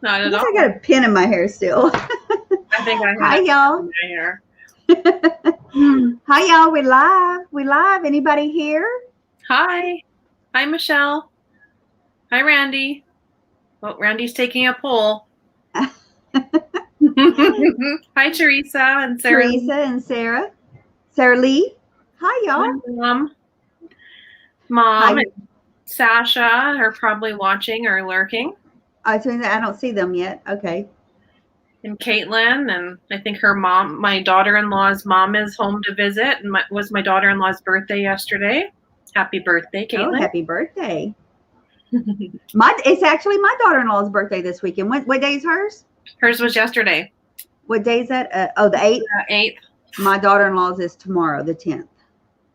Not I at guess all. I got a pin in my hair still. I think I Hi, had y'all. in my hair. Hi, y'all. We live. We live. Anybody here? Hi. Hi, Michelle. Hi, Randy. Oh, Randy's taking a poll. Hi, Teresa and Sarah. Teresa and Sarah. Sarah Lee. Hi, y'all. Hi, Mom Hi. and Sasha are probably watching or lurking. I don't see them yet. Okay. And Caitlin, and I think her mom, my daughter-in-law's mom, is home to visit. And was my daughter-in-law's birthday yesterday. Happy birthday, Caitlin! Oh, happy birthday! It's actually my daughter-in-law's birthday this weekend. What day is hers? Hers was yesterday. What day is that? The 8th. 8th. My daughter-in-law's is tomorrow, the 10th.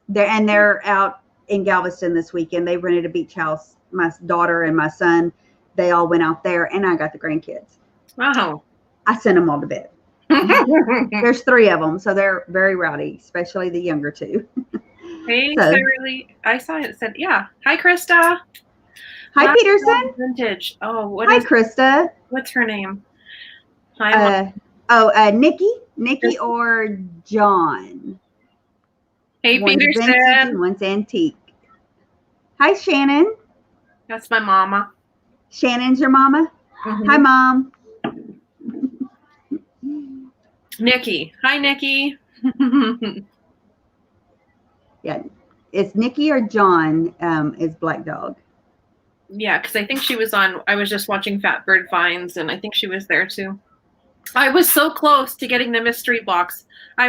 They're out in Galveston this weekend. They rented a beach house. My daughter and my son, they all went out there, and I got the grandkids. Wow. I sent them all to bed. There's 3 of them, so they're very rowdy, especially the younger 2. Hey, Sarah Lee. I saw it. It said, yeah. Hi, Krista. Hi, Petersen. Vintage. Oh, Hi, Krista. What's her name? Hi, Nikki or John. Hey, one's Petersen. Vintage and one's antique. Hi, Shannon. That's my mama. Shannon's your mama? Mm-hmm. Hi, Mom. Nikki. Hi, Nikki. Yeah. It's Nikki or John is Black Dog. Yeah, because I think she was on, I was just watching Fat Bird Finds, and I think she was there too. I was so close to getting the mystery box. I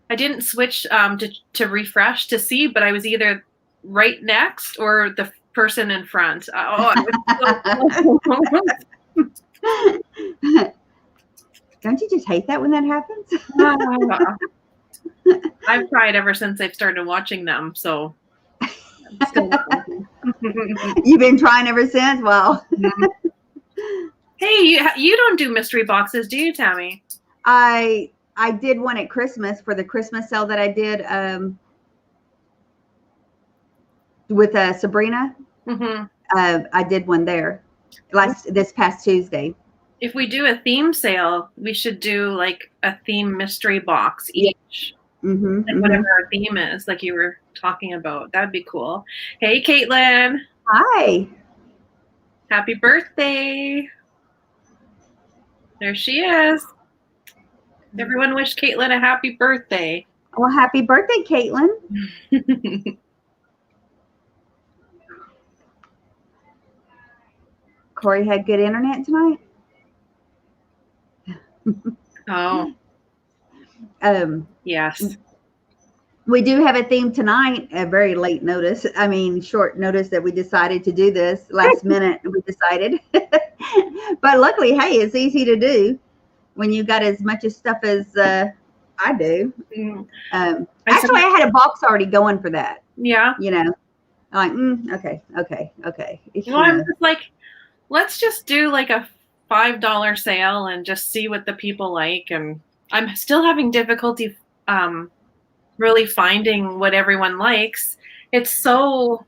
didn't switch to refresh to see, but I was either right next or the person in front. Oh, I was so close. Don't you just hate that when that happens? I've tried ever since I've started watching them, so. You've been trying ever since? Well. Hey, you don't do mystery boxes, do you, Tammy? I did one at Christmas for the Christmas sale that I did with Sabrina. Mm-hmm. I did one there this past Tuesday. If we do a theme sale, we should do like a theme mystery box each. Yeah. Mm-hmm, like whatever our theme is, like you were talking about. That'd be cool. Hey, Caitlin. Hi. Happy birthday. There she is. Everyone wish Caitlin a happy birthday. Well, happy birthday, Caitlin. Corey had good internet tonight. Oh. Yes. We do have a theme tonight, a very late notice. I mean, short notice that we decided to do this last minute. We decided, but luckily, hey, it's easy to do when you got as much stuff as I do. Actually, I had a box already going for that. Yeah. You know, I'm like, okay. Well, I'm just like, let's just do like a $5 sale and just see what the people like. And I'm still having difficulty really finding what everyone likes. It's so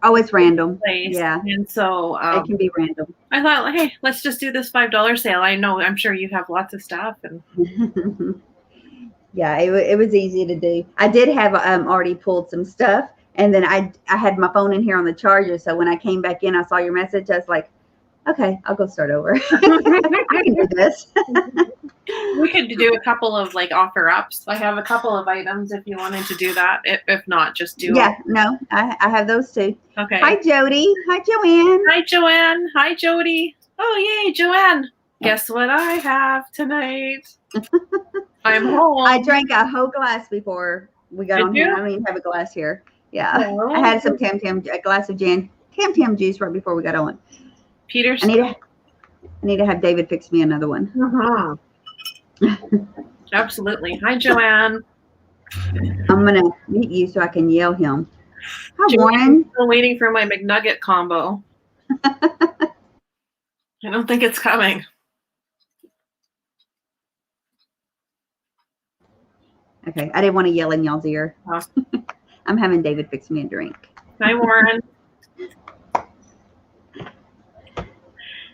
it's random. Place. Yeah, and so it can be random. I thought, hey, let's just do this $5 sale. I'm sure you have lots of stuff. And yeah, it was easy to do. I did have already pulled some stuff, and then I had my phone in here on the charger. So when I came back in, I saw your message. I was like, okay, I'll go start over. I can do this. We could do a couple of like offer ups. I have a couple of items if you wanted to do that. If not, just do. Yeah, no, I have those too. Okay. Hi, Jody. Hi, Joanne. Hi, Joanne. Hi, Jody. Oh, yay, Joanne. Guess what I have tonight? I'm home. I drank a whole glass before we got on here. I don't even have a glass here. Yeah, I had some a glass of Tam Tam juice right before we got on. Petersen. I need to have David fix me another one. Uh-huh. Absolutely. Hi, Joanne. I'm gonna meet you so I can yell him. Hi, Joanne, Warren. I'm still waiting for my McNugget combo. I don't think it's coming. Okay, I didn't want to yell in y'all's ear. Oh. I'm having David fix me a drink. Hi, Warren.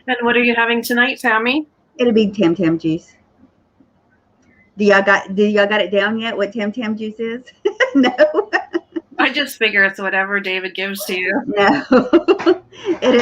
And what are you having tonight, Tammy? It'll be Tam Tam juice. Do y'all got it down yet? What Tam Tam juice is? No. I just figure it's whatever David gives to you. No. It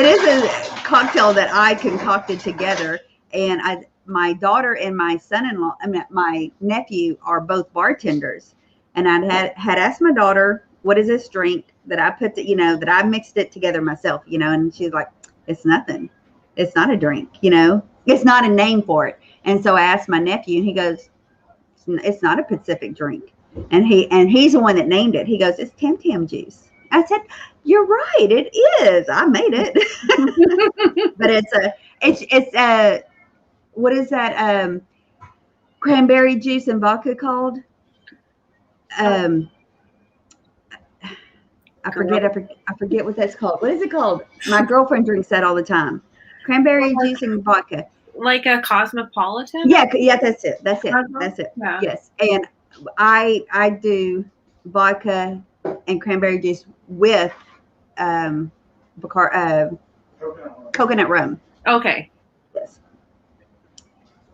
is a cocktail that I concocted together, and my daughter and my son-in-law, my nephew are both bartenders, and I had asked my daughter, what is this drink that I put that I mixed it together myself, and she's like, it's nothing. It's not a drink, it's not a name for it. And so I asked my nephew, and he goes, it's not a Pacific drink. And he's the one that named it. He goes, it's Tam Tam juice. I said, you're right, it is. I made it. But it's what is that cranberry juice and vodka called? I forget what that's called. What is it called? My girlfriend drinks that all the time. Cranberry juice and vodka. Like a cosmopolitan? Yeah, that's it. Yeah. Yes. And I do vodka and cranberry juice with coconut rum. Okay. Yes.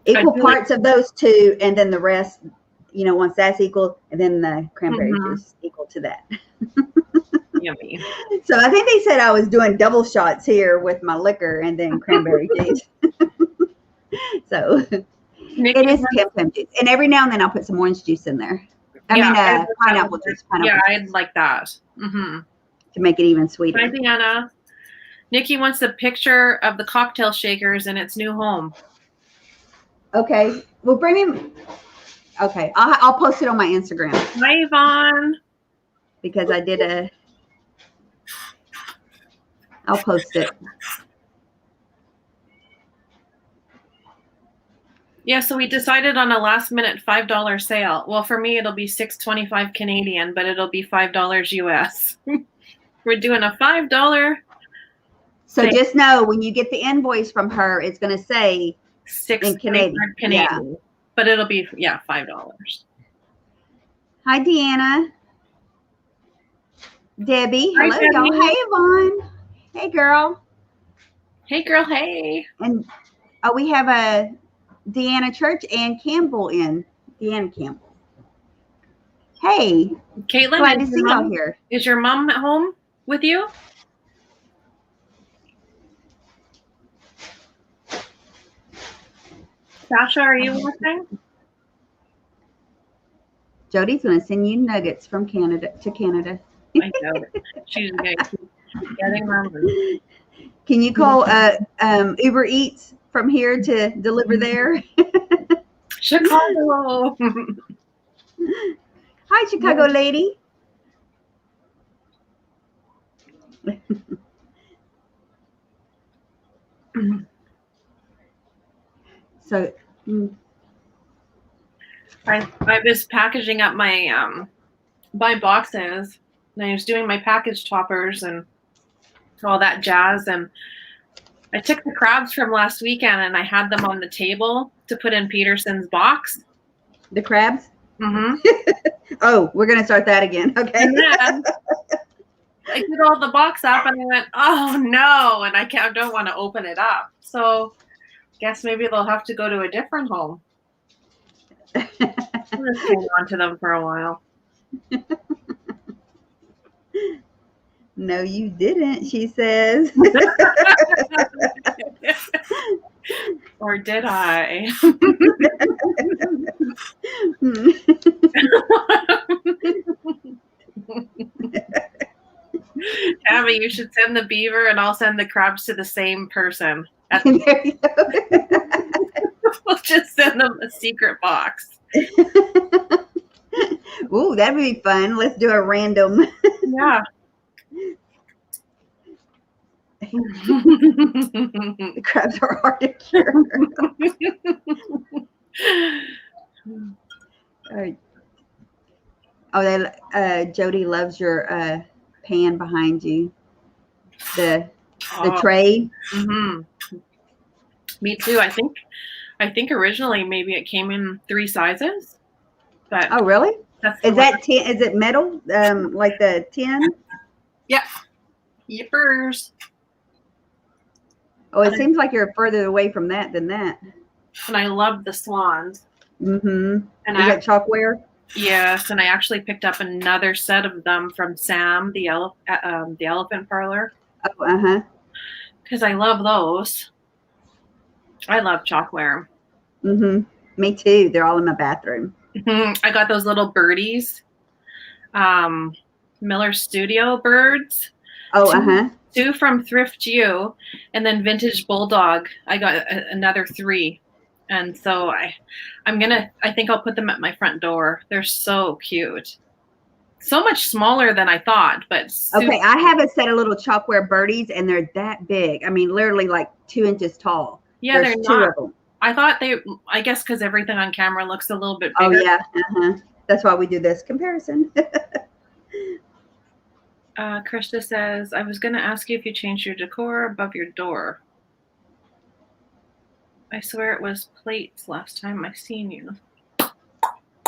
Equal parts of those two, and then the rest, once that's equal, and then the cranberry juice equal to that. Yummy. So I think they said I was doing double shots here with my liquor and then cranberry juice. So Nikki, it is Tam Tam juice, and every now and then I'll put some orange juice in there. Pineapple juice. Yeah, I'd like that. Mm-hmm. To make it even sweeter. Hi, Deanna. Nikki wants a picture of the cocktail shakers in its new home. Okay, we'll bring him. Okay, I'll post it on my Instagram. Hi, Yvonne. Because I did I'll post it. Yeah, so we decided on a last-minute $5 sale. Well, for me, it'll be $6.25 Canadian, but it'll be $5 US. We're doing a $5. So just know when you get the invoice from her, it's going to say $6 Canadian. Yeah. But it'll be $5. Hi, Deanna. Debbie. Hi, Hello, Debbie. y'all. Hey, Yvonne. Hey, girl. Hey, girl. Hey. And we have a Deanna Church and Campbell in. Deanna Campbell. Hey. Caitlin, glad to see y'all here. Is your mom at home with you? Sasha, are you listening? Jody's going to send you nuggets from Canada to Canada. I know it. She's going to keep getting them. Can you call Uber Eats from here to deliver there? Chicago. Hi, Chicago lady. So I was packaging up my boxes, and I was doing my package toppers and all that jazz, and I took the crabs from last weekend and I had them on the table to put in Petersen's box. The crabs? Mm-hmm. Oh, we're going to start that again. Okay. And then I did all the box up and I went, oh no, and I don't want to open it up. So guess maybe they'll have to go to a different home. I'm just hang on to them for a while. No, you didn't, she says. Or did I? Abby, you should send the beaver and I'll send the crabs to the same person. There you go. We'll just send them a secret box. Ooh, that'd be fun. Let's do a random. Yeah. The crabs are hard to cure. Jody loves your pan behind you. The tray. Mm-hmm. Me too. I think originally maybe it came in 3 sizes. But oh, really? Is that tin? Is it metal? Like the tin? Yeah. Yippers. Oh, it seems like you're further away from that than that. And I love the swans. Mm-hmm. And Is that chalkware? Yes, and I actually picked up another set of them from Sam, the elephant parlor. Oh, uh-huh. Because I love those. I love chalkware. Mm-hmm. Me too. They're all in my bathroom. I got those little birdies. Miller Studio birds. Oh, uh-huh. Two from Thrift U, and then Vintage Bulldog. I got another 3. And so I think I'll put them at my front door. They're so cute. So much smaller than I thought, but okay. I have a set of little chalkware birdies, and they're that big. I mean, literally like 2 inches tall. Yeah, There's they're 2 not. of them. I thought I guess because everything on camera looks a little bit bigger. Oh yeah, that's why we do this comparison. Krista says, I was going to ask you if you changed your decor above your door. I swear it was plates last time I seen you.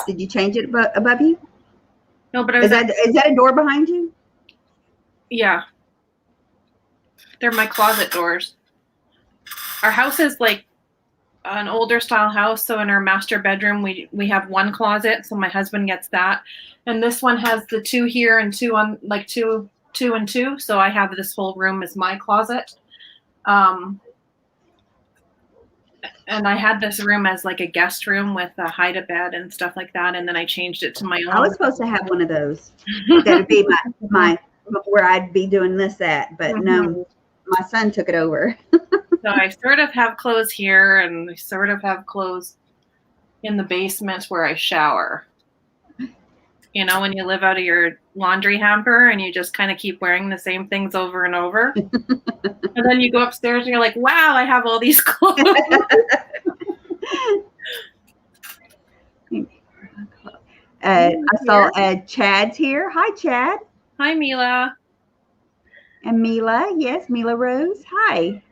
Did you change it above you? No, but is that a door behind you? Yeah. They're my closet doors. Our house is like an older style house, so in our master bedroom we have one closet, so my husband gets that, and this one has the 2 here and 2 on, like 2 and 2, so I have this whole room as my closet. And I had this room as like a guest room with a hide-a-bed and stuff like that, and then I changed it to my own. I was supposed to have one of those. That would be my where I'd be doing this at, but no, my son took it over. So I sort of have clothes here, and I sort of have clothes in the basement where I shower. You know, when you live out of your laundry hamper and you just kind of keep wearing the same things over and over. And then you go upstairs and you're like, wow, I have all these clothes. I saw Chad's here. Hi, Chad. Hi, Mila. And Mila. Yes, Mila Rose. Hi.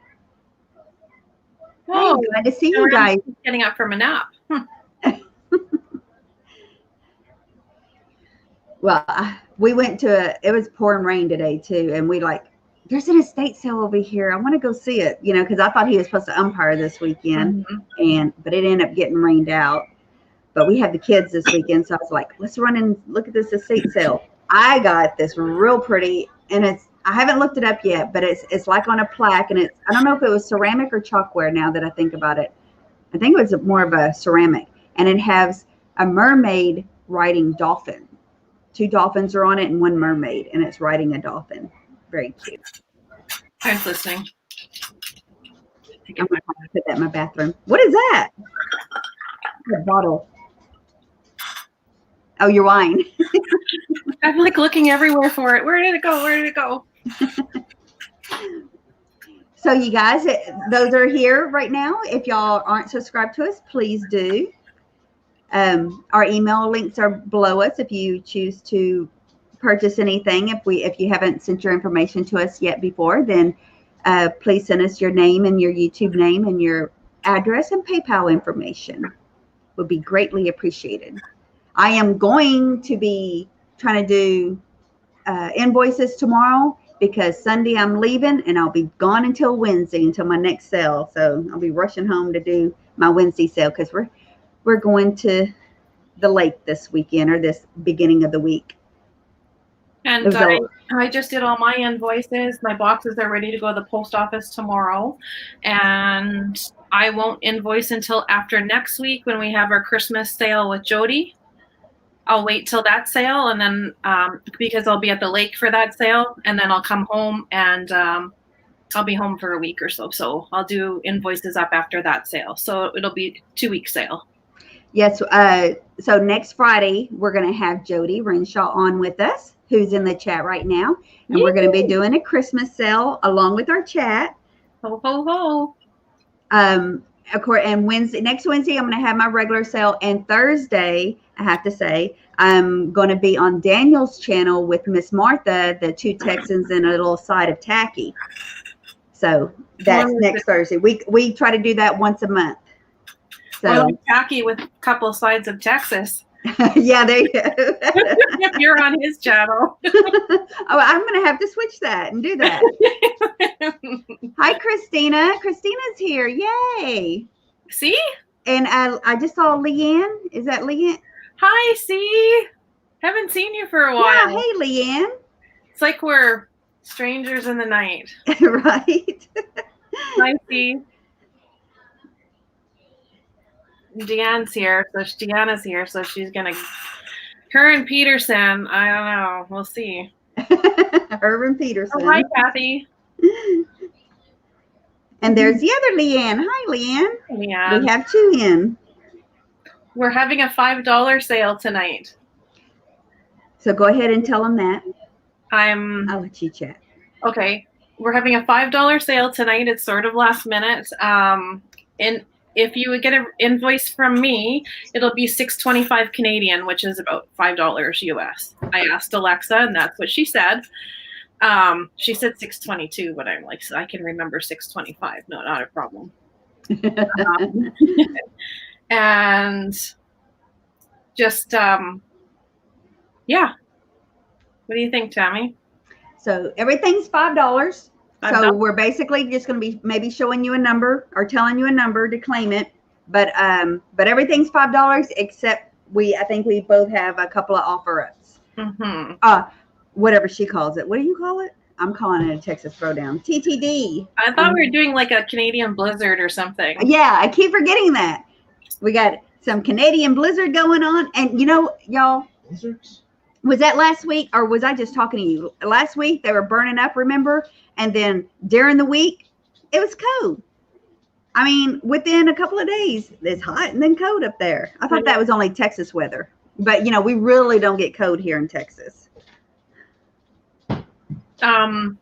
Whoa, hey, glad to see you guys. Getting up from a nap. Well, we went to it was pouring rain today too, and we there's an estate sale over here. I want to go see it, because I thought he was supposed to umpire this weekend, but it ended up getting rained out. But we had the kids this weekend, so I was like, let's run and look at this estate sale. I got this real pretty, and I haven't looked it up yet, but it's like on a plaque, and I don't know if it was ceramic or chalkware now that I think about it. I think it was more of a ceramic, and it has a mermaid riding dolphin. 2 dolphins are on it and 1 mermaid, and it's riding a dolphin. Very cute. I was listening. I'm going to put that in my bathroom. What is that? A bottle. Oh, your wine. I'm like looking everywhere for it. Where did it go? Where did it go? So you guys, those are here right now. If y'all aren't subscribed to us, please do. Our email links are below us if you choose to purchase anything. If you haven't sent your information to us yet before, then please send us your name and your YouTube name and your address and PayPal information. Would be greatly appreciated. I am going to be trying to do invoices tomorrow because Sunday I'm leaving and I'll be gone until Wednesday, until my next sale. So I'll be rushing home to do my Wednesday sale because we're going to the lake this weekend or this beginning of the week. And I just did all my invoices. My boxes are ready to go to the post office tomorrow. And I won't invoice until after next week when we have our Christmas sale with Jody. I'll wait till that sale, and then because I'll be at the lake for that sale, and then I'll come home and I'll be home for a week or so. So I'll do invoices up after that sale. So it'll be 2-week sale. Yes. So next Friday, we're going to have Jody Renshaw on with us, who's in the chat right now. And we're going to be doing a Christmas sale along with our chat. Ho, ho, ho. Of course, and next Wednesday, I'm going to have my regular sale. And Thursday, I have to say, I'm going to be on Daniel's channel with Miss Martha, the 2 Texans and a little side of tacky. So that's next Thursday. We try to do that once a month. So I like tacky with a couple of sides of Texas. Yeah, there you go. If you're on his channel. Oh, I'm going to have to switch that and do that. Hi, Christina. Christina's here. Yay. See? And I just saw Leanne. Is that Leanne? Hi, see? Haven't seen you for a while. Yeah, hey, Leanne. It's like we're strangers in the night. Right. Hi, see? Deanna's here, so she's gonna. Her and Petersen, I don't know. We'll see. Irvin Petersen. Oh, hi, Kathy. And there's the other Leanne. Hi, Leanne. Leanne. We have two in. We're having a $5 sale tonight. So go ahead and tell them that. I'll let you chat. Okay. We're having a $5 sale tonight. It's sort of last minute. And if you would get an invoice from me, it'll be $6.25 Canadian, which is about $5 US. I asked Alexa, and that's what she said. She said $6.22, but I'm like, so I can remember $6.25. No, not a problem. And just, yeah. What do you think, Tammy? So everything's $5. So $5. we're basically just going to be maybe showing you a number or telling you a number to claim it. But everything's $5 except I think we both have a couple of offer ups. Mm-hmm. Whatever she calls it. What do you call it? I'm calling it a Texas Throwdown. TTD. I thought we were doing like a Canadian blizzard or something. Yeah, I keep forgetting that. We got some Canadian blizzard going on. And you know, y'all, was that last week or was I just talking to you? Last week they were burning up, remember? And then during the week, it was cold. I mean, within a couple of days, it's hot and then cold up there. I thought that was only Texas weather. But, you know, we really don't get cold here in Texas. And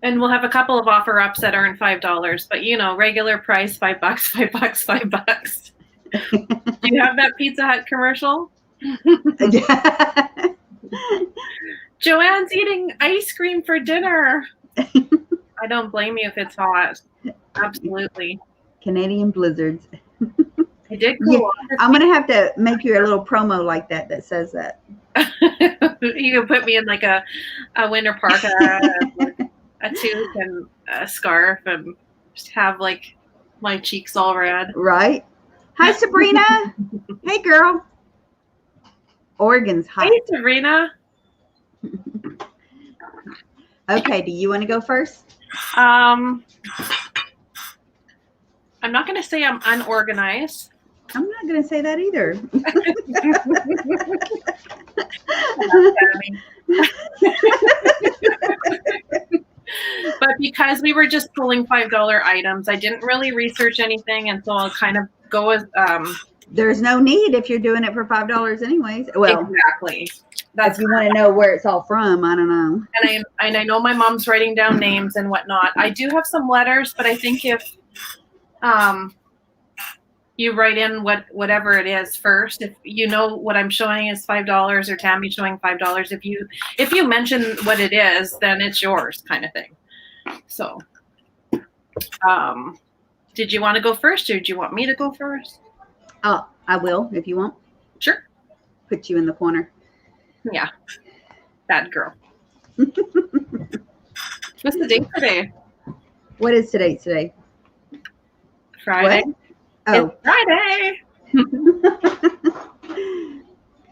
we'll have a couple of offer ups that earn $5, but you know, regular price, $5, $5, $5. Do you have that Pizza Hut commercial? Joanne's eating ice cream for dinner. I don't blame you if it's hot. Absolutely. Canadian blizzards. I did cool. Yeah, I'm going to have to make you a little promo like that says that. You can put me in like a winter parka, a toque, and a scarf, and just have like my cheeks all red. Right. Hi, Sabrina. Hey, girl. Oregon's hot. Hey, Sabrina. Okay. Do you want to go first? I'm not going to say I'm unorganized. I'm not going to say that either. But because we were just pulling $5 items, I didn't really research anything, and so I'll kind of go with. There's no need if you're doing it for $5 anyways. Well, exactly. If you want to know where it's all from, I don't know. And I know my mom's writing down names and whatnot. I do have some letters, but I think if you write in whatever it is first, if you know what I'm showing is $5 or Tammy's showing $5, if you mention what it is, then it's yours, kind of thing. So, did you want to go first, or did you want me to go first? Oh, I will if you want. Sure. Put you in the corner. Yeah. Bad girl. What's the date today? What is today? Friday. What? Oh. It's Friday.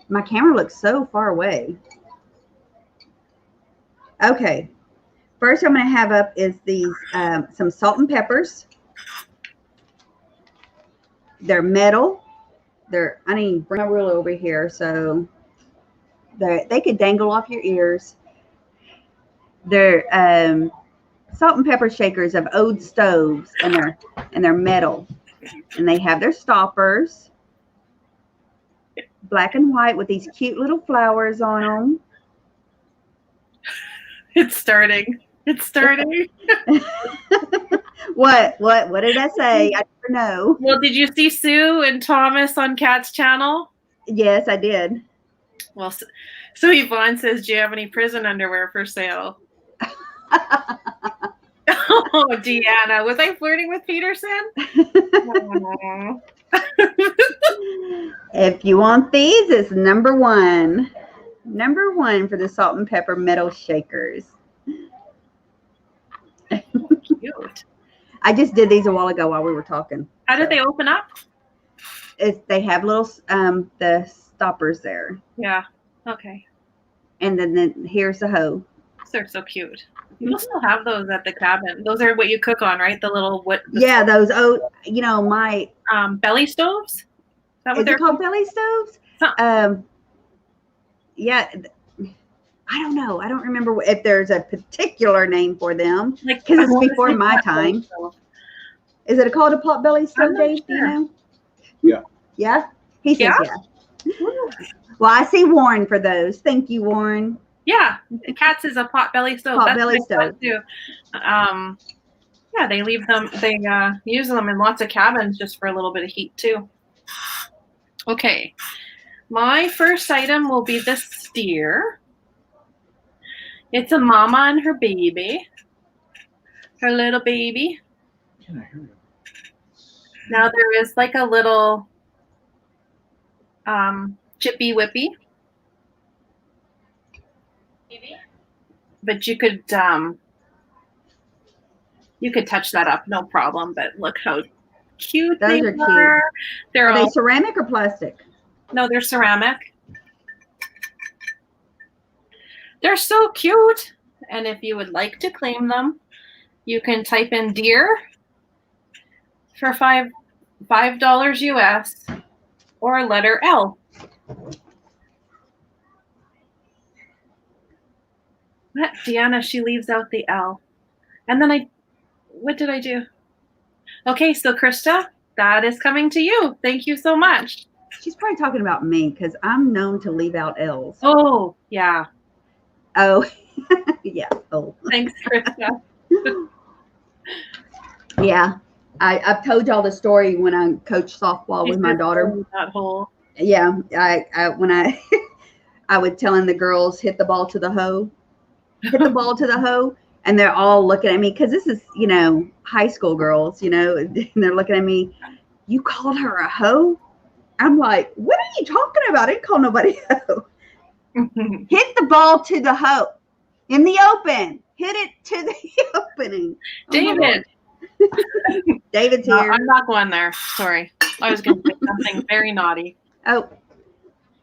My camera looks so far away. Okay. First I'm going to have up is these some salt and peppers. They're metal. I need to bring my ruler over here so they could dangle off your ears. They're salt and pepper shakers of old stoves, and they're metal. And they have their stoppers, black and white with these cute little flowers on them. It's starting. What did I say? I never know. Well, did you see Sue and Thomas on Kat's channel? Yes, I did. Well, so Yvonne says, do you have any prison underwear for sale? Oh, Deanna, was I flirting with Petersen? If you want these, it's number one. Number one for the salt and pepper metal shakers. Cute. I just did these a while ago while we were talking. How did they open up? They have little the stoppers there. Yeah. Okay. And then here's the hoe. They're so cute. People still have those at the cabin. Those are what you cook on, right? The little Yeah, those my belly stoves. Is that what is they're it called belly stoves? Yeah, I don't know. I don't remember if there's a particular name for them because it's before my time. Is it called a pot belly stove, Dave? Sure. Do you know? Yeah. Yeah? He says yeah. Well, I see Warren for those. Thank you, Warren. Yeah, Katz is a pot belly stove. Pot belly stove. Too. Yeah, they leave them. They use them in lots of cabins just for a little bit of heat too. Okay, my first item will be the steer. It's a mama and her baby, her little baby. Now there is like a little chippy whippy, but you could touch that up, no problem. But look how cute Those they are cute. are. Are they ceramic or plastic? No, they're ceramic. They're so cute. And if you would like to claim them, you can type in deer for $5 US or letter L. What? Deanna, she leaves out the L. And then what did I do? Okay, so Krista, that is coming to you. Thank you so much. She's probably talking about me because I'm known to leave out L's. Oh, yeah. Oh, yeah. Oh. Thanks, Krista. Yeah. I've told y'all the story when I coached softball with my daughter. That whole. Yeah. When I would telling the girls, hit the ball to the hoe. Hit the ball to the hoe. And they're all looking at me because this is, high school girls, and they're looking at me. You called her a hoe? I'm like, what are you talking about? I didn't call nobody a hoe. Hit the ball to the hoe in the open. Hit it to the opening. David. David's No, here. I'm not going there. Sorry. I was going to say something very naughty. Oh,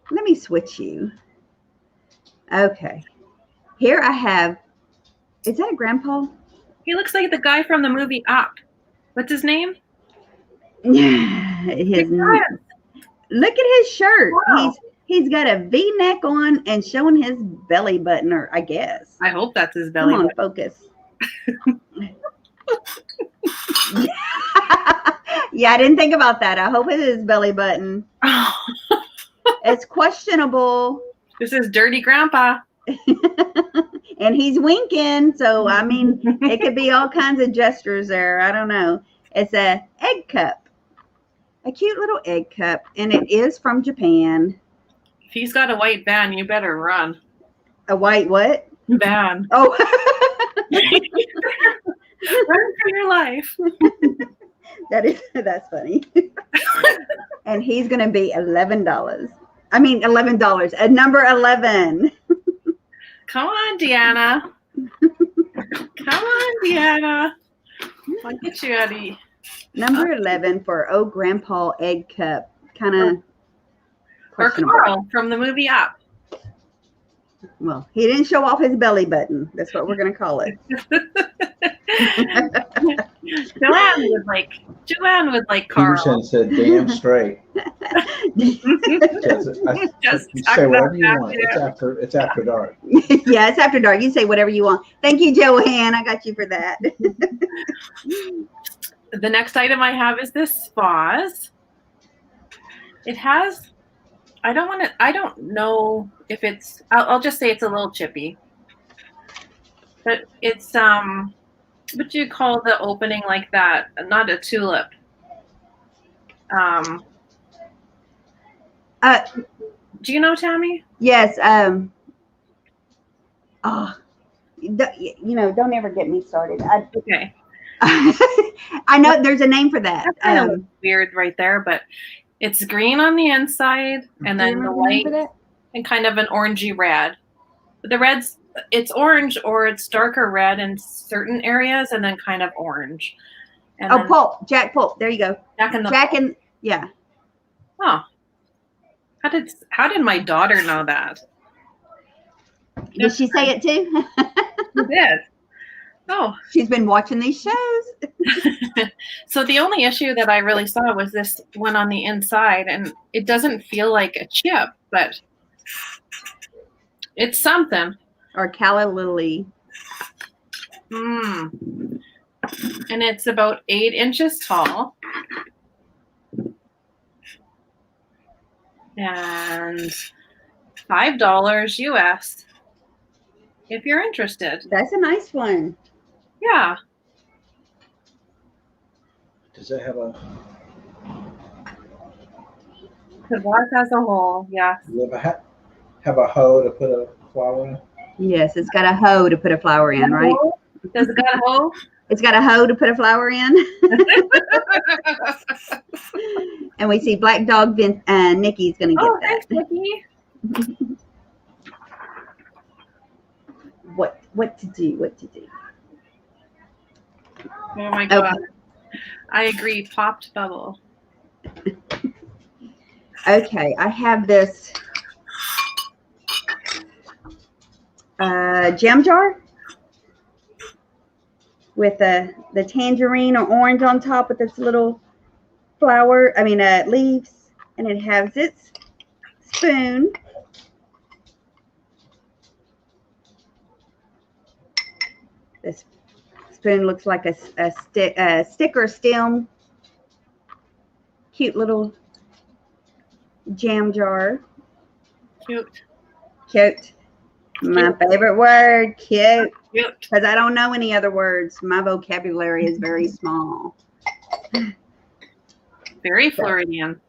let me switch you. Okay. Here I have. Is that a grandpa? He looks like the guy from the movie Up. What's his name? Look at his shirt. Wow. He's got a V-neck on and showing his belly button, or I guess. I hope that's his belly Come on, button. focus. Yeah, I didn't think about that. I hope it is belly button. It's questionable. This is Dirty Grandpa. And he's winking, so I mean, it could be all kinds of gestures there. I don't know. It's a egg cup, a cute little egg cup, and it is from Japan. If he's got a white van, you better run. A white what? Van. Oh, Run for your life. that's funny. And he's gonna be $11. I mean, $11. A number 11. Come on, Deanna. Come on, Deanna. I'll get you out of here. Number 11 for Grandpa egg cup. Kind of Or questionable. Carl from the movie Up. Well, he didn't show off his belly button. That's what we're going to call it. Joanne would like Carl. Petersen said, damn straight. You say whatever you want. It's after dark. Yeah, it's after dark. You say whatever you want. Thank you, Joanne. I got you for that. The next item I have is this vase. It has, I don't know if it's, I'll just say it's a little chippy. But it's, what do you call the opening like that? Not a tulip. Do you know, Tammy? Yes. Don't ever get me started. Okay. I know there's a name for that. That kind of looks weird right there, but it's green on the inside, and do you then the remember the name white for that? and kind of an orangey red. But the red's it's orange or it's darker red in certain areas, and then kind of orange. And Oh, then pulp, Jack Pulp. There you go. Jack and the Jack and yeah. Oh, how did my daughter know that? Did she say it too? She did. Oh, She's been watching these shows. so the only issue that I really saw was this one on the inside, and it doesn't feel like a chip, but it's something. Or calla lily. And it's about 8 inches tall. And $5 US if you're interested. That's a nice one. Yeah. Does it have a? The glass has a hole. Yeah. Do you ever have a hoe to put a flower in? Yes, it's got a hoe to put a flower in, right? Does it got a hole? It's got a hoe to put a flower in. And we see Black Dog Nikki's going to get that. Thanks, Nikki. What to do? Oh my god. Okay. I agree. Popped bubble. Okay, I have this jam jar with the tangerine or orange on top with its little leaves, and it has its spoon. This spoon looks like a stick or stem. Cute little jam jar. Cute. My favorite word, cute. Because I don't know any other words. My vocabulary is very small. Very Floridian.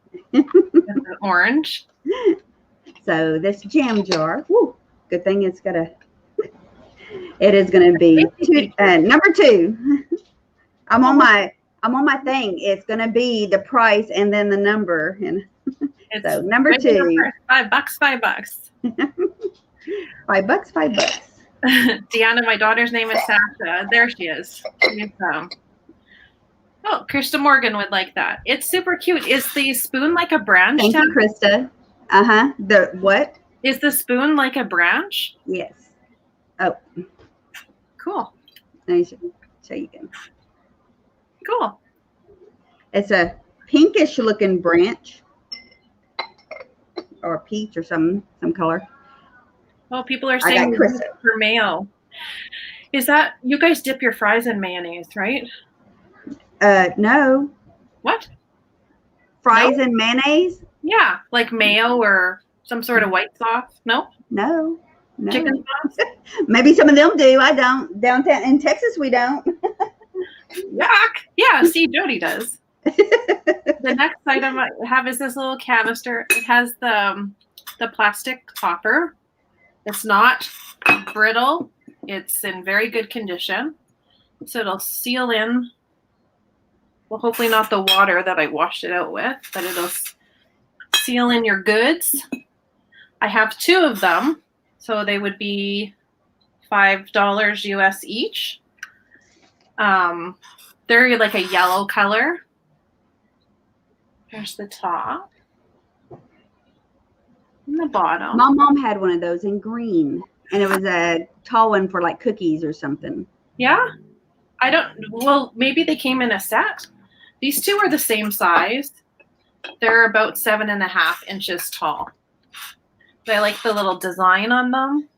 Orange. So this jam jar, woo, good thing it is going to be number 2. I'm on my thing. It's going to be the price and then the number. And so number 2. $5. $5. $5. Deanna, my daughter's name is Sasha. There she is. Oh, Krista Morgan would like that. It's super cute. Is the spoon like a branch? Thank you, Krista. The what? Is the spoon like a branch? Yes. Oh. Cool. Let me show you again. Cool. It's a pinkish looking branch. Or peach or some color. Oh, people are saying for mayo. Is that, you guys dip your fries in mayonnaise, right? No. What? Fries and mayonnaise? Yeah, like mayo or some sort of white sauce. No? No. Chicken sauce? Maybe some of them do. I don't. Downtown in Texas, we don't. Yuck. Yeah, see, Jody does. The next item I have is this little canister. It has the plastic topper. It's not brittle. It's in very good condition. So it'll seal in. Well, hopefully not the water that I washed it out with, but it'll seal in your goods. I have 2 of them. So they would be $5 US each. They're like a yellow color. There's the top. And the bottom. My mom had one of those in green, and it was a tall one for like cookies or something. Yeah? Well, maybe they came in a set. These 2 are the same size. They're about 7.5 inches tall. But I like the little design on them.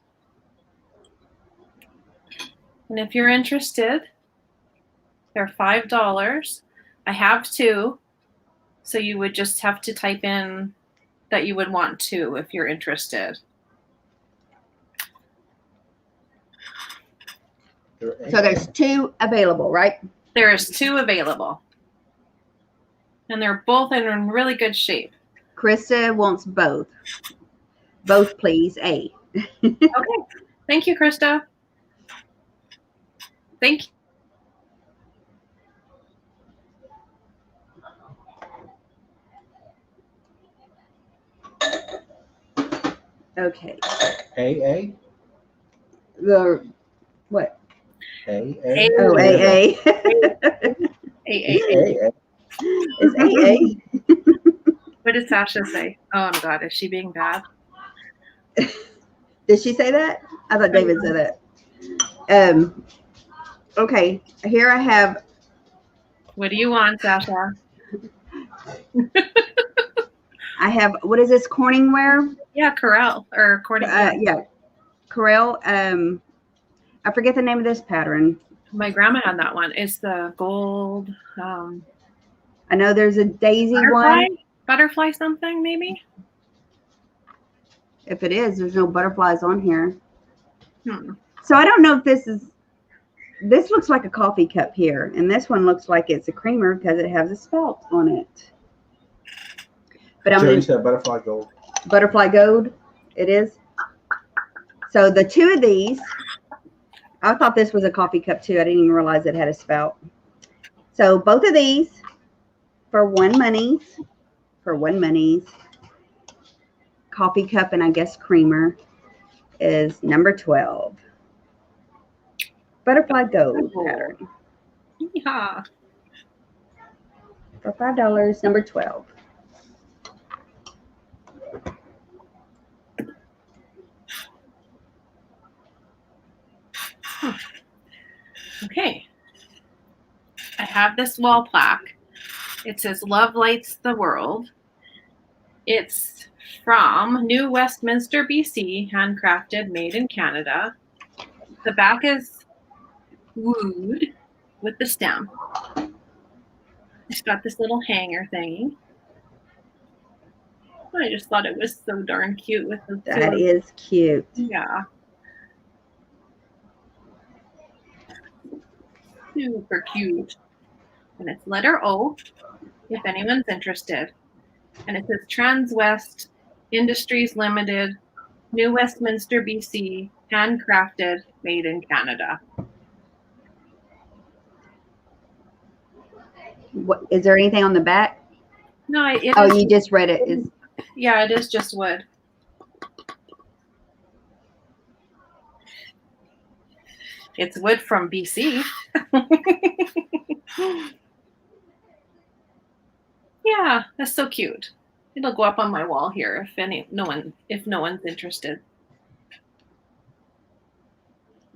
And if you're interested, they're $5. I have 2. So you would just have to type in that you would want 2 if you're interested. So there's 2 available, right? There is 2 available. And they're both in really good shape. Krista wants both. Both, please. A. Okay. Thank you, Krista. Thank you. Okay. AA? The what? AA? Oh, AA. A. It's AA. What did Sasha say? Oh my God, is she being bad? Did she say that? I thought David said that. Okay. Here I have. What do you want, Sasha? I have. What is this? Corningware. Yeah, Corel or Corning. Yeah. Corel. I forget the name of this pattern. My grandma had that one. It's the gold I know there's a daisy butterfly. one. Butterfly something maybe. If it is, there's no butterflies on here. Hmm. So I don't know if this is. This looks like a coffee cup here, and this one looks like it's a creamer because it has a spout on it. But I'm Joey going said butterfly gold. butterfly gold. It is. So the two of these, I thought this was a coffee cup too. I didn't even realize it had a spout. So both of these for $1. Coffee cup and I guess creamer is number 12. Butterfly gold pattern. Yeah. For $5, number 12. Okay. I have this wall plaque. It says "Love Lights the World." It's from New Westminster, BC, handcrafted, made in Canada. The back is wood with the stem. It's got this little hanger thingy. I just thought it was so darn cute with the That is cute. Yeah. Super cute. And it's letter O, if anyone's interested. And it says Transwest Industries Limited, New Westminster, BC, handcrafted, made in Canada. What is there anything on the back? No, it Oh, is, you just read it. It's, yeah, it is just wood. It's wood from BC. Yeah, that's so cute. It'll go up on my wall here if no one's interested.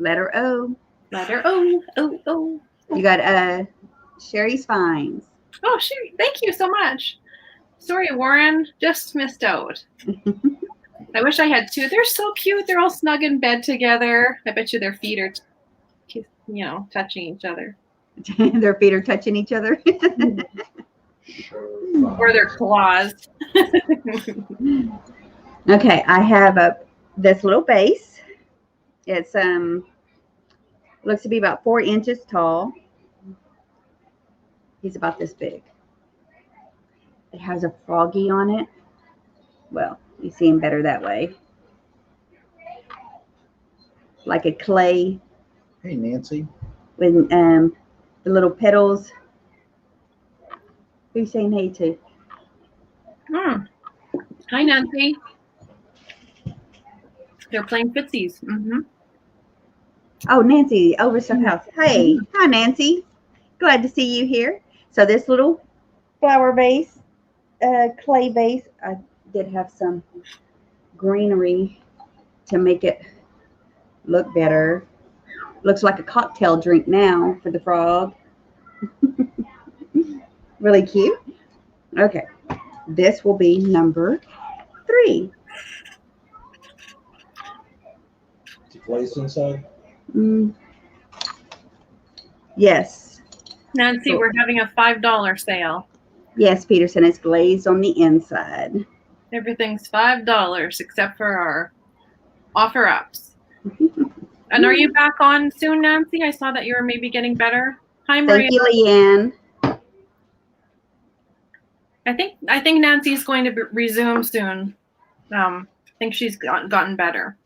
letter O. Letter O, O, O. You got Sherry's Finds. Oh, Sherry, thank you so much. Sorry, Warren, just missed out. I wish I had two. They're so cute. They're all snug in bed together. I bet you their feet are, touching each other. Their feet are touching each other. Or their claws. Okay, I have this little vase. It's looks to be about 4 inches tall. He's about this big. It has a froggy on it. Well, you see him better that way. Like a clay. Hey, Nancy. With the little petals. Who are you saying hey to? Hi, Nancy. They're playing footsies. Oh, Nancy, over some house. Hey, hi, Nancy. Glad to see you here. So this little flower vase, clay vase, I did have some greenery to make it look better. Looks like a cocktail drink now for the frog. Really cute. Okay, this will be number 3. Is it glazed inside? Yes. Nancy, we're having a $5 sale. Yes, Petersen, it's glazed on the inside. Everything's $5 except for our offer ups. And are you back on soon, Nancy? I saw that you were maybe getting better. Hi, Maria. Thank you, Leanne. I think Nancy's going to resume soon. I think she's gotten better.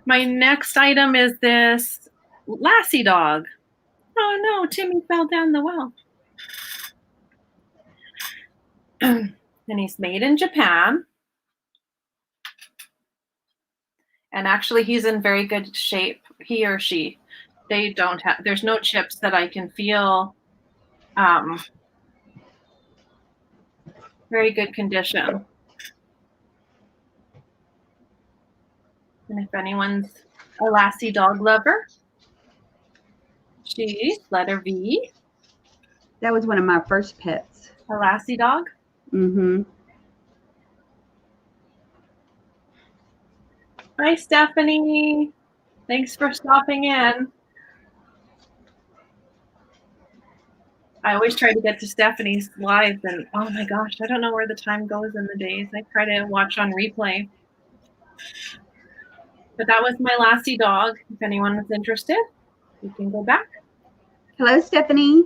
My next item is this Lassie dog. Oh no, Timmy fell down the well. And he's made in Japan. And actually, he's in very good shape. He or she. They don't have. There's no chips that I can feel. Very good condition. And if anyone's a Lassie dog lover, she's letter V, That was one of my first pets. a Lassie dog. Mm-hmm. Hi, Stephanie. Thanks for stopping in. I always try to get to Stephanie's live, and oh my gosh, I don't know where the time goes in the days. I try to watch on replay. But that was my Lassie dog. If anyone was interested, you can go back. Hello, Stephanie.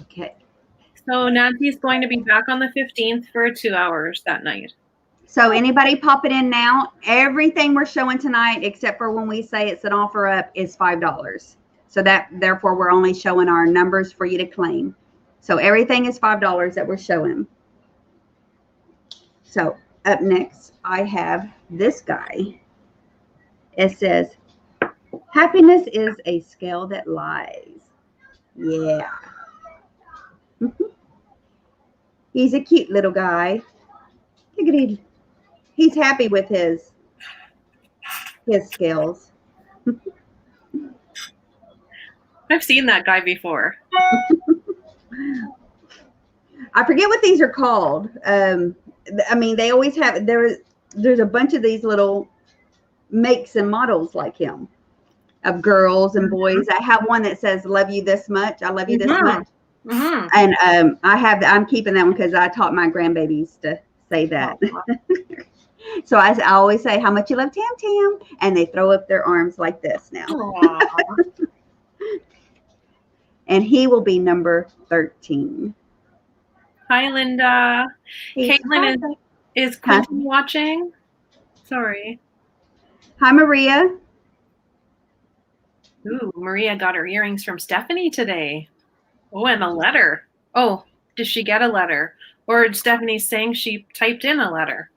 Okay. So Nancy's going to be back on the 15th for 2 hours that night. So anybody pop it in now. Everything we're showing tonight, except for when we say it's an offer up, is $5. So that therefore we're only showing our numbers for you to claim. So everything is $5 that we're showing. So up next, I have this guy. It says, happiness is a scale that lies. Yeah. He's a cute little guy. Look at him. He's happy with his scales. I've seen that guy before. I forget what these are called. I mean, they always have, there's a bunch of these little makes and models like him of girls and boys. I have one that says, love you this much. I love you this much. Mm-hmm. And I'm keeping that one because I taught my grandbabies to say that. So I always say, how much you love Tam Tam? And they throw up their arms like this now. And he will be number 13. Hi, Linda. Caitlin is Quentin watching? Sorry. Hi, Maria. Ooh, Maria got her earrings from Stephanie today. Oh, and a letter. Oh, did she get a letter? Or Stephanie saying she typed in a letter?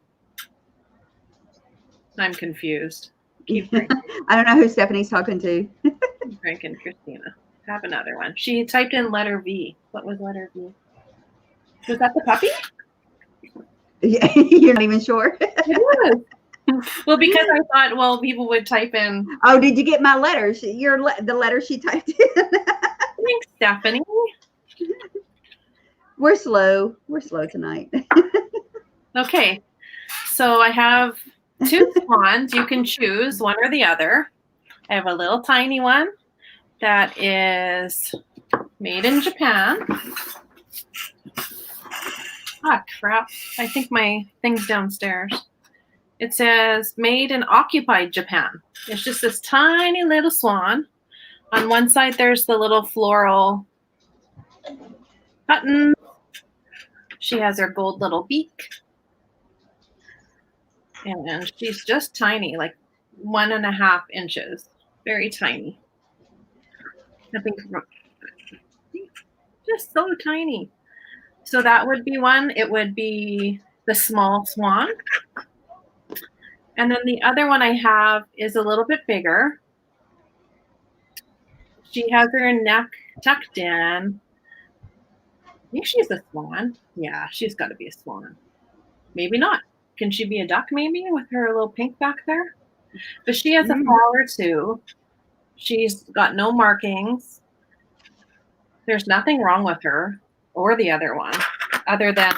I'm confused. Keep drinking. I don't know who Stephanie's talking to. Keep drinking, Christina. Have another one. She typed in letter V. What was letter V? Was that the puppy? Yeah, you're not even sure. It was. Well, because I thought, well, people would type in. Oh, did you get my letters? The letter she typed in. Thanks, Stephanie. We're slow. We're slow tonight. Okay, so I have 2 swans. You can choose one or the other. I have a little tiny one that is made in Japan. Ah, crap. I think my thing's downstairs. It says made in occupied Japan. It's just this tiny little swan. On one side, there's the little floral button. She has her gold little beak. And she's just tiny, like 1.5 inches. Very tiny. Nothing, just so tiny. So that would be one. It would be the small swan. And then the other one I have is a little bit bigger. She has her neck tucked in. I think she's a swan. Yeah, she's got to be a swan. Maybe not. Can she be a duck maybe with her little pink back there? But she has a flower too. She's got no markings. There's nothing wrong with her or the other one, other than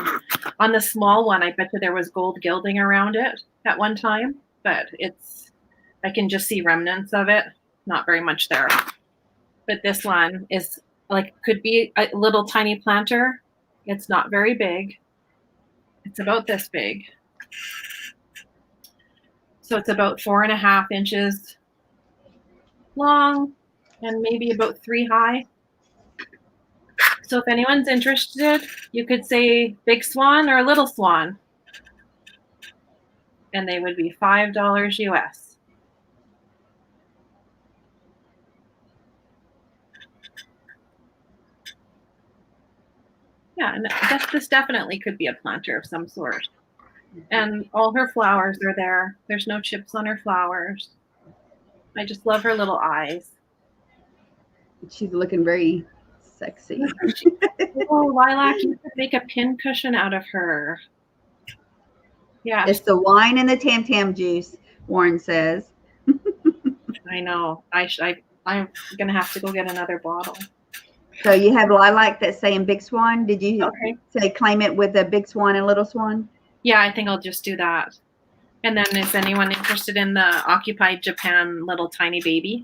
on the small one, I bet you there was gold gilding around it at one time, but I can just see remnants of it. Not very much there. But this one is could be a little tiny planter. It's not very big. It's about this big. So it's about 4.5 inches long and maybe about 3 high. So if anyone's interested, you could say big swan or little swan. And they would be $5 US. Yeah, and this definitely could be a planter of some sort. And all her flowers are there. There's no chips on her flowers. I just love her little eyes. She's looking very sexy. Oh, Lilac, you could make a pin cushion out of her. Yeah. It's the wine and the Tam Tam juice, Warren says. I know. I'm gonna have to go get another bottle. So you have Lilac that's saying Big Swan. Did you say claim it with a Big Swan and Little Swan? Yeah, I think I'll just do that. And then is anyone interested in the Occupied Japan little tiny baby?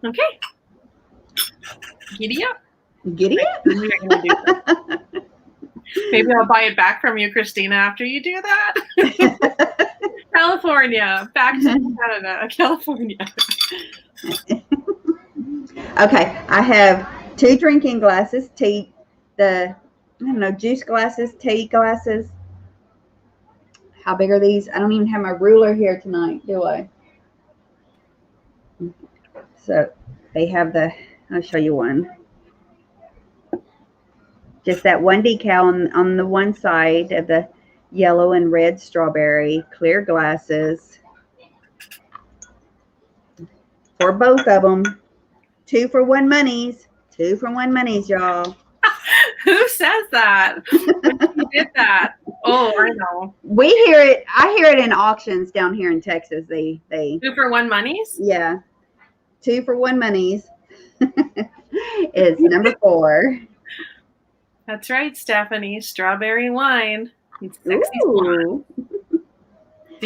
Okay. Giddy up. Giddy up. Maybe I'll buy it back from you, Christina, after you do that. California. Back to Canada. California. Okay. I have 2 drinking glasses, juice glasses, tea glasses. How big are these? I don't even have my ruler here tonight, do I? So they have I'll show you one. Just that one decal on the one side of the yellow and red strawberry, clear glasses for both of them. 2 for 1 monies. 2 for 1 monies, y'all. Who says that? Who did that? Oh, I know. We hear it. I hear it in auctions down here in Texas. They 2 for 1 monies? Yeah. 2 for 1 monies is number 4. That's right, Stephanie. Strawberry wine. It's sexy. Ooh.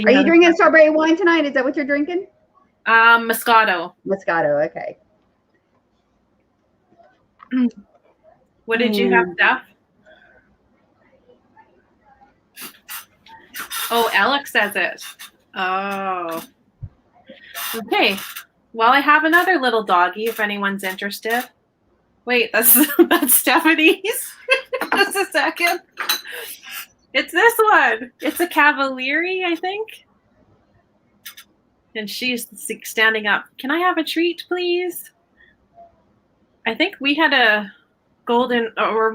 Are you drinking strawberry wine tonight? Is that what you're drinking? Moscato. Moscato, okay. What did you have, Steph? Oh, Alex says it. Oh. Okay. Well, I have another little doggy if anyone's interested. Wait, that's Stephanie's. Just a second. It's this one. It's a Cavalieri, I think. And she's standing up. Can I have a treat, please? I think we had a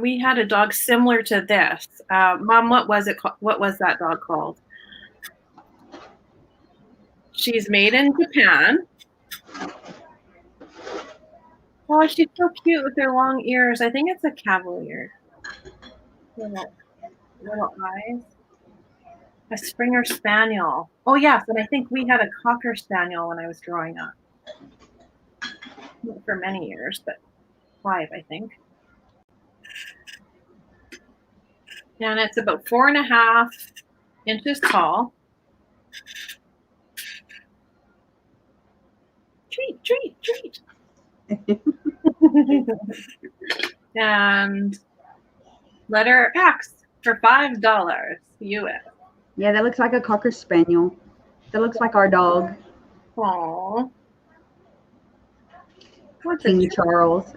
we had a dog similar to this. Mom, what was it called? What was that dog called? She's made in Japan. Oh, she's so cute with her long ears. I think it's a Cavalier. Little eyes. A Springer Spaniel. Oh, yes, and I think we had a Cocker Spaniel when I was growing up. Not for many years, but 5, I think. And it's about 4.5 inches tall. Treat. And letter X for $5 US. Yeah, that looks like a Cocker Spaniel. That looks like our dog. Aww. King Charles.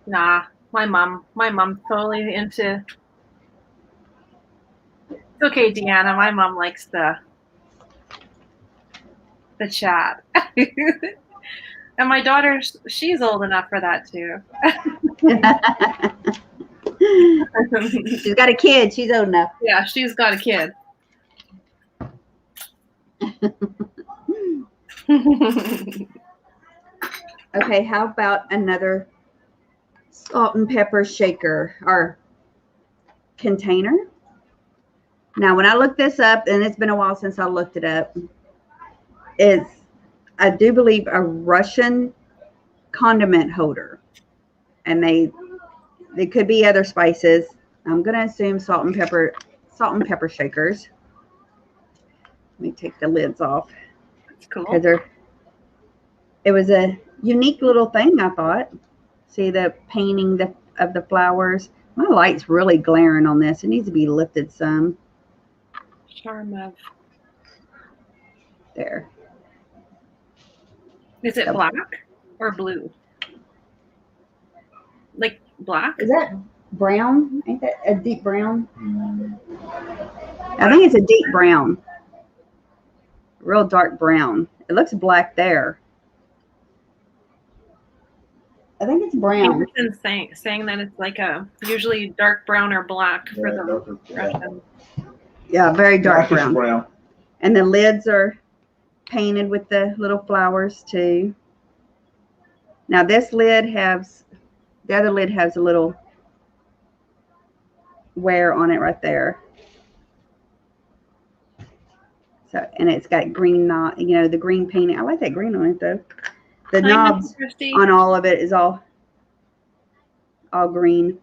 Nah, my mom's totally into. It's okay, Deanna. My mom likes the chat. And my daughter, she's old enough for that too. She's got a kid. She's old enough. Yeah, she's got a kid. Okay, how about another salt and pepper shaker or container? Now, when I looked this up, and it's been a while since I looked it up, it's, I do believe, a Russian condiment holder. And they could be other spices. I'm going to assume salt and pepper shakers. Let me take the lids off. That's cool. Because it was a unique little thing, I thought. See the painting of the flowers. My light's really glaring on this. It needs to be lifted some. Charm of. There. Is it black or blue? Like black? Is that brown? Ain't that a deep brown? I think it's a deep brown. real dark brown. It looks black there. I think it's brown. Peterson's saying that it's like a usually dark brown or black for the Russian. Yeah, very dark Blackish brown. And the lids are painted with the little flowers too. Now this lid has, the other lid has a little wear on it right there. So, and it's got green knob, you know, the green painting. I like that green on it though. The knobs on all of it is all green.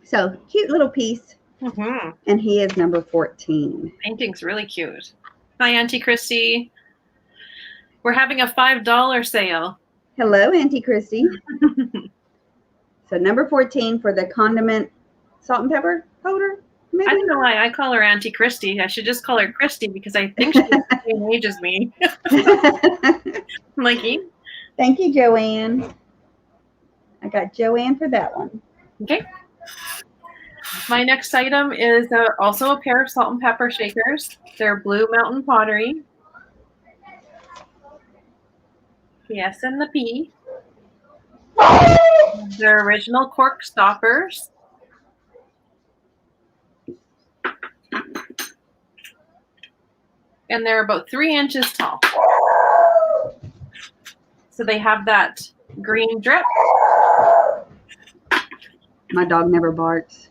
So cute little piece. Mm-hmm. And he is number 14. Painting's really cute. Hi, Auntie Christy. We're having a $5 sale. Hello, Auntie Christy. So number 14 for the condiment salt and pepper holder. Maybe? I don't know why I call her Auntie Christy. I should just call her Christy because I think she's the same age as me. I'm like, thank you, Joanne. I got Joanne for that one. Okay. My next item is also a pair of salt and pepper shakers. They're Blue Mountain Pottery. The S and the P. They're original cork stoppers. And they're about 3 inches tall. So they have that green drip. My dog never barks.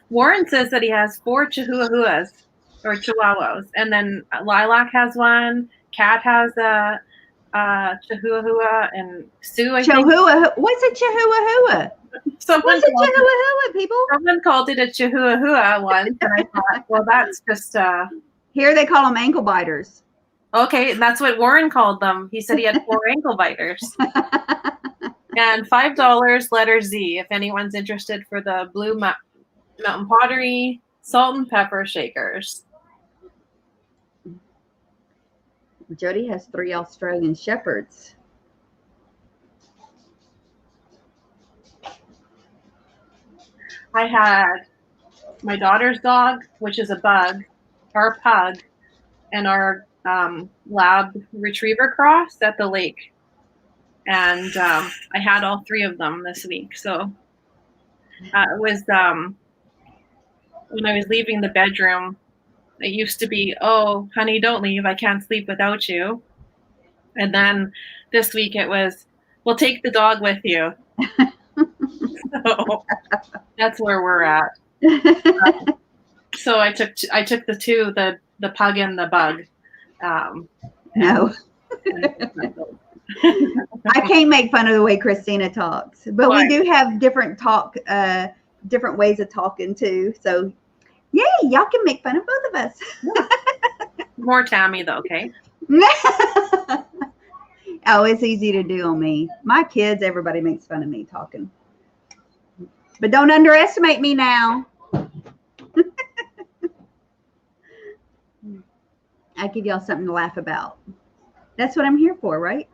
Warren says that he has 4 chihuahuas or chihuahuas, and then Lilac has one. Kat has a chihuahua, and Sue, I think. What's a chihuahua? What's a chihuahua, people? Someone called it a chihuahua once, and I thought, well, that's just Here they call them ankle biters. okay. That's what Warren called them. He said he had 4 ankle biters. And $5 letter Z if anyone's interested for the Blue Mountain Pottery salt and pepper shakers. Jody has 3 Australian Shepherds. I had my daughter's dog, which is a bug, our pug, and our lab retriever cross at the lake. And I had all 3 of them this week. So it was when I was leaving the bedroom, it used to be, oh, honey, don't leave. I can't sleep without you. And then this week it was, well, take the dog with you. So that's where we're at. So I took the 2, the pug and the bug. No. I can't make fun of the way Christina talks, but we do have different ways of talking too. So yay, y'all can make fun of both of us. More Tammy though, okay? Oh, it's easy to do on me. My kids, everybody makes fun of me talking. But don't underestimate me now. I give y'all something to laugh about. That's what I'm here for, right?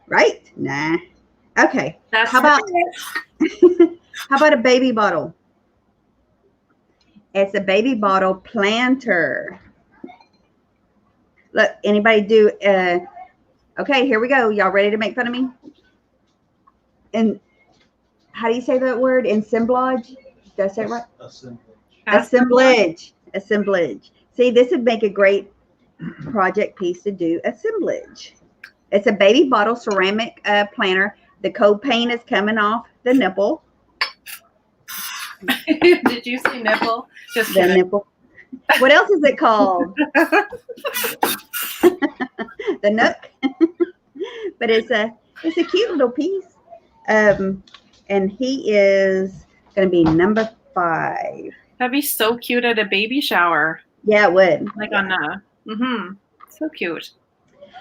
Right? Nah. Okay. How about a baby bottle? It's a baby bottle planter. Look, anybody do okay, here we go. Y'all ready to make fun of me? And how do you say that word? Assemblage? Did I say it right? Assemblage. Assemblage. See, this would make a great project piece to do assemblage. It's a baby bottle ceramic planter. The coat paint is coming off the nipple. Did you say nipple? Just the nipple. What else is it called? The nook. But it's a cute little piece. And he is going to be number 5. That'd be so cute at a baby shower. Yeah, it would. Like on so cute.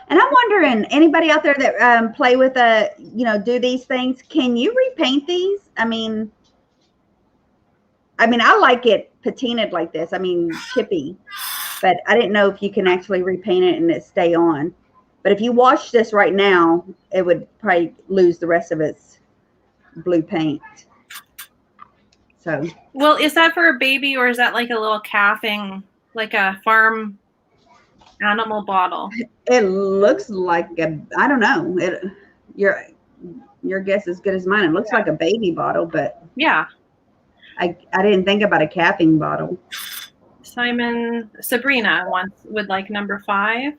And I'm wondering, anybody out there that play with do these things, can you repaint these? I mean, I like it patinaed like this. I mean, chippy. But I didn't know if you can actually repaint it and it stay on. But if you wash this right now, it would probably lose the rest of its blue paint. So, Well, is that for a baby or is that like a little calving, like a farm animal bottle? it looks like I don't know. Your guess is as good as mine. It looks like a baby bottle, but Yeah. I didn't think about a capping bottle. Sabrina would like number 5.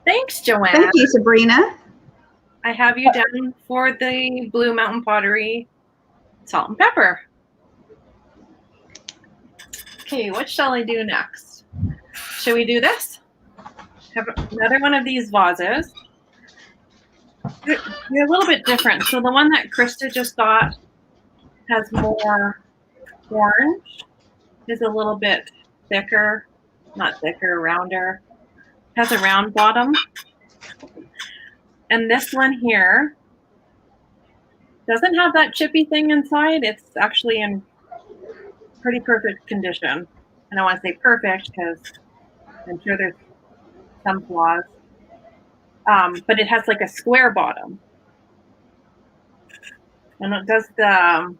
Thanks, Joanne. Thank you, Sabrina. I have you down for the Blue Mountain Pottery salt and pepper. Okay, what shall I do next? Shall we do this? Have another one of these vases. They're a little bit different. So the one that Krista just got has more orange, is a little bit thicker, not thicker, rounder, has a round bottom. And this one here doesn't have that chippy thing inside. It's actually in pretty perfect condition. And I want to say perfect because I'm sure there's some flaws. But it has like a square bottom. And it does the,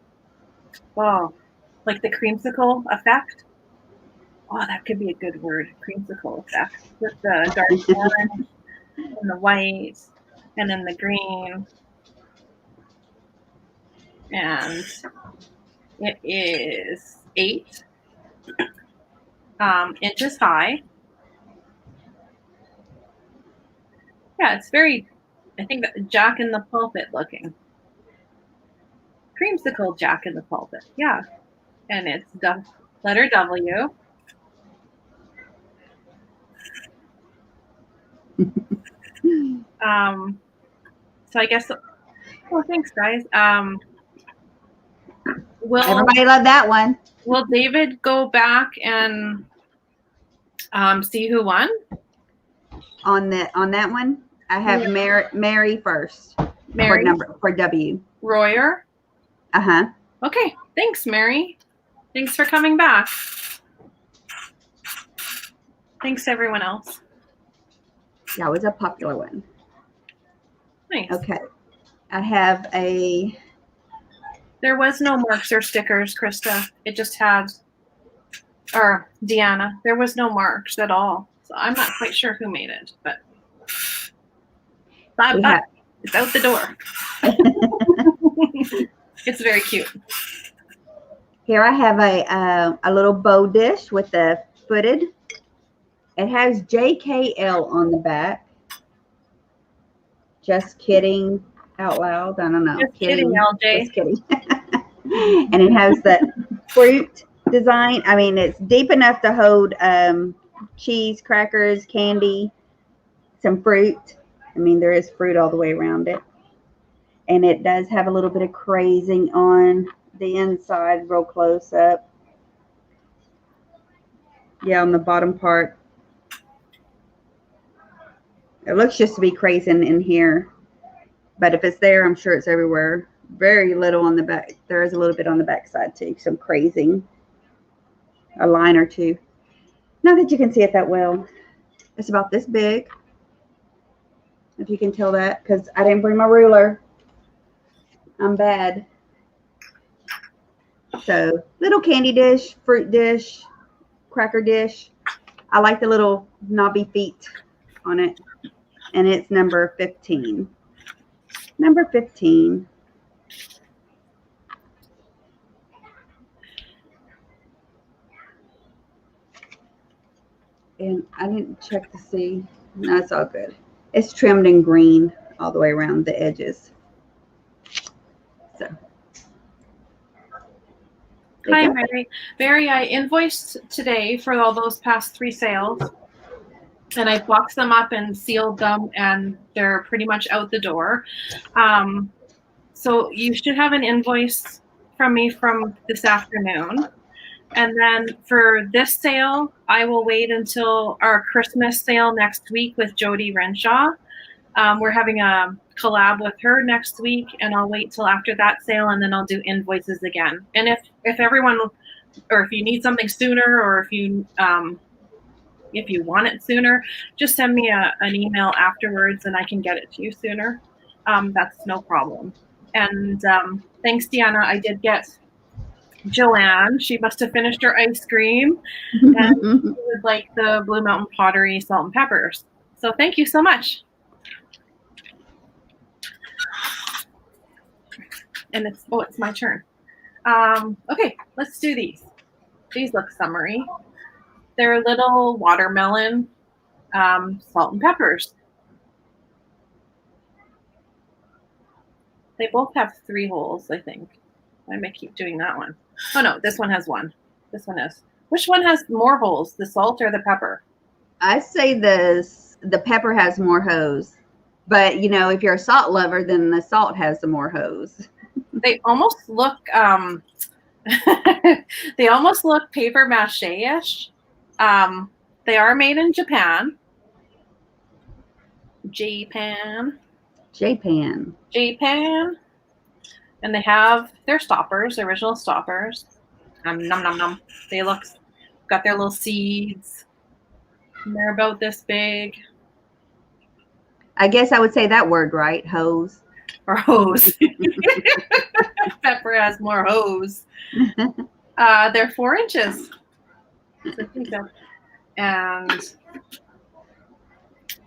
like the creamsicle effect. Oh, that could be a good word, creamsicle effect. With the dark orange and the white and then the green. And it is 8 inches high. Yeah, it's very, I think, Jack in the Pulpit looking. Creamsicle Jack in the Pulpit, yeah. And it's letter W. So I guess, well, thanks, guys. Everybody loved that one. Will David go back and see who won? On that one, I have Mary first. Mary for W. Royer. Uh-huh. Okay, thanks, Mary. Thanks for coming back. Thanks, everyone else. That was a popular one. Nice. Okay. I have a... There was no marks or stickers, Krista. It just had, or Deanna, there was no marks at all. So I'm not quite sure who made it, but it's out the door. It's very cute. Here I have a little bow dish with the footed. It has JKL on the back. Just kidding out loud. I don't know. Just kidding, LJ. Just kidding. And it has the fruit design. I mean, it's deep enough to hold cheese, crackers, candy, some fruit. I mean, there is fruit all the way around it. And it does have a little bit of crazing on the inside, real close up. Yeah, on the bottom part. It looks just to be crazing in here. But if it's there, I'm sure it's everywhere. Very little on the back. There is a little bit on the back side too. Some crazing. A line or two. Not that you can see it that well. It's about this big. If you can tell that. Because I didn't bring my ruler. I'm bad. So, little candy dish, fruit dish, cracker dish. I like the little knobby feet on it. And it's number 15. Number 15. And I didn't check to see. No, it's all good. It's trimmed in green all the way around the edges. So. Hi, Mary. Mary, I invoiced today for all those past 3 sales. And I boxed them up and sealed them, and they're pretty much out the door. So you should have an invoice from me from this afternoon. And then for this sale, I will wait until our Christmas sale next week with Jody Renshaw. We're having a collab with her next week, and I'll wait till after that sale, and then I'll do invoices again. And if everyone, or if you need something sooner, or if you want it sooner, just send me an email afterwards, and I can get it to you sooner. That's no problem. And thanks, Deanna. I did get Joanne. She must have finished her ice cream. And she would like the Blue Mountain Pottery salt and peppers. So thank you so much. And it's my turn. Okay, let's do these. These look summery. They're little watermelon salt and peppers. They both have 3 holes, I think. I may keep doing that one. Oh no, this one has 1. This one has. Which one has more holes, the salt or the pepper? I say the pepper has more hose, but you know, if you're a salt lover, then the salt has the more hose. They almost look they almost look paper mache-ish. They are made in Japan. Japan. And they have their stoppers, original stoppers. Nom nom nom. They got their little seeds. And they're about this big. I guess I would say that word right, hose. Or hose. Pepper has more hose. They're 4 inches. And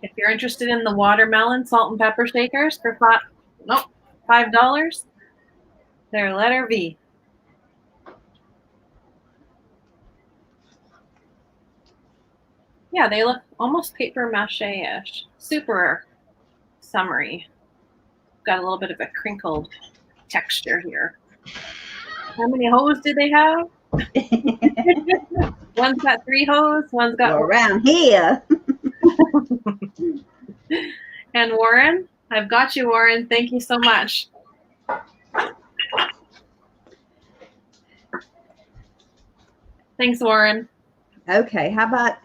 if you're interested in the watermelon salt and pepper shakers for $5, they're letter V. Yeah, they look almost paper mache-ish. Super summery. Got a little bit of a crinkled texture here. How many hose do they have? One's got 3 hose, one's got around here. And Warren, I've got you, Warren. Thank you so much. Thanks, Warren. Okay, how about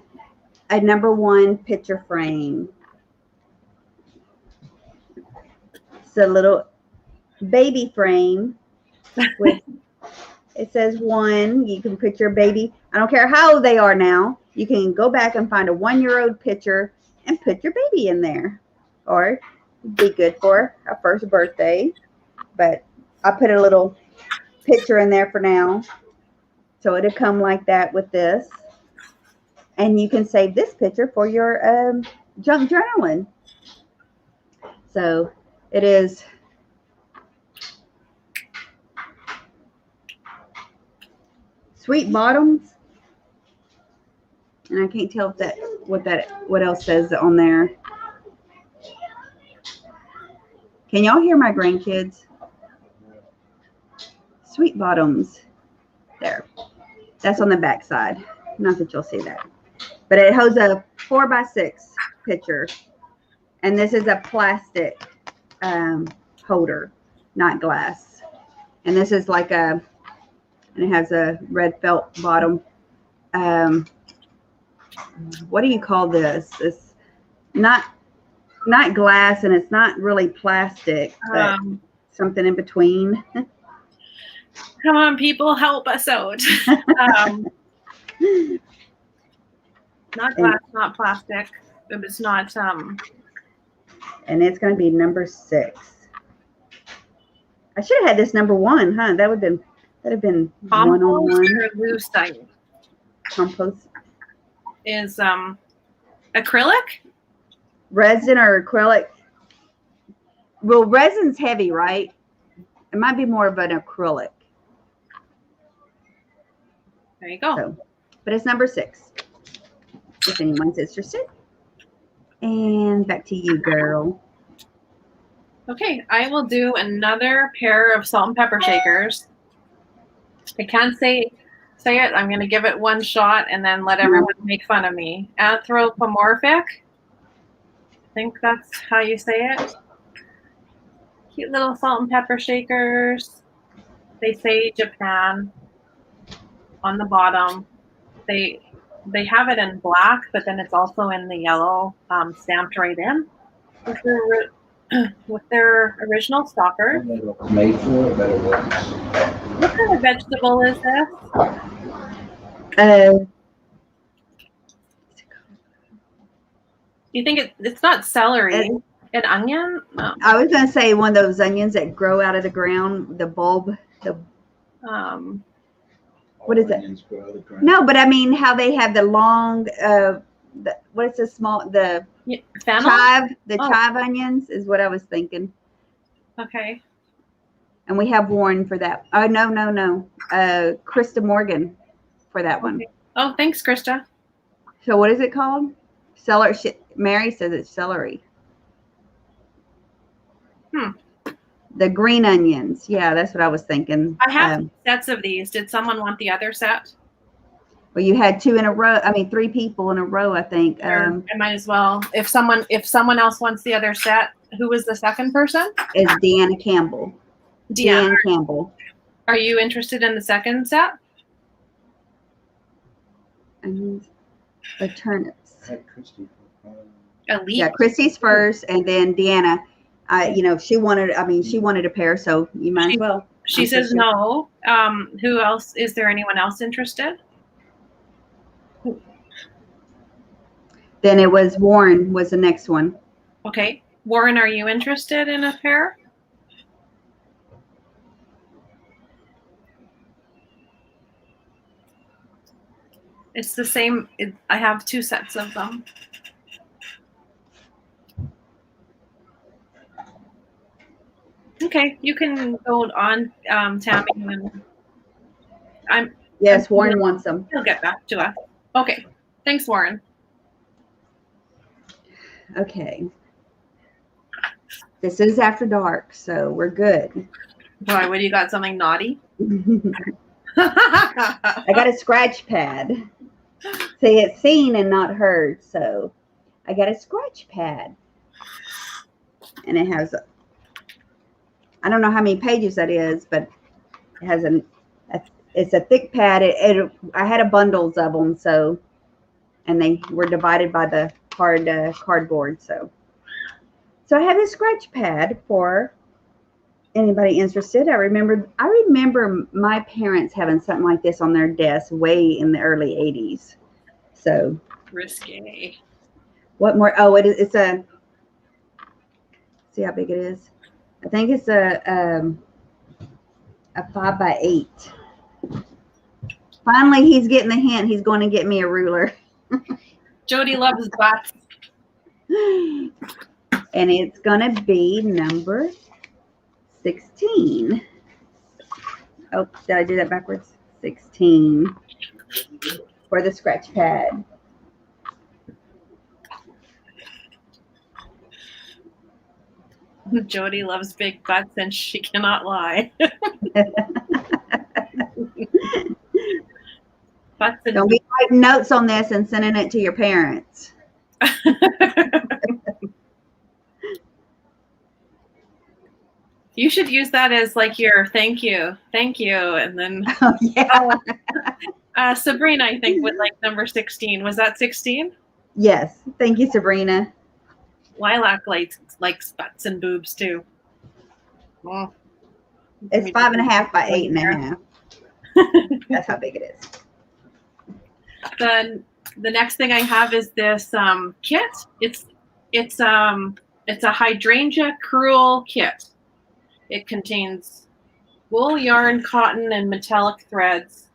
a number 1 picture frame? It's a little baby frame with, it says 1. You can put your baby, I don't care how old they are now, you can go back and find a 1-year-old picture and put your baby in there. Or be good for a first birthday. But I put a little picture in there for now. So it'll come like that with this. And you can save this picture for your junk journaling. So it is sweet bottoms. And I can't tell if what else says on there. Can y'all hear my grandkids? Sweet bottoms. There. That's on the back side. Not that you'll see that. But it holds a 4x6 picture. And this is a plastic holder, not glass. And this is like and it has a red felt bottom. What do you call this? It's not glass, and it's not really plastic, but something in between. Come on, people, help us out. Not glass, not plastic. It's not. And it's going to be number 6. I should have had this number 1, huh? That would have been compost 1-on-1. or lucite. Compost is acrylic. Resin or acrylic? Well, resin's heavy, right? It might be more of an acrylic. There you go. So, but it's number 6. If anyone's interested. And back to you, girl. Okay, I will do another pair of salt and pepper shakers. I can't say it. I'm going to give it one shot and then let everyone make fun of me. Anthropomorphic. I think that's how you say it. Cute little salt and pepper shakers. They say Japan on the bottom. They have it in black, but then it's also in the yellow, stamped right in with their original stopper. Made for it, but it works. What kind of vegetable is this? You think it's not celery? An onion? No. I was going to say one of those onions that grow out of the ground, the bulb. What is it? Onions grow the grain. No, but I mean how they have the long, what is the small, the Yeah, fennel? chive onions is what I was thinking. Okay. And we have Warren for that. Oh, no. Krista Morgan for that one. Okay. Oh, thanks, Krista. So what is it called? Mary says it's celery. The green onions. Yeah, that's what I was thinking. I have sets of these. Did someone want the other set? Well, you had 2 in a row. I mean, 3 people in a row, I think. I might as well. If someone else wants the other set, who was the second person? Is Deanna Campbell. Deanna Campbell. Are you interested in the second set? And the turnips. I had Christy. Elite. Yeah, Christy's first, and then Deanna. She wanted a pair, so you might as well. She says no. Who else? Is there anyone else interested? Then it was Warren was the next one. Okay. Warren, are you interested in a pair? It's the same. I have 2 sets of them. Okay, you can go on, Tammy, and Yes, Warren wants them. he'll get back to us. Okay, thanks, Warren. Okay. This is after dark, so we're good. Boy, what do you got? Something naughty? I got a scratch pad. See, it's seen and not heard, so I got a scratch pad. And it has, I don't know how many pages that is, but it has it's a thick pad. I had a bundles of them, so, and they were divided by the cardboard, so I have a scratch pad for anybody interested. I remember my parents having something like this on their desk way in the early 80s. So Risque. what more? Oh, it's a, see how big it is? I think it's a 5x8. Finally, he's getting the hint. He's going to get me a ruler. Jody loves butts. And it's going to be number 16. Oh, did I do that backwards? 16 for the scratch pad. Jody loves big butts and she cannot lie. Butts and Don't be writing notes on this and sending it to your parents. You should use that as like your thank you, and then Oh, yeah. Sabrina, I think, with like number 16. Was that 16? Yes. Thank you, Sabrina. Lilac likes butts and boobs too. Well, It's 5.5 by 8.5. That's how big it is. The next thing I have is this kit. It's a hydrangea crewel kit. It contains wool, yarn, cotton, and metallic threads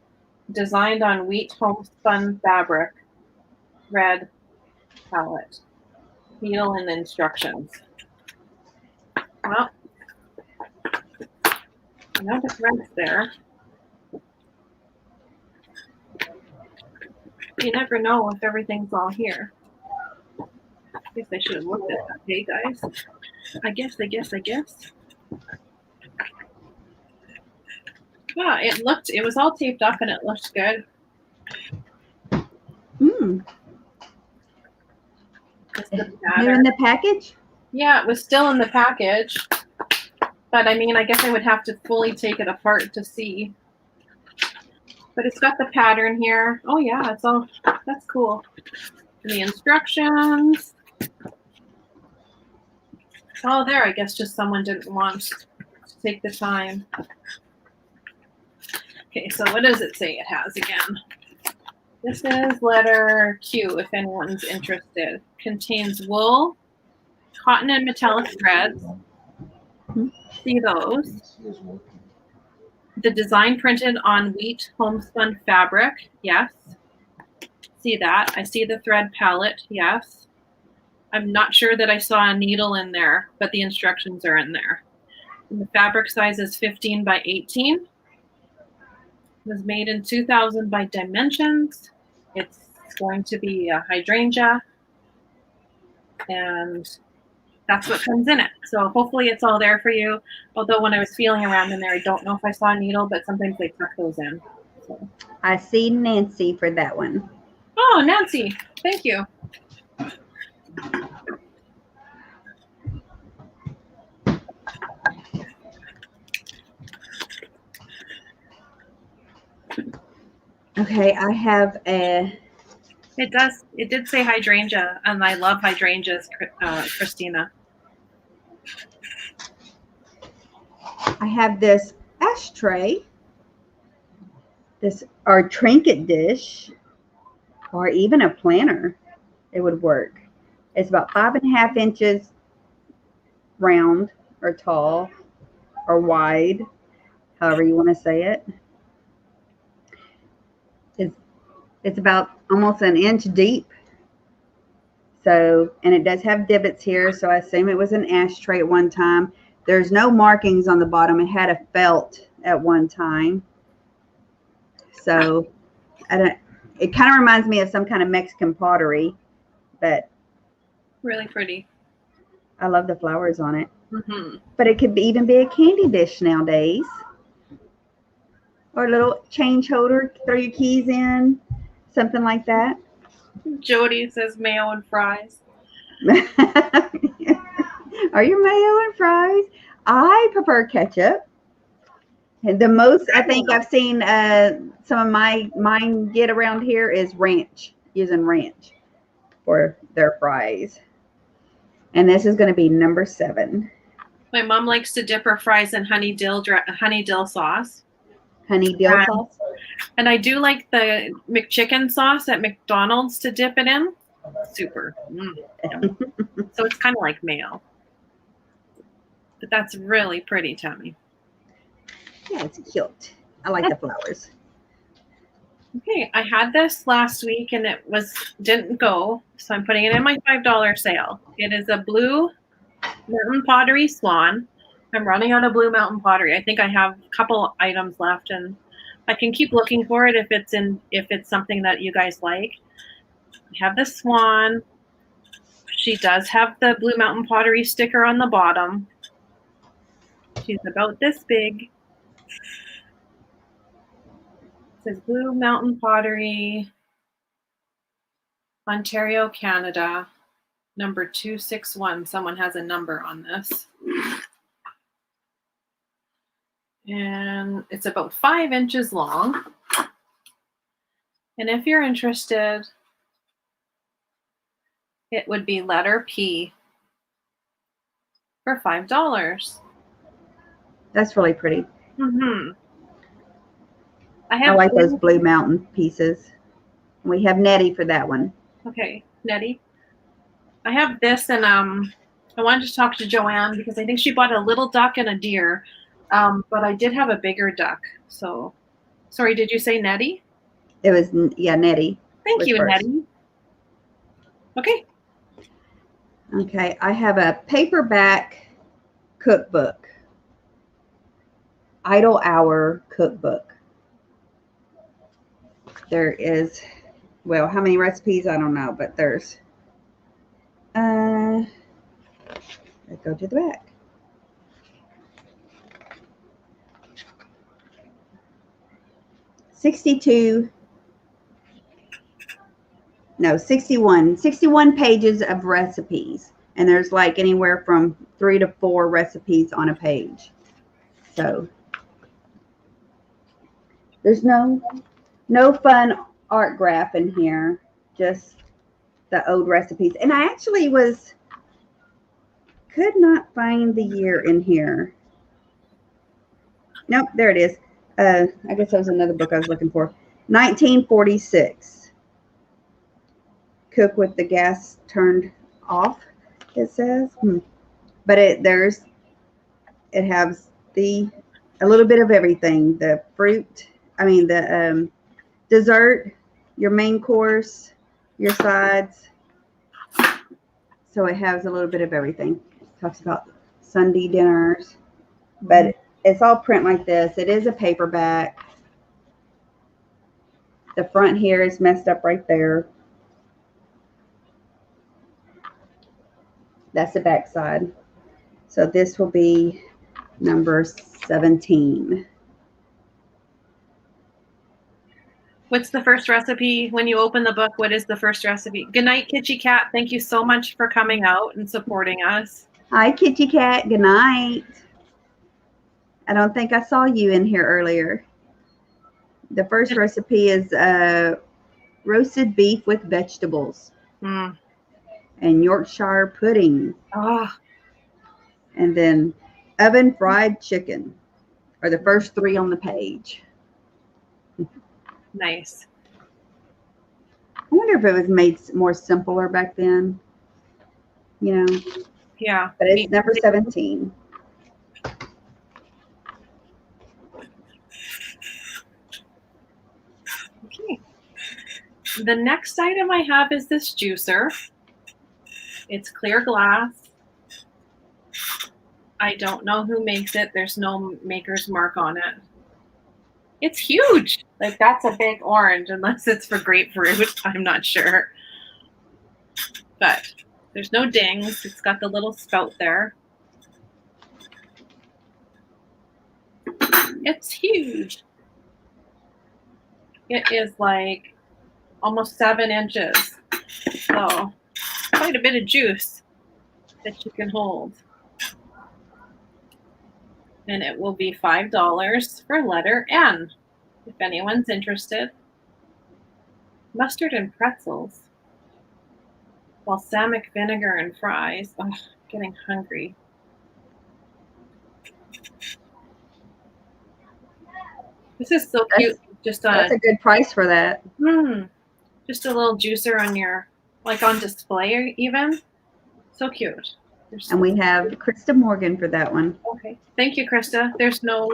designed on wheat homespun fabric, thread palette, needle, and instructions. Well, I know the thread's there. You never know if everything's all here. I guess I should have looked at that. Hey, guys. I guess. Yeah, it was all taped up and it looked good. Mm. Just the New pattern. in the package? Yeah, it was still in the package. But I mean, I guess I would have to fully take it apart to see. But it's got the pattern here. Oh yeah, that's cool. And the instructions. Oh, there, I guess just someone didn't want to take the time. Okay, so what does it say it has again? This is letter Q, if anyone's interested. Contains wool, cotton, and metallic threads. See those? The design printed on wheat homespun fabric. Yes. See that. I see the thread palette. Yes. I'm not sure that I saw a needle in there, but the instructions are in there. And the fabric size is 15 by 18. It was made in 2000 by Dimensions. It's going to be a hydrangea, and that's what comes in it. So hopefully it's all there for you. Although when I was feeling around in there, I don't know if I saw a needle, but sometimes they tuck those in. So. I see Nancy for that one. Oh, Nancy, thank you. Okay, I have a. It did say hydrangea, and I love hydrangeas, Christina. I have this ashtray, our trinket dish, or even a planner. It would work. It's about 5.5 inches round or tall or wide, however you want to say it. It's about almost an inch deep. So, and it does have divots here, so I assume it was an ashtray at one time. There's no markings on the bottom. It had a felt at one time. So, it kind of reminds me of some kind of Mexican pottery, but really pretty. I love the flowers on it. Mm-hmm. But it could even be a candy dish nowadays. Or a little change holder, throw your keys in, something like that. Jody says mayo and fries. Are you mayo and fries? I prefer ketchup. And the most I think I've seen some of mine get around here is ranch, using ranch for their fries. And this is going to be number 7. My mom likes to dip her fries in honey dill sauce. Honey dill sauce? And I do like the McChicken sauce at McDonald's to dip it in. Super. So it's kind of like mayo. But that's really pretty, Tammy. Yeah, it's cute. I like the flowers. Okay, I had this last week and it didn't go, so I'm putting it in my $5 sale. It is a blue mountain pottery swan. I'm running out of blue mountain pottery. I think I have a couple items left, and I can keep looking for it if it's something that you guys like. I have the swan. She does have the blue mountain pottery sticker on the bottom. She's about this big. It says Blue Mountain Pottery, Ontario, Canada, number 261. Someone has a number on this. And it's about 5 inches long. And if you're interested, it would be letter P for $5. That's really pretty. Mm-hmm. I like those blue mountain pieces. We have Nettie for that one. Okay, Nettie. I have this, and I wanted to talk to Joanne because I think she bought a little duck and a deer, but I did have a bigger duck. So, sorry, did you say Nettie? It was, yeah, Nettie. Thank you, first. Nettie. Okay. Okay, I have a paperback cookbook. Idle Hour cookbook. There is, well, how many recipes? I don't know, but there's, let's go to the back. Sixty-one pages of recipes. And there's like anywhere from 3 to 4 recipes on a page. So there's no fun art graph in here, just the old recipes. And I actually could not find the year in here. Nope, there it is. I guess that was another book I was looking for. 1946. Cook with the gas turned off, it says. But it has the a little bit of everything. The dessert, your main course, your sides. So it has a little bit of everything. It talks about Sunday dinners, but it's all print like this. It is a paperback. The front here is messed up right there. That's the back side. So this will be number 17. What's the first recipe? When you open the book, what is the first recipe? Good night, Kitty Cat. Thank you so much for coming out and supporting us. Hi, Kitty Cat. Good night. I don't think I saw you in here earlier. The first recipe is roasted beef with vegetables and Yorkshire pudding. Oh. And then oven fried chicken are the first 3 on the page. Nice. I wonder if it was made more simpler back then. You know? Yeah. But it's number 17. Okay. The next item I have is this juicer. It's clear glass. I don't know who makes it. There's no maker's mark on it. It's huge. Like, that's a big orange, unless it's for grapefruit. I'm not sure. But there's no dings. It's got the little spout there. It's huge. It is like almost 7 inches. So quite a bit of juice that you can hold. And it will be $5 for letter N, if anyone's interested. Mustard and pretzels. Balsamic vinegar and fries. Oh, getting hungry. This is so cute. That's a good price for that. Just a little juicer on your, like on display even. So cute. And we have Krista Morgan for that one. Okay. Thank you, Krista. There's no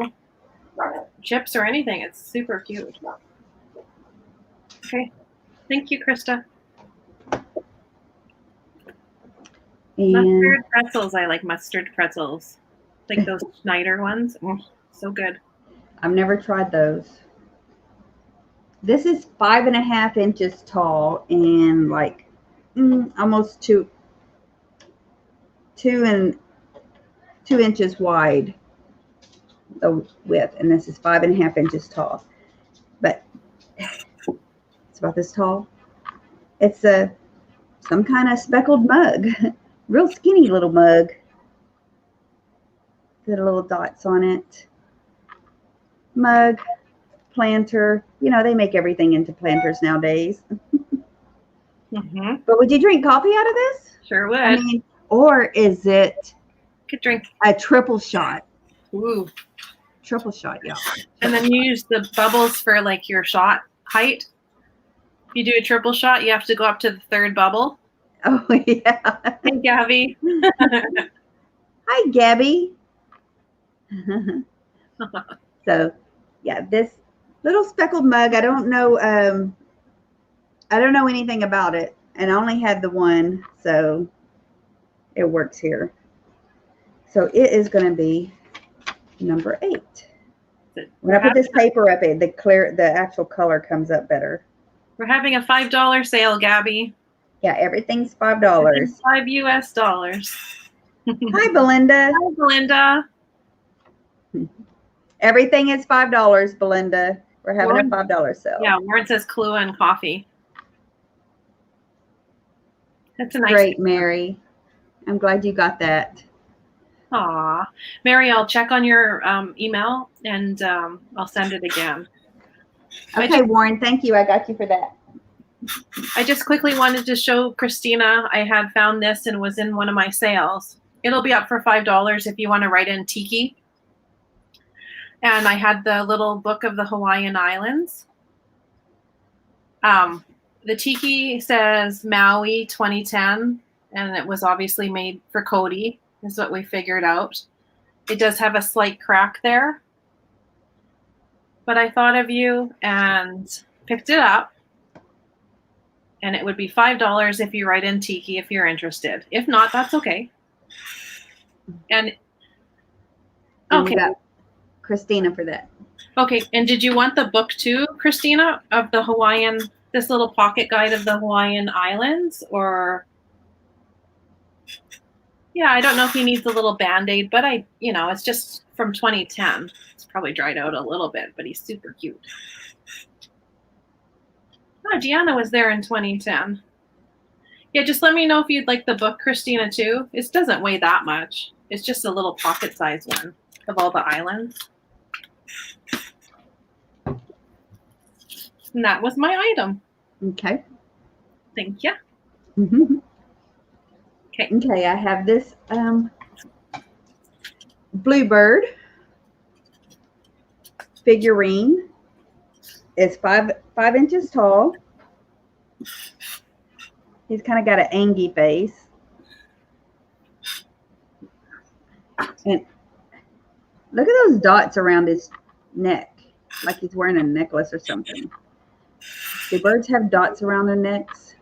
chips or anything. It's super cute. Okay. Thank you, Krista. And mustard pretzels. I like mustard pretzels. Like those Schneider ones. Oh, so good. I've never tried those. This is 5.5 inches tall and like almost 2 inches wide, the width, and this is 5.5 inches tall. But it's about this tall. It's some kind of speckled mug, real skinny little mug. Got little dots on it. Mug, planter. You know, they make everything into planters nowadays. But would you drink coffee out of this? Sure would. I mean, or is it could drink a triple shot? Ooh. Triple shot, yeah. And then you use the bubbles for like your shot height. If you do a triple shot, you have to go up to the 3rd bubble. Oh, yeah. Hey, Gabby. Hi, Gabby. So, yeah, this little speckled mug, I don't know anything about it, and I only had the one, so it works here. So it is going to be number 8. When I put this paper up, the actual color comes up better. We're having a $5 sale, Gabby. Yeah, everything's $5. $5 US. Hi, Belinda. Hi, Belinda. Everything is $5, Belinda. We're having a $5 sale. Yeah, Warren says Kahlua and coffee. That's a nice. Great, Mary. I'm glad you got that. Aw. Mary, I'll check on your email and I'll send it again. Okay, Warren, thank you. I got you for that. I just quickly wanted to show Christina. I had found this and was in one of my sales. It'll be up for $5 if you want to write in Tiki. And I had the little book of the Hawaiian Islands. The Tiki says Maui 2010, and it was obviously made for Cody, is what we figured out. It does have a slight crack there, but I thought of you and picked it up. And it would be $5 if you write in Tiki if you're interested. If not, that's okay. And And we got Christina for that. Okay, and did you want the book too, Christina, of the Hawaiian, this little pocket guide of the Hawaiian Islands? Or, yeah, I don't know if he needs a little Band-Aid, but it's just from 2010. It's probably dried out a little bit, but he's super cute. Oh, Gianna was there in 2010. Yeah, just let me know if you'd like the book, Christina, too. It doesn't weigh that much. It's just a little pocket-sized one of all the islands. And that was my item. Okay. Thank you. Mm-hmm. Okay. Okay, I have this bluebird figurine. It's five inches tall. He's kind of got an angry face. And look at those dots around his neck, like he's wearing a necklace or something. Do birds have dots around their necks?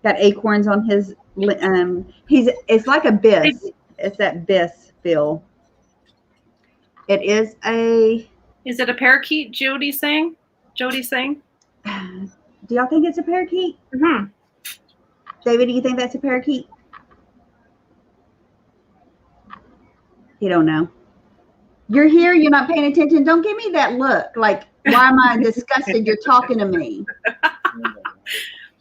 Got acorns on his. It's like a bis. It's that bis feel. It is a. Is it a parakeet? Jody saying. Do y'all think it's a parakeet? Mm-hmm. David, do you think that's a parakeet? You don't know. You're here. You're not paying attention. Don't give me that look. Like, why am I disgusted? You're talking to me.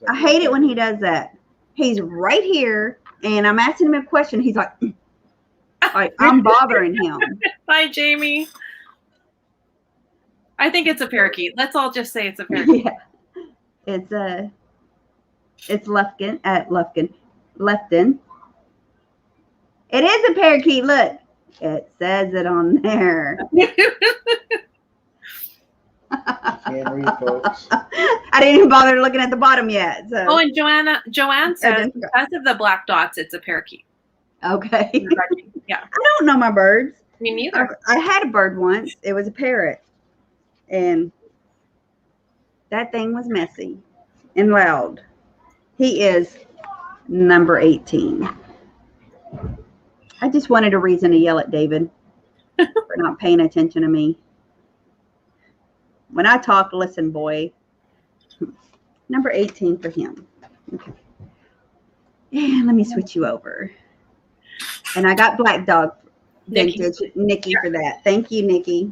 I hate it when he does that. He's right here, and I'm asking him a question. He's like I'm bothering him. Hi, Jamie. I think it's a parakeet. Let's all just say it's a parakeet. Yeah. It's Lefton. It is a parakeet. Look, it says it on there. Can't read, folks. I didn't even bother looking at the bottom yet. So. Oh, and Joanne says because of the black dots, it's a parakeet. Okay. Yeah. I don't know my birds. Me neither. I had a bird once. It was a parrot. And that thing was messy and loud. He is number 18. I just wanted a reason to yell at David for not paying attention to me. When I talk, listen, boy. Number 18 for him. Okay. And let me switch you over. And I got Black Dog Vintage Nikki for that. Thank you, Nikki.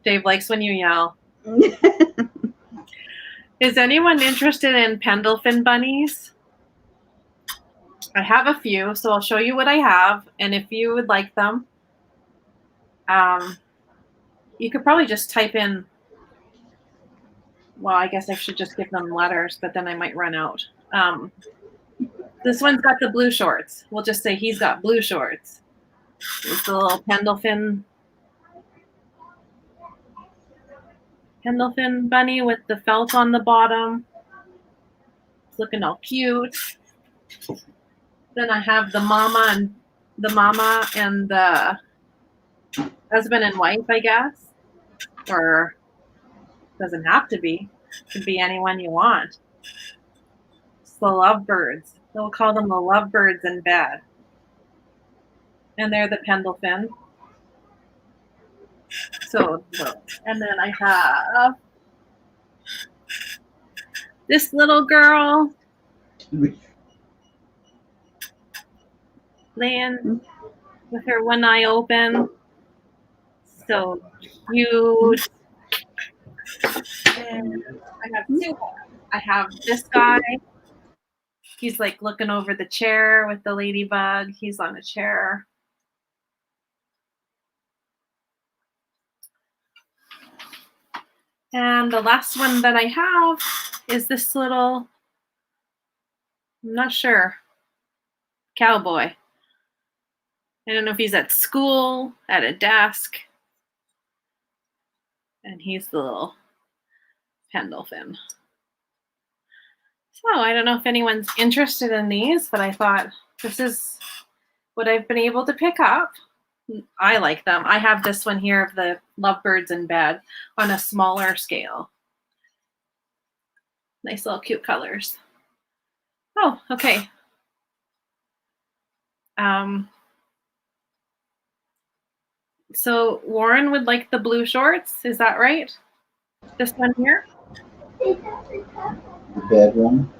Dave likes when you yell. Is anyone interested in Pendleton bunnies? I have a few, so I'll show you what I have. And if you would like them, you could probably just type in, well, I guess I should just give them letters, but then I might run out. This one's got the blue shorts. We'll just say he's got blue shorts. It's the little Pendleton bunny with the felt on the bottom. It's looking all cute. Then I have the mama and the husband and wife, I guess. Or doesn't have to be. Could be anyone you want. It's the lovebirds. They'll call them the lovebirds in bed. And they're the Pendleton. So, and then I have this little girl laying with her one eye open. So cute. And I have two more. I have this guy. He's like looking over the chair with the ladybug. He's on a chair. And the last one that I have is this little, I'm not sure, cowboy. I don't know if he's at school, at a desk. And he's the little Pendleton. So I don't know if anyone's interested in these, but I thought this is what I've been able to pick up. I like them. I have this one here of the lovebirds in bed on a smaller scale. Nice little cute colors. Oh, okay. So Warren would like the blue shorts. Is that right? This one here? The bedroom.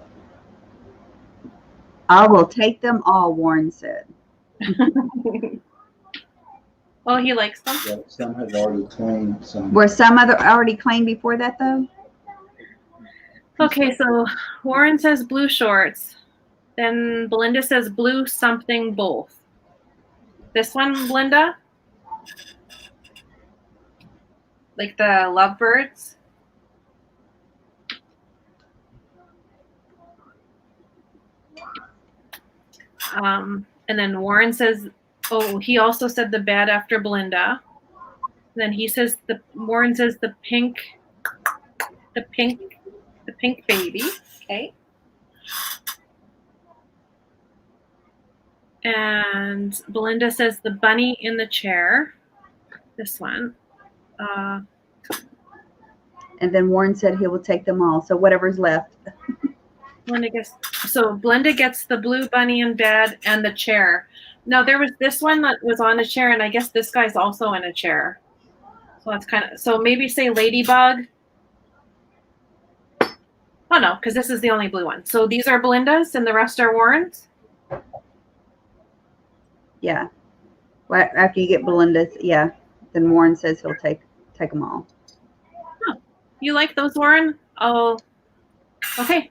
I will take them all, Warren said. Oh, he likes them. Yeah, some have already cleaned. Some. Were some other already clean before that though? Okay, so Warren says blue shorts. Then Belinda says blue something both. This one, Belinda? Like the lovebirds? And then Warren says, oh, he also said the bed after Belinda. Then he says Warren says the pink baby. Okay. And Belinda says the bunny in the chair. This one. And then Warren said he will take them all. So whatever's left. Belinda gets the blue bunny in bed and the chair. Now there was this one that was on a chair, and I guess this guy's also in a chair. So that's so maybe say ladybug. Oh no, because this is the only blue one. So these are Belinda's and the rest are Warren's? Yeah. Well, after you get Belinda's, yeah. Then Warren says he'll take them all. Huh. You like those, Warren? Oh, okay.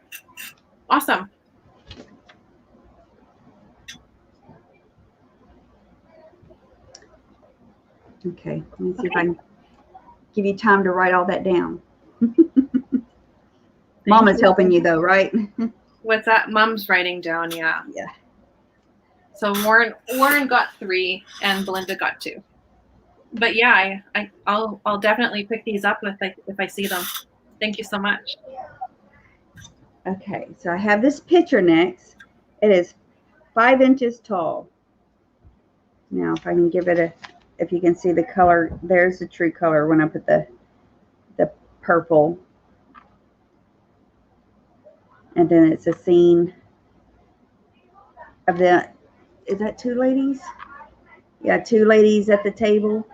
Awesome. Okay. Let me see if I can give you time to write all that down. Mama's helping you though, right? What's that? Mom's writing down, yeah. Yeah. So Warren got 3 and Belinda got 2. But yeah, I'll definitely pick these up if I see them. Thank you so much. Okay, so I have this picture next. It is 5 inches tall. Now, if I can give it if you can see the color, there's the true color when I put the purple. And then it's a scene of is that 2 ladies? Yeah, 2 ladies at the table.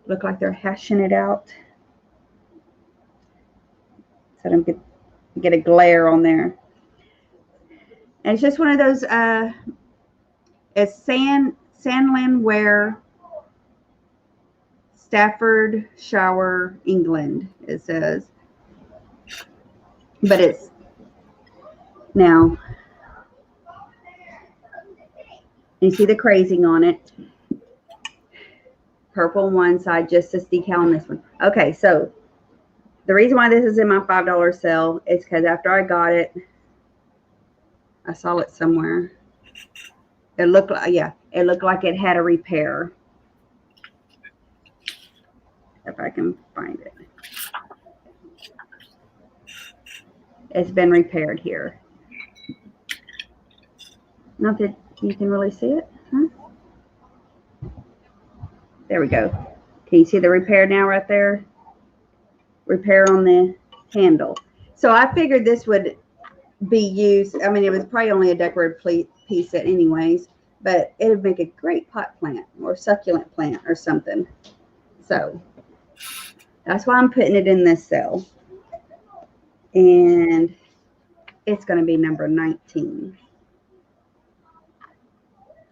Look like they're hashing it out. So I don't get a glare on there. And it's just one of those, it's Sandland Ware, Staffordshire, England, it says. But it's, now, you see the crazing on it. Purple on one side, just as decal on this one. Okay, so the reason why this is in my $5 sale is because after I got it, I saw it somewhere. It looked like, yeah, it looked like it had a repair. If I can find it. It's been repaired here. Not that you can really see it, huh? There we go. Can you see the repair now right there? Repair on the handle. So I figured this would be used. I mean, it was probably only a decorative piece set anyways, but it would make a great pot plant or succulent plant or something. So that's why I'm putting it in this cell. And it's going to be number 19.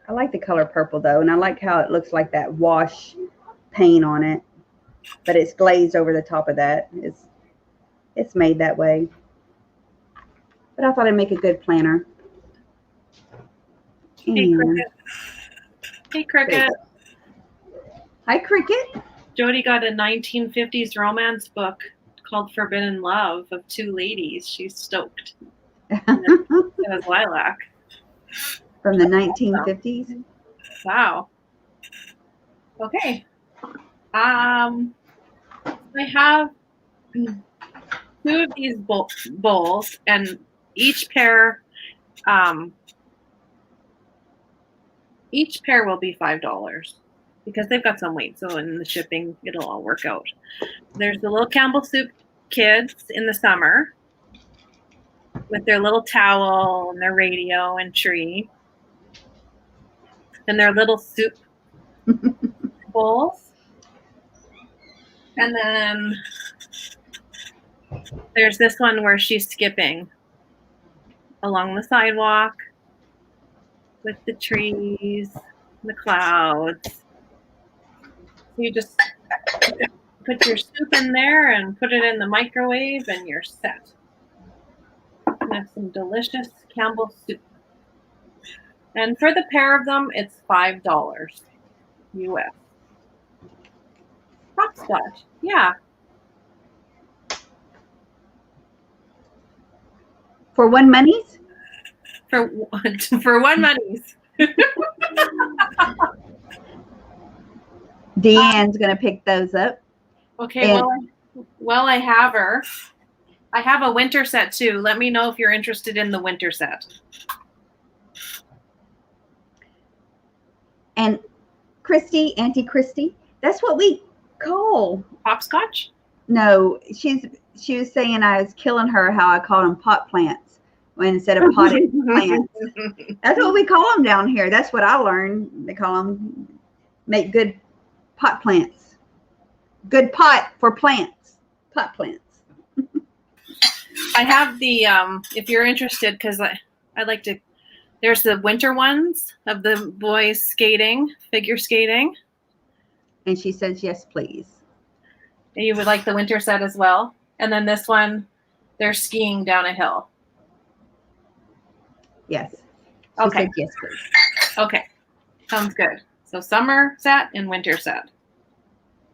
I like the color purple though, and I like how it looks like that wash paint on it, but it's glazed over the top of that. It's made that way. But I thought it'd make a good planner. Hey, Cricket. Hey, Cricket. Hi, Cricket. Jody got a 1950s romance book called Forbidden Love of 2 ladies. She's stoked. It was lilac. From the 1950s? Wow. Okay. I have 2 of these bowls, and each pair Each pair will be $5 because they've got some weight. So in the shipping, it'll all work out. There's the little Campbell Soup kids in the summer with their little towel and their radio and tree. And their little soup bowls. And then there's this one where she's skipping along the sidewalk with the trees, the clouds. So you just put your soup in there and put it in the microwave and you're set. And have some delicious Campbell soup. And for the pair of them, it's $5 US. Hopscotch, yeah. For one monies? For one monies. Deanne's going to pick those up. Okay, well, I have her. I have a winter set too. Let me know if you're interested in the winter set. And Christy, Auntie Christy, that's what we call. Hopscotch? No, she was saying I was killing her how I called them pot plants instead of potted plants. That's what we call them down here. That's what I learned. They call them make good pot plants. Good pot for plants. Pot plants. I have the if you're interested, because I like to. There's the winter ones of the boys skating, figure skating. And she says, yes, please. You would like the winter set as well. And then this one, they're skiing down a hill. Yes. She Okay. said, yes, please. Okay. Sounds good. So summer set and winter set.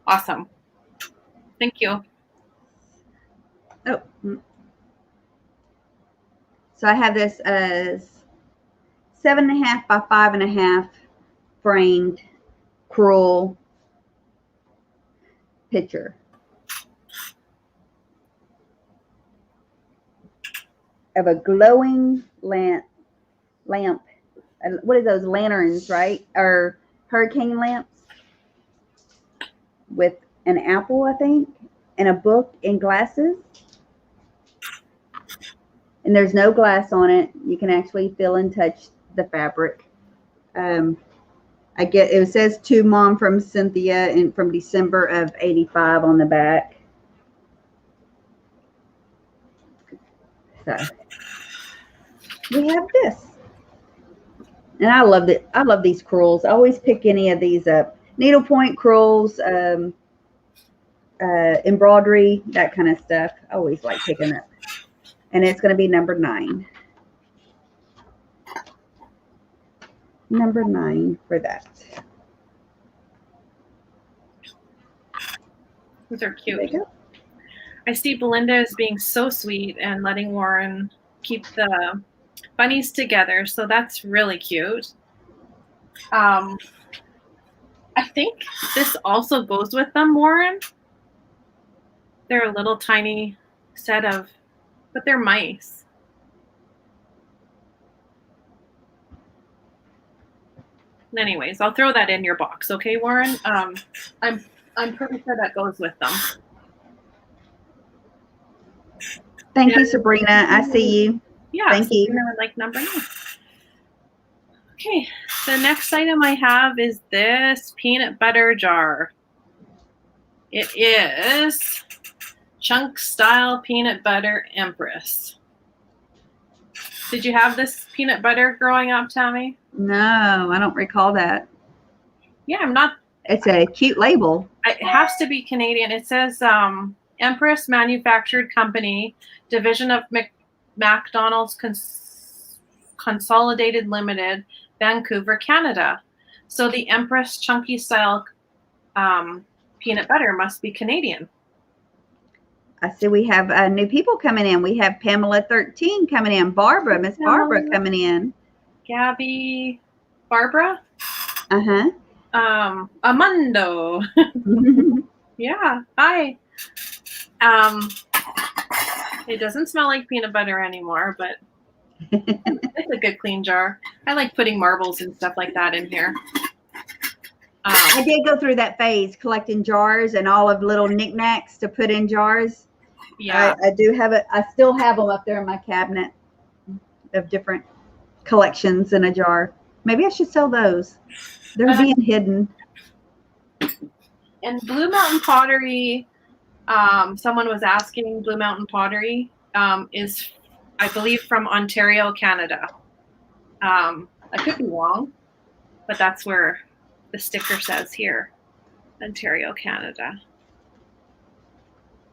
Awesome. Thank you. Oh. So I have this as 7.5 by 5.5 framed crewel picture. Of a glowing lamp. What are those lanterns, right? Or hurricane lamps with an apple, I think, and a book and glasses. And there's no glass on it. You can actually feel and touch the fabric. It says to Mom from Cynthia and from December of '85 on the back. So we have this. And I love it. I love these crewels. I always pick any of these up. Needlepoint crewels, embroidery, that kind of stuff. I always like picking up. And it's going to be number 9. Number 9 for that. Those are cute. I see Belinda as being so sweet and letting Warren keep the bunnies together. So that's really cute. I think this also goes with them, Warren. They're a little tiny set of, but they're mice. Anyways, I'll throw that in your box, okay, Warren? I'm pretty sure that goes with them. Thank you, Sabrina. I see you. Yeah, thank you. Sabrina would like number 9. Okay, the next item I have is this peanut butter jar. It is chunk style peanut butter Empress. Did you have this peanut butter growing up, Tammy? No, I don't recall that. Yeah, I'm not. It's a cute label. It has to be Canadian. It says Empress Manufactured Company, Division of McDonald's Consolidated Limited, Vancouver, Canada. So the Empress chunky style peanut butter must be Canadian. I see we have new people coming in. We have Pamela 13 coming in. Barbara, Miss Barbara coming in. Gabby, Barbara. Uh-huh. Amundo. Yeah. Hi. It doesn't smell like peanut butter anymore, but it's a good clean jar. I like putting marbles and stuff like that in here. I did go through that phase, collecting jars and all of little knickknacks to put in jars. Yeah. I do have it. I still have them up there in my cabinet of different collections in a jar. Maybe I should sell those. They're being hidden. And Blue Mountain Pottery, someone was asking, Blue Mountain Pottery is, I believe, from Ontario, Canada. I could be wrong, but that's where the sticker says here, Ontario, Canada.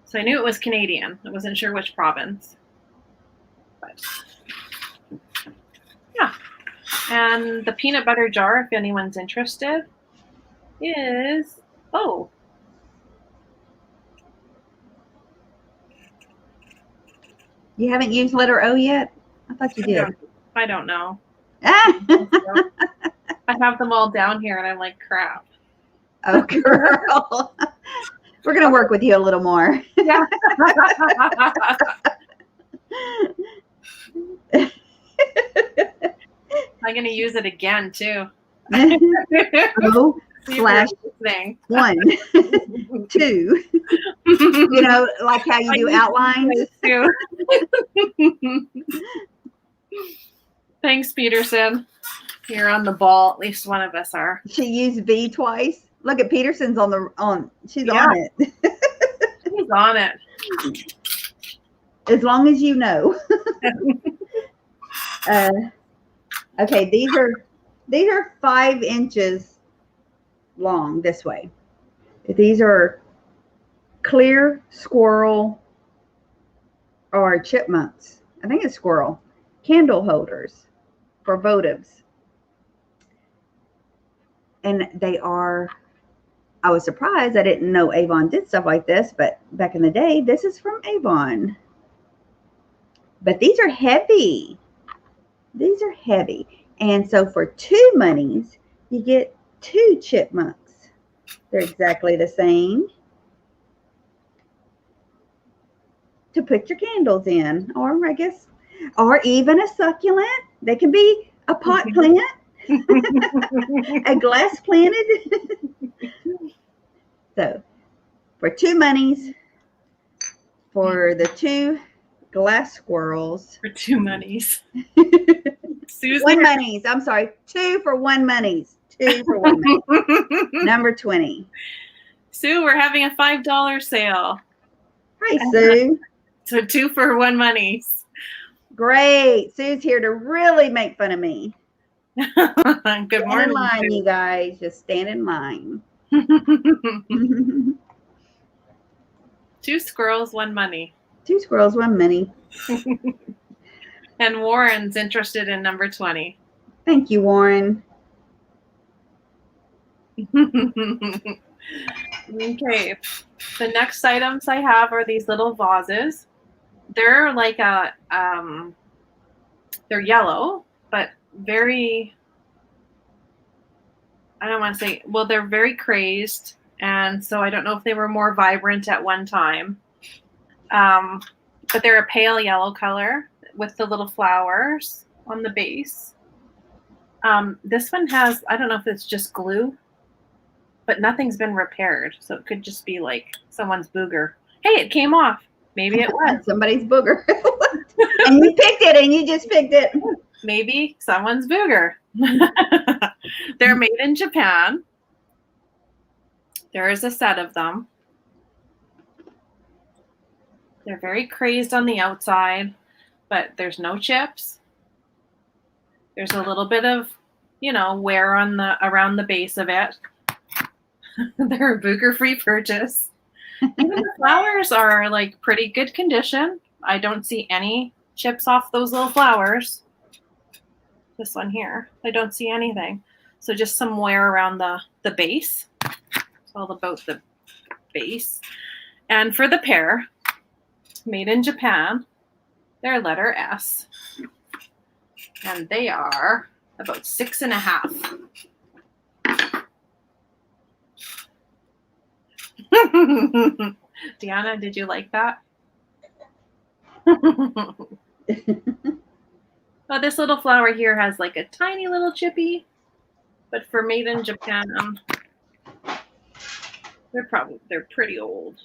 So I knew it was Canadian. I wasn't sure which province. But yeah. And the peanut butter jar, if anyone's interested, is, oh. You haven't used letter O yet? I thought you did. I don't know. Ah! I have them all down here and I'm like, crap. Oh, girl. We're going to work with you a little more. Yeah. I'm going to use it again, too. O slash 1, 2. You know, like how you do outlines. Thanks, Petersen. You're on the ball. At least one of us are. She used V twice. Look at Petersen's on. She's on it. She's on it. As long as you know. Okay, these are 5 inches long this way. These are clear squirrel or chipmunks. I think it's squirrel. Candle holders for votives. And they are, I was surprised. I didn't know Avon did stuff like this, but back in the day, this is from Avon. But these are heavy. These are heavy. And so for 2 monies, you get 2 chipmunks. They're exactly the same. To put your candles in, or I guess, or even a succulent. They can be a pot plant, a glass planted. So for 2 monies, for the 2 glass squirrels. For 2 monies. 1 monies. I'm sorry. 2 for 1 monies. 2 for 1 money. Number 20. Sue, we're having a $5 sale. Hi, Sue. So 2 for 1 monies. Great. Sue's here to really make fun of me. Good morning. Stand in line, you guys. Just stand in line. 2 squirrels, 1 money. 2 squirrels, 1 money. And Warren's interested in number 20. Thank you, Warren. Okay. The next items I have are these little vases. They're like they're yellow, but very, I don't want to say, well, they're very crazed. And so I don't know if they were more vibrant at one time. But they're a pale yellow color with the little flowers on the base. This one has, I don't know if it's just glue, but nothing's been repaired. So it could just be like someone's booger. Hey, it came off. Maybe it was. Somebody's booger. And you picked it, and you just picked it. Maybe someone's booger. They're made in Japan. There is a set of them. They're very crazed on the outside, but there's no chips. There's a little bit of, wear on around the base of it. They're a booger-free purchase. Even the flowers are like pretty good condition. I don't see any chips off those little flowers. This one here, I don't see anything. So just some wear around the base. It's all about the base. And for the pair, made in Japan, they're letter S. And they are about 6.5. Deanna, did you like that? Oh, this little flower here has like a tiny little chippy, but for made in Japan, they're pretty old.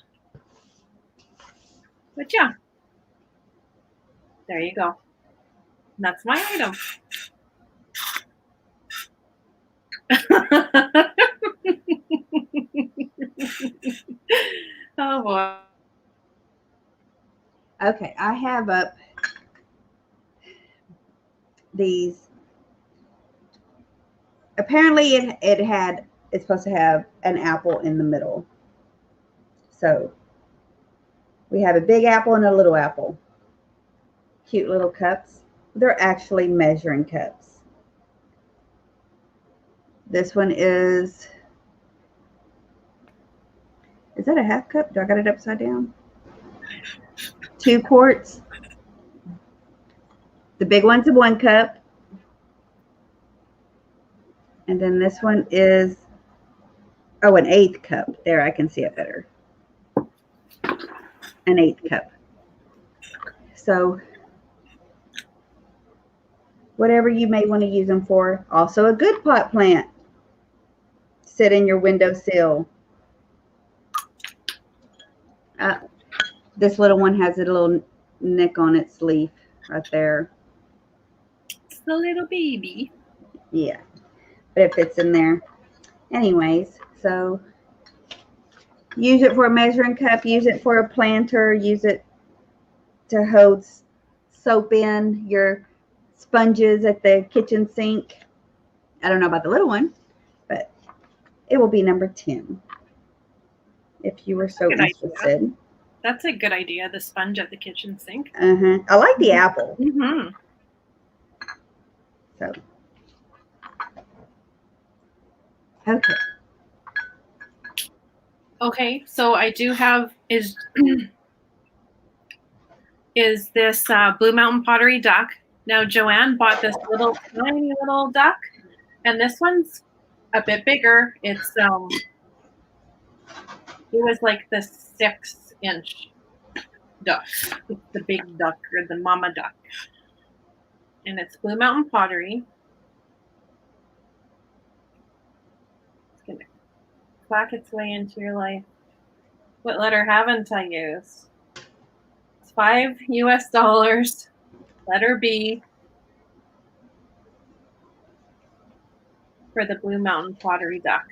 But yeah, there you go. That's my item. Oh boy. Okay, I have up these. Apparently it's supposed to have an apple in the middle. So we have a big apple and a little apple. Cute little cups. They're actually measuring cups. This one is that a half cup? Do I got it upside down? 2 quarts. The big one's a 1 cup. And then this one is, oh, an 1/8 cup. There, I can see it better. An 1/8 cup. So whatever you may want to use them for. Also a good pot plant. Sit in your windowsill. This little one has a little nick on its leaf right there. It's the little baby. Yeah, but it fits in there. Anyways, so use it for a measuring cup, use it for a planter, use it to hold soap in, your sponges at the kitchen sink. I don't know about the little one, but it will be number 10 if you were so interested. That's a good idea, the sponge at the kitchen sink. I like the apple. Mm-hmm. So, okay. Okay, so I do have is this Blue Mountain Pottery duck. Now Joanne bought this little tiny little duck, and this one's a bit bigger. It was like the 6-inch duck. It's the big duck or the mama duck, and it's Blue Mountain Pottery. It's gonna clack its way into your life. What letter haven't I used? It's $5 US. Letter B for the Blue Mountain Pottery duck.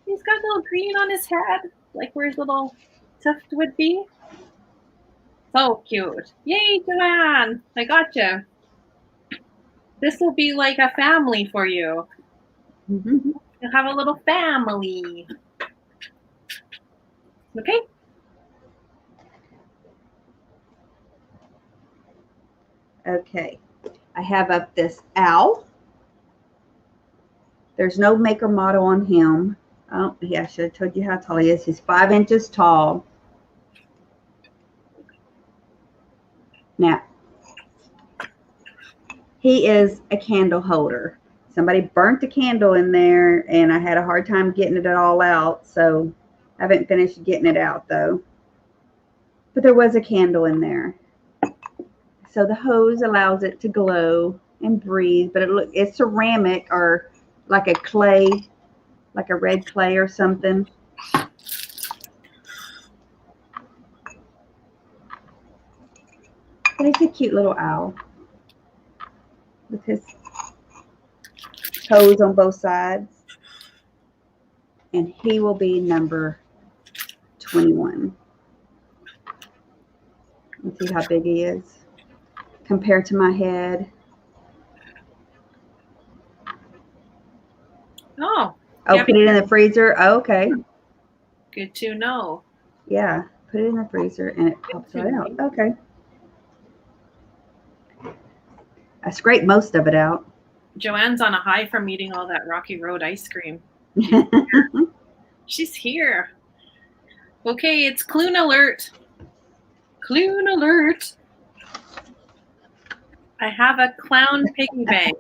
He's got a little green on his head, like where his little tuft would be. So cute. Yay, Joanne! I got you. This will be like a family for you. You'll have a little family. Okay? Okay. I have up this owl. There's no maker model on him. Oh, yeah, I should have told you how tall he is. He's 5 inches tall. Now, he is a candle holder. Somebody burnt the candle in there, and I had a hard time getting it all out, so I haven't finished getting it out, though. But there was a candle in there. So the hose allows it to glow and breathe, but it's ceramic or like a clay, like a red clay or something. But it's a cute little owl with his toes on both sides. And he will be number 21. Let's see how big he is compared to my head. Oh. Oh, Yeah, put it in the freezer. Oh, okay. Good to know. Yeah, put it in the freezer and it pops right out. Okay. I scraped most of it out. Joanne's on a high from eating all that Rocky Road ice cream. She's here. Okay, it's Clune Alert. Clune Alert. I have a clown piggy bank.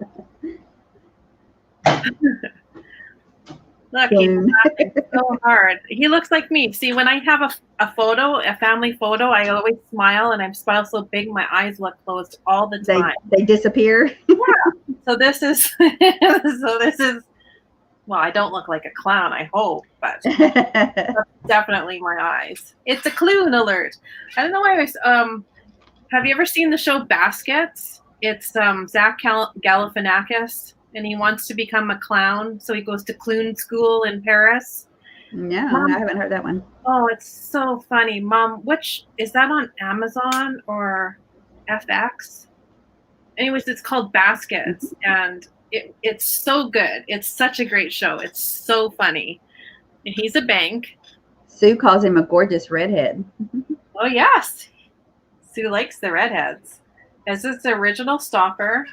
Look, he's Soon. laughing so hard. He looks like me. See, when I have a photo, a family photo, I always smile, and I smile so big my eyes look closed all the time. They disappear. So this is so this is well, I don't look like a clown, I hope, but that's definitely my eyes. It's a clue alert. I don't know why I was have you ever seen the show Baskets? It's Zach Galifianakis, and he wants to become a clown, so he goes to clown school in Paris. No, Mom, I haven't heard that one. oh, it's so funny. Mom, which is that on Amazon or FX? Anyways, it's called Baskets, and it's so good. It's such a great show. It's so funny. And he's a bank. Sue calls him a gorgeous redhead. Oh, yes. Sue likes the redheads. This is the original stopper.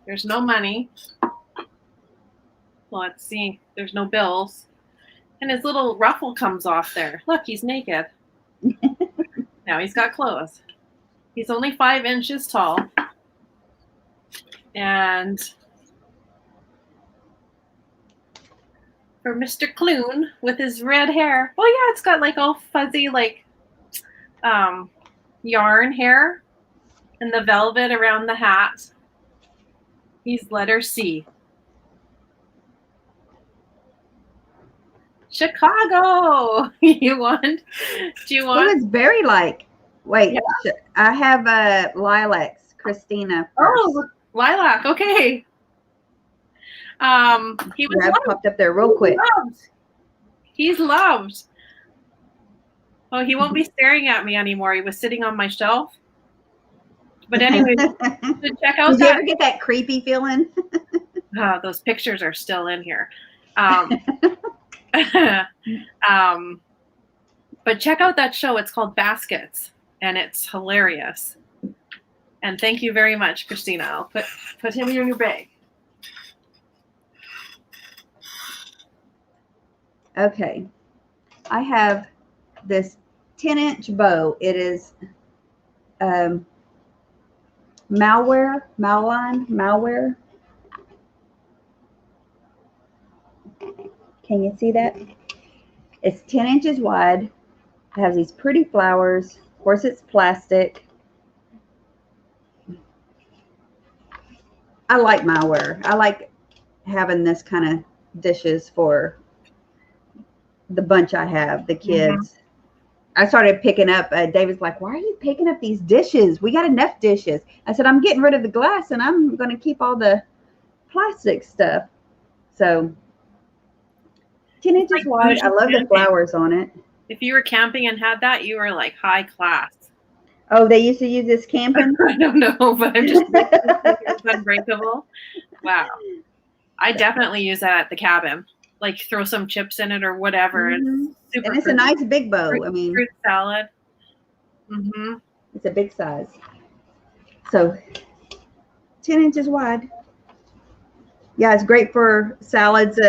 There's no money. Well, let's see. There's no bills. And his little ruffle comes off there. Look, he's naked. Now he's got clothes. He's only 5 inches tall. And for Mr. Clune with his red hair. Oh, yeah, it's got like all fuzzy, like yarn hair and the velvet around the hat. He's letter C. Chicago. Do you want? It was very like. Wait, yeah. I have lilacs, Christina. First. Oh, lilac. Okay. He was popped up there real quick. He's loved. Oh, he won't be staring at me anymore. He was sitting on my shelf. But anyway, to check out. Did you ever get that creepy feeling? Oh, those pictures are still in here. But check out that show. It's called Baskets, and it's hilarious. And thank you very much, Christina. I'll put him in your bag. Okay. I have this 10-inch bow. It is malware. Can you see that? It's 10 inches wide. It has these pretty flowers. Of course, it's plastic. I like malware. I like having this kind of dishes for the bunch I have, the kids. Mm-hmm. I started picking up, David's like, why are you picking up these dishes? We got enough dishes. I said, I'm getting rid of the glass and I'm going to keep all the plastic stuff. So 10 inches wide. I love the flowers on it. If you were camping and had that, you were like high class. Oh, they used to use this camping? I don't know, but I'm just it's unbreakable. Wow. I definitely use that at the cabin. Like throw some chips in it or whatever. Mm-hmm. It's super and it's a nice big bow. Fruit salad. Mm-hmm. It's a big size. So 10 inches wide. Yeah, it's great for salads.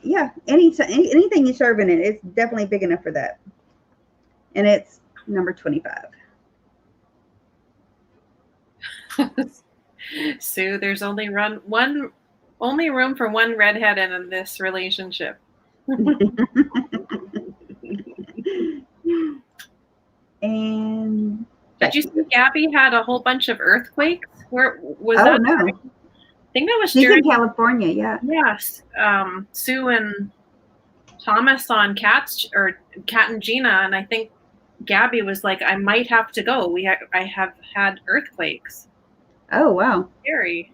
Yeah, anything you serve in it, it's definitely big enough for that. And it's number 25. Sue, there's only room for one redhead in this relationship. And did you see Gabby had a whole bunch of earthquakes? Where was that? Oh no. I think that was She's during in California, yeah. Yes. Sue and Thomas on Cat and Gina, and I think Gabby was like, I might have to go. I have had earthquakes. Oh, wow. Scary.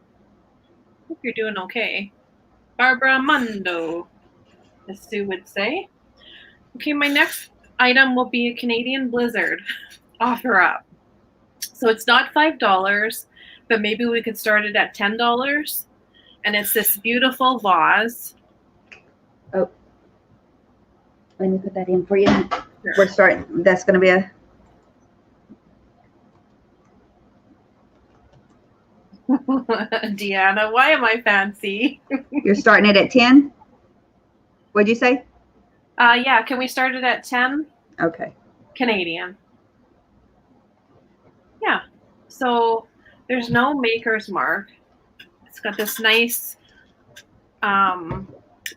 Hope you're doing okay. Barbara Mundo, as Sue would say. Okay, my next item will be a Canadian Blizzard offer up. So it's not $5, but maybe we could start it at $10. And it's this beautiful vase. Oh, let me put that in for you. Sure. We're starting. That's going to be a. Deanna, why am I fancy? You're starting it at 10? What'd you say? Yeah, can we start it at 10? Okay. Canadian. Yeah. So there's no maker's mark. It's got this nice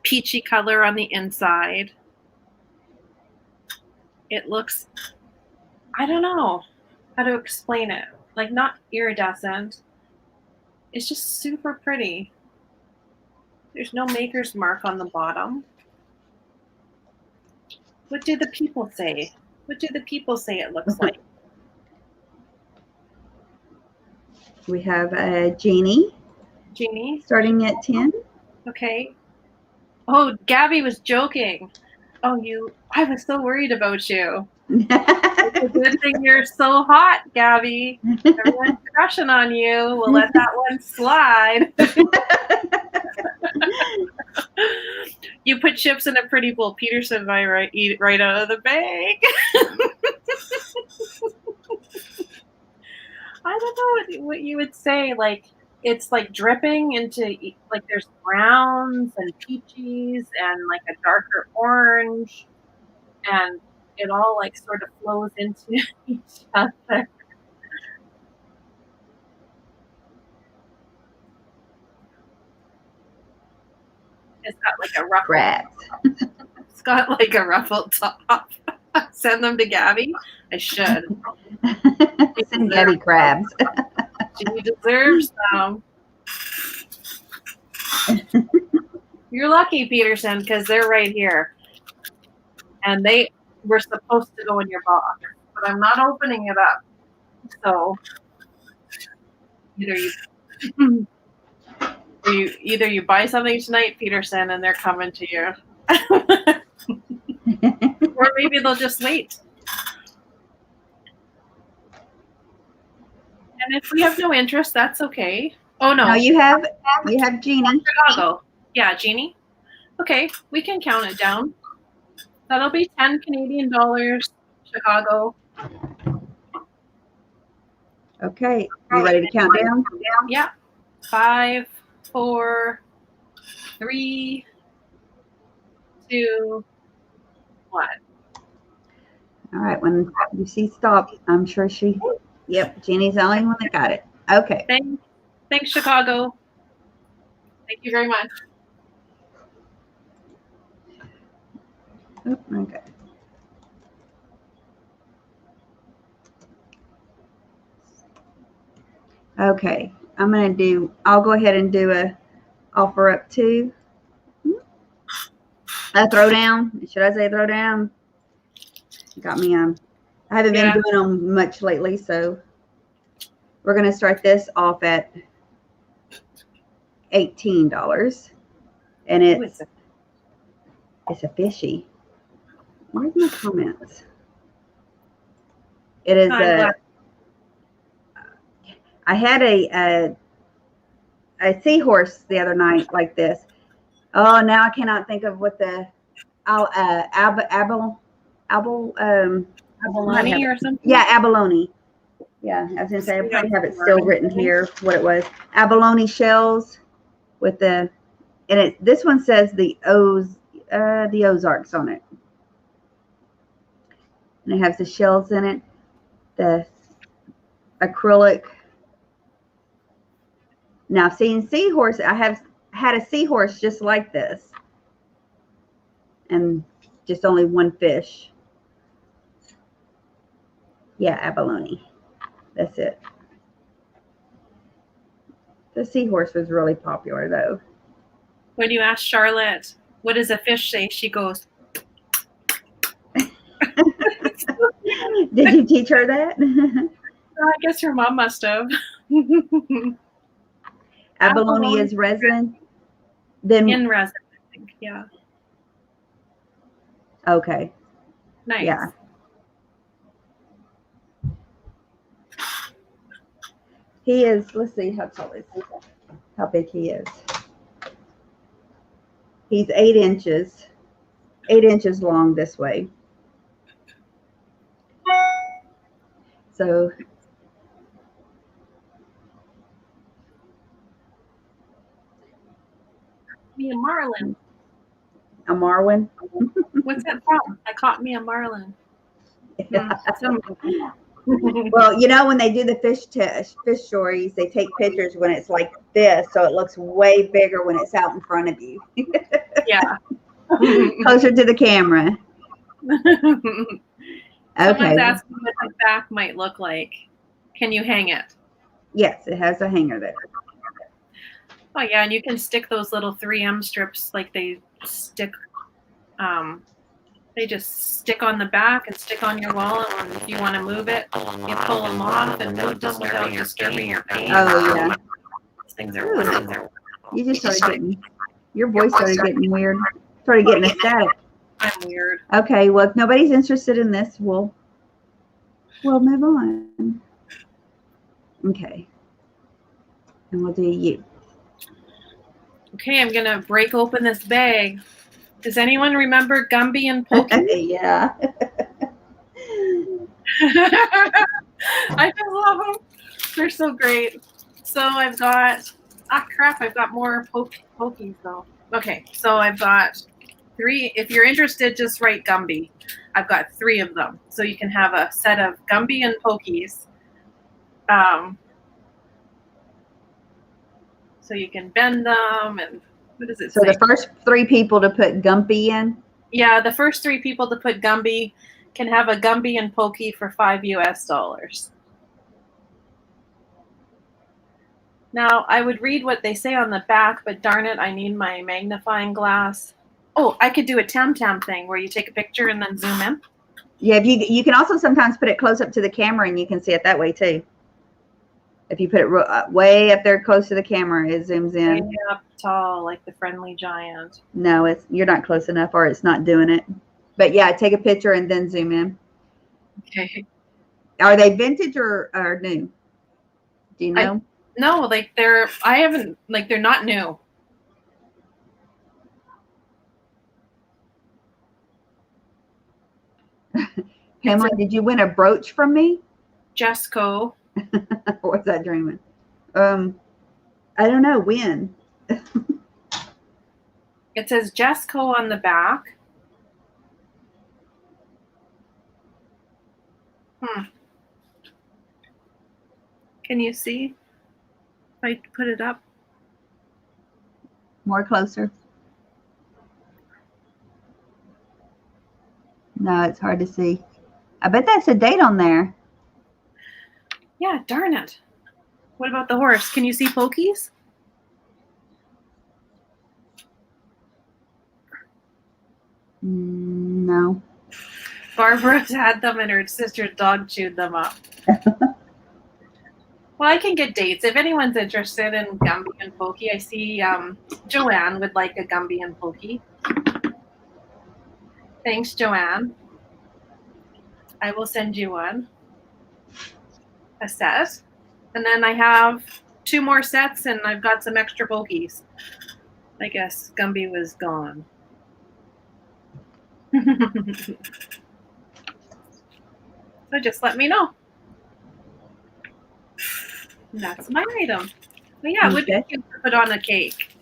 peachy color on the inside. It looks, I don't know how to explain it. Like, not iridescent. It's just super pretty. There's no maker's mark on the bottom. What do the people say? What do the people say it looks like? We have a Jeannie. Jeannie? Starting at 10. Okay. Oh, Gabby was joking. Oh, I was so worried about you. It's a good thing you're so hot, Gabby. Everyone's crushing on you. We'll let that one slide. You put chips in a pretty bowl. Petersen might eat it right out of the bag. I don't know what you would say. Like, it's like dripping into, like, there's browns and peaches and like a darker orange, and it all like sort of flows into each other. It's got like a ruffled. Crabs. It's got like a ruffled top. Send them to Gabby. I should. Send Gabby crabs. She deserves them. You're lucky, Petersen, because they're right here. And they were supposed to go in your box. But I'm not opening it up. So either you buy something tonight, Petersen, and they're coming to you. Or maybe they'll just wait. And if we have no interest, that's okay. Oh no. No, you have Jeannie. Chicago. Yeah, Jeannie. Okay, we can count it down. That'll be 10 Canadian dollars, Chicago. Okay, you ready to count down? Yeah. 5, 4, 3, 2, 1. All right, when you see stop, I'm sure yep, Jeannie's the only one that got it. Okay. Thanks, Chicago. Thank you very much. Oh, okay. Okay, I'll go ahead and do a offer up to a throwdown. Should I say throwdown? Got me I haven't been doing them much lately, so we're going to start this off at $18, and it's a fishy. Where's my comments? It is I had a seahorse the other night like this. Oh, now I cannot think of what the abalone or something. Yeah, abalone. Yeah, I was gonna say I probably have it still written here what it was. Abalone shells with this one says the Ozarks on it, and it has the shells in it. The acrylic. Now, seeing seahorse, I have had a seahorse just like this, and just only one fish. Yeah, abalone. That's it. The seahorse was really popular, though. When you ask Charlotte, what does a fish say? She goes. Did you teach her that? I guess her mom must have. Abalone is resin. Then in resin, I think. Yeah. Okay. Nice. Yeah. He is. Let's see how tall is he? How big he is. He's 8 inches. 8 inches long this way. So. Me a marlin. A marlin? What's that from? I caught me a marlin. Well, you know, when they do the fish stories, they take pictures when it's like this, so it looks way bigger when it's out in front of you. Yeah. Closer to the camera. Someone's Okay. asking what the back might look like. Can you hang it? Yes, it has a hanger there. Oh yeah, and you can stick those little 3M strips like they stick. They just stick on the back and stick on your wall, and if you want to move it, you pull them off and move them without disturbing your paint. Oh yeah. These things are wonderful. You just started getting, your voice started getting weird. Started getting a static. I'm weird. Okay, well, if nobody's interested in this, we'll move on. Okay. And we'll do you. Okay, I'm gonna break open this bag. Does anyone remember Gumby and Pokey? Yeah. I just love them. They're so great. So I've got, I've got more Pokies though. Okay, so I've got 3. If you're interested, just write Gumby. I've got 3 of them. So you can have a set of Gumby and Pokies. So you can bend them and what does it say? So the first 3 people to put Gumpy in? Yeah, the first 3 people to put Gumby can have a Gumby and Pokey for $5 US. Now, I would read what they say on the back, but darn it, I need my magnifying glass. Oh, I could do a Tam Tam thing where you take a picture and then zoom in. Yeah, if you can also sometimes put it close up to the camera and you can see it that way too. If you put it way up there close to the camera, it zooms in. Way up tall, like the friendly giant. No, you're not close enough, or it's not doing it. But yeah, take a picture and then zoom in. Okay. Are they vintage or new? Do you know? No, like they're not new. Pamela, did you win a brooch from me? Jesco. What's that dreaming? I don't know when. It says Jesco on the back. Can you see? If I put it up. More closer. No, it's hard to see. I bet that's a date on there. Yeah, darn it. What about the horse? Can you see Pokies? No. Barbara's had them and her sister's dog chewed them up. Well, I can get dates. If anyone's interested in Gumby and Pokey, I see Joanne would like a Gumby and Pokey. Thanks, Joanne. I will send you one. A set. And then I have 2 more sets and I've got some extra Pokies. I guess Gumby was gone. So just let me know. That's my item. But yeah, it would be cute to put on a cake.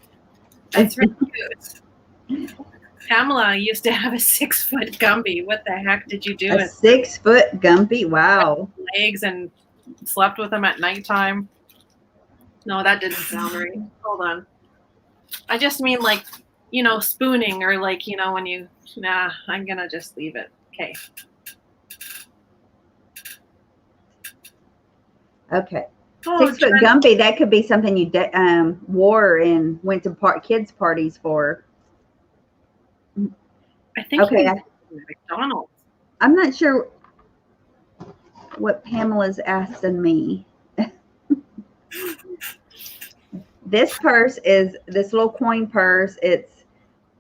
That's really cute. Pamela used to have a 6-foot Gumby. What the heck did you do? A 6-foot Gumby? Wow. Legs and slept with them at nighttime. No, that didn't sound right. Hold on. I just mean like, spooning or like, when you, I'm going to just leave it. Okay. Okay. Oh, 6-foot Gumby, that could be something you wore and went to kids' parties for. I think okay. McDonald's. I'm not sure what Pamela's asking me. This purse is this little coin purse. It's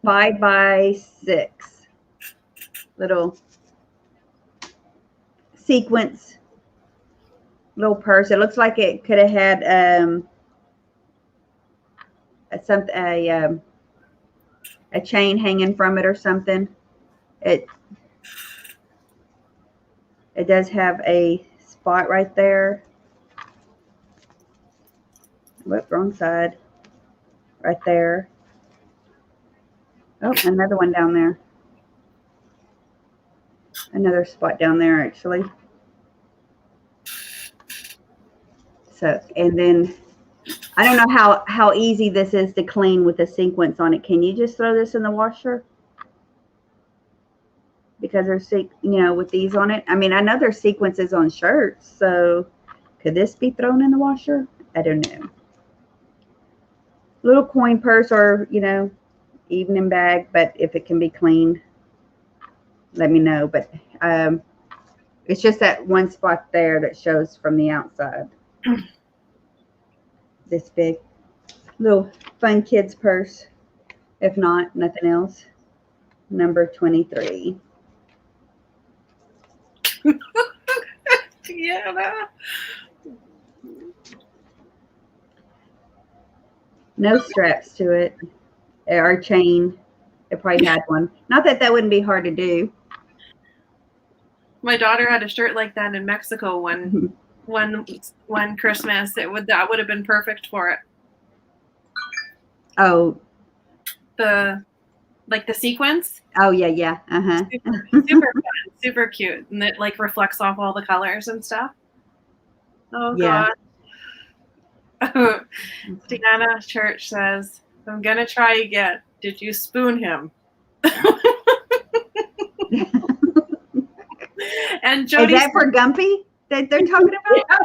5 by 6. Little sequence little purse. It looks like it could have had a chain hanging from it or something. It does have a spot right there. Whoop, wrong side. Right there. Oh, another one down there. Another spot down there, actually. So, and then I don't know how easy this is to clean with a sequence on it. Can you just throw this in the washer? Because there's, with these on it. I mean, I know there's sequences on shirts, so could this be thrown in the washer? I don't know. Little coin purse or, evening bag, but if it can be cleaned, let me know. But it's just that one spot there that shows from the outside. This big little fun kids purse. If not, nothing else. Number 23. Yeah. No straps to it or chain. It probably had one. Not that that wouldn't be hard to do. My daughter had a shirt like that in Mexico one Christmas. That would have been perfect for it. Oh. The sequence. Oh yeah. Super fun, super cute, and it like reflects off all the colors and stuff. Oh yeah. God. Deanna Church says, "I'm gonna try again. Did you spoon him?" And Jody, is that for Gumpy that they're talking about? Yeah.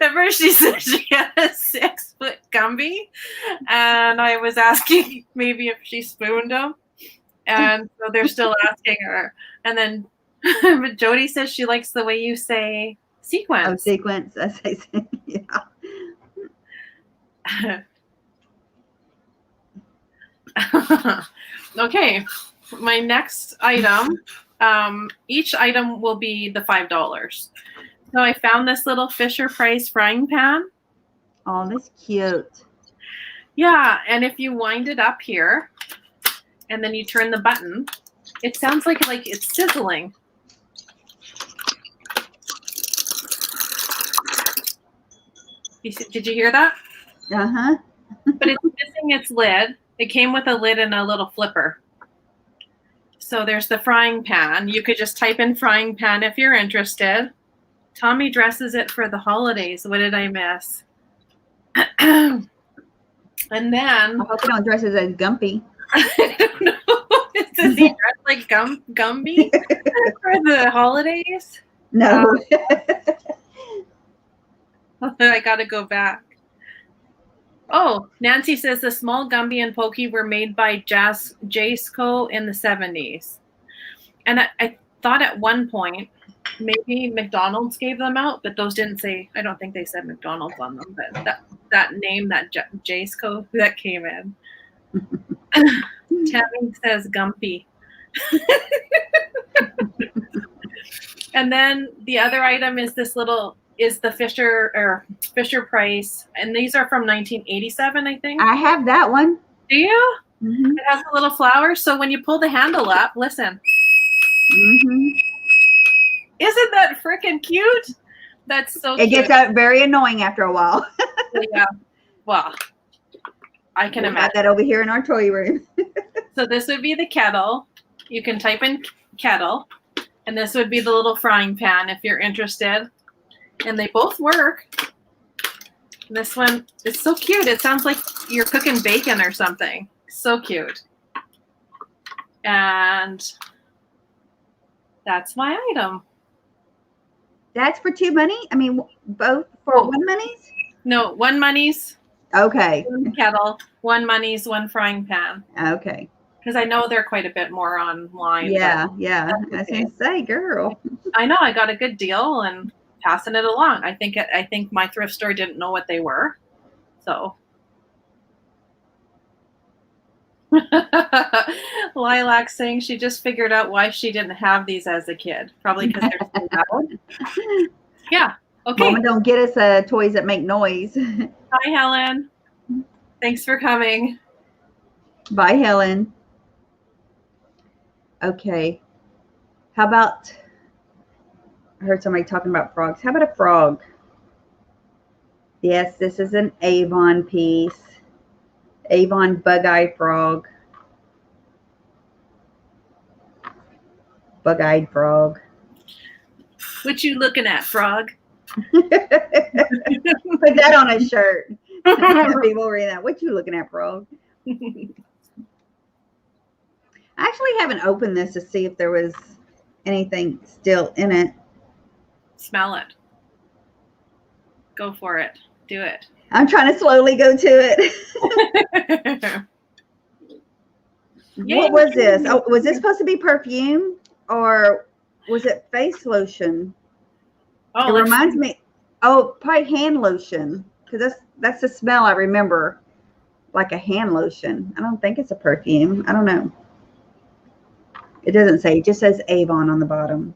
At first she said she had a 6-foot Gumby, and I was asking maybe if she spooned him, and so they're still asking her. And then but Jody says she likes the way you say sequence. Oh, sequence. As I say, yeah. Okay, my next item. Each item will be the $5. So I found this little Fisher Price frying pan. Oh, that's cute. Yeah, and if you wind it up here, and then you turn the button, it sounds like it's sizzling. Did you hear that? Uh-huh. But it's missing its lid. It came with a lid and a little flipper. So there's the frying pan. You could just type in frying pan if you're interested. Tommy dresses it for the holidays. What did I miss? And then I hope you don't dress it as Gumpy. I don't know. Does he dress like Gumby for the holidays? No. I gotta go back. Oh, Nancy says the small Gumby and Pokey were made by Jaceco in the 70s. And I thought at one point maybe McDonald's gave them out, but those didn't say, I don't think they said McDonald's on them, but that name, that Jaceco, that came in. Tammy says Gumpy. And then the other item is the Fisher Price, and these are from 1987, I think. I have that one. Do you? Mm-hmm. It has a little flower, so when you pull the handle up, listen. Mm-hmm. Isn't that freaking cute? That's so It cute. gets very annoying after a while. Yeah. Well, I can We'll imagine. have that over here in our toy room. So this would be the kettle. You can type in kettle, and this would be the little frying pan if you're interested. And they both work. This one is so cute. It sounds like you're cooking bacon or something. So cute. And that's my item. That's for $2 money? I mean, both for $1 money's? No, $1 money's. Okay. One kettle, $1 money's, one frying pan. Okay. Because I know they're quite a bit more online. Yeah. Okay. I was going to say, girl. I know I got a good deal and passing it along. I think my thrift store didn't know what they were. So Lilac saying she just figured out why she didn't have these as a kid. Probably because they're so loud. Yeah. Okay. Mama, don't get us toys that make noise. Hi, Helen. Thanks for coming. Bye, Helen. Okay. How about, I heard somebody talking about frogs. How about a frog? Yes, this is an Avon piece. Avon bug-eyed frog. Bug-eyed frog. What you looking at, frog? Put that on a shirt. People read that. What you looking at, Frog? I actually haven't opened this to see if there was anything still in it. Smell it. Go for it. Do it. I'm trying to slowly go to it. What was this? Oh, was this supposed to be perfume or was it face lotion? Oh, it reminds me. Oh, probably hand lotion because that's the smell I remember, like a hand lotion. I don't think it's a perfume. I don't know. It doesn't say. It just says Avon on the bottom.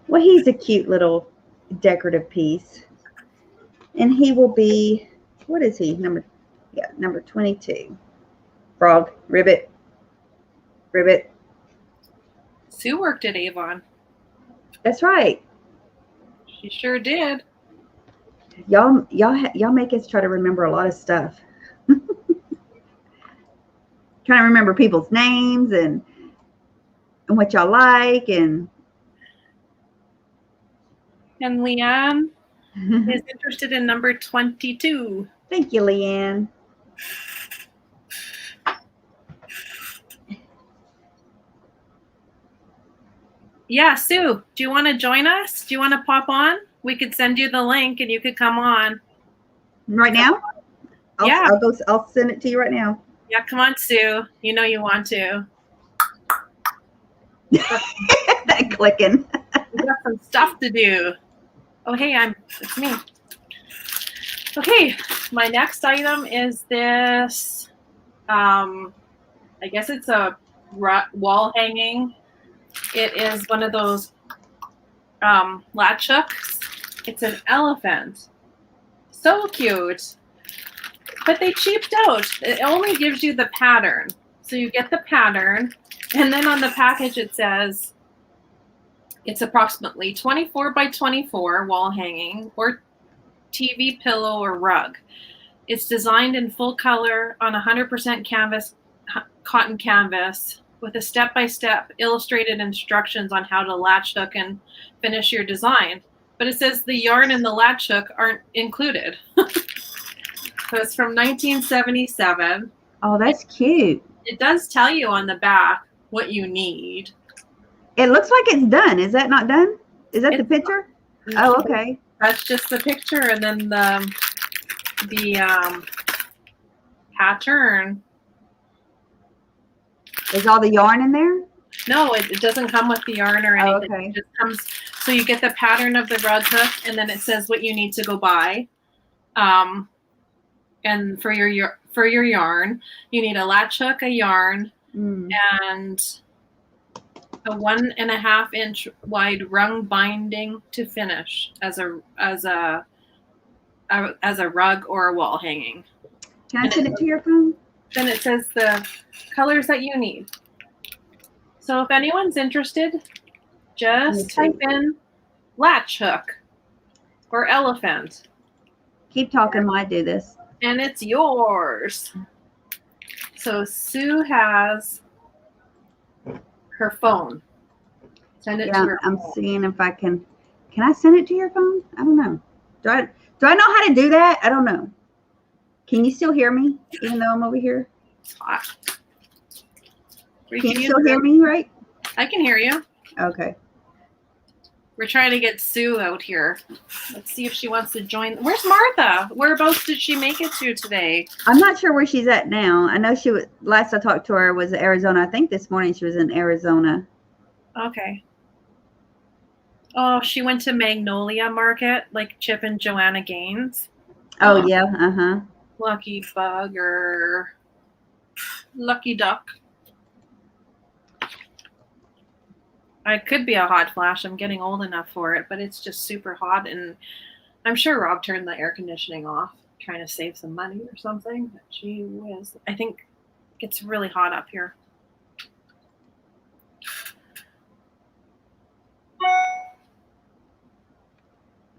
Well, he's a cute little decorative piece, and he will be. What is he? Number 22. Frog, ribbit. Sue worked at Avon. That's right. She sure did. Y'all make us try to remember a lot of stuff. Trying to remember people's names and what y'all like and Leanne is interested in number 22. Thank you, Leanne. Yeah, Sue, do you want to join us? Do you want to pop on? We could send you the link and you could come on. Right now? Yeah. I'll send it to you right now. Yeah, come on, Sue. You know you want to. That clicking. We got some stuff to do. Oh, hey, it's me. Okay, my next item is this. I guess it's a wall hanging. It is one of those latch hooks. It's an elephant. So cute. But they cheaped out. It only gives you the pattern. So you get the pattern, and then on the package it says it's approximately 24 by 24 wall hanging or TV pillow or rug. It's designed in full color on 100% canvas, cotton canvas, with a step-by-step illustrated instructions on how to latch hook and finish your design. But it says the yarn and the latch hook aren't included. So it's from 1977. Oh, that's cute. It does tell you on the back what you need. It looks like it's done. Is that not done? Is that the picture? Oh, okay. That's just the picture, and then the pattern. Is all the yarn in there? No, it doesn't come with the yarn or anything. Oh, okay. It just comes. So you get the pattern of the rug hook, and then it says what you need to go buy. And for your yarn, you need a latch hook, a yarn, and a 1.5 inch wide rung binding to finish as a rug or a wall hanging. Can I send it to your phone? Then it says the colors that you need. So if anyone's interested, just type in latch hook or elephant. Keep talking while I do this. And it's yours. So Sue has her phone. Send it to her I'm phone. seeing if I can I send it to your phone? I don't know. Do I know how to do that? I don't know. Can you still hear me even though I'm over here? It's hot. Can you still hear me, right? I can hear you. Okay. We're trying to get Sue out here. Let's see if she wants to join. Where's Martha? Whereabouts did she make it to today? I'm not sure where she's at now. I know she was, last I talked to her was Arizona. I think this morning she was in Arizona. Okay. Oh, she went to Magnolia Market, like Chip and Joanna Gaines. Oh, yeah. Uh-huh. Lucky bugger. Lucky duck. I could be a hot flash. I'm getting old enough for it, but it's just super hot. And I'm sure Rob turned the air conditioning off, trying to save some money or something. But gee whiz. I think it's really hot up here.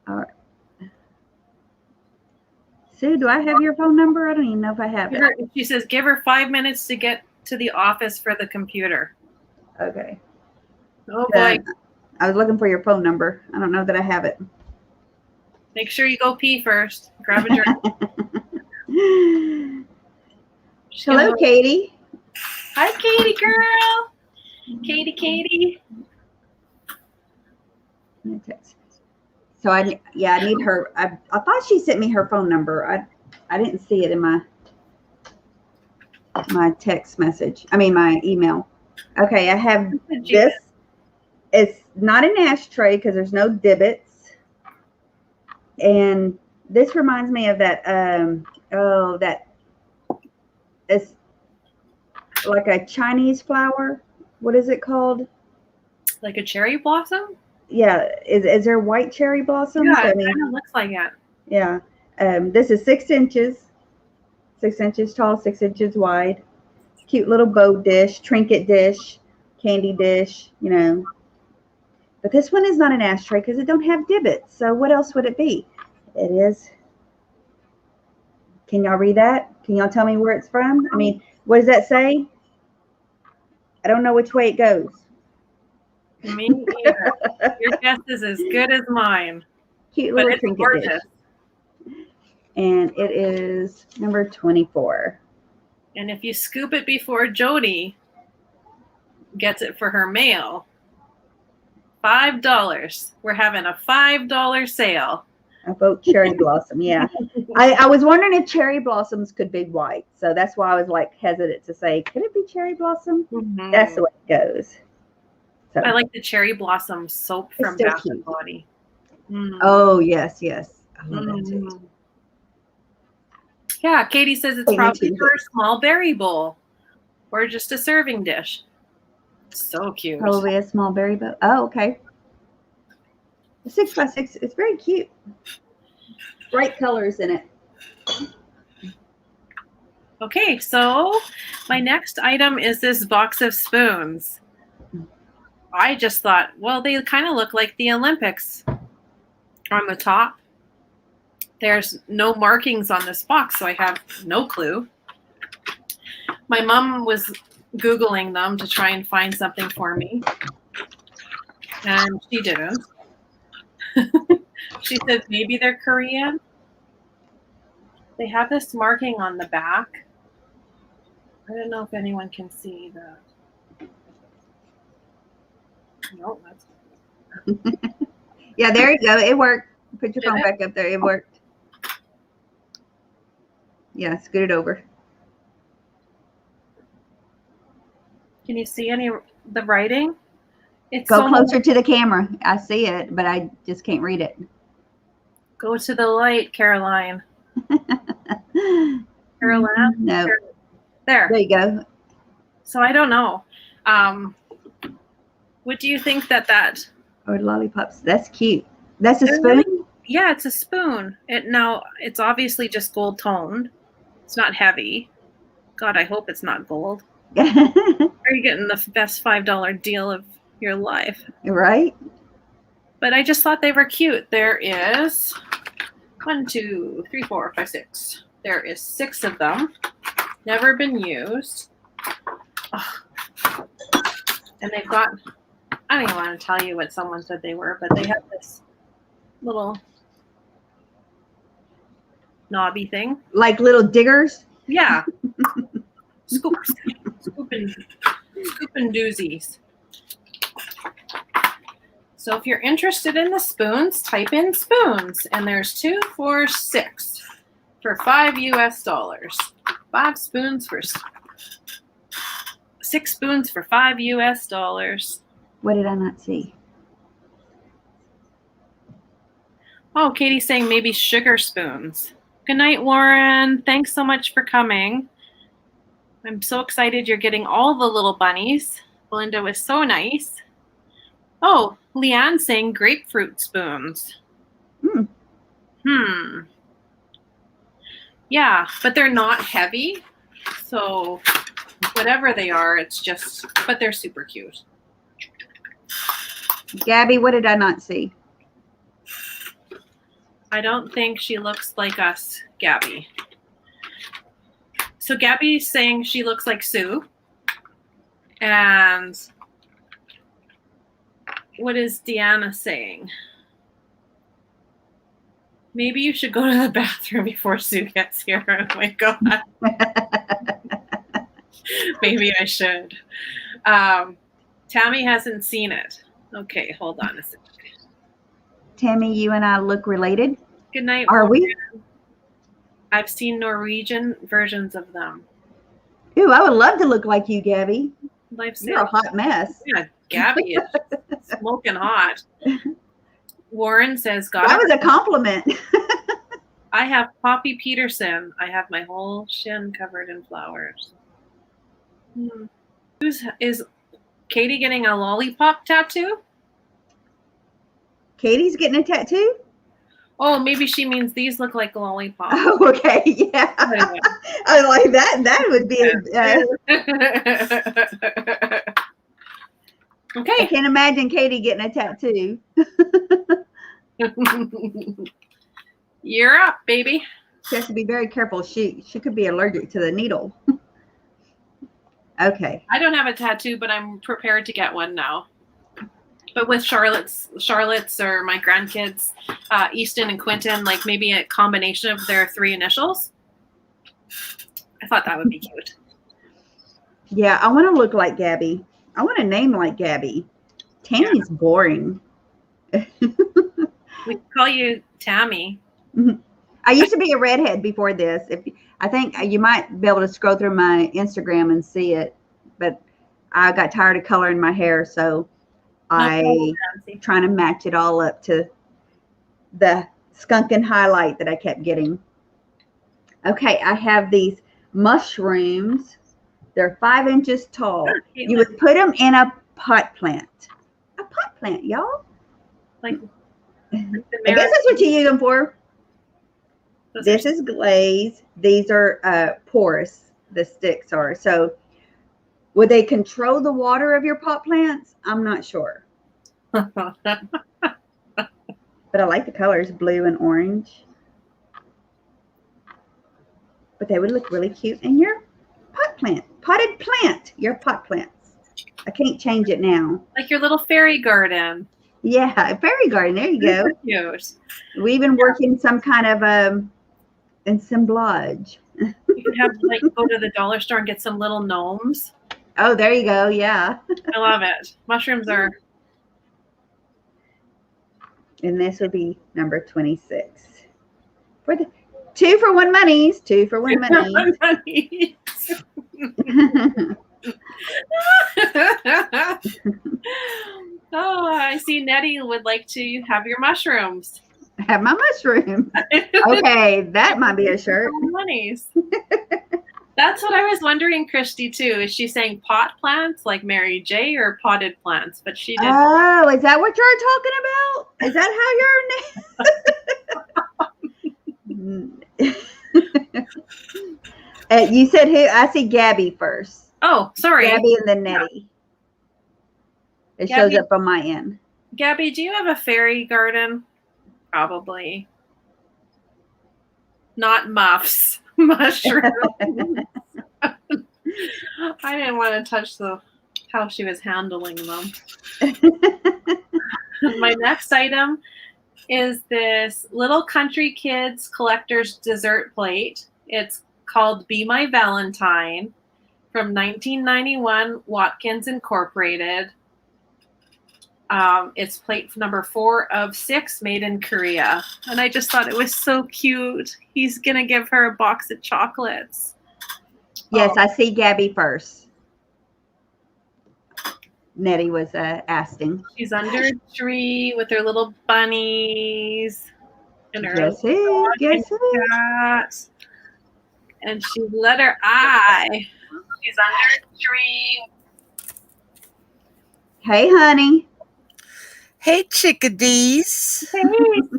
All right. Sue, do I have your phone number? I don't even know if I have it. She says, give her 5 minutes to get to the office for the computer. Okay. Oh, boy. I was looking for your phone number. I don't know that I have it. Make sure you go pee first. Grab a drink. She's gonna Hello, go- Katie. Hi, Katie girl. Katie. So I need her. I thought she sent me her phone number. I didn't see it in my text message. I mean my email. Okay, I have this. It's not an ashtray because there's no divots. And this reminds me of that. That is like a Chinese flower. What is it called? Like a cherry blossom? Yeah. Is there white cherry blossoms? Yeah, I it mean, kind of looks like it. yeah. This is 6 inches. 6 inches tall, 6 inches wide. Cute little bow dish, trinket dish, candy dish, you know. But this one is not an ashtray because it don't have divots. So what else would it be? It is. Can y'all read that? Can y'all tell me where it's from? I mean, what does that say? I don't know which way it goes. Me either. Your guess is as good as mine. Cute But little it's trinket gorgeous. dish. And it is number 24. And if you scoop it before Jody gets it for her mail, $5. We're having a $5 sale. I vote cherry blossom. Yeah. I was wondering if cherry blossoms could be white. So that's why I was like hesitant to say, could it be cherry blossom? Mm-hmm. That's the way it goes. So, I like the cherry blossom soap It's from so Bath cute. and Body. Mm. oh, yes. I love that too. Mm. Yeah, Katie says it's Oh, me probably too. for a small berry bowl or just a serving dish. So cute. Probably a small berry bow. Oh, okay. 6 by 6. It's very cute. Bright colors in it. Okay, so my next item is this box of spoons. I just thought, well, they kind of look like the Olympics on the top. There's no markings on this box, so I have no clue. My mom was Googling them to try and find something for me, and she didn't. She said maybe they're Korean. They have this marking on the back. I don't know if anyone can see that. No, that's Yeah, there you go. It worked. Put your Did phone it? back up there. It worked. Yeah, scoot it over. Can you see any the writing? It's Go so closer to the camera. I see it, but I just can't read it. Go to the light, Caroline. Caroline? No. There. There you go. So I don't know. What do you think that? Or lollipops. That's cute. That's a They're spoon? really- Yeah, it's a spoon. It's obviously just gold toned. It's not heavy. God, I hope it's not gold. Are you getting the best $5 deal of your life? Right? But I just thought they were cute. There is 1, 2, 3, 4, 5, 6. There is 6 of them. Never been used. Ugh. And they've got, I don't even want to tell you what someone said they were, but they have this little knobby thing. Like little diggers? Yeah. Scooping doozies. So if you're interested in the spoons, type in spoons, and there's 2, 4, 6 for $5 US. 5 spoons for 6 spoons for $5 US. What did I not see? Oh, Katie's saying maybe sugar spoons. Good night, Lauren. Thanks so much for coming. I'm so excited you're getting all the little bunnies. Belinda was so nice. Oh, Leanne saying grapefruit spoons. Yeah, but they're not heavy. So whatever they are, but they're super cute. Gabby, what did I not see? I don't think she looks like us, Gabby. So Gabby's saying she looks like Sue. And what is Deanna saying? Maybe you should go to the bathroom before Sue gets here. Oh my God. Maybe I should. Tammy hasn't seen it. Okay, hold on a second. Tammy, you and I look related. Good night. Are Warren. we? I've seen Norwegian versions of them. Ooh, I would love to look like you, Gabby. Life's You're a hot mess. Yeah, Gabby is smoking hot. Warren says, God, That was a compliment. I have Poppy Petersen. I have my whole shin covered in flowers. Is Katie getting a lollipop tattoo? Katie's getting a tattoo? Oh, maybe she means these look like lollipops. Oh, okay. Yeah. Anyway. I like that. That would be Okay. I can't imagine Katie getting a tattoo. You're up, baby. She has to be very careful. She could be allergic to the needle. Okay. I don't have a tattoo, but I'm prepared to get one now. But with Charlotte's or my grandkids, Easton and Quentin, like maybe a combination of their 3 initials. I thought that would be cute. Yeah, I want to look like Gabby. I want a name like Gabby. Tammy's boring. We call you Tammy. I used to be a redhead before this. I think you might be able to scroll through my Instagram and see it, but I got tired of coloring my hair, so I trying to match it all up to the skunkin' highlight that I kept getting. Okay, I have these mushrooms. They're 5 inches tall. You would put them in a pot plant. A pot plant, y'all. Like I guess that's what you use them for. This is glaze. These are porous. The sticks are. So would they control the water of your pot plants? I'm not sure. But I like the colors, blue and orange. But they would look really cute in your pot plant. Potted plant. Your pot plants. I can't change it now. Like your little fairy garden. Yeah, a fairy garden. There you go. Cute. We even work in some kind of assemblage. You could have like go to the dollar store and get some little gnomes. Oh, there you go. Yeah. I love it. Mushrooms are. And this would be number 26. For the 2 for 1 monies. 2 for 1 money. Oh, I see Nettie would like to have your mushrooms. Have my mushroom. Okay, that might be a shirt. Monies. That's what I was wondering, Christy, too. Is she saying pot plants like Mary J or potted plants? But she didn't. Oh, is that what you're talking about? Is that how you're you said who? I see Gabby first. Oh, sorry. Gabby and then Nettie. It Gabby, shows up on my end. Gabby, do you have a fairy garden? Probably. Not muffs. Mushrooms. I didn't want to touch how she was handling them. My next item is this Little Country Kids Collector's Dessert Plate. It's called Be My Valentine from 1991, Watkins Incorporated. It's plate number 4 of 6, made in Korea. And I just thought it was so cute. He's going to give her a box of chocolates. Yes, I see Gabby first. Nettie was asking. She's under a tree with her little bunnies. And her Guess who? Guess who? cat. And she let her eye. She's under a tree. Hey, honey. Hey, chickadees. Hey,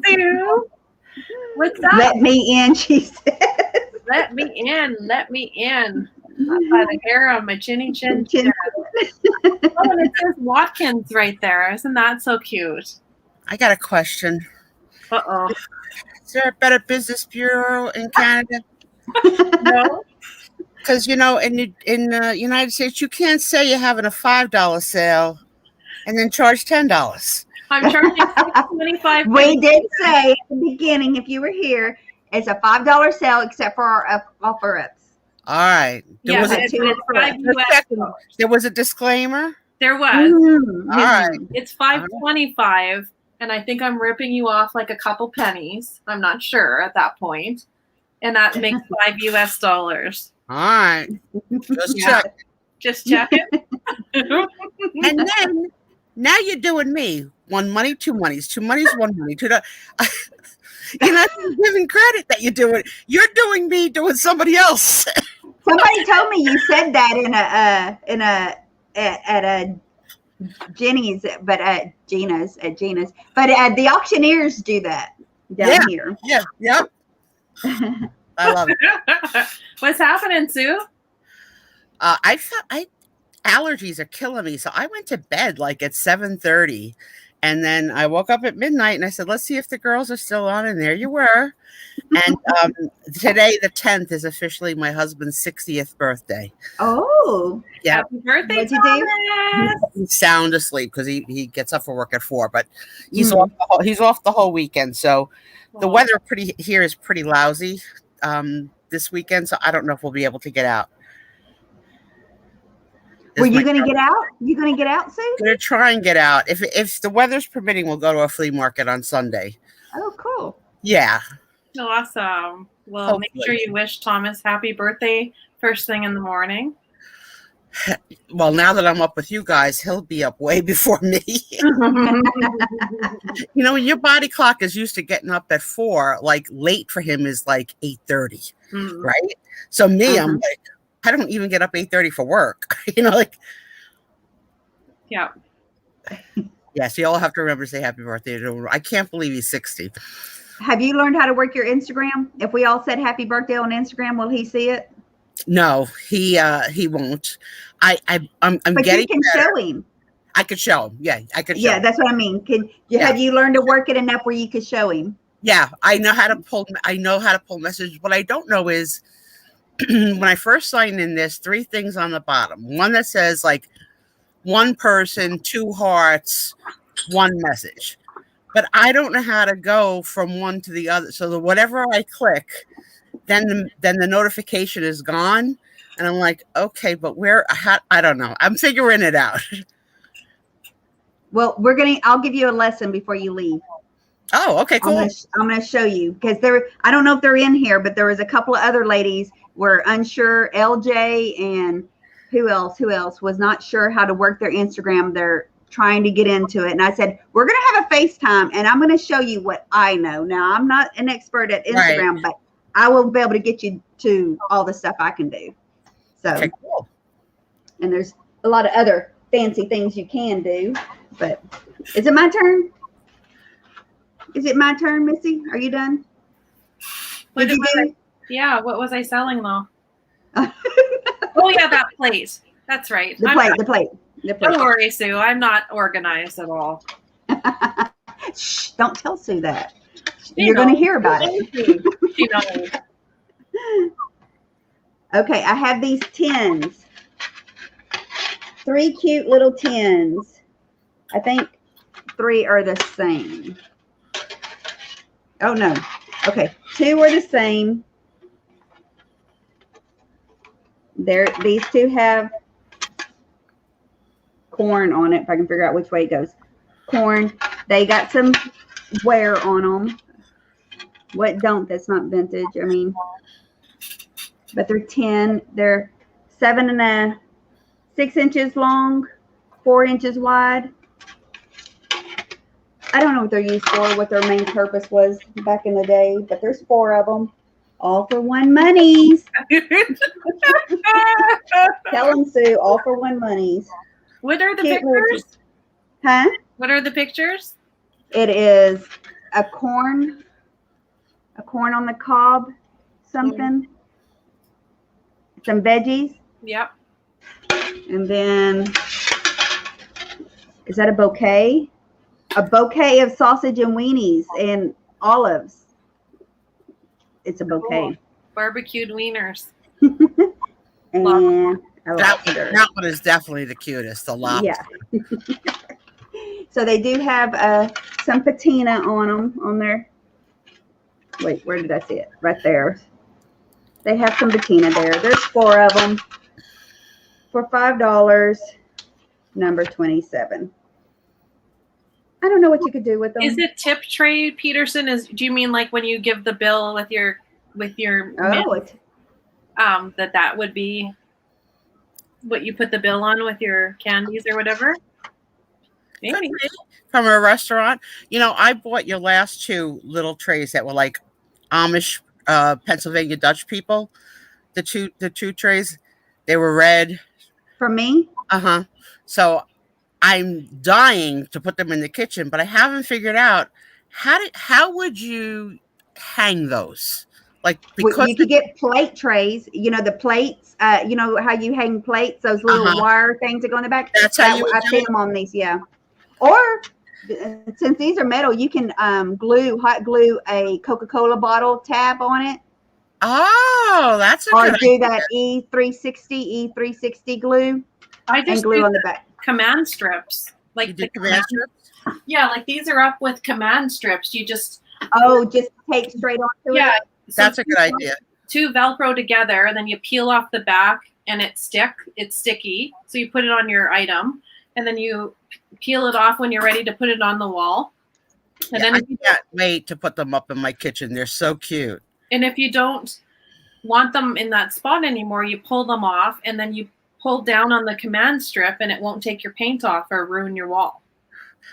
Sue. What's up? Let me in, she says. Let me in. Let me in. By the hair on my chinny chin. Chin. Oh, and it says Watkins right there. Isn't that so cute? I got a question. Uh-oh. Is there a Better Business Bureau in Canada? No? Because, in the United States, you can't say you're having a $5 sale and then charge $10. I'm charging $6.25. We did say at the beginning, if you were here, it's a $5 sale except for our offer ups. All right. Yeah, was a it's two $5 US. There was a disclaimer. There was. Mm-hmm. All right. It's $5.25, and I think I'm ripping you off like a couple pennies. I'm not sure at that point, and that makes $5 US. All right. Just Yeah. check. Just check it. And then now you're doing me. One money, two monies. Two monies, one money. Two. You're not giving credit that you're doing. You're doing me doing somebody else. Somebody told me you said that at a Jenny's, but at Gina's, but the auctioneers do that down here. Yeah. Yep. I love it. What's happening, Sue? Allergies are killing me, so I went to bed like at 7:30, and then I woke up at midnight and I said, "Let's see if the girls are still on." And there you were. And today, the 10th, is officially my husband's 60th birthday. Oh, Yeah. Happy birthday, What'd you do? Thomas. He's sound asleep because he gets up for work at 4, but he's off the whole weekend. So the weather here is pretty lousy this weekend, so I don't know if we'll be able to get out. were you going to get out? You going to get out, Sue? I'm gonna try and get out. If the weather's permitting, we'll go to a flea market on Sunday. Oh, cool. Yeah. Awesome. Well, Hopefully. make sure you wish Thomas happy birthday first thing in the morning. Well, now that I'm up with you guys, he'll be up way before me. You know, your body clock is used to getting up at 4. Like late for him is like 8:30, right? So me, I'm like, I don't even get up 8:30 for work. You know, like. Yeah. Yeah, so you all have to remember to say happy birthday to him. I can't believe he's 60. Have you learned how to work your Instagram? If we all said happy birthday on Instagram, will he see it? No, he won't. I'm But getting you can better. show him. I could show him. Yeah, I could show Yeah, him. that's what I mean. Have you learned to work it enough where you could show him? Yeah, I know how to pull messages. What I don't know is when I first sign in, there's 3 things on the bottom. One that says like 1 person, 2 hearts, 1 message. But I don't know how to go from one to the other. So that whatever I click, then the notification is gone. And I'm like, okay, but I don't know. I'm figuring it out. Well, I'll give you a lesson before you leave. Oh, okay, cool. I'm going to show you because I don't know if they're in here, but there was a couple of other ladies were unsure. LJ and who else was not sure how to work their Instagram. They're trying to get into it. And I said, we're going to have a FaceTime and I'm going to show you what I know. Now, I'm not an expert at Instagram, but I will be able to get you to all the stuff I can do. So, okay, cool. And there's a lot of other fancy things you can do, but is it my turn? Is it my turn, Missy? Are you done? What was I selling though? Oh yeah, that plate. That's right. The plate. Don't worry, Sue. I'm not organized at all. Shh, don't tell Sue that. You're going to hear about it. She knows. Okay, I have these tins. 3 cute little tins. I think 3 are the same. Oh, no. Okay, 2 are the same. These 2 have corn on it, if I can figure out which way it goes. Corn. They got some wear on them. What don't? That's not vintage. I mean, but they're 10. They're 6 inches long, 4 inches wide. I don't know what they're used for, what their main purpose was back in the day, but there's 4 of them. All for 1 monies. Tell them, Sue, all for 1 monies. What are the Cute pictures? Huh? What are the pictures? It is a corn on the cob, something, some veggies, Yep. and then is that a bouquet? A bouquet of sausage and weenies and olives. It's a bouquet. Cool. Barbecued wieners. And a lobster. That one is definitely the cutest, the lobster. Yeah. So they do have some patina on them on there. Wait, where did I see it? Right there. They have some patina there. There's 4 of them for $5. Number 27. I don't know what you could do with them. Is it tip tray, Petersen? Do you mean like when you give the bill with your Oh, that would be what you put the bill on with your candies or whatever? Maybe. From a restaurant. I bought your last 2 little trays that were like Amish Pennsylvania Dutch people. The two trays, they were red. For me? Uh-huh. So I'm dying to put them in the kitchen, but I haven't figured out how would you hang those? Like, because you could get plate trays, the plates, you know how you hang plates, those little wire things that go in the back. That's how you I put them on these, yeah. Or since these are metal, you can hot glue a Coca-Cola bottle tab on it. Oh, that's a or good do idea. that E360 glue I just and glue do on the back. command strips. Like You do command strips? Yeah, like these are up with command strips. You just Just take straight onto yeah. it. So That's a good idea. 2 Velcro together, and then you peel off the back, and it's sticky. So you put it on your item, and then you peel it off when you're ready to put it on the wall. And Yeah, then I can't wait to put them up in my kitchen. They're so cute. and if you don't want them in that spot anymore, you pull them off, and then you pull down on the command strip, and it won't take your paint off or ruin your wall.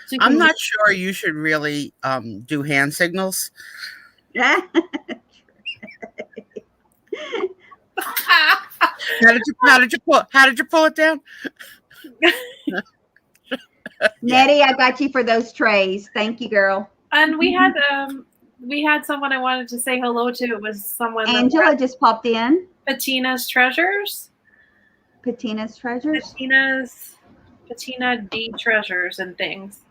So you I'm can- not sure you should really do hand signals. How did you pull it down? Nettie, I got you for those trays. Thank you, girl. And we had someone I wanted to say hello to. It was someone that Angela had just popped in. Patina's Treasures. Patina's Treasures. Patina D Treasures and things.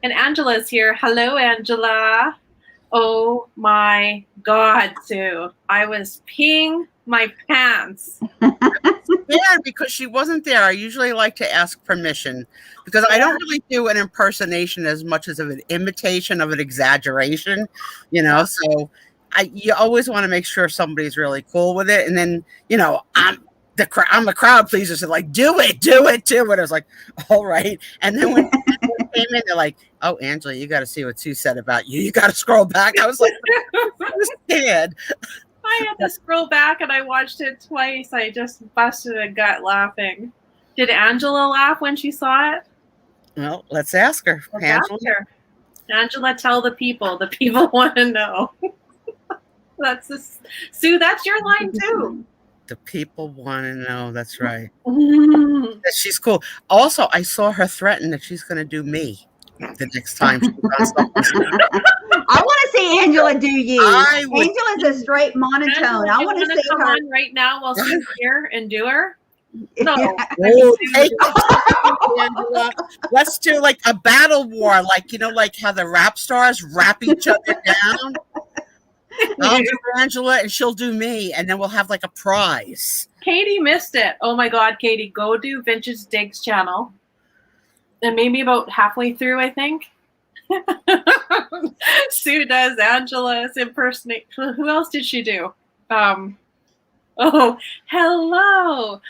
And Angela's here. Hello, Angela. Oh my God, Sue. I was peeing my pants. Yeah, because she wasn't there. I usually like to ask permission because I don't really do an impersonation as much as an imitation of an exaggeration, So you always want to make sure somebody's really cool with it. And then, I'm a crowd pleaser, so like, do it. I was like, all right. And then when they came in, they're like, oh, Angela, you got to see what Sue said about you. You got to scroll back. I was like, I was scared. I had to scroll back and I watched it twice. I just busted a gut laughing. Did Angela laugh when she saw it? Well, let's ask her. Let's ask her. Angela, tell the people. The people want to know. Sue, that's your line too. The people want to know. That's right. She's cool. Also, I saw her threaten that she's going to do me the next time she does something. I want to see Angela do you. Angela's a straight monotone. Angela, I want to see come her on right now while she's here and do her. No. Oh, Angela. Let's do like a battle war, like how the rap stars rap each other down. I'll do Angela and she'll do me, and then we'll have like a prize. Katie missed it. Oh my God, Katie, go do Vintage Digs channel. And maybe about halfway through, I think. Sue does Angela's impersonate. Who else did she do? Oh, hello.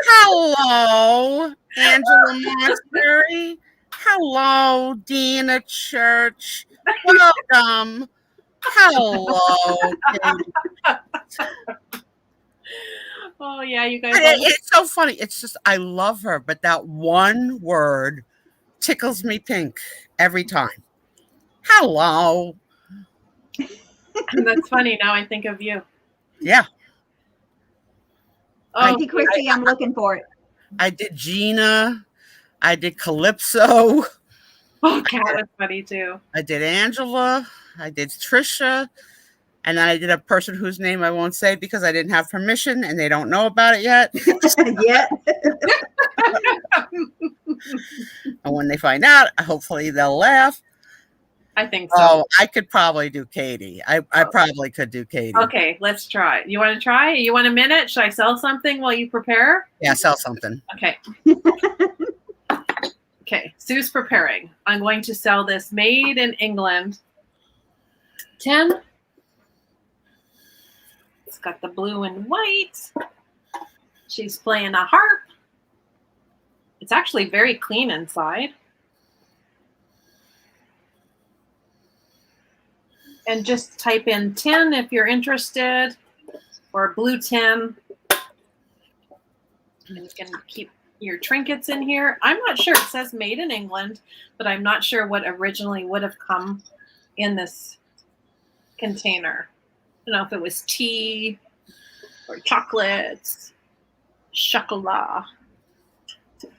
Hello, Angela Mossberry. Hello, Dina Church. Welcome. Hello. Oh yeah, you guys. It's so funny. It's just I love her, but that one word tickles me pink every time. Hello. That's funny. Now I think of you. Yeah. Oh, Thank you, Christy. I'm looking for it. I did Gina. I did Calypso. Oh, Kat was funny too. I did Angela. I did Trisha. And then I did a person whose name I won't say because I didn't have permission and they don't know about it yet. Yeah. And when they find out, hopefully they'll laugh. I think so. Oh, I could probably do Katie. I probably could do Katie. Okay, let's try. You want to try? You want a minute? Should I sell something while you prepare? Yeah, sell something. Okay. Okay, Sue's preparing. I'm going to sell this made in England tin. It's got the blue and white. She's playing a harp. It's actually very clean inside. And just type in tin if you're interested, or blue tin. And you can keep your trinkets in here. I'm not sure. It says made in England, but I'm not sure what originally would have come in this container. I don't know if it was tea or chocolates, chocolat.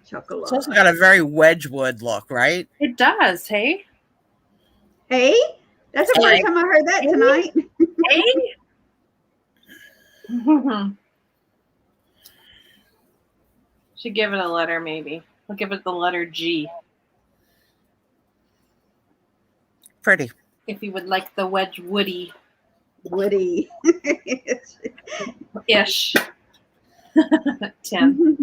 Chocolate. It's also got a very Wedgwood look, right? It does, hey? Hey, that's the first time I heard that tonight. Hey? Should give it a letter, maybe. We'll give it the letter G. Pretty. If you would like the Wedgwoody. Woody. Ish. 10.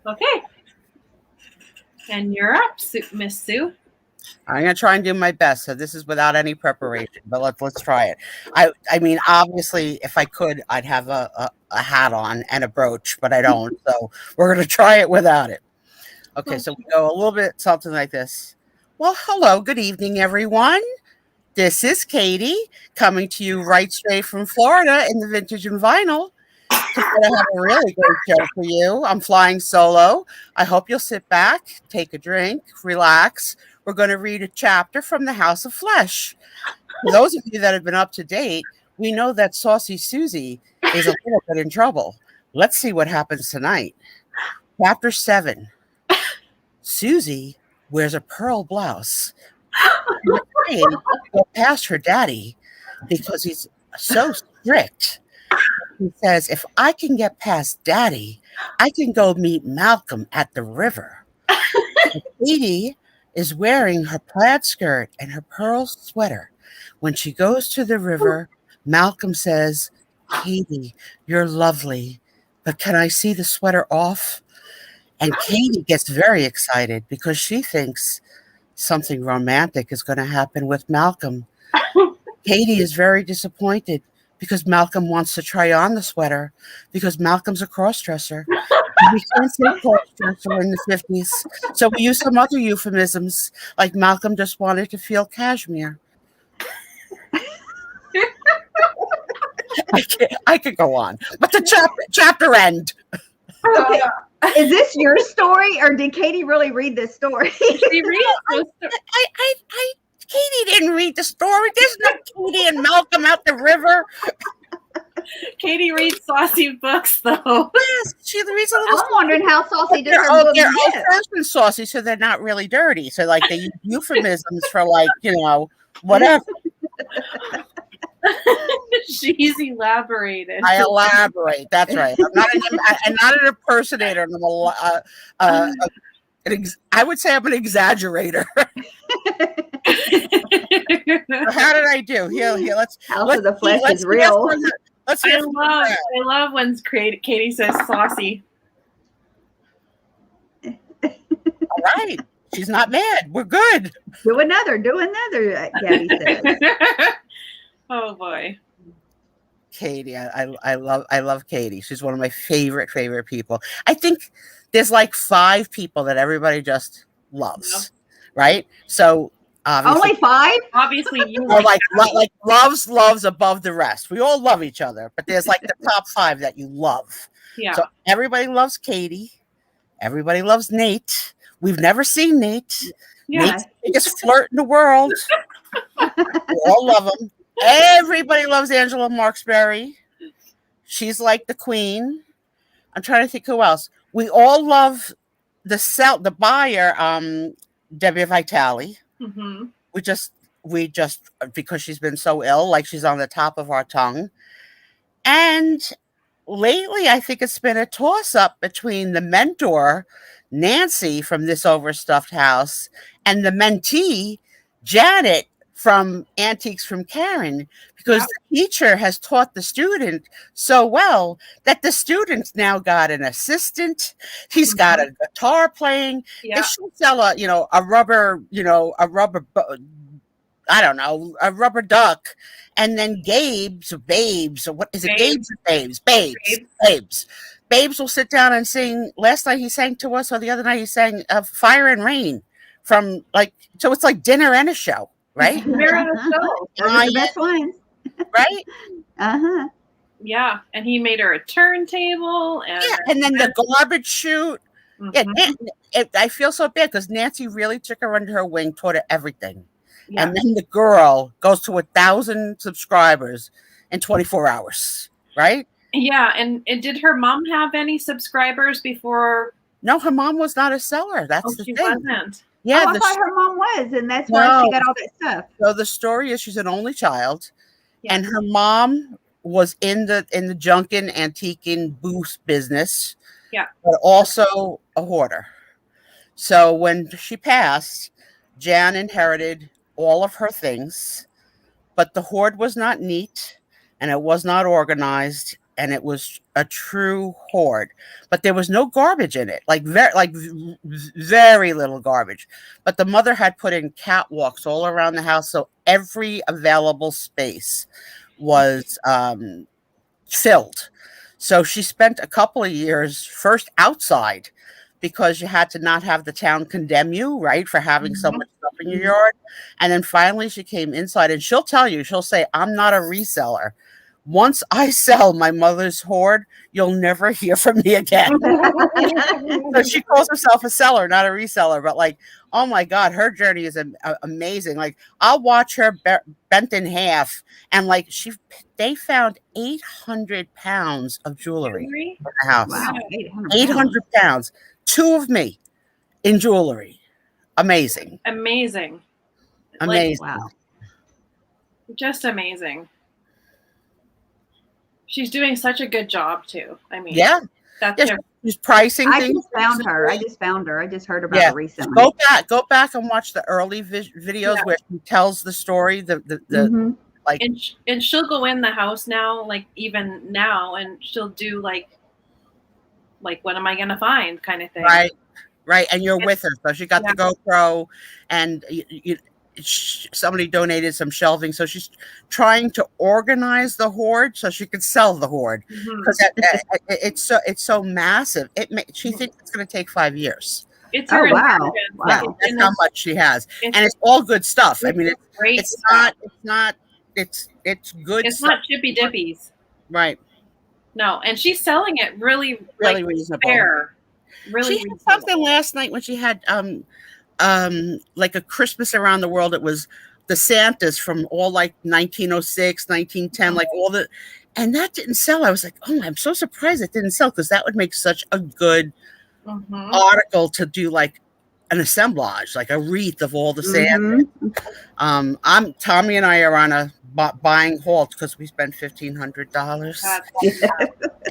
Okay. And you're up, Miss Sue. I'm gonna try and do my best. So this is without any preparation, but let's try it. I mean, obviously, if I could, I'd have a hat on and a brooch, but I don't. So we're gonna try it without it. Okay, so we go a little bit something like this. Well, hello, good evening, everyone. This is Katie coming to you right straight from Florida in the Vintage and Vinyl. Today I have a really great show for you. I'm flying solo. I hope you'll sit back, take a drink, relax. We're going to read a chapter from the House of Flesh. For those of you that have been up to date, we know that Saucy Susie is a little bit in trouble. Let's see what happens tonight. Chapter 7. Susie wears a pearl blouse. She's afraid to go past her daddy because he's so strict. He says, if I can get past daddy, I can go meet Malcolm at the river. Katie is wearing her plaid skirt and her pearl sweater. When she goes to the river, Malcolm says, Katie, you're lovely, but can I see the sweater off? And Katie gets very excited because she thinks something romantic is going to happen with Malcolm. Katie is very disappointed because Malcolm wants to try on the sweater because Malcolm's a crossdresser. We can't say crossdresser in the 50s, so we use some other euphemisms, like Malcolm just wanted to feel cashmere. I could go on, but the chapter end. Okay. Is this your story, or did Katie really read this story? She reads Katie didn't read the story. There's no Katie and Malcolm out the river. Katie reads saucy books, though. Yes, she reads a little. I'm wondering how saucy does her book they're get? old-fashioned saucy, so they're not really dirty. So, like, they use euphemisms for, like, whatever. She's elaborated. I elaborate. That's right. I'm not an impersonator. I would say I'm an exaggerator. How did I do? Here, let's. House of the Flesh let's is real. Let's I love when Katie says saucy. All right. She's not mad. We're good. Do another, Gabby says. Oh boy. Katie, I love Katie. She's one of my favorite people. I think there's like 5 people that everybody just loves, right? So Only 5? Obviously, you like loves above the rest. We all love each other, but there's like the top 5 that you love. Yeah. So everybody loves Katie. Everybody loves Nate. We've never seen Nate. Yeah. Nate's the biggest flirt in the world. We all love him. Everybody loves Angela Marksberry. She's like the queen. I'm trying to think who else. We all love the buyer, Debbie Vitale. Mm-hmm. We just because she's been so ill, like she's on the top of our tongue. And lately, I think it's been a toss-up between the mentor, Nancy from This Overstuffed House, and the mentee, Janet from Antiques from Karen, because the teacher has taught the student so well that the student's now got an assistant. He's got a guitar playing. Yeah. They should sell a, a rubber, I don't know, a rubber duck, and then Gabe's or Babes, or what is it? Gabe's or Babes? Babes. Babes will sit down and sing. Last night he sang to us, or the other night he sang Fire and Rain from so it's like dinner and a show, right? Dinner and a show. Those are the best ones. Right? Uh-huh. Yeah, and he made her a turntable. And then the garbage chute. Yeah, I feel so bad because Nancy really took her under her wing, taught her everything. Yeah. And then the girl goes to 1,000 subscribers in 24 hours, right? Yeah, and did her mom have any subscribers before? No, her mom was not a seller. That's the she thing. Wasn't. Yeah, I thought her mom was, and that's why she got all that stuff. So the story is she's an only child, and her mom was in the junkin, antiquing, booth business. Yeah, but also a hoarder. So when she passed, Jan inherited all of her things, but the hoard was not neat, and it was not organized, and it was a true hoard. But there was no garbage in it, very little garbage. But the mother had put in catwalks all around the house, so every available space was filled. So she spent a couple of years first outside, because you had to not have the town condemn you, right, for having so much stuff in your yard. And then finally she came inside, and she'll say, I'm not a reseller. Once I sell my mother's hoard, you'll never hear from me again. So she calls herself a seller, not a reseller. But oh my God, her journey is amazing. I'll watch her bent in half, and they found 800 pounds of jewelry in the house. Wow, 800 pounds. 2 of me in jewelry. Amazing. Wow. Just amazing. She's doing such a good job too. I mean, she's pricing things. I just found her. I just heard about her recently. Go back and watch the early videos where she tells the story. And she'll go in the house now, even now, and she'll do like what am I gonna find kind of thing. Right. And you're with her, so she got the GoPro, and somebody donated some shelving, so she's trying to organize the hoard so she could sell the hoard, because it's so massive. She thinks it's going to take 5 years. It's her wow. That's how much she has, and it's all good stuff. I mean, it's good. It's not chippy dippies, right? No, and she's selling it really reasonable. Fair. Really, she had something last night when she had like a Christmas around the world. It was the Santas from all 1906, 1910, all the, and that didn't sell. I was like, oh, I'm so surprised it didn't sell, because that would make such a good article to do an assemblage, a wreath of all the Santas. Tommy and I are on a buying halt because we spent $1,500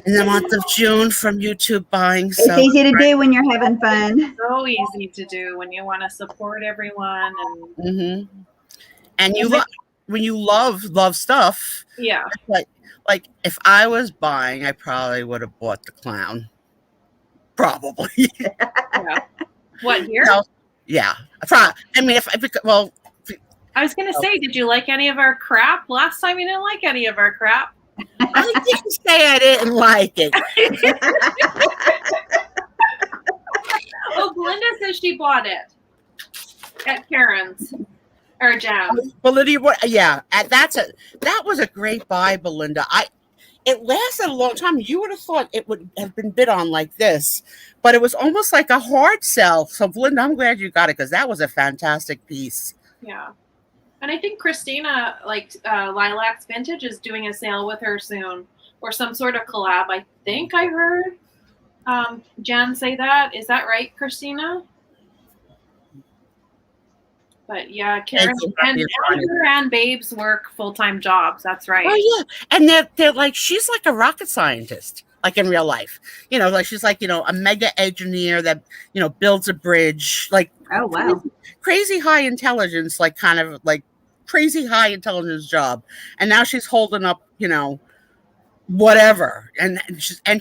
in the month of June from YouTube buying. It's easy to do when you're having fun. So easy to do when you want to support everyone, and when you love stuff. Yeah. Like if I was buying, I probably would have bought the clown. Probably. Yeah. What year? Yeah. I mean, I was going to say, did you like any of our crap? Last time you didn't like any of our crap. I didn't say I didn't like it. Oh, Belinda says she bought it at Karen's or Jan's. Belinda, that was a great buy, Belinda. It lasted a long time. You would have thought it would have been bid on like this, but it was almost like a hard sell. So, Belinda, I'm glad you got it, because that was a fantastic piece. Yeah. And I think Christina, Lilac's Vintage, is doing a sale with her soon, or some sort of collab. I think I heard Jan say that. Is that right, Christina? But yeah, Karen and Babes work full-time jobs. That's right. Oh yeah, and they're she's like a rocket scientist, in real life. She's a mega engineer that builds a bridge. Oh wow, crazy high intelligence, crazy high intelligence job, and now she's holding up, whatever, and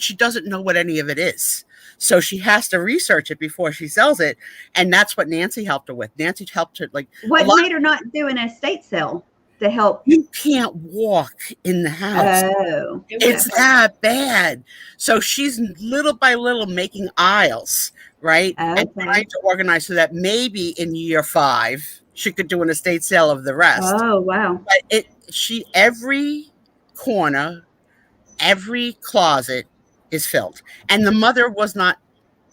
she doesn't know what any of it is. So she has to research it before she sells it, and that's what Nancy helped her with. Nancy helped her What made her not do an estate sale to help? You can't walk in the house. Oh, It's that bad. So she's little by little making aisles, right? And trying to organize so that maybe in year 5 she could do an estate sale of the rest. Oh, wow. But every corner, every closet is filled. And the mother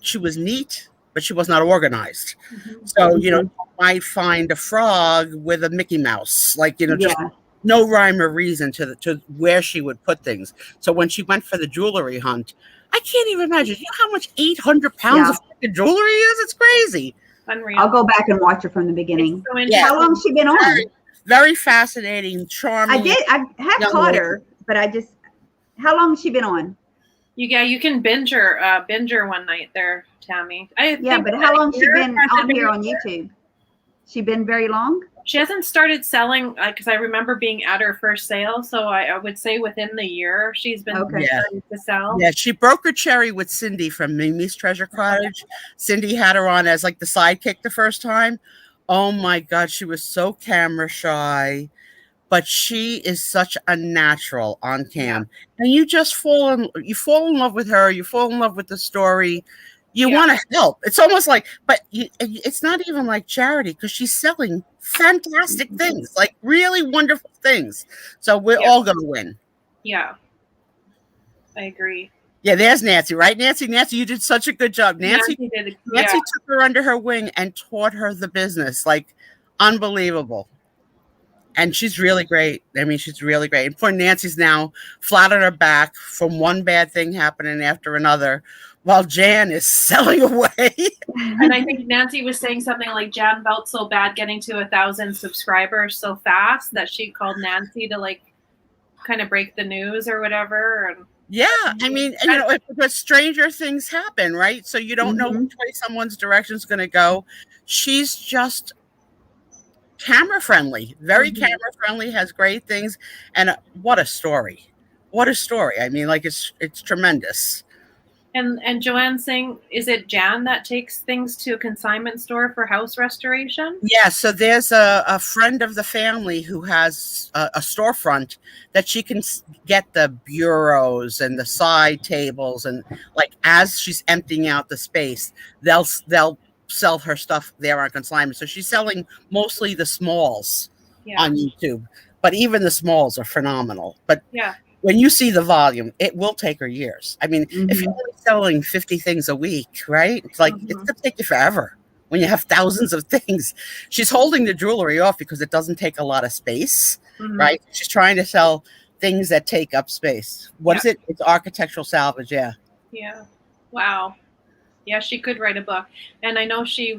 she was neat, but she was not organized. Mm-hmm. So, you might find a frog with a Mickey Mouse, just no rhyme or reason to where she would put things. So when she went for the jewelry hunt, I can't even imagine. You know how much 800 pounds of jewelry is? It's crazy. Unreal. I'll go back and watch her from the beginning. So How long has she been on? Very, very fascinating, charming. I have caught her, but how long has she been on? You can binge her one night there, Tammy. But how long has she been on here on YouTube? She been very long? She hasn't started selling because I remember being at her first sale. So I would say within the year she's been starting to sell. Yeah, she broke her cherry with Cindy from Mimi's Treasure Cottage. Cindy had her on as the sidekick the first time. Oh my God, she was so camera shy. But she is such a natural on cam. And you just fall in love with her. You fall in love with the story. You want to help. It's almost it's not even like charity because she's selling fantastic things, really wonderful things. So we're all going to win. Yeah, I agree. Yeah, there's Nancy, right? Nancy, you did such a good job. Nancy took her under her wing and taught her the business. Unbelievable. And she's really great. I mean, she's really great. And poor Nancy's now flat on her back from one bad thing happening after another, while Jan is selling away. And I think Nancy was saying something like Jan felt so bad getting to 1,000 subscribers so fast that she called Nancy to kind of break the news or whatever. And yeah, I mean, but stranger things happen, right? So you don't know which way someone's direction is going to go. She's just camera friendly, very camera friendly, has great things, and what a story! What a story! I mean, it's tremendous. And Joanne's saying, is it Jan that takes things to a consignment store for house restoration? Yeah, so there's a friend of the family who has a storefront that she can get the bureaus and the side tables, and as she's emptying out the space, they'll sell her stuff there on consignment. So she's selling mostly the smalls on YouTube, but even the smalls are phenomenal. But when you see the volume, it will take her years. I mean, if you're only selling 50 things a week, right? It's it's going to take you forever when you have thousands of things. She's holding the jewelry off because it doesn't take a lot of space, right? She's trying to sell things that take up space. What is it? It's architectural salvage. Yeah. Yeah. Wow. Yeah, she could write a book. And I know she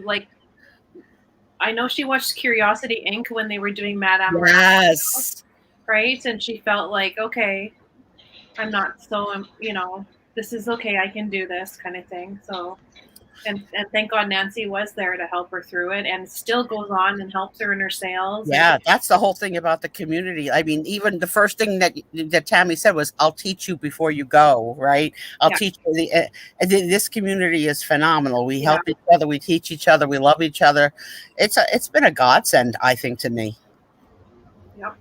watched Curiosity Inc. when they were doing Madame. Yes. Right? And she felt okay, I'm not so, this is okay, I can do this kind of thing. So, and thank God Nancy was there to help her through it and still goes on and helps her in her sales. Yeah, that's the whole thing about the community. I mean, even the first thing that Tammy said was, I'll teach you before you go, right? I'll teach you. This community is phenomenal. We help each other. We teach each other. We love each other. It's been a godsend, I think, to me. Yep.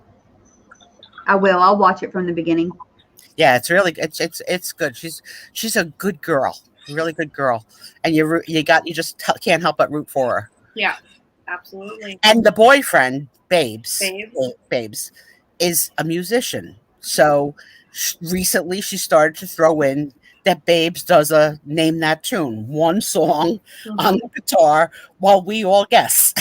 I'll watch it from the beginning. Yeah, it's really it's good. She's a good girl, really good girl, and you just can't help but root for her. Yeah, absolutely. And the boyfriend, Babes, is a musician. So recently, she started to throw in that Babes does a name that tune, one song on the guitar while we all guess.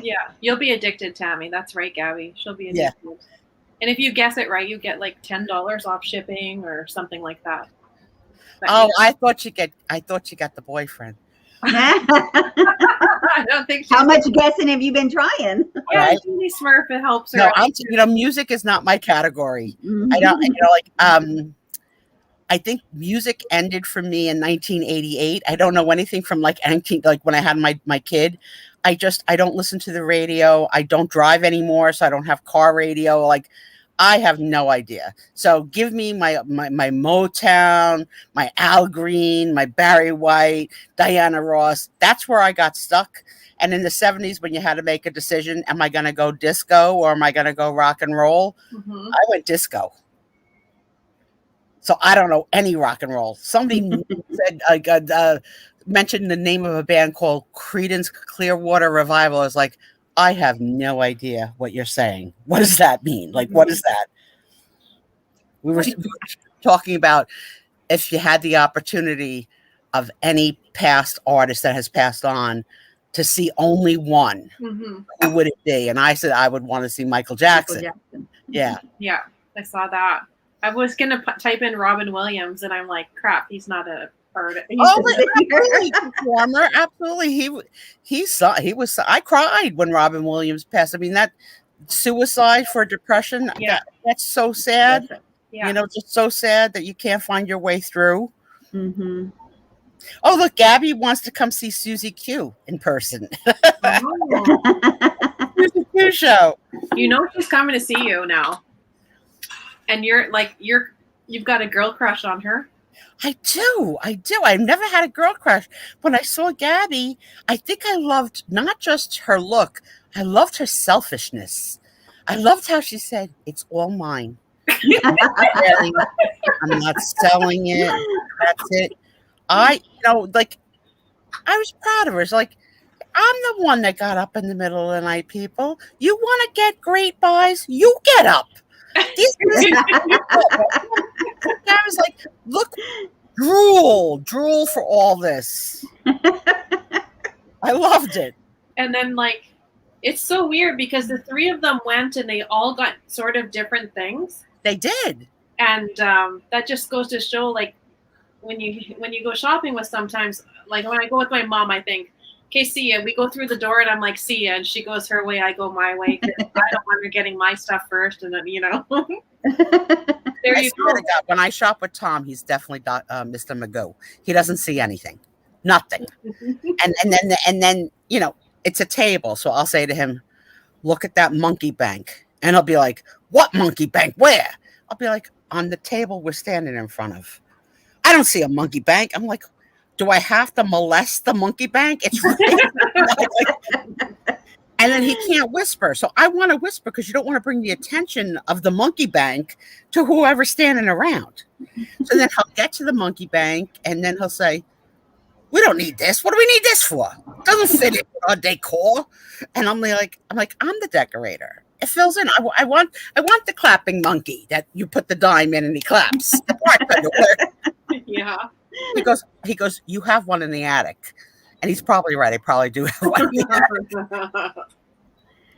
Yeah, you'll be addicted, Tammy. That's right, Gabby. She'll be addicted. Yeah. And if you guess it right, you get $10 off shipping or something like that. I thought you got the boyfriend. I don't think. How much guessing have you been trying? Yeah, right? Julie Smurf. It helps her. No, music is not my category. I don't. I think music ended for me in 1988. I don't know anything from like when I had my kid. I don't listen to the radio. I don't drive anymore, so I don't have car radio. Like, I have no idea. So give me my Motown, my Al Green, my Barry White, Diana Ross. That's where I got stuck. And in the 70s, when you had to make a decision, am I going to go disco or am I going to go rock and roll? Mm-hmm. I went disco. So I don't know any rock and roll. Somebody said, mentioned the name of a band called Creedence Clearwater Revival. I was like, I have no idea what you're saying. What does that mean? Like, what is that? We were talking about if you had the opportunity of any past artist that has passed on to see only one, Mm-hmm. who would it be? And I said I would want to see Michael Jackson. Yeah. Yeah, I saw that. I was going to type in Robin Williams, and I'm like, crap, he's not a artist. Absolutely, performer. Absolutely. I cried when Robin Williams passed. I mean, that suicide for depression, Yeah. that's so sad. Yeah. You know, just so sad that you can't find your way through. Mm-hmm. Oh, look, Gabby wants to come see Susie Q in person. Oh. Susie Q show. You know she's coming to see you now. And you've got a girl crush on her. I do. I've never had a girl crush. When I saw Gabby, I think I loved not just her look, I loved her selfishness. I loved how she said, "It's all mine. I'm not selling it. That's it." I was proud of her. It's like, I'm the one that got up in the middle of the night, people. You want to get great buys? You get up. I was like, look, drool for all this. I loved it. And then, like, it's so weird because the three of them went and they all got sort of different things. They did. And that just goes to show, like, when you go shopping with sometimes, like when I go with my mom, I think, okay, see ya. We go through the door and I'm like, see ya. And she goes her way, I go my way. I don't want her getting my stuff first. And then, there you go. God, when I shop with Tom, he's definitely Mr. Magoo. He doesn't see anything, nothing. and then, it's a table. So I'll say to him, look at that monkey bank. And he'll be like, what monkey bank? Where? I'll be like, on the table we're standing in front of. I don't see a monkey bank. I'm like, do I have to molest the monkey bank? It's and then he can't whisper. So I want to whisper because you don't want to bring the attention of the monkey bank to whoever's standing around. So then he'll get to the monkey bank and then he'll say, we don't need this. What do we need this for? It doesn't fit in our decor. And I'm like, I'm the decorator. It fills in. I want the clapping monkey that you put the dime in and he claps. Yeah. He goes, you have one in the attic. And he's probably right. I probably do have one in the attic.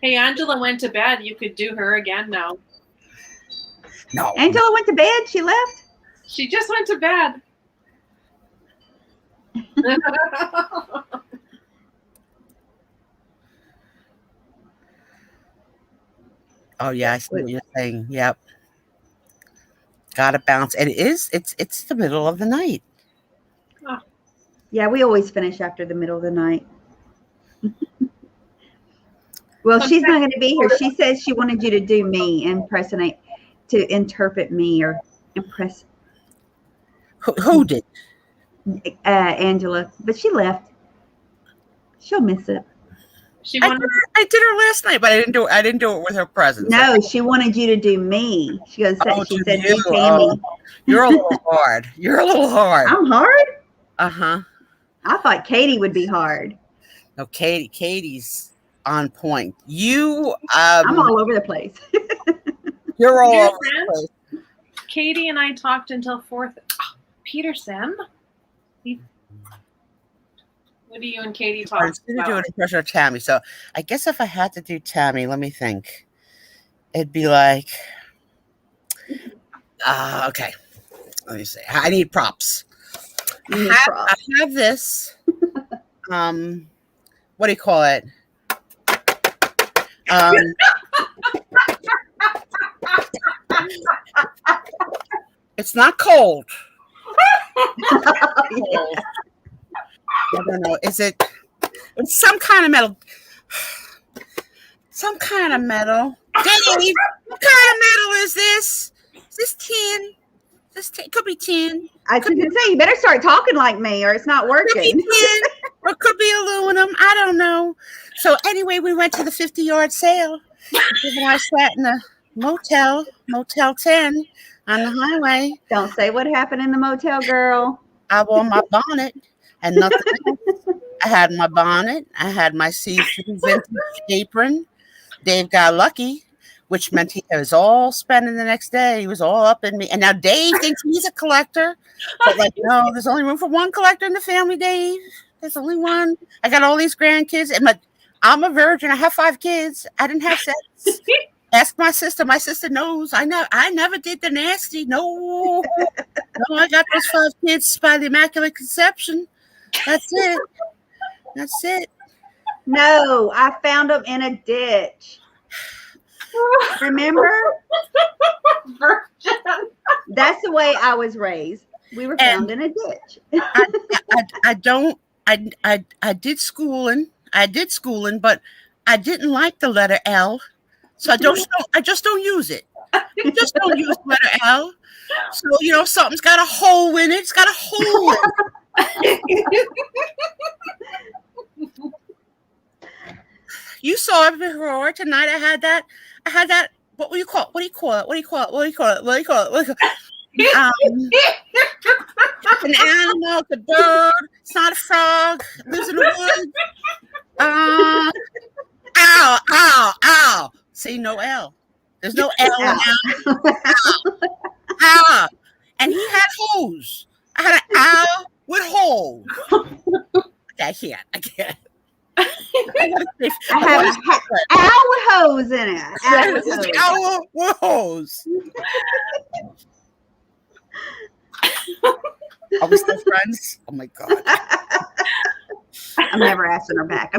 Hey, Angela went to bed. You could do her again now. No. Angela went to bed. She left. She just went to bed. Oh yeah, I see what you're saying. Yep. Gotta bounce. And it's the middle of the night. Oh. Yeah, we always finish after the middle of the night. Well, she's not going to be here. She says she wanted you to do me, to interpret me or impress. Who did? Angela, but she left. She'll miss it. I did her last night, but I didn't do it with her presence. No, she wanted you to do me. She said do Tammy. You're a little hard. I'm hard? Uh-huh. I thought Katie would be hard. No, Katie's on point. You I'm all over the place. You're all over the place. Katie and I talked until 4th. Oh, Petersen? What do you and Katie talk about? I was going to do an impression of Tammy. So I guess if I had to do Tammy, let me think. It'd be like, okay. Let me see. I need props. I have this. What do you call it? It's not cold. Oh, I don't know. It's some kind of metal? Some kind of metal. Dave, what kind of metal is this? Is this tin? It could be tin. I was going to say, you better start talking like me or it's not Could be working. tin, or it could be aluminum. I don't know. So anyway, we went to the 50-yard sale. And I sat in the Motel 10 on the highway. Don't say what happened in the motel, girl. I wore my bonnet and nothing else. I had my bonnet. I had my see-through vintage apron. Dave got lucky, which meant he was all spending the next day. He was all up in me. And now Dave thinks he's a collector. But like, no, there's only room for one collector in the family, Dave. There's only one. I got all these grandkids. And I'm a virgin. I have 5 kids. I didn't have sex. Ask my sister. My sister knows. I never did the nasty. No. No, I got those 5 kids by the Immaculate Conception. That's it. That's it. No, I found them in a ditch. Remember? Virgin. That's the way I was raised. We were found in a ditch. I did schooling. But I didn't like the letter L. So I just don't use it. Just don't use the letter L. So, something's got a hole in it. It's got a hole in it. You saw it before tonight. I had that. What do you call it? An animal, it's a bird. It's not a frog. It lives in the woods. Ow. See, no L. There's no L in L. Ow. And he had holes. I had an owl with holes. I can't. I have an owl with hose in it. Owl with hose. Are we still friends? Oh my God. I'm never asking her back.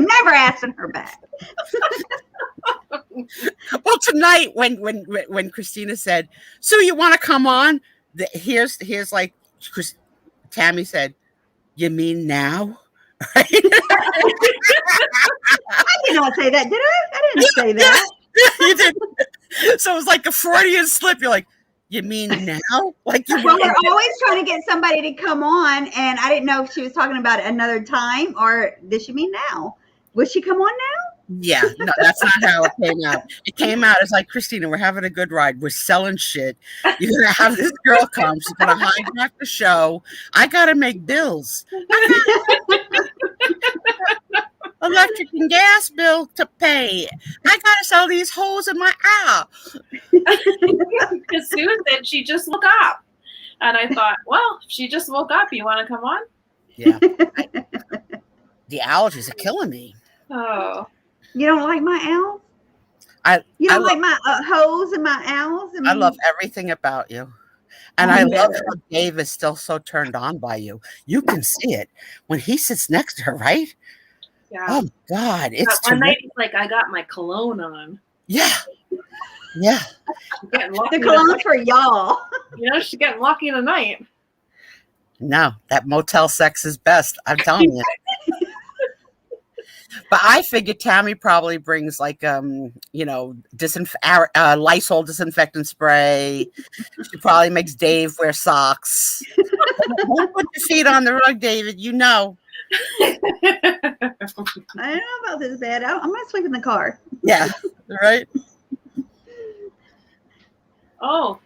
Well, tonight when Christina said, "So you want to come on?" Here's like Tammy said, "You mean now?" Right? I did not say that, did I? I didn't say that. You did. So it was like a Freudian slip. You're like, "You mean now?" Like Well, we're always trying to get somebody to come on, and I didn't know if she was talking about another time or did she mean now? Will she come on now? Yeah, no, that's not how it came out. It came out as like, Christina, we're having a good ride. We're selling shit. You're going to have this girl come. She's going to hijack the show. I got to make bills. Electric and gas bill to pay. I got to sell these holes in my eye. Because Susan, she just woke up. And I thought, well, if she just woke up, you want to come on? Yeah. The allergies are killing me. Oh. You don't like my owls? You don't like my hose and my owls? I love everything about you. And I love how Dave is still so turned on by you. You can see it when he sits next to her, right? Yeah. Oh, God. It's one night he's like, I got my cologne on. Yeah. Yeah. The cologne's for y'all. She's getting lucky tonight. No, that motel sex is best. I'm telling you. But I figured Tammy probably brings like Lysol disinfectant spray. She probably makes Dave wear socks. Don't put your feet on the rug, David. You know. I don't know about this bed. I'm gonna sleep in the car. Yeah, right. Oh.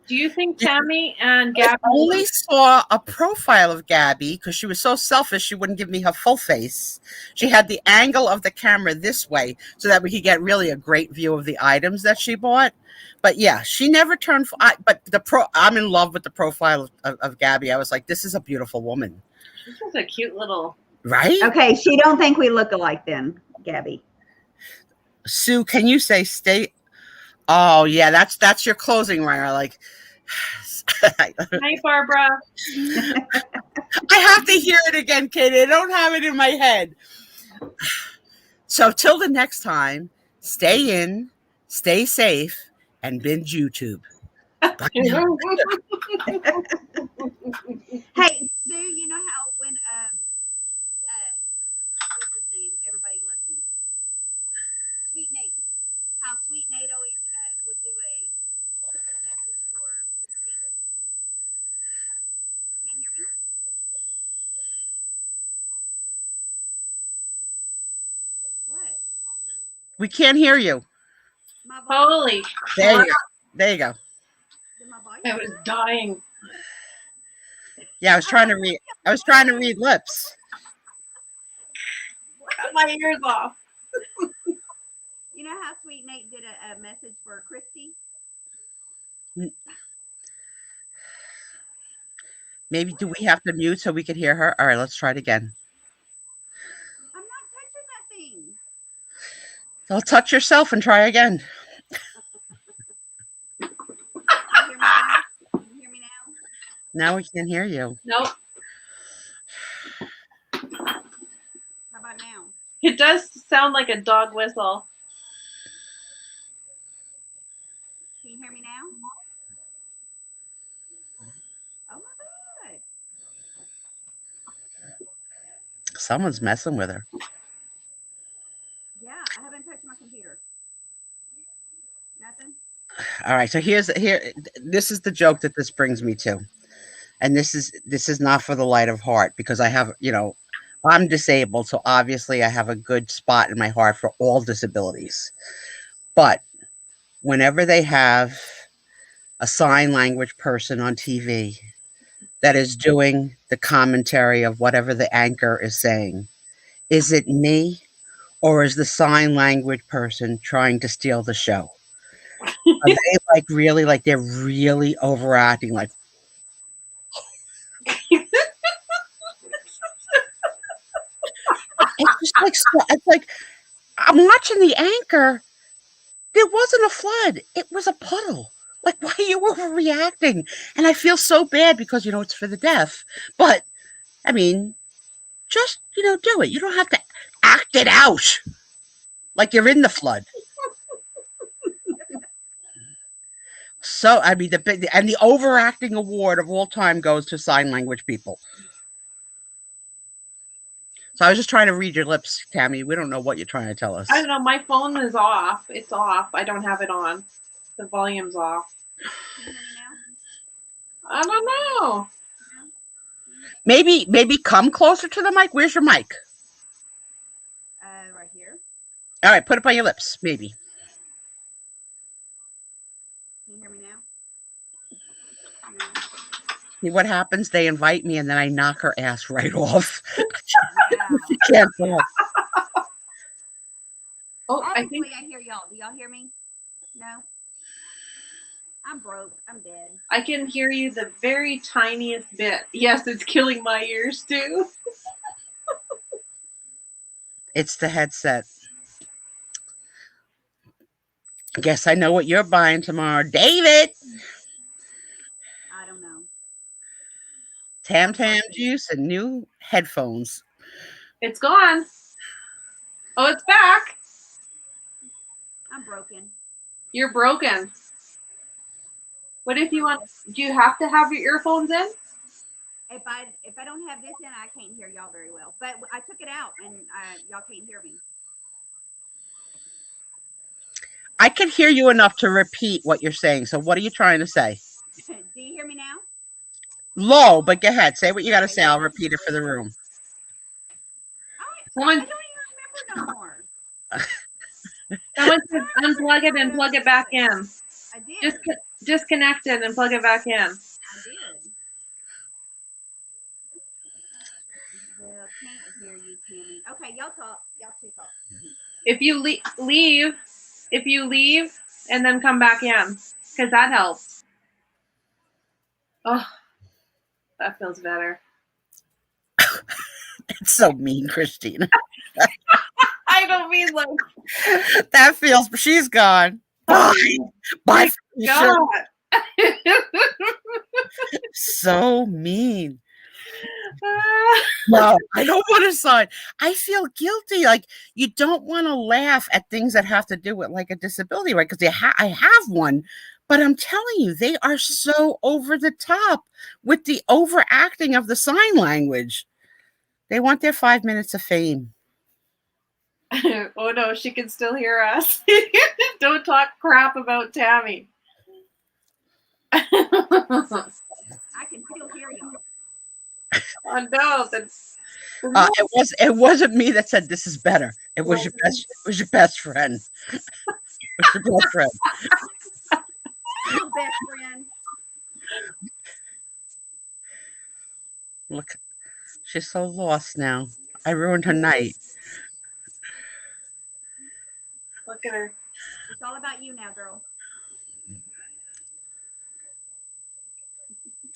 Do you think Tammy and Gabby? I only saw a profile of Gabby because she was so selfish she wouldn't give me her full face. She had the angle of the camera this way so that we could get really a great view of the items that she bought. But yeah, she never turned. But I'm in love with the profile of Gabby. I was like, this is a beautiful woman. She's just a cute little. Right? Okay, she don't think we look alike then, Gabby. Sue, can you say stay? Oh yeah, that's your closing line. Like, Hi, Barbara. I have to hear it again, Katie. I don't have it in my head. So till the next time, stay in, stay safe, and binge YouTube. Bye now. We can't hear you. My voice, Holy There crap. you, there you go. did my voice I was dying. Yeah, I was trying to read. I was trying to read lips. Cut my ears off. You know how sweet Nate did a message for Christy? Maybe do we have to mute so we can hear her? All right, let's try it again. I'm not touching that thing. So touch yourself and try again. Can you hear me now? Can you hear me now? Now we can't hear you. Nope. How about now? It does sound like a dog whistle. Can you hear me now? Oh my God. Someone's messing with her. Yeah, I haven't touched my computer. Nothing? All right, so here. This is the joke that this brings me to, and this is not for the light of heart because I have, I'm disabled, so obviously I have a good spot in my heart for all disabilities. But whenever they have a sign language person on TV that is doing the commentary of whatever the anchor is saying, is it me or is the sign language person trying to steal the show? Are they they're really overacting like it's like I'm watching the anchor. There wasn't a flood. It was a puddle. Like, why are you overreacting? And I feel so bad because it's for the deaf. But I mean, just do it. You don't have to act it out like you're in the flood. So I mean, the overacting award of all time goes to sign language people. So I was just trying to read your lips, Tammy. We don't know what you're trying to tell us. I don't know. My phone is off. It's off. I don't have it on. The volume's off. Can you hear me now? I don't know. Maybe come closer to the mic. Where's your mic? Right here. All right, put it by your lips. Maybe. Can you hear me now? See what happens? They invite me, and then I knock her ass right off. Wow. She can't talk. Oh, I think Obviously, I hear y'all. Do y'all hear me? No? I'm broke. I'm dead. I can hear you the very tiniest bit. Yes, it's killing my ears too. It's the headset. Guess I know what you're buying tomorrow, David. I don't know. Tam juice and new headphones. It's gone. Oh, it's back. I'm broken. You're broken. What if you want? Do you have to have your earphones in? If I don't have this in, I can't hear y'all very well. But I took it out, and y'all can't hear me. I can hear you enough to repeat what you're saying. So what are you trying to say? Do you hear me now? Low, but go ahead. Say what you got to say. I'll repeat it for the room. I don't even remember no more. Someone says unplug it and plug it back in. I did. Disconnect it and plug it back in. I did. Well, can't hear you, Tammy. Okay, y'all talk. Y'all two talk. If you leave and then come back in, because that helps. Oh, that feels better. It's so mean, Christina. I don't mean like That feels. She's gone. Bye. Bye. God. So mean. No, I don't want to sign. I feel guilty. Like you don't want to laugh at things that have to do with like a disability, right? Because I have one, but I'm telling you, they are so over the top with the overacting of the sign language. They want their 5 minutes of fame. Oh no, she can still hear us. Don't talk crap about Tammy. I can still hear y'all. Oh no, that's It wasn't me that said this is better. It was your best. It was your best friend. It was your best friend. Oh, best friend. Look, she's so lost now. I ruined her night. Look at her. It's all about you now, girl.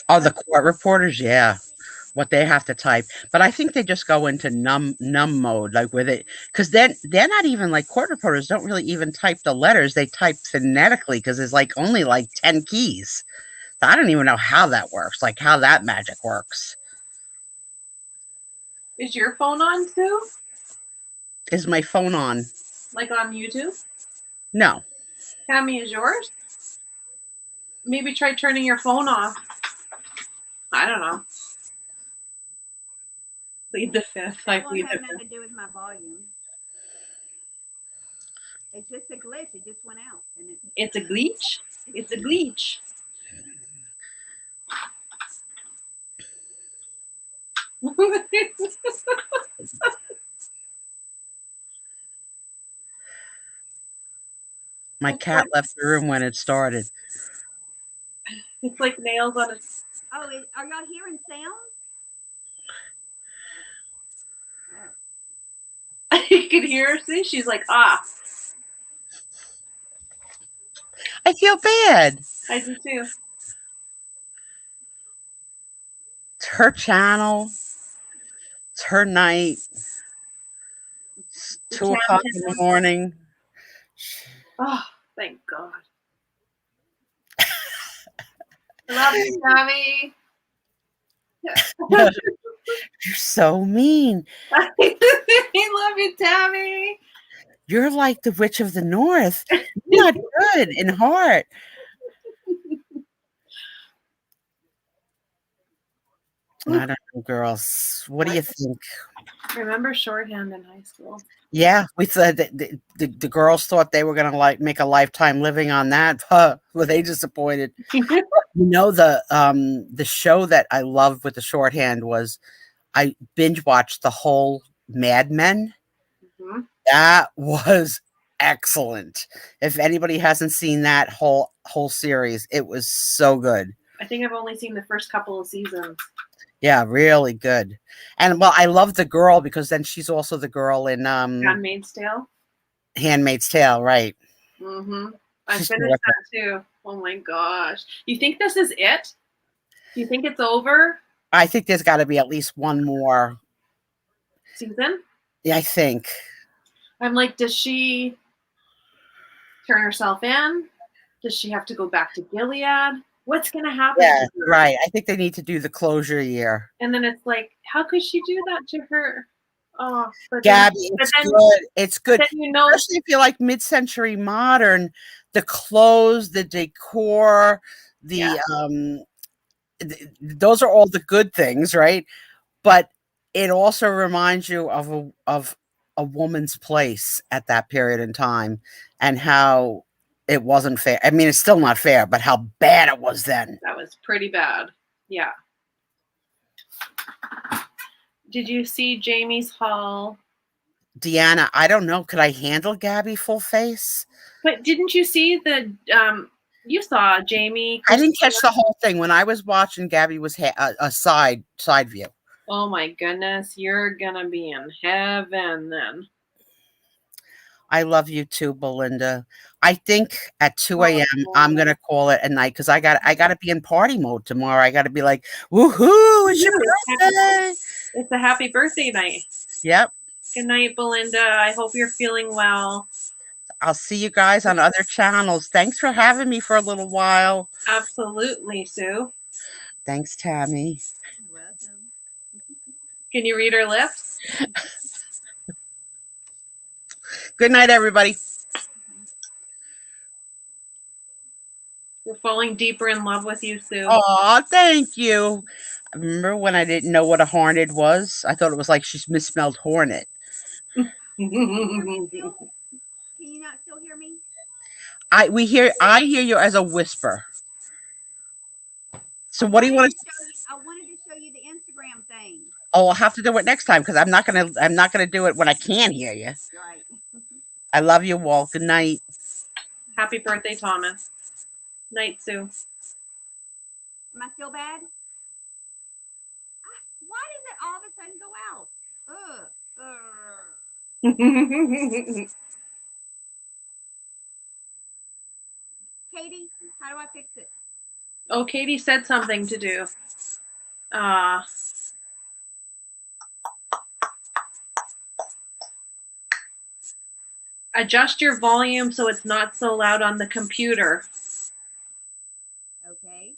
Oh, the court reporters, yeah. What they have to type. But I think they just go into numb mode, like with it, because then they're not even like court reporters don't really even type the letters. They type phonetically because there's like only like 10 keys. So I don't even know how that works, like how that magic works. Is your phone on too? Is my phone on? Like on YouTube? No. Tammy, is yours? Maybe try turning your phone off. I don't know. Plead the fifth. I That plead won't the have nothing fifth. to do with my volume. It's just a glitch. It just went out. And It's a glitch. It's a glitch. My cat left the room when it started. It's like nails on a. Oh, are y'all hearing sound? You could hear her. See, she's like, ah. I feel bad. I do too. It's her channel. It's her night. It's 2 o'clock in the morning. Oh, thank God. I love you, Tammy. You're so mean. I love you, Tammy. You're like the witch of the north. You're not good in heart. I don't know, girls. What do you think? Remember shorthand in high school? Yeah, we said the girls thought they were gonna like make a lifetime living on that. Were they disappointed? You know, the show that I loved with the shorthand was I binge watched the whole Mad Men. Mm-hmm. That was excellent. If anybody hasn't seen that whole series, it was so good. I think I've only seen the first couple of seasons. Yeah, really good. And well, I love the girl because then she's also the girl in Handmaid's Tale. Handmaid's Tale, right? Mm-hmm. I She's finished that too. Oh my gosh. You think this is it? Do you think it's over? I think there's got to be at least one more season. Yeah, I think. I'm like, does she turn herself in? Does she have to go back to Gilead? What's going to happen? Yeah, right. I think they need to do the closure year. And then it's like, how could she do that to her? Oh, but Gabby, then, it's good. It's good. Then you know, especially if you like mid-century modern, the clothes, the decor, those are all the good things, right? But it also reminds you of a woman's place at that period in time and how it wasn't fair. I mean, it's still not fair, but how bad it was then. That was pretty bad. Yeah. Did you see Jamie's haul? Deanna, I don't know. Could I handle Gabby full face? But didn't you see the you saw Jamie? I didn't catch the whole thing. When I was watching, Gabby was a side view. Oh my goodness, you're gonna be in heaven then. I love you too, Belinda. I think at 2 a.m. I'm gonna call it a night because I gotta be in party mode tomorrow. I gotta be like, woohoo! It's your birthday. It's a happy birthday night. Yep. Good night, Belinda. I hope you're feeling well. I'll see you guys on other channels. Thanks for having me for a little while. Absolutely, Sue. Thanks, Tammy. You're welcome. Can you read her lips? Good night, everybody. We're falling deeper in love with you, Sue. Oh, thank you. I remember when I didn't know what a hornet was? I thought it was like she's misspelled hornet. Can you not still hear me? I hear you as a whisper. So what do you want to? I wanted to show show you the Instagram thing. Oh, I'll have to do it next time because I'm not gonna do it when I can't hear you. Right. I love you, Walt. Good night. Happy birthday, Thomas. Night, Sue. Am I still bad? Why does it all of a sudden go out? Ugh. Katie, how do I fix it? Oh, Katie said something to do. Adjust your volume so it's not so loud on the computer. Okay.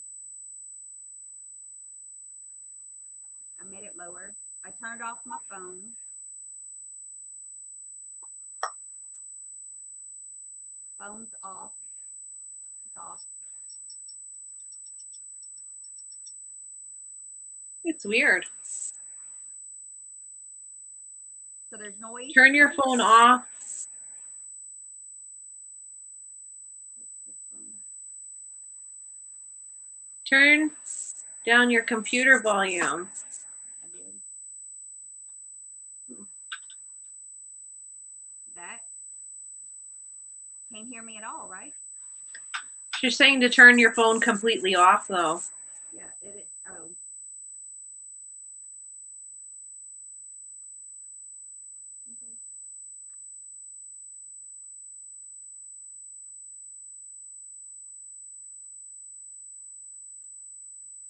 I made it lower. I turned off my phone. Phone's off. It's off. It's weird. So there's noise. Turn your phone off. Turn down your computer volume. I did. That can't hear me at all, right? She's saying to turn your phone completely off, though. Yeah, it. Oh.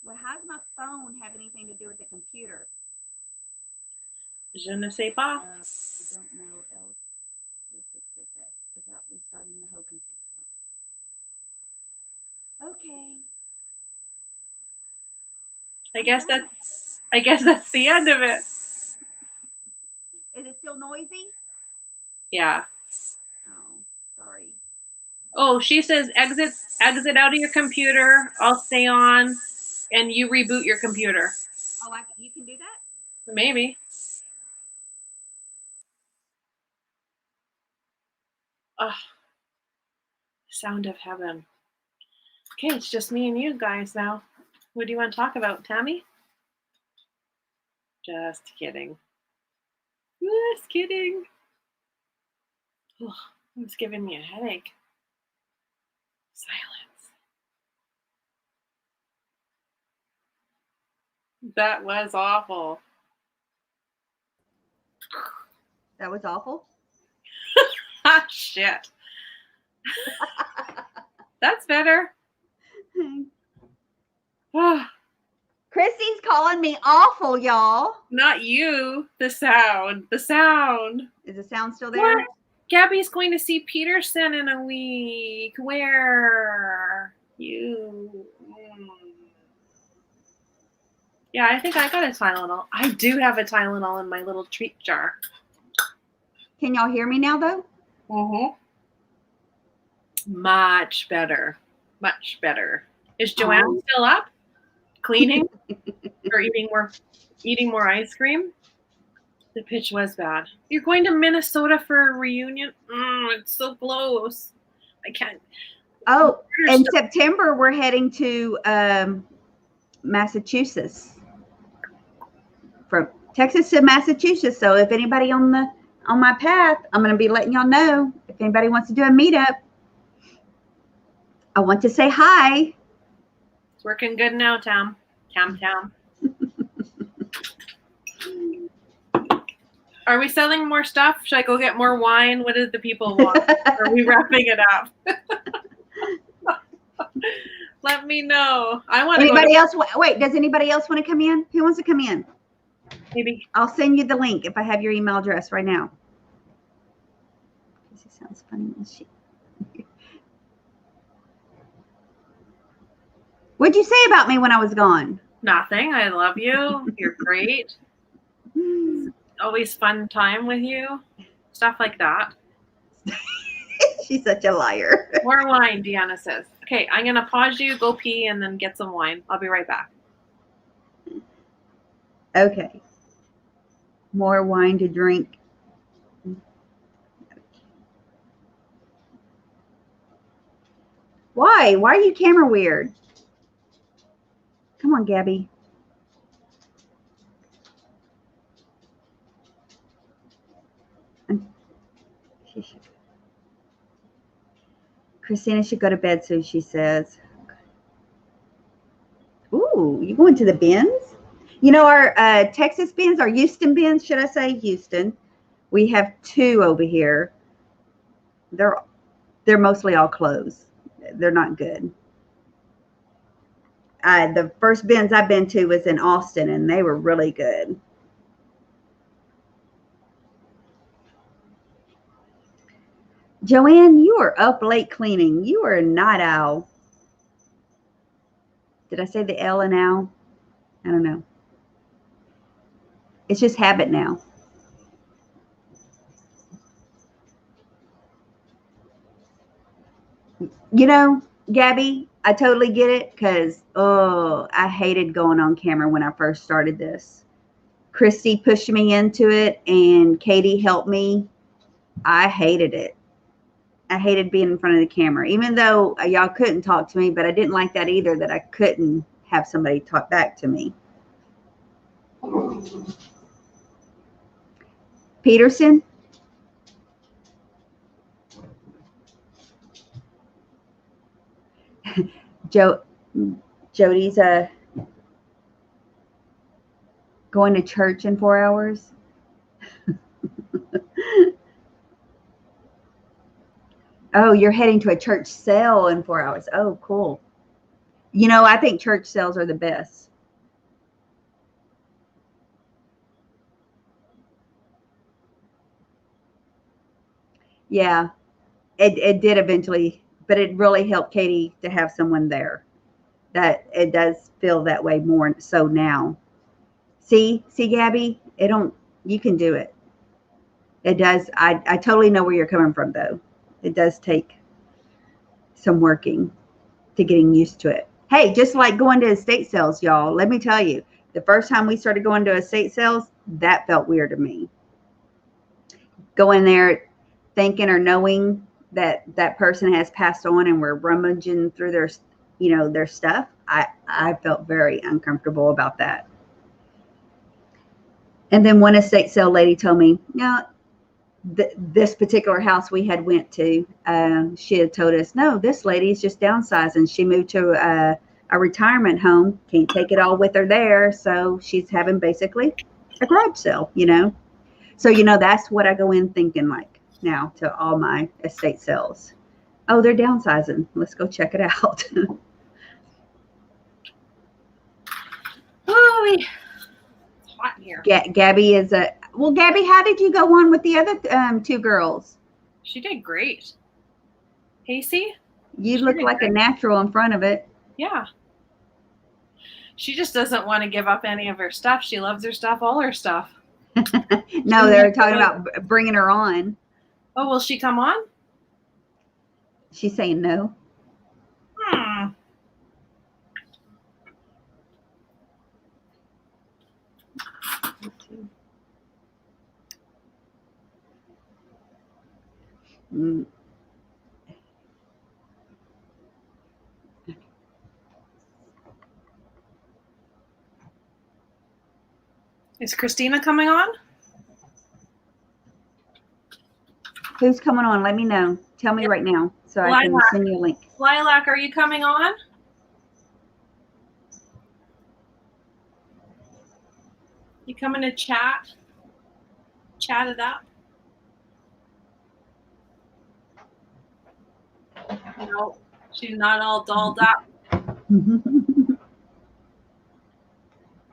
Well, how does my phone have anything to do with the computer? Je ne sais pas. I don't know else. Without restarting the whole computer. Okay. I guess that's the end of it. Is it still noisy? Yeah. Oh, sorry. Oh, she says exit out of your computer. I'll stay on, and you reboot your computer. Oh, you can do that? Maybe. Oh, sound of heaven. Okay, it's just me and you guys now. What do you want to talk about, Tammy? Just kidding. Just kidding. Oh, it's giving me a headache. Silence. That was awful. That was awful. Ah, shit. That's better. Christy's calling me awful, y'all. Not you. The sound. The sound. Is the sound still there? What? Gabby's going to see Petersen in a week. Where? You. Yeah, I think I got a Tylenol. I do have a Tylenol in my little treat jar. Can y'all hear me now, though? Mm-hmm. Much better. Much better. Is Joanne still up? Cleaning? Or eating more ice cream? The pitch was bad. You're going to Minnesota for a reunion? It's so close. I can't. Oh, in September, we're heading to Massachusetts. From Texas to Massachusetts. So if anybody on my path, I'm going to be letting y'all know. If anybody wants to do a meetup, I want to say hi. It's working good now, Tam. Tam. Are we selling more stuff? Should I go get more wine? What do the people want? Are we wrapping it up? Let me know. I want to. Anybody else? Wait, does anybody else want to come in? Who wants to come in? Maybe. I'll send you the link if I have your email address right now. This sounds funny. What'd you say about me when I was gone? Nothing. I love you. You're great. Always fun time with you. Stuff like that. She's such a liar. More wine, Deanna says. Okay, I'm going to pause you, go pee, and then get some wine. I'll be right back. Okay. More wine to drink. Why? Why are you camera weird? Come on, Gabby. Christina should go to bed soon, she says. Ooh, you going to the bins? You know, our Texas bins, our Houston bins, should I say Houston? We have 2 over here. They're mostly all closed. They're not good. The first bins I've been to was in Austin, and they were really good. Joanne, you are up late cleaning. You are a night owl. Did I say the L in owl? I don't know. It's just habit now. You know, Gabby, I totally get it because, I hated going on camera when I first started this. Christy pushed me into it and Katie helped me. I hated it. I hated being in front of the camera, even though y'all couldn't talk to me, but I didn't like that either, that I couldn't have somebody talk back to me. Petersen? Jody's going to church in 4 hours. Oh, you're heading to a church sale in 4 hours. Oh, cool. You know, I think church sales are the best. Yeah, it did eventually, but it really helped Katie to have someone there. That it does feel that way more so now. See, Gabby, you can do it. It does. I totally know where you're coming from, though. It does take some working to getting used to it. Hey, just like going to estate sales, y'all, let me tell you, the first time we started going to estate sales, that felt weird to me. Going there thinking or knowing that that person has passed on and we're rummaging through their stuff, I felt very uncomfortable about that. And then one estate sale lady told me, no, this particular house we had went to, she had told us, no, this lady's just downsizing. She moved to a retirement home, can't take it all with her there, so she's having basically a garage sale, So, that's what I go in thinking like now to all my estate sales. Oh, they're downsizing. Let's go check it out. Oh, it's hot in here. Gabby is Gabby, how did you go on with the other 2 girls? She did great. Casey? You look like a natural in front of it. Yeah. She just doesn't want to give up any of her stuff. She loves her stuff, all her stuff. No, they're talking about bringing her on. Oh, will she come on? She's saying no. Mm. Is Christina coming on? Who's coming on? Let me know. Tell me right now so I can send you a link. Lilac, are you coming on? You coming to chat? Chat it up? No, she's not all dolled up.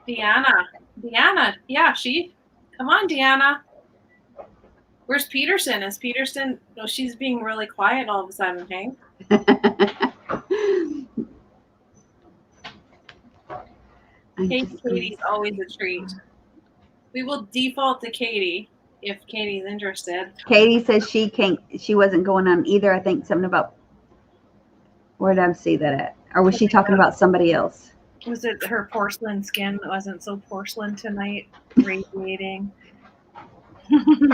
Deanna, yeah, come on, Deanna. Where's Petersen? Is Petersen, no, she's being really quiet all of a sudden, hey? Katie's always a treat. We will default to Katie if Katie's interested. Katie says she wasn't going on either. I think something about, where did I see that at? Or was she talking about somebody else? Was it her porcelain skin that wasn't so porcelain tonight? Radiating.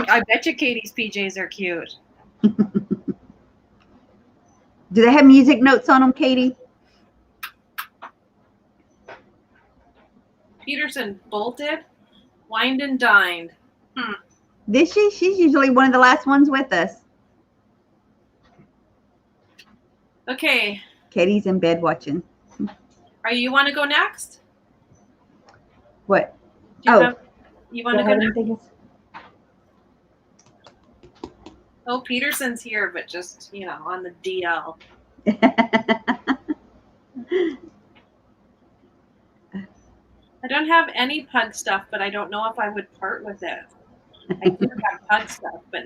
I bet you Katie's PJs are cute. Do they have music notes on them, Katie? Petersen bolted, wined and dined. Did she? She's usually one of the last ones with us. Okay. Katie's in bed watching. You want to go next? What? Do Oh. you Do want I to go have next? anything else? Oh, Peterson's here, but just, on the DL. I don't have any pug stuff, but I don't know if I would part with it. I do have pug stuff, but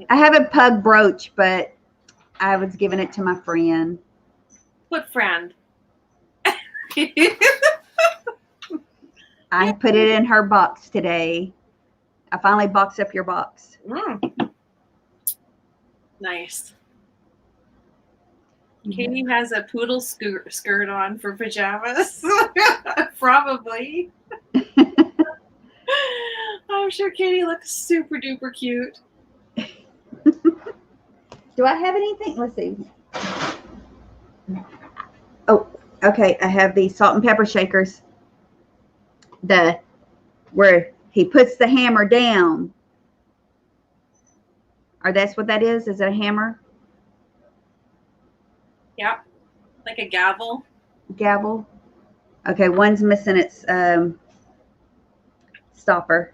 I have a pug brooch, but I was giving it to my friend. what friend? I put it in her box today. I finally boxed up your box. Nice. Katie has a poodle skirt on for pajamas. Probably. I'm sure Katie looks super duper cute. Do I have anything? Let's see. Oh, okay. I have these salt and pepper shakers. Where he puts the hammer down. Or that's what that is? Is it a hammer? Yep. Like a gavel. Gavel. Okay, one's missing its stopper.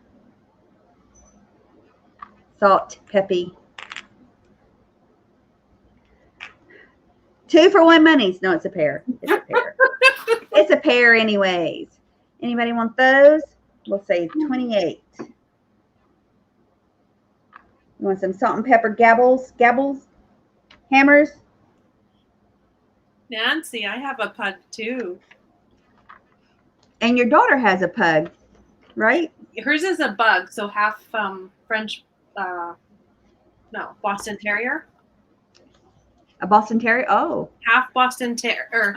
Salt, peppy. 2 for $1 monies. No, it's a pair. It's a pair. It's a pair anyways. Anybody want those? We'll say 28. You want some salt and pepper gabbles, hammers? Nancy, I have a pug too. And your daughter has a pug, right? Hers is a bug, so half French, Boston Terrier. A Boston Terrier? Oh. Half Boston Terrier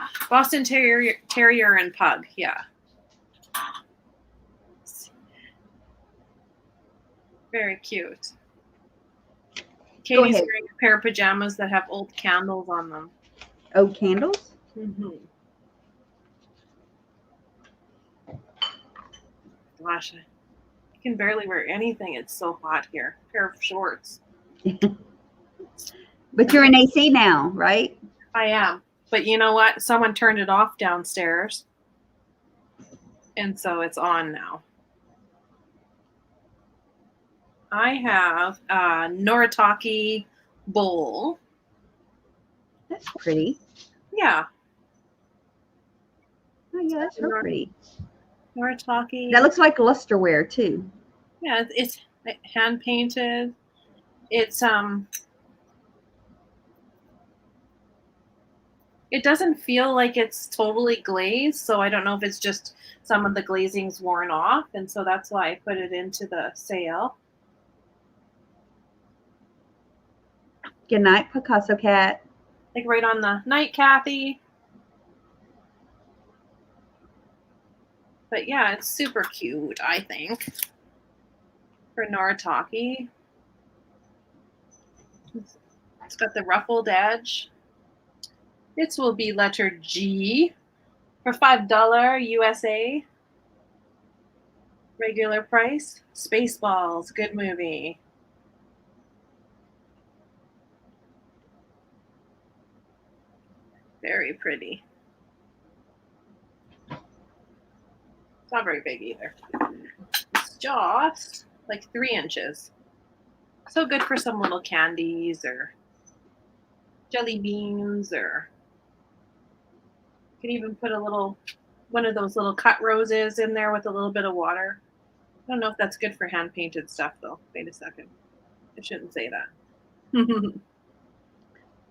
and pug, yeah. Very cute. Katie's wearing a pair of pajamas that have old candles on them. Old candles? Mm-hmm. Gosh, I can barely wear anything. It's so hot here. A pair of shorts. But you're in AC now, right? I am. But you know what? Someone turned it off downstairs. And so it's on now. I have a Noritake bowl. That's pretty. Yeah. Oh, yeah, that's real pretty. Noritake. That looks like lusterware, too. Yeah, it's hand painted. It's it doesn't feel like it's totally glazed, so I don't know if it's just some of the glazing's worn off, and so that's why I put it into the sale. Good night, Picasso cat. Like right on the night, Kathy. But yeah, it's super cute, I think, for Noritake. It's got the ruffled edge. This will be letter G for $5 USA. Regular price. Spaceballs, good movie. Very pretty. It's not very big either. It's just like 3 inches. So good for some little candies or jelly beans, or you can even put one of those little cut roses in there with a little bit of water. I don't know if that's good for hand painted stuff though. Wait a second. I shouldn't say that.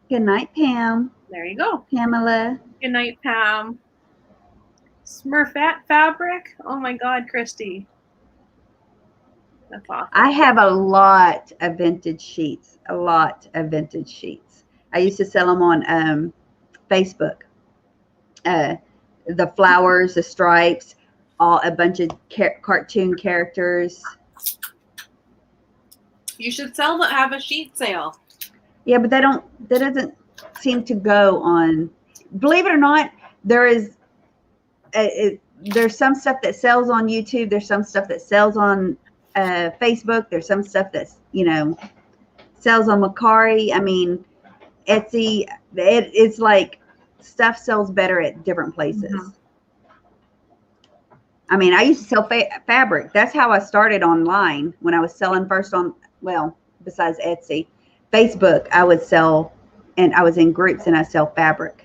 Good night, Pam. There you go. Pamela. Good night, Pam. Smurfette fabric. Oh my God, Christy. That's awesome. I have a lot of vintage sheets. A lot of vintage sheets. I used to sell them on Facebook. The flowers, the stripes, a bunch of cartoon characters. You should have a sheet sale. Yeah, but that doesn't seem to go on. Believe it or not, there's some stuff that sells on YouTube. There's some stuff that sells on Facebook. There's some stuff that's sells on Macari. I mean, Etsy. It's like stuff sells better at different places. Mhm. I mean, I used to sell fabric. That's how I started online when I was selling first on, well, besides Etsy. Facebook, I would sell, and I was in groups and I sell fabric.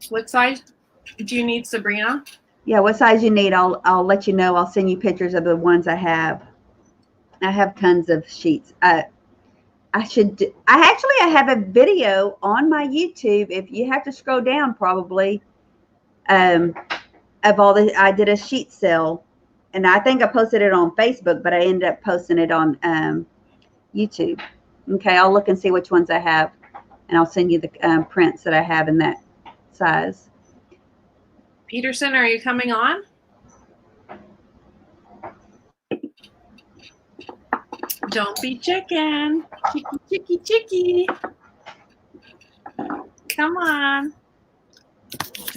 What size do you need, Sabrina? Yeah, what size you need, I'll let you know. I'll send you pictures of the ones I have. I have tons of sheets. I have a video on my YouTube. If you have to scroll down, probably, of all the, I did a sheet sale, and I think I posted it on Facebook, but I ended up posting it on YouTube. Okay, I'll look and see which ones I have, and I'll send you the prints that I have in that size. Petersen, are you coming on? Don't be chicken. Chicky, chicky, chicky. Come on.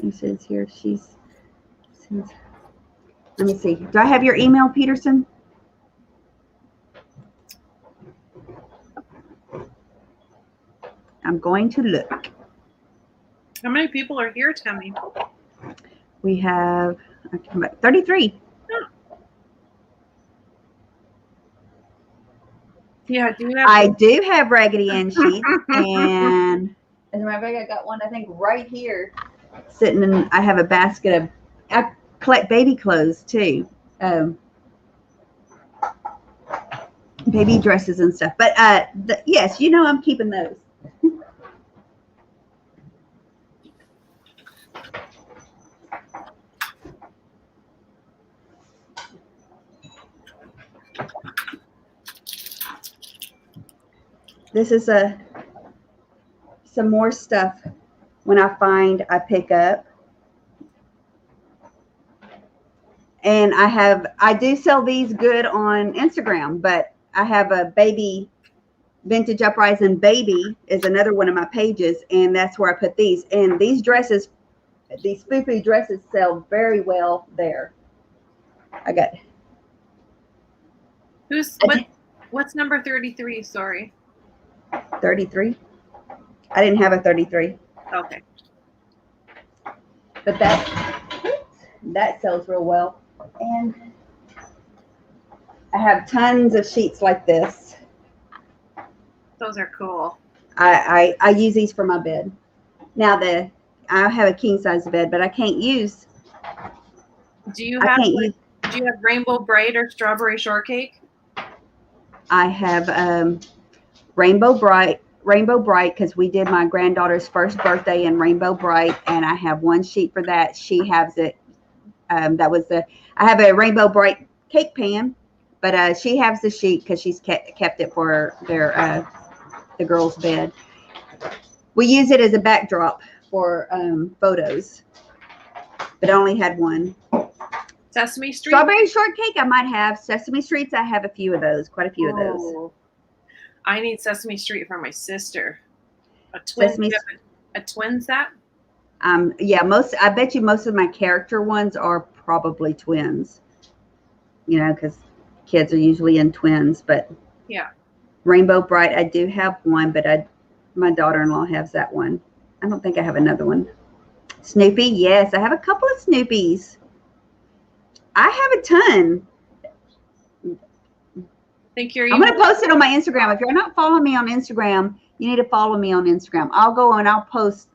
It says here let me see. Do I have your email, Petersen? I'm going to look. How many people are here, Tammy? We have 33. Yeah, do you have? I do have Raggedy Ann sheets, and as a matter of fact, I got one I think right here, sitting in. I have a basket of. I collect baby clothes too, baby dresses and stuff. But yes, I'm keeping those. This is some more stuff. When I find, I pick up. And I do sell these good on Instagram, but I have a baby, Vintage Uprising Baby is another one of my pages, and that's where I put these. And these dresses, these foo-foo dresses sell very well there. I got What's number 33? Sorry. 33. I didn't have a 33. Okay. But that sells real well. And I have tons of sheets like this. Those are cool. I use these for my bed. Now I have a king size bed, but I can't use. Do you have Rainbow Bright or Strawberry Shortcake? I have Rainbow Bright because we did my granddaughter's first birthday in Rainbow Bright, and I have one sheet for that. She has it. I have a Rainbow Bright cake pan, but she has the sheet because she's kept it for the girls' bed. We use it as a backdrop for photos, but I only had one. Sesame Street. Strawberry Shortcake, I might have. Sesame Streets, I have a few of those, quite a few of those. I need Sesame Street for my sister. A twin set? Yeah, I bet you most of my character ones are probably twins. Because kids are usually in twins, but yeah. Rainbow Bright, I do have one, but my daughter-in-law has that one. I don't think I have another one. Snoopy, yes, I have a couple of Snoopies. I have a ton. I'm going to post it on my Instagram. If you're not following me on Instagram, you need to follow me on Instagram. I'll go and I'll post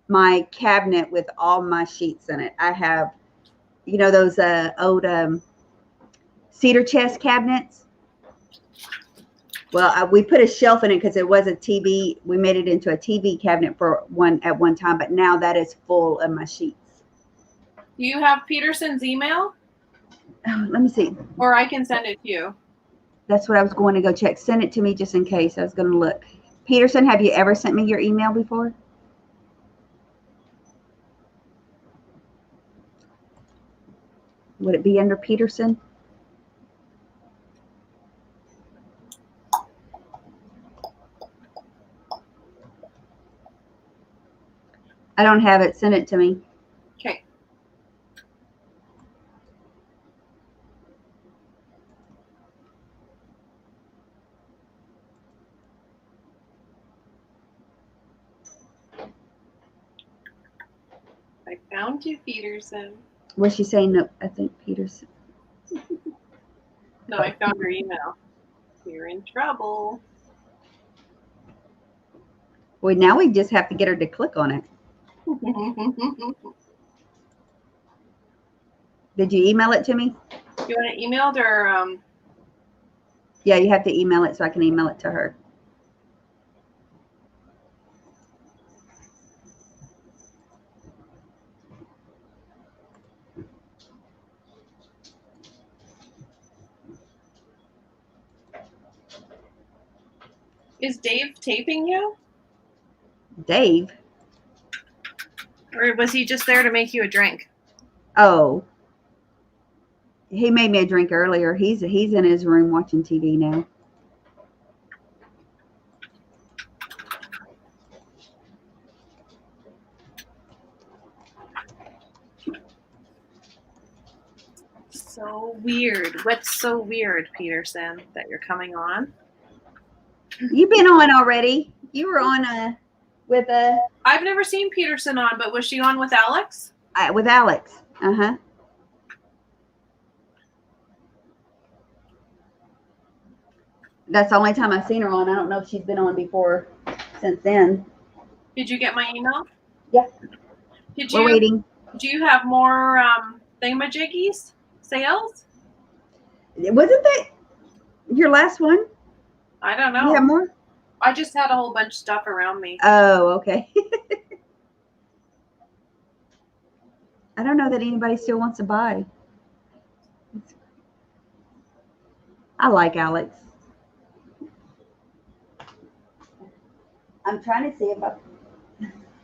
my cabinet with all my sheets in it. I have, those old cedar chest cabinets. Well, we put a shelf in it because it was a TV. We made it into a TV cabinet at one time, but now that is full of my sheets. Do you have Petersen's email? Oh, let me see. Or I can send it to you. That's what I was going to go check. Send it to me just in case. I was going to look. Petersen, have you ever sent me your email before? Would it be under Petersen? I don't have it. Send it to me. Okay. I found you, Petersen. Was she saying no? I think Peterson. No, I found her email. You're in trouble. Well, now we just have to get her to click on it. Did you email it to me? You want it emailed or Yeah, you have to email it so I can email it to her. is Dave taping you? Dave? Or was he just there to make you a drink? Oh. He made me a drink earlier. He's in his room watching TV now. So weird. What's so weird, Petersen, that you're coming on? You've been on already. You were on with I've never seen Petersen on, but was she on with Alex? Alex. Uh-huh. That's the only time I've seen her on. I don't know if she's been on before since then. Did you get my email? Yeah. We're waiting. Do you have more thingamajiggies? Sales? Wasn't that your last one? I don't know. You have more? I just had a whole bunch of stuff around me. Oh, okay. I don't know that anybody still wants to buy. I like Alex. I'm trying to see if I...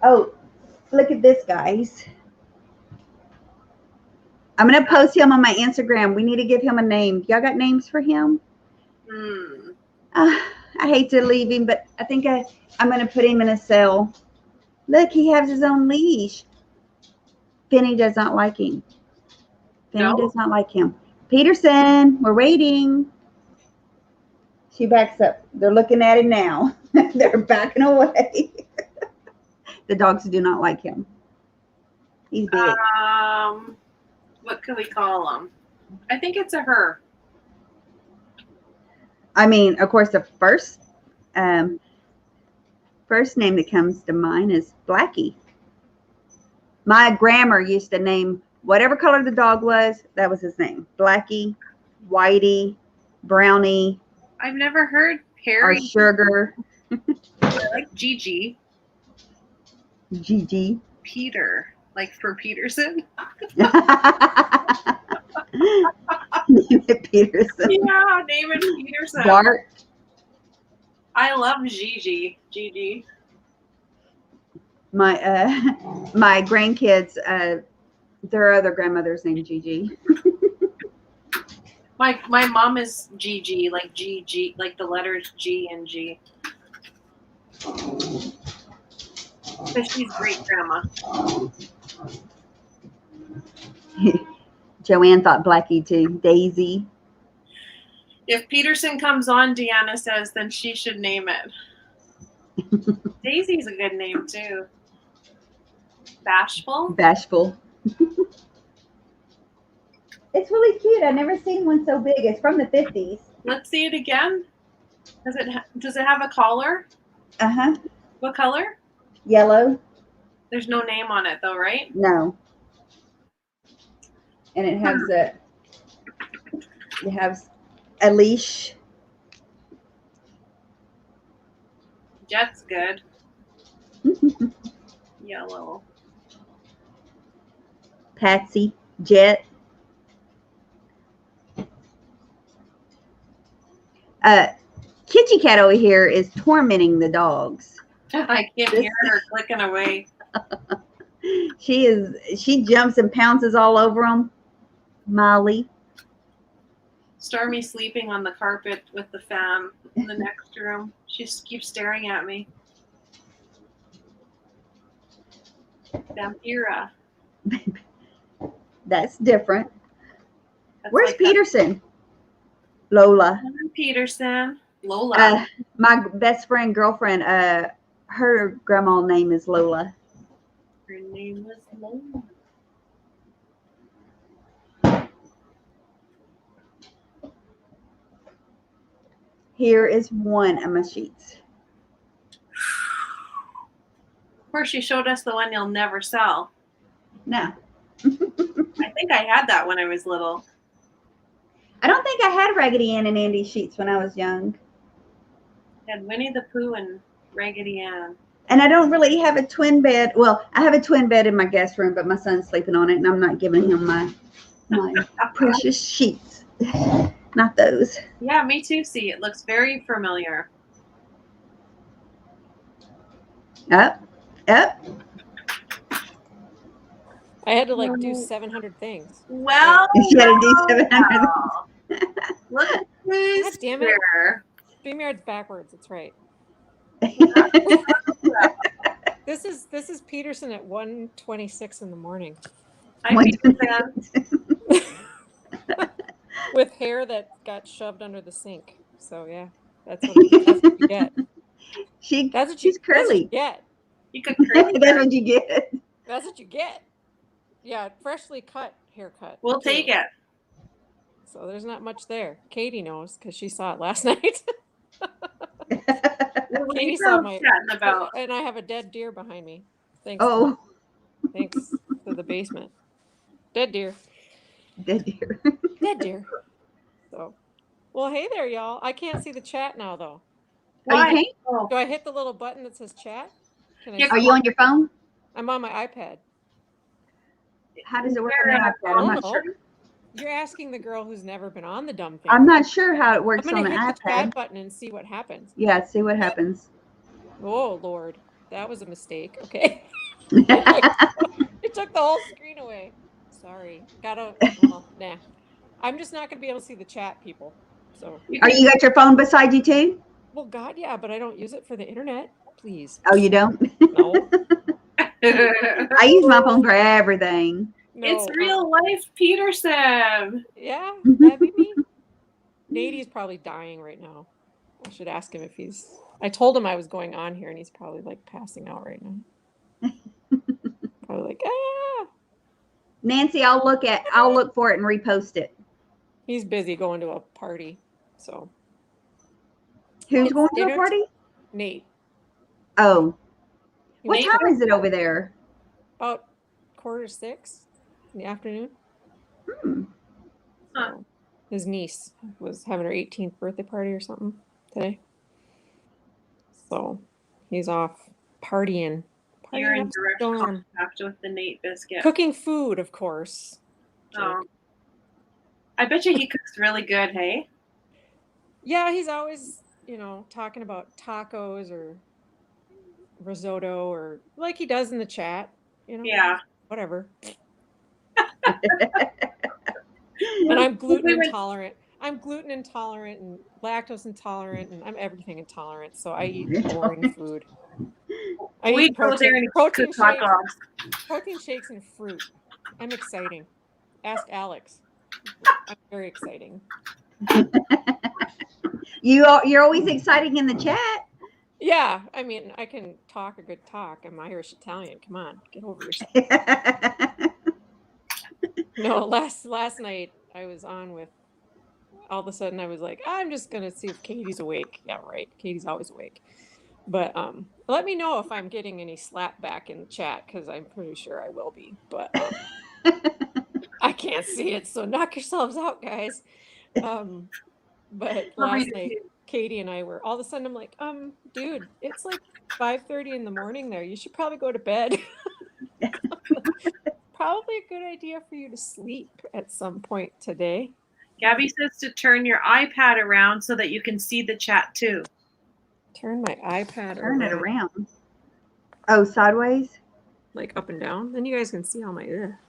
Oh, look at this, guys. I'm going to post him on my Instagram. We need to give him a name. Y'all got names for him? I hate to leave him, but I think I'm going to put him in a cell. Look, he has his own leash. Penny does not like him. Penny does not like him. Petersen, we're waiting. She backs up. They're looking at him now. They're backing away. The dogs do not like him. He's big. What could we call him? I think it's a her. I mean, of course, the first name that comes to mind is Blackie. My grandma used to name whatever color the dog was, that was his name. Blackie, Whitey, Brownie. I've never heard Harry. Or Sugar. I like Gigi. Gigi. Peter, like for Petersen. Name it Petersen. Yeah, name it Petersen. Bart. I love Gigi. Gigi. My grandkids, their other grandmother's named Gigi. My mom is Gigi, like GG, like the letters G and G. But she's great grandma. Joanne thought Blackie too. Daisy. If Petersen comes on, Deanna says, then she should name it. Daisy's a good name too. Bashful. Bashful. It's really cute. I've never seen one so big. It's from the 50s. Let's see it again. Does it have a collar? Uh-huh. What color? Yellow. There's no name on it though, right? No. And it has a leash. Jet's good. Yellow. Patsy. Jet. Kitty Cat over here is tormenting the dogs. I can hear her clicking away. She jumps and pounces all over them. Molly. Stormy sleeping on the carpet with the fan in the next room. She just keeps staring at me. Vampira. That's different. That's Where's like Petersen? Lola. Petersen. Lola. My best friend, girlfriend, her grandma name is Lola. Her name was Lola. Here is one of my sheets. Of course, she showed us the one you'll never sell. No. I think I had that when I was little. I don't think I had Raggedy Ann and Andy sheets when I was young. I had Winnie the Pooh and Raggedy Ann. And I don't really have a twin bed. Well, I have a twin bed in my guest room, but my son's sleeping on it, and I'm not giving him my precious sheets. Not those. Yeah, me too. See, it looks very familiar. Up. I had to like do 700 things. Well, You had to do 700. look at this. God damn it. here. StreamYard's backwards. That's right. This is Petersen at 1:26 in the morning Hi, Petersen. with hair that got shoved under the sink. So yeah, that's what you get. She's curly. Get. You could curly That's what you get. That's what you get. Yeah, freshly cut haircut. We'll take it. So there's not much there. Katie knows because she saw it last night. Katie saw my about. and I have a dead deer behind me. Thanks. Oh, Thanks to the basement. Dead deer. dead deer. Dead deer. So, well, hey there, y'all. I can't see the chat now, though. Are you, Oh, Do I hit the little button that says chat? Can I Yeah, are you on your phone? I'm on my iPad. How does it work on the iPad? I'm not sure. You're asking the girl who's never been on the dumb thing. I'm not sure how it I'm works on gonna the hit the chat iPad. button and see what happens. Yeah, see what happens. Oh Lord, that was a mistake. Okay, it took the whole screen away. Sorry. Well, nah. I'm just not gonna be able to see the chat, people. So. Are you got your phone beside you too? Well, God, yeah, but I don't use it for the internet. Please. Oh, you don't? No. I use my phone for everything. No. It's real life Petersen. Yeah, that'd be me. Nady's probably dying right now. I should ask him if he's. I told him I was going on here, and he's probably like passing out right now. Probably like, ah. Nancy, I'll look for it and repost it. He's busy going to a party. So. Who's It's going to a dinner party? Nate. Oh, He what made time is it over there? About 5:45 in the afternoon. Hmm. Huh. So his niece was having her 18th birthday party or something today. So he's off partying. You're in Partying direct storm. contact with the Nate biscuit. Cooking food, of course. Oh. I bet you he cooks really good, hey? Yeah, he's always, talking about tacos or risotto or like he does in the chat, Yeah. whatever. And I'm gluten intolerant. I'm gluten intolerant and lactose intolerant and I'm everything intolerant. So I eat boring food. I We eat go there and protein cook hot dogs. protein shakes and fruit. I'm exciting. Ask Alex. I'm very exciting. You're always exciting in the chat. Yeah, I mean, I can talk a good talk. I'm Irish Italian. Come on, get over yourself. No, last night I was on with. All of a sudden, I was like, I'm just gonna see if Katie's awake. Yeah, right. Katie's always awake. But let me know if I'm getting any slap back in the chat because I'm pretty sure I will be. But I can't see it, so knock yourselves out, guys. But last night, Katie and I were all of a sudden. I'm like, dude, it's like 5:30 in the morning there. You should probably go to bed. Probably a good idea for you to sleep at some point today. Gabby says to turn your iPad around so that you can see the chat too. Turn my iPad Turn it around. Oh, sideways? Like up and down. Then you guys can see all my ear.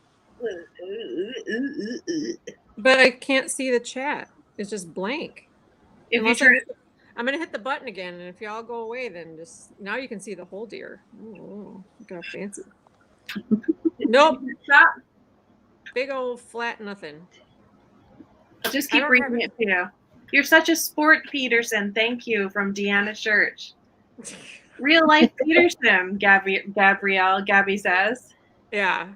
But I can't see the chat. It's just blank. If you turn I'm gonna hit the button again, and if y'all go away, then just now you can see the whole deer. Oh, look how fancy. Nope. Stop. Big old flat nothing. I'll just keep reading it to you. You're such a sport, Petersen. Thank you from Deanna Church. Real life Petersen, Gabby says. Yeah.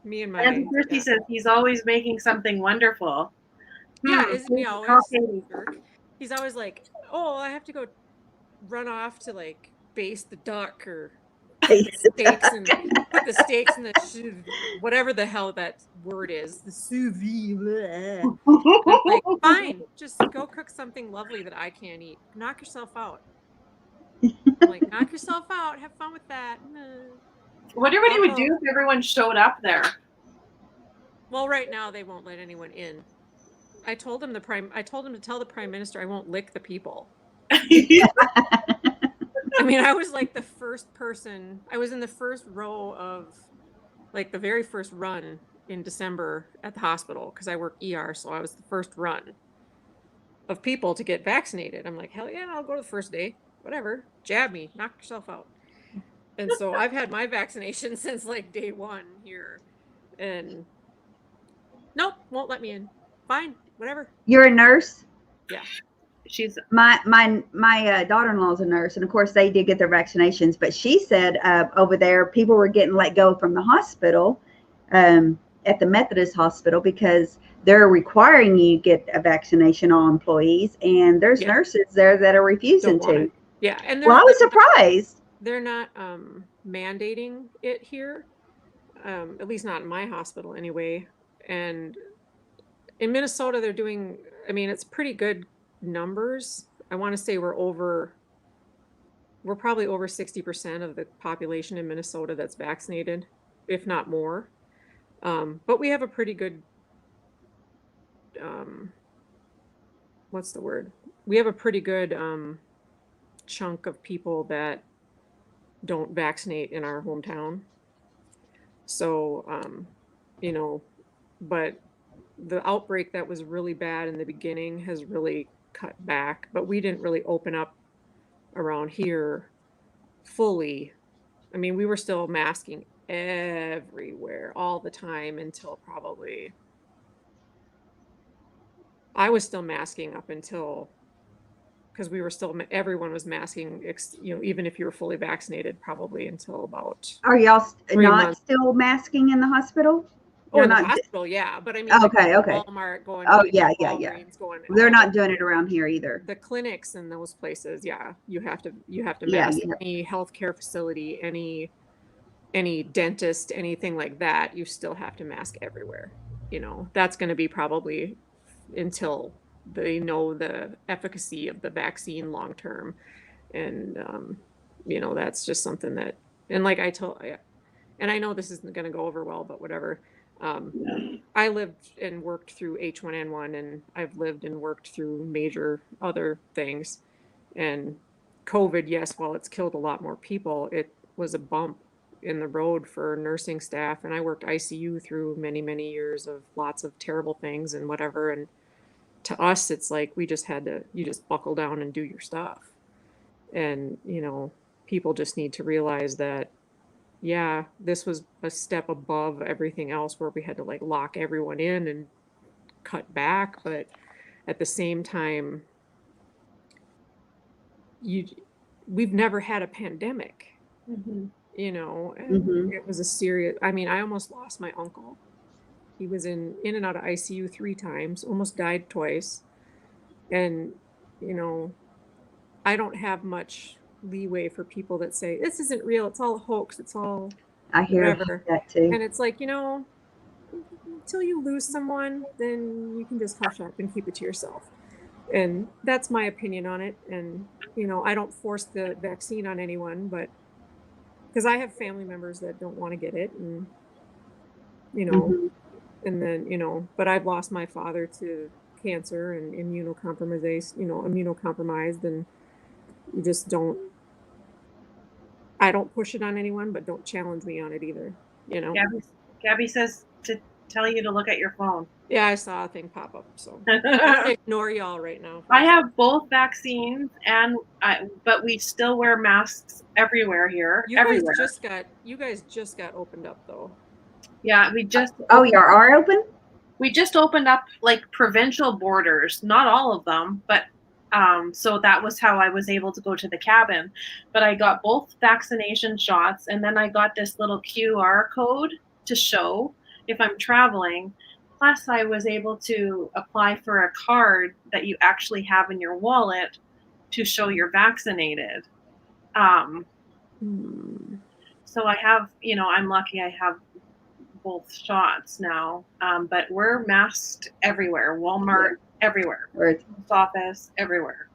Me and my And Christy yeah. says he's always making something wonderful. Yeah, isn't he Call always? Katie. Jerk. He's always like, oh, I have to go run off to like baste the duck or put the steaks and put the steaks in the whatever the hell that word is, the sous vide. I'm like, fine, just go cook something lovely that I can't eat. Knock yourself out. I'm like, knock yourself out. Have fun with that. Wonder what he would I'll do go. if everyone showed up there. Well, right now they won't let anyone in. I told him to tell the prime minister I won't lick the people. I mean, I was like the first person. I was in the first row of like the very first run in December at the hospital because I work ER, so I was the first run of people to get vaccinated. I'm like, hell yeah, I'll go to the first day. Whatever. Jab me, knock yourself out. And so I've had my vaccination since like day one here. And nope, won't let me in. Fine, whatever. You're a nurse? Yeah. She's My daughter-in-law is a nurse, and of course they did get their vaccinations. But she said over there people were getting let go from the hospital at the Methodist hospital because they're requiring you get a vaccination, all employees, and there's nurses there that are refusing to. It. Yeah, and well, I was surprised. They're not mandating it here, at least not in my hospital anyway. And in Minnesota, they're doing. I mean, it's pretty good numbers. I want to say we're probably over 60% of the population in Minnesota that's vaccinated, if not more. But we have a pretty good, what's the word? We have a pretty good chunk of people that don't vaccinate in our hometown. So, but the outbreak that was really bad in the beginning has really cut back, but we didn't really open up around here fully. I mean, we were still masking everywhere all the time until probably I was still masking up until because we were still everyone was masking, even if you were fully vaccinated, probably until about. Are y'all not still masking in the hospital? Oh, in the hospital, yeah. But I mean, okay. Walmart going. Oh, yeah. Going. They're not doing it around here either. The clinics in those places, yeah, you have to mask any healthcare facility, any dentist, anything like that. You still have to mask everywhere. That's going to be probably until they know the efficacy of the vaccine long term, and that's just something that. And like I told, and I know this isn't going to go over well, but whatever. I lived and worked through H1N1, and I've lived and worked through major other things. And COVID, yes, while it's killed a lot more people, it was a bump in the road for nursing staff. And I worked ICU through many, many years of lots of terrible things and whatever. And to us, it's like you just buckle down and do your stuff. And, people just need to realize that yeah, this was a step above everything else where we had to like lock everyone in and cut back. But at the same time, we've never had a pandemic, and it was a serious, I mean, I almost lost my uncle. He was in and out of ICU 3 times, almost died twice. And, I don't have much leeway for people that say this isn't real, it's all a hoax, it's all I hear that too. And it's like, until you lose someone, then you can just hush up and keep it to yourself. And that's my opinion on it. And I don't force the vaccine on anyone, but because I have family members that don't want to get it, and and then but I've lost my father to cancer and immunocompromised, and you just don't. I don't push it on anyone, but don't challenge me on it either. Gabby says to tell you to look at your phone. Yeah, I saw a thing pop up, so I ignore y'all right now. I have both vaccines, but we still wear masks everywhere here. You guys just got opened up though. Yeah, we just. Oh, you are open? We just opened up like provincial borders, not all of them, but So that was how I was able to go to the cabin. But I got both vaccination shots, and then I got this little QR code to show if I'm traveling. Plus, I was able to apply for a card that you actually have in your wallet to show you're vaccinated. So I have, I'm lucky I have both shots now. But we're masked everywhere, Walmart, everywhere, post office, everywhere.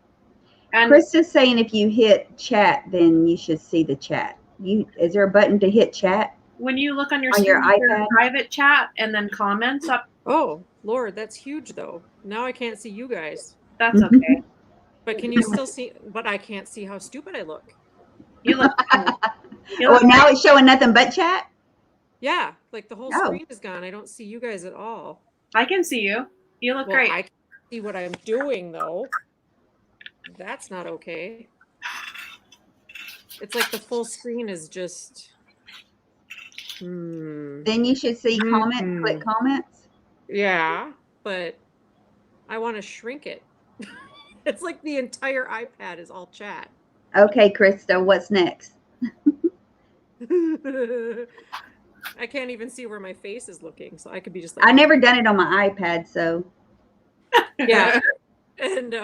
And Chris is saying if you hit chat, then you should see the chat. Is there a button to hit chat? when you look on your On screen, your there's iPad? private chat and then comments up. Oh, Lord, that's huge, though. Now I can't see you guys. That's okay. But can you still see? But I can't see how stupid I look. You look. Oh, now it's showing nothing but chat? Yeah, like the whole Oh. screen is gone. I don't see you guys at all. I can see you. You look Well, great. I can see what I'm doing, though. That's not okay. It's like the full screen is just. Then you should see comments, click comments. Yeah, but I want to shrink it. It's like the entire iPad is all chat. Okay, Krista, what's next? I can't even see where my face is looking, so I could be just like. I never done it on my iPad, so. Yeah. And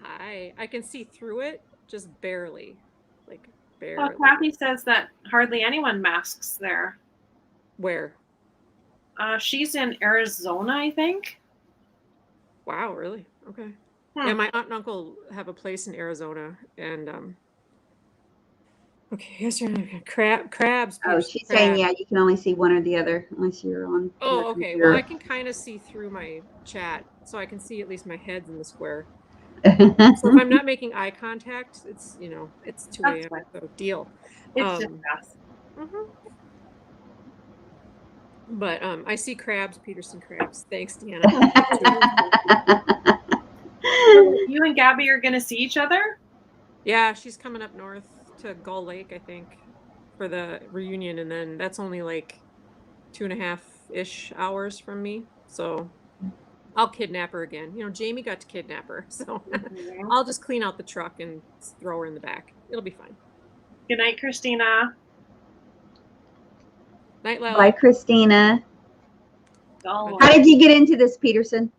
hi, I can see through it, just barely, like barely. Well, Kathy says that hardly anyone masks there. Where? She's in Arizona, I think. Wow, really? Okay. Yeah, my aunt and uncle have a place in Arizona, and okay, yes, crabs. Oh, she's saying yeah, you can only see one or the other unless you're on. Oh, okay. Well, I can kind of see through my chat, so I can see at least my head's in the square. So if I'm not making eye contact, it's it's 2 a.m. So deal. It's just us. But I see crabs, Petersen crabs. Thanks, Deanna. You and Gabby are going to see each other? Yeah, she's coming up north to Gull Lake, I think, for the reunion, and then that's only like 2.5-ish hours from me. So I'll kidnap her again. Jamie got to kidnap her, so I'll just clean out the truck and throw her in the back. It'll be fine. Good night, Christina. Night, Lila. Bye, Christina. Oh. How did you get into this, Petersen?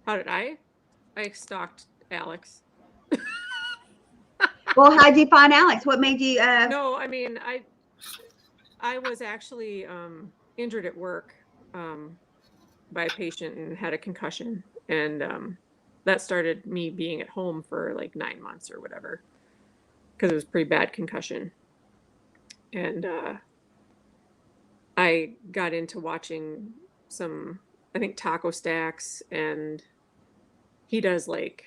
How did I? I stalked Alex. Well, how'd you find Alex? What made you? No, I mean, I was actually injured at work by a patient and had a concussion, and that started me being at home for like 9 months or whatever, because it was a pretty bad concussion. And I got into watching some, I think, Taco Stacks, and he does like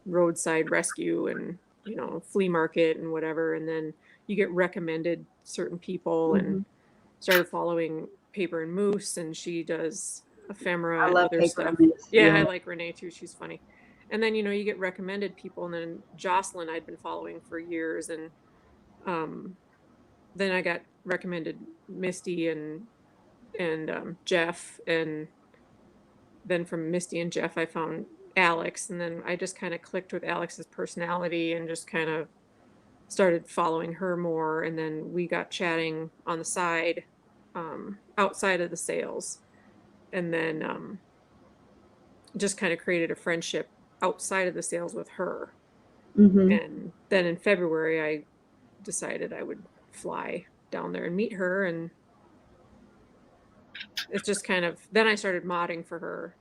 roadside rescue and flea market and whatever, and then you get recommended certain people, and started following Paper and Moose, and she does ephemera and other stuff. Yeah, I like Renee too, she's funny. And then you get recommended people, and then Jocelyn I'd been following for years, and then I got recommended Misty and Jeff, and then from Misty and Jeff I found Alex, and then I just kind of clicked with Alex's personality and just kind of started following her more, and then we got chatting on the side outside of the sales, and then just kind of created a friendship outside of the sales with her. And then in February I decided I would fly down there and meet her, and it's just kind of, then I started modding for her,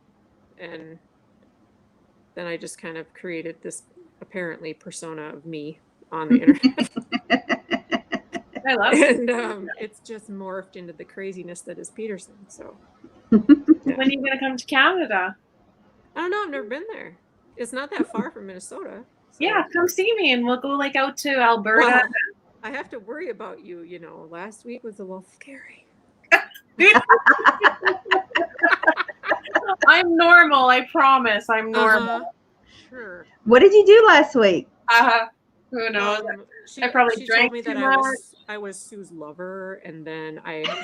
and then I just kind of created this apparently persona of me on the internet. I love it. And it's just morphed into the craziness that is Petersen. So When are you going to come to Canada? I don't know, I've never been there. It's not that far from Minnesota. So. Yeah, come see me, and we'll go like out to Alberta. Well, I have to worry about you, last week was a little scary. I'm normal, I promise. I'm normal. Sure. What did you do last week? Who knows? She I probably told drank me too that much. I was Sue's lover, and then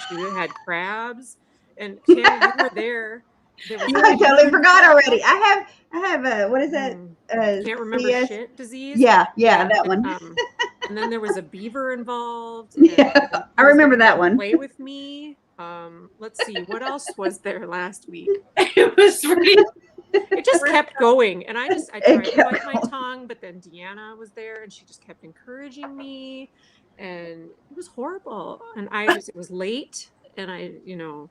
she had crabs, and Tammy, you were there, there was I totally forgot already. I have what is that? Can't remember CS? shit disease. Yeah, that one. And then there was a beaver involved. Yeah, And I he was remember gonna that one. Play with me. Let's see, what else was there last week? It was pretty. It just kept going, and I tried to kept bite my going. tongue, but then Deanna was there, and she just kept encouraging me, and it was horrible. And it was late, and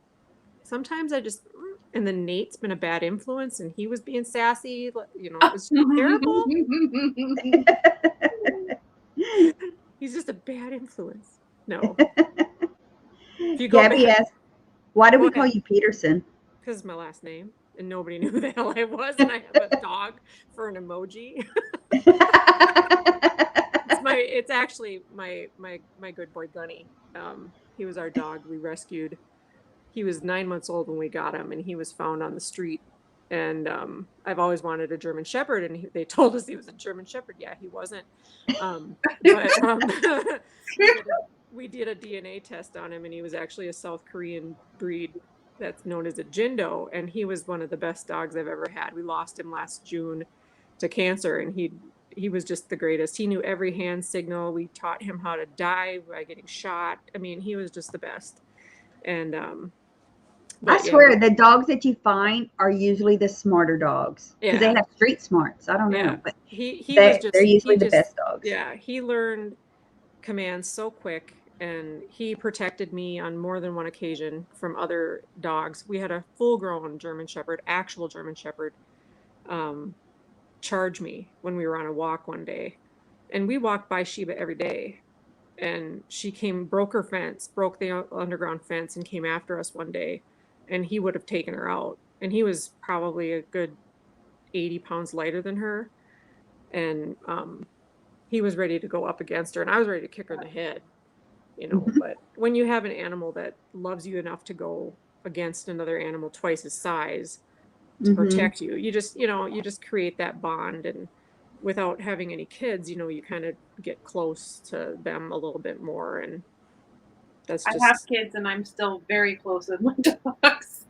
sometimes and then Nate's been a bad influence, and he was being sassy. It was terrible. He's just a bad influence. No. If you go Gabby back, asked, "Why do Go we call ahead. you Petersen?" because my last name, and nobody knew who the hell I was, and I have a dog for an emoji. It's actually my good boy Gunny. He was our dog we rescued. He was 9 months old when we got him, and he was found on the street. And I've always wanted a German Shepherd, and they told us he was a German Shepherd. Yeah, he wasn't. But we did a DNA test on him, and he was actually a South Korean breed that's known as a Jindo, and he was one of the best dogs I've ever had. We lost him last June to cancer, and he was just the greatest. He knew every hand signal. We taught him how to dive by getting shot. I mean, he was just the best. And I swear, the dogs that you find are usually the smarter dogs because they have street smarts. I don't know, but they're usually the best dogs. Yeah, he learned commands so quick, and he protected me on more than one occasion from other dogs. We had a full-grown German Shepherd, actual German Shepherd, charge me when we were on a walk one day, and we walked by Sheba every day, and she broke the underground fence, and came after us one day, and he would have taken her out. And he was probably a good 80 pounds lighter than her, and he was ready to go up against her, and I was ready to kick her in the head, But when you have an animal that loves you enough to go against another animal twice his size to protect you, you just create that bond. And without having any kids, you kind of get close to them a little bit more. And that's just... I have kids, and I'm still very close with my dogs.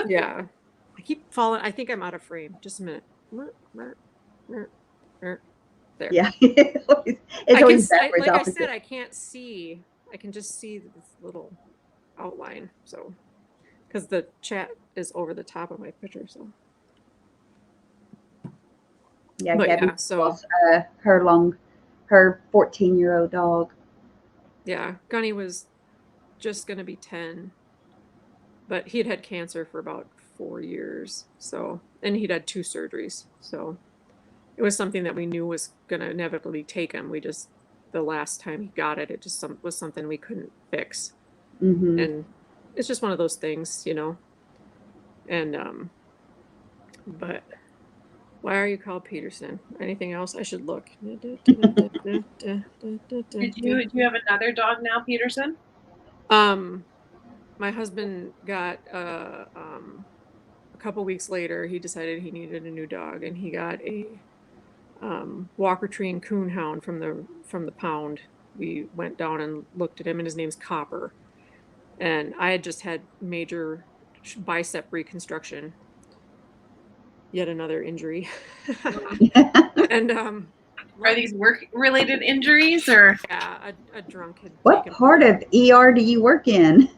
Yeah. I keep falling. I think I'm out of frame. Just a minute. There. Yeah. It's always backwards. Like opposite. I said, I can't see. I can just see this little outline. So, because the chat is over the top of my picture. So, yeah, but Gabby so her 14-year-old dog. Yeah, Gunny was just going to be 10, but he'd had cancer for about 4 years. So, and he'd had 2 surgeries. So, it was something that we knew was going to inevitably take him. The last time he got it, was something we couldn't fix. And it's just one of those things, And, but why are you called Petersen? Anything else? I should look. Do you have another dog now, Petersen? My husband got a couple weeks later, he decided he needed a new dog, and he got a Walker Tree Coonhound from the pound. We went down and looked at him, and his name's Copper. And I had just had major bicep reconstruction. Yet another injury. And are these work-related injuries, or? Yeah, a drunk had. What part of ER do you work in?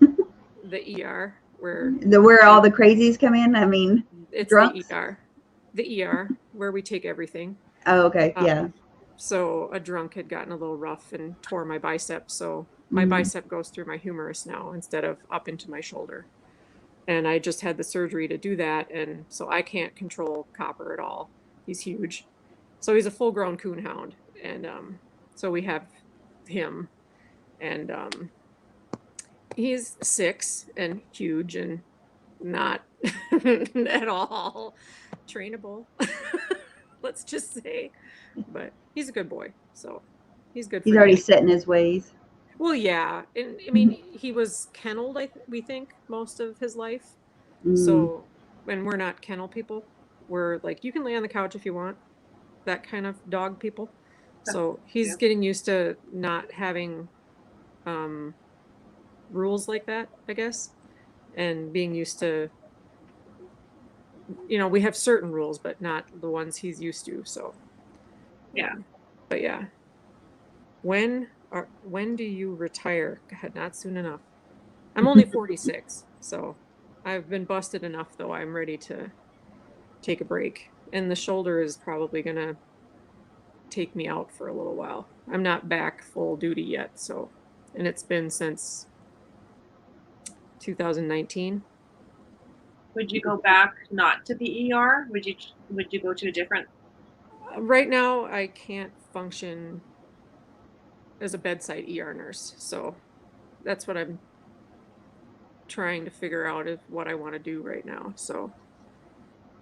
The ER, where all the crazies come in. I mean, it's drunks? The ER where we take everything. Oh, okay, yeah. So a drunk had gotten a little rough and tore my bicep. So my bicep goes through my humerus now instead of up into my shoulder. And I just had the surgery to do that, and so I can't control Copper at all. He's huge. So he's a full-grown coonhound, and so we have him, and he's 6 and huge and not at all trainable, let's just say. But he's a good boy, so he's good. He's already set in his ways. Well, yeah, and I mean, he was kenneled, we think, most of his life. So, and we're not kennel people. We're like, you can lay on the couch if you want, that kind of dog people. So he's getting used to not having rules like that, I guess, and being used to we have certain rules, but not the ones he's used to. So, Yeah. But yeah, when do you retire? God, not soon enough. I'm only 46, so I've been busted enough, though. I'm ready to take a break, and the shoulder is probably gonna take me out for a little while. I'm not back full duty yet, so, and it's been since 2019. Would you go back not to the ER? Would you go to a different? Right now, I can't function as a bedside ER nurse, so that's what I'm trying to figure out is what I want to do right now. So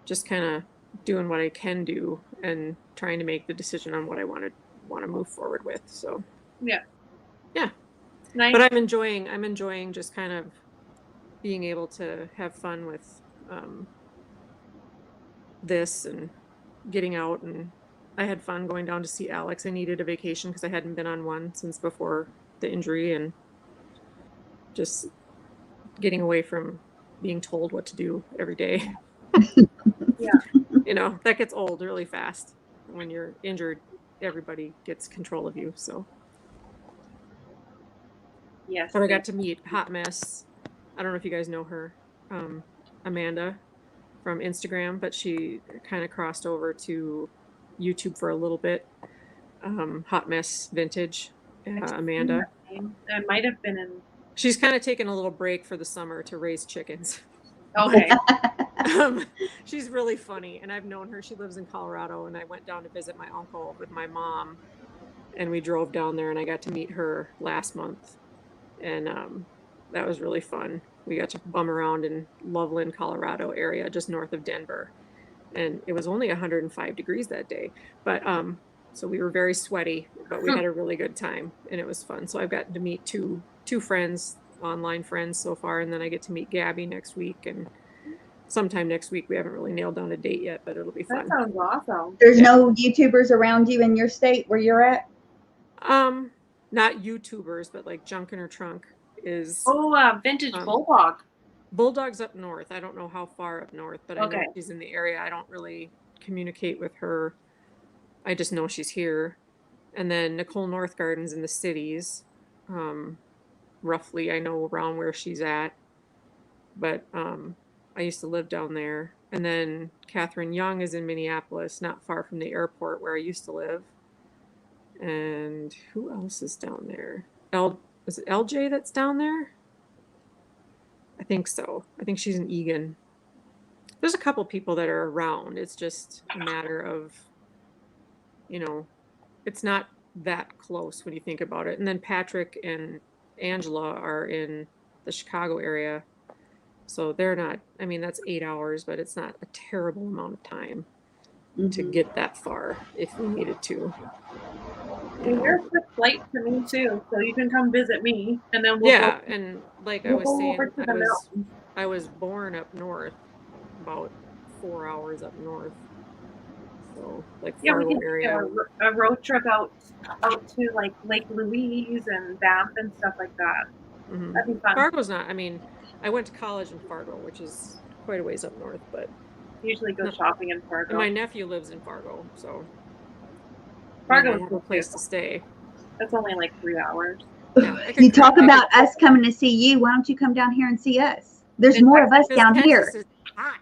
just kind of doing what I can do and trying to make the decision on what I want to move forward with. So Yeah. Yeah. Nice. But I'm enjoying just kind of being able to have fun with this and getting out, and I had fun going down to see Alex. I needed a vacation because I hadn't been on one since before the injury, and just getting away from being told what to do every day. Yeah. That gets old really fast. When you're injured, everybody gets control of you. So Yes. but I got to meet Hot Mess. I don't know if you guys know her, Amanda from Instagram, but she kind of crossed over to YouTube for a little bit. Hot Mess Vintage, Amanda. It might have been in. She's kind of taken a little break for the summer to raise chickens. Okay. She's really funny, and I've known her. She lives in Colorado, and I went down to visit my uncle with my mom, and we drove down there, and I got to meet her last month, and that was really fun. We got to bum around in Loveland, Colorado area, just north of Denver, and it was only 105 degrees that day, but so we were very sweaty, but we had a really good time, and it was fun. So I've gotten to meet two friends, online friends so far, and then I get to meet Gabby next week, and sometime next week. We haven't really nailed down a date yet, but it'll be fun. That sounds awesome. There's no YouTubers around you in your state where you're at? Not YouTubers, but like Junk in Her Trunk is. Vintage Bulldog. Bulldog's up north. I don't know how far up north, but I know Okay. she's in the area. I don't really communicate with her. I just know she's here. And then Nicole Northgarden's in the cities. Roughly, I know around where she's at. But I used to live down there. And then Catherine Young is in Minneapolis, not far from the airport where I used to live. And who else is down there? Is it LJ that's down there? I think so. I think she's in Egan. There's a couple people that are around. It's just a matter of, it's not that close when you think about it. And then Patrick and Angela are in the Chicago area. So they're not, that's 8 hours, but it's not a terrible amount of time to get that far if we needed to. You're a quick flight to me too, so you can come visit me, and then we'll Yeah, and like I was saying, over to the mountains. I was born up north, about 4 hours up north. So like Yeah, we Fargo can area. do a road trip out to like Lake Louise and Banff and stuff like that. Mm-hmm. That'd be fun. Fargo's not. I went to college in Fargo, which is quite a ways up north, but usually go shopping in Fargo. And my nephew lives in Fargo, so Fargo's a place to stay. That's only like 3 hours. Yeah, you talk about us coming to see you. Why don't you come down here and see us? There's more of us down here. Is hot.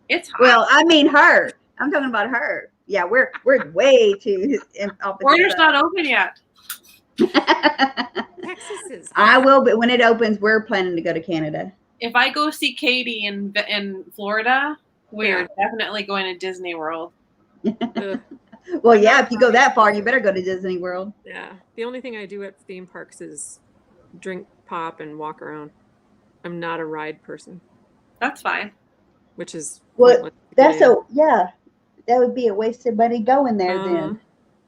It's hot. Well, I mean her. I'm talking about her. Yeah, we're way too opposite. Border's not open yet. Texas is hot. I will, but when it opens, we're planning to go to Canada. If I go see Katie in Florida, we're definitely going to Disney World. Well, yeah, if you go that far, you better go to Disney World. Yeah. The only thing I do at theme parks is drink pop and walk around. I'm not a ride person. That's fine. Which is that would be a waste of money going there then.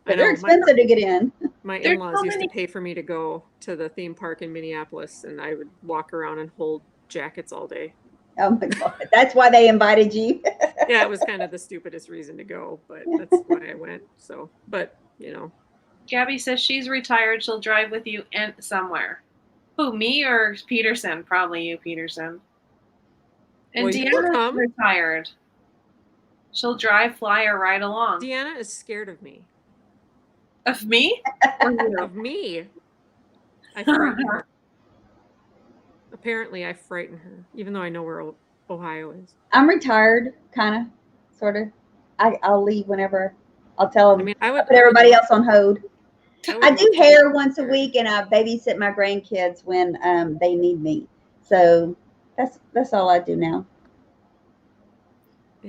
But they're expensive to get in. My in-laws used to pay for me to go to the theme park in Minneapolis, and I would walk around and hold jackets all day. Oh my God. That's why they invited you. Yeah, it was kind of the stupidest reason to go, but that's why I went. So, but Gabby says she's retired. She'll drive with you somewhere. Who, me or Petersen? Probably you, Petersen. And Deanna's retired. She'll drive, fly, or ride along. Deanna is scared of me. Of me? Or you? Of me. I frighten her. Apparently, I frighten her, even though I know where Ohio is. I'm retired, kind of, sort of. I'll leave whenever. I'll tell them. I mean, I'll put everybody else on hold. I do hair once a week, and I babysit my grandkids when they need me. So that's all I do now.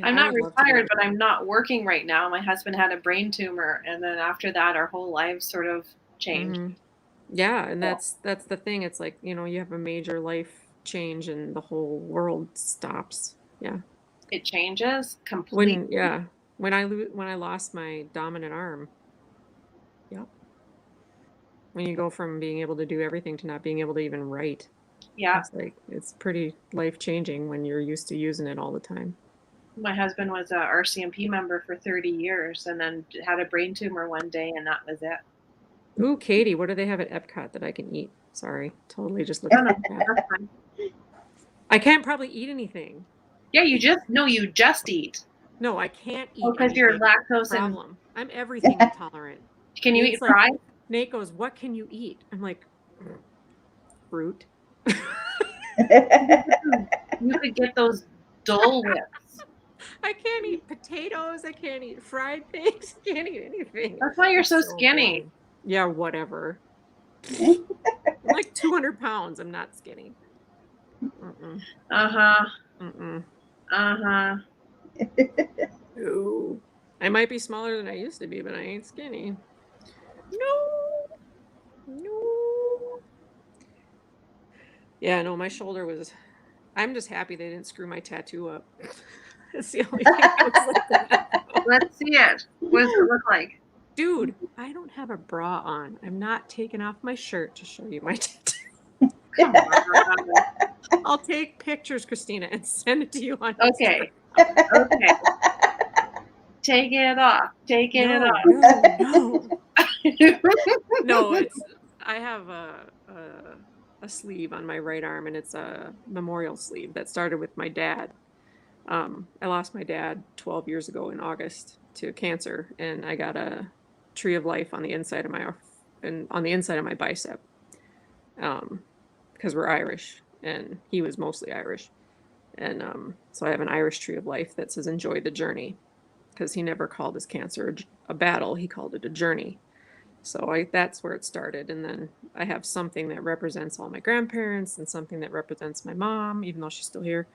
I'm not retired, but I'm not working right now. My husband had a brain tumor, and then after that, our whole lives sort of changed. Mm-hmm. Yeah, and that's the thing. It's like, you have a major life change, and the whole world stops. Yeah, it changes completely. When I lost my dominant arm. Yep. When you go from being able to do everything to not being able to even write. Yeah. It's pretty life-changing when you're used to using it all the time. My husband was a RCMP member for 30 years and then had a brain tumor one day, and that was it. Ooh, Katie, what do they have at Epcot that I can eat? Sorry, totally just looking at that. I can't probably eat anything. Yeah, you just eat. No, I can't eat. Oh, because you're lactose problem. I'm everything intolerant. Can you eat fries? Nate goes, "What can you eat?" I'm like, fruit. You could get those Dole Whips. I can't eat potatoes. I can't eat fried things. I can't eat anything. That's why you're so skinny. Boring. Yeah, whatever. I'm like 200 pounds. I'm not skinny. Mm-mm. Uh-huh. Mm-mm. Uh-huh. Ooh. I might be smaller than I used to be, but I ain't skinny. No. Yeah, no, my shoulder was... I'm just happy they didn't screw my tattoo up. That's the only thing that was like that. Let's see it. What does it look like? Dude, I don't have a bra on. I'm not taking off my shirt to show you my tattoo. Come on. I'll take pictures, Christina, and send it to you on Okay. Instagram. Okay. Take it off. Take it off. No, I have a sleeve on my right arm, and it's a memorial sleeve that started with my dad. I lost my dad 12 years ago in August to cancer, and I got a tree of life on the inside of my bicep, because we're Irish, and he was mostly Irish, and so I have an Irish tree of life that says "Enjoy the journey," because he never called his cancer a battle; he called it a journey. So that's where it started. And then I have something that represents all my grandparents and something that represents my mom, even though she's still here,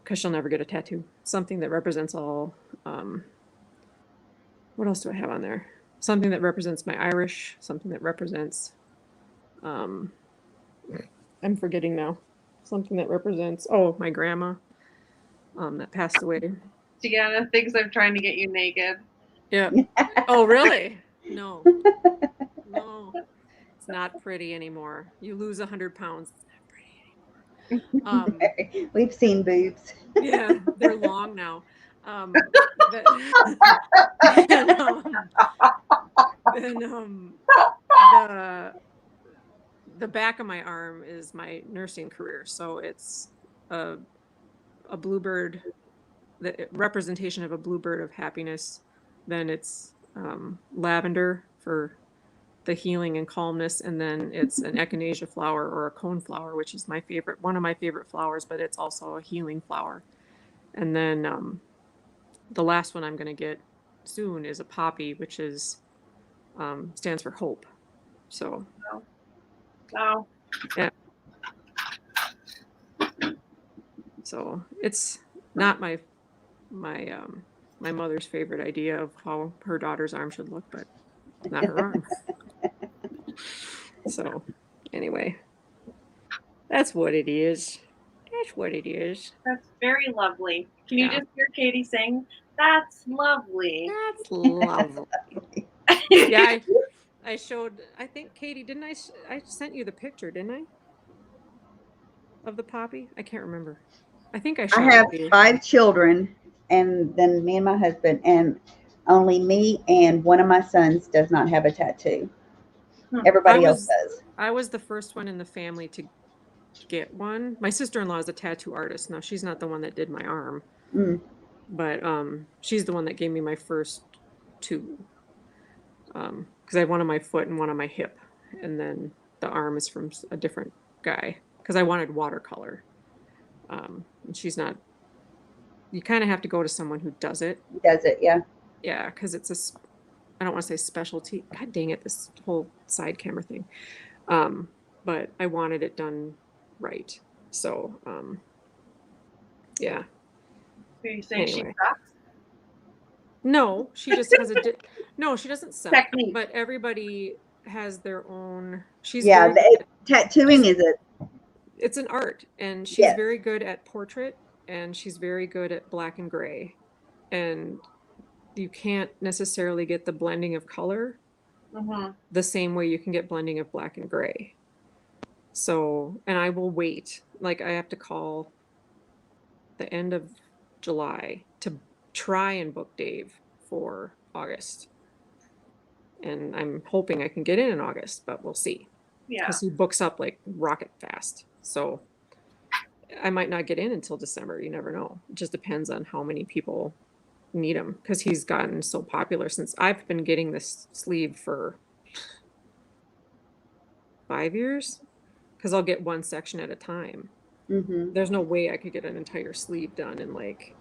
because she'll never get a tattoo. Something that represents all, what else do I have on there? Something that represents my Irish, something that represents, I'm forgetting now. Something that represents, my grandma, that passed away. Deanna thinks I'm trying to get you naked. Yeah. Oh, really? No, it's not pretty anymore. You lose 100 pounds. It's not pretty anymore. We've seen boobs. Yeah, they're long now. The back of my arm is my nursing career. So it's a bluebird, the representation of a bluebird of happiness. Then it's lavender for the healing and calmness, and then it's an echinacea flower or a cone flower, which is one of my favorite flowers, but it's also a healing flower. And then the last one I'm going to get soon is a poppy, which is stands for hope. So wow. Yeah. So it's not my mother's favorite idea of how her daughter's arm should look, but not her arm. So anyway, that's what it is. That's what it is. That's very lovely. Can you just hear Katie saying, "That's lovely"? That's lovely. Yeah, I showed, I think, Katie, didn't I sent you the picture, didn't I? Of the poppy? I can't remember. I think I showed I have it 5 children, and then me and my husband, and only me and one of my sons does not have a tattoo. Everybody else does. I was the first one in the family to get one. My sister-in-law is a tattoo artist. Now, she's not the one that did my arm. But she's the one that gave me my first two. Because I have one on my foot and one on my hip, and then the arm is from a different guy. Because I wanted watercolor, and she's not. You kind of have to go to someone who does it. Does it? Yeah. Yeah, because it's I don't want to say specialty. God dang it, this whole side camera thing. But I wanted it done right. So, yeah. Are you saying she Anyway. sucks? No, she just has no, she doesn't suck. Technique. But everybody has their own. She's Yeah. very good. Tattooing is It's an art, and she's Yes. very good at portrait, and she's very good at black and gray, and you can't necessarily get the blending of color the same way you can get blending of black and gray. So, and I will wait. Like, I have to call the end of July to try and book Dave for August. And I'm hoping I can get in August, but we'll see. Yeah. Because he books up like rocket fast. So I might not get in until December. You never know. It just depends on how many people need him, because he's gotten so popular since I've been getting this sleeve for 5 years, because I'll get one section at a time. Mm-hmm. There's no way I could get an entire sleeve done in like,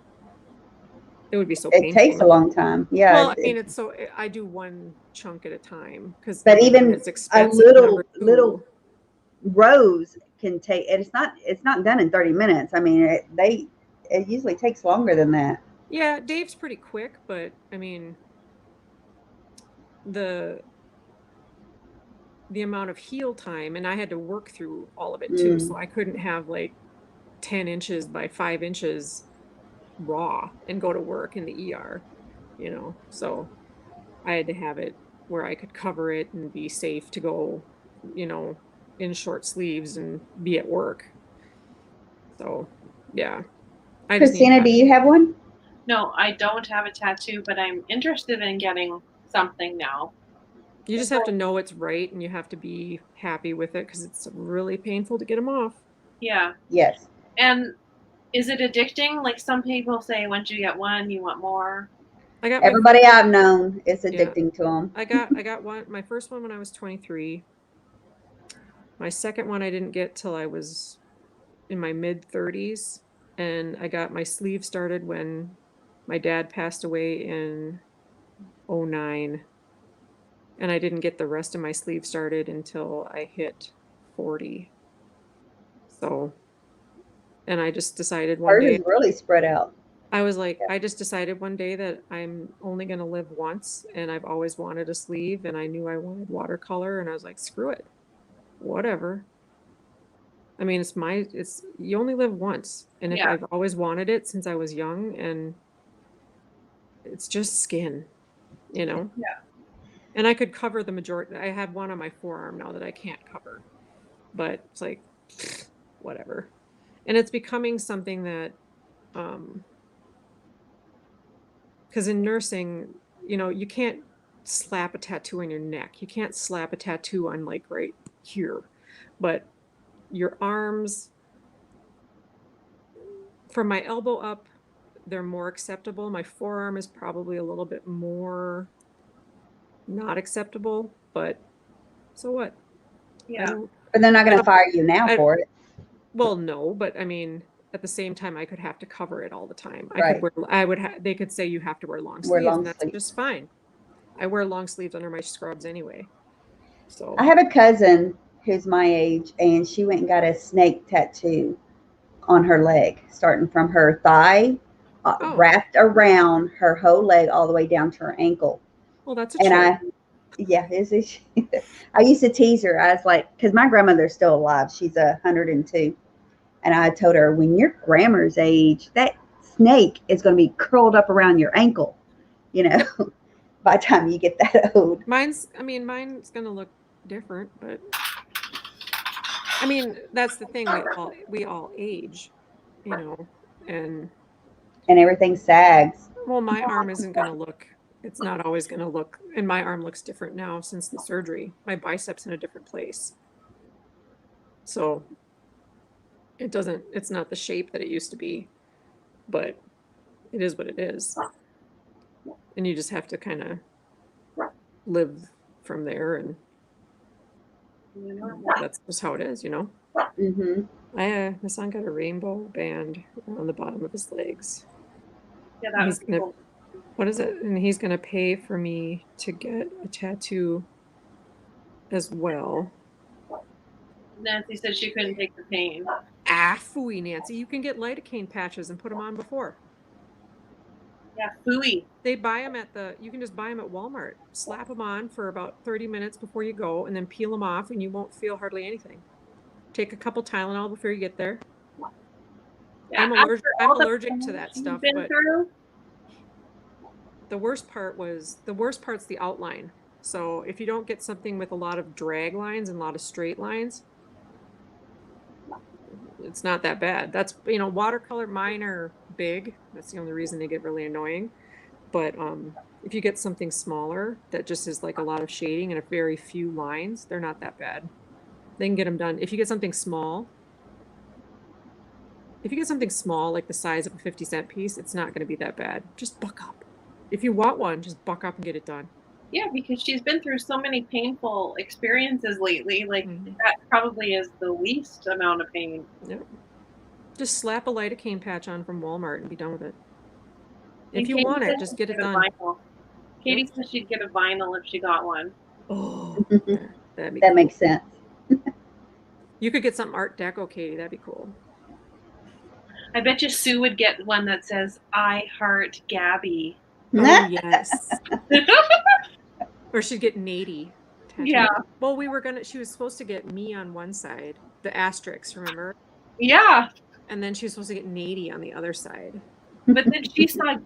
it would be so It painful. takes a long time. Yeah. Well, I mean, it's so I do one chunk at a time, because But even it's a expensive. little rose can take. It's not done in 30 minutes. I mean, it usually takes longer than that. Yeah, Dave's pretty quick, but I mean, the amount of heal time, and I had to work through all of it too, so I couldn't have like 10 inches by 5 inches raw and go to work in the ER, so I had to have it where I could cover it and be safe to go, in short sleeves and be at work. So yeah. Christina, do you have one? No, I don't have a tattoo, but I'm interested in getting something now. You just have to know it's right, and you have to be happy with it, because it's really painful to get them off. Yeah. Yes. And is it addicting? Like, some people say once you get one, you want more. Everybody I've known, it's addicting to them. I got one. My first one when I was 23. My second one I didn't get till I was in my mid 30s, and I got my sleeve started when my dad passed away in 2009. And I didn't get the rest of my sleeve started until I hit 40. So, and I just decided one day. Hers is really spread out. I was like, I just decided one day that I'm only going to live once, and I've always wanted a sleeve, and I knew I wanted watercolor, and I was like, screw it. Whatever. I mean, you only live once. And if I've always wanted it since I was young, and it's just skin, Yeah. And I could cover the majority. I have one on my forearm now that I can't cover, but it's like, whatever. And it's becoming something that, because in nursing, you can't slap a tattoo on your neck. You can't slap a tattoo on like right here, but your arms, from my elbow up, they're more acceptable. My forearm is probably a little bit more not acceptable, but so what? Yeah. But they're not going to fire you now for it. Well, no, but I mean, at the same time, I could have to cover it all the time. Right. They could say you have to wear long sleeves, and that's just fine. I wear long sleeves under my scrubs anyway. So I have a cousin who's my age, and she went and got a snake tattoo on her leg, starting from her thigh, wrapped around her whole leg all the way down to her ankle. Well, that's a choice. I used to tease her. I was like, because my grandmother's still alive. She's 102. And I told her, when your grandma's age, that snake is going to be curled up around your ankle, by the time you get that old. Mine's going to look different, but I mean, that's the thing. We all age, and everything sags. Well, my arm isn't going to look. It's not always going to look, and my arm looks different now since the surgery. My bicep's in a different place. So it's not the shape that it used to be, but it is what it is. And you just have to kind of live from there, and that's just how it is, you know. Mm-hmm. My son got a rainbow band on the bottom of his legs. Yeah, And that he's was gonna, cool. what is it? And he's gonna pay for me to get a tattoo as well. Nancy said she couldn't take the pain. Ah, phooey, Nancy. You can get lidocaine patches and put them on before. Yeah, phooey. They buy them you can just buy them at Walmart. Slap them on for about 30 minutes before you go, and then peel them off, and you won't feel hardly anything. Take a couple Tylenol before you get there. Yeah, I'm allergic to that you've stuff, been but through. the worst part's the outline. So if you don't get something with a lot of drag lines and a lot of straight lines, it's not that bad. That's, watercolor, mine are big. That's the only reason they get really annoying. But if you get something smaller that just is like a lot of shading and a very few lines, they're not that bad. They can get them done. If you get something small, like the size of a 50-cent piece, it's not going to be that bad. Just buck up. If you want one, just buck up and get it done. Yeah, because she's been through so many painful experiences lately. Like Mhm. that probably is the least amount of pain. Yep. Just slap a lidocaine patch on from Walmart and be done with it. And If you Katie want said it, just she'd get it a done. vinyl. Katie said she'd get a vinyl if she got one. Oh, that'd be That cool. makes sense. You could get something Art Deco, Katie. That'd be cool. I bet you Sue would get one that says "I heart Gabby." Oh yes. Or she'd get Nady tattooed. Yeah. Well, she was supposed to get me on one side, the asterisk, remember? Yeah. And then she was supposed to get Nady on the other side. But then she saw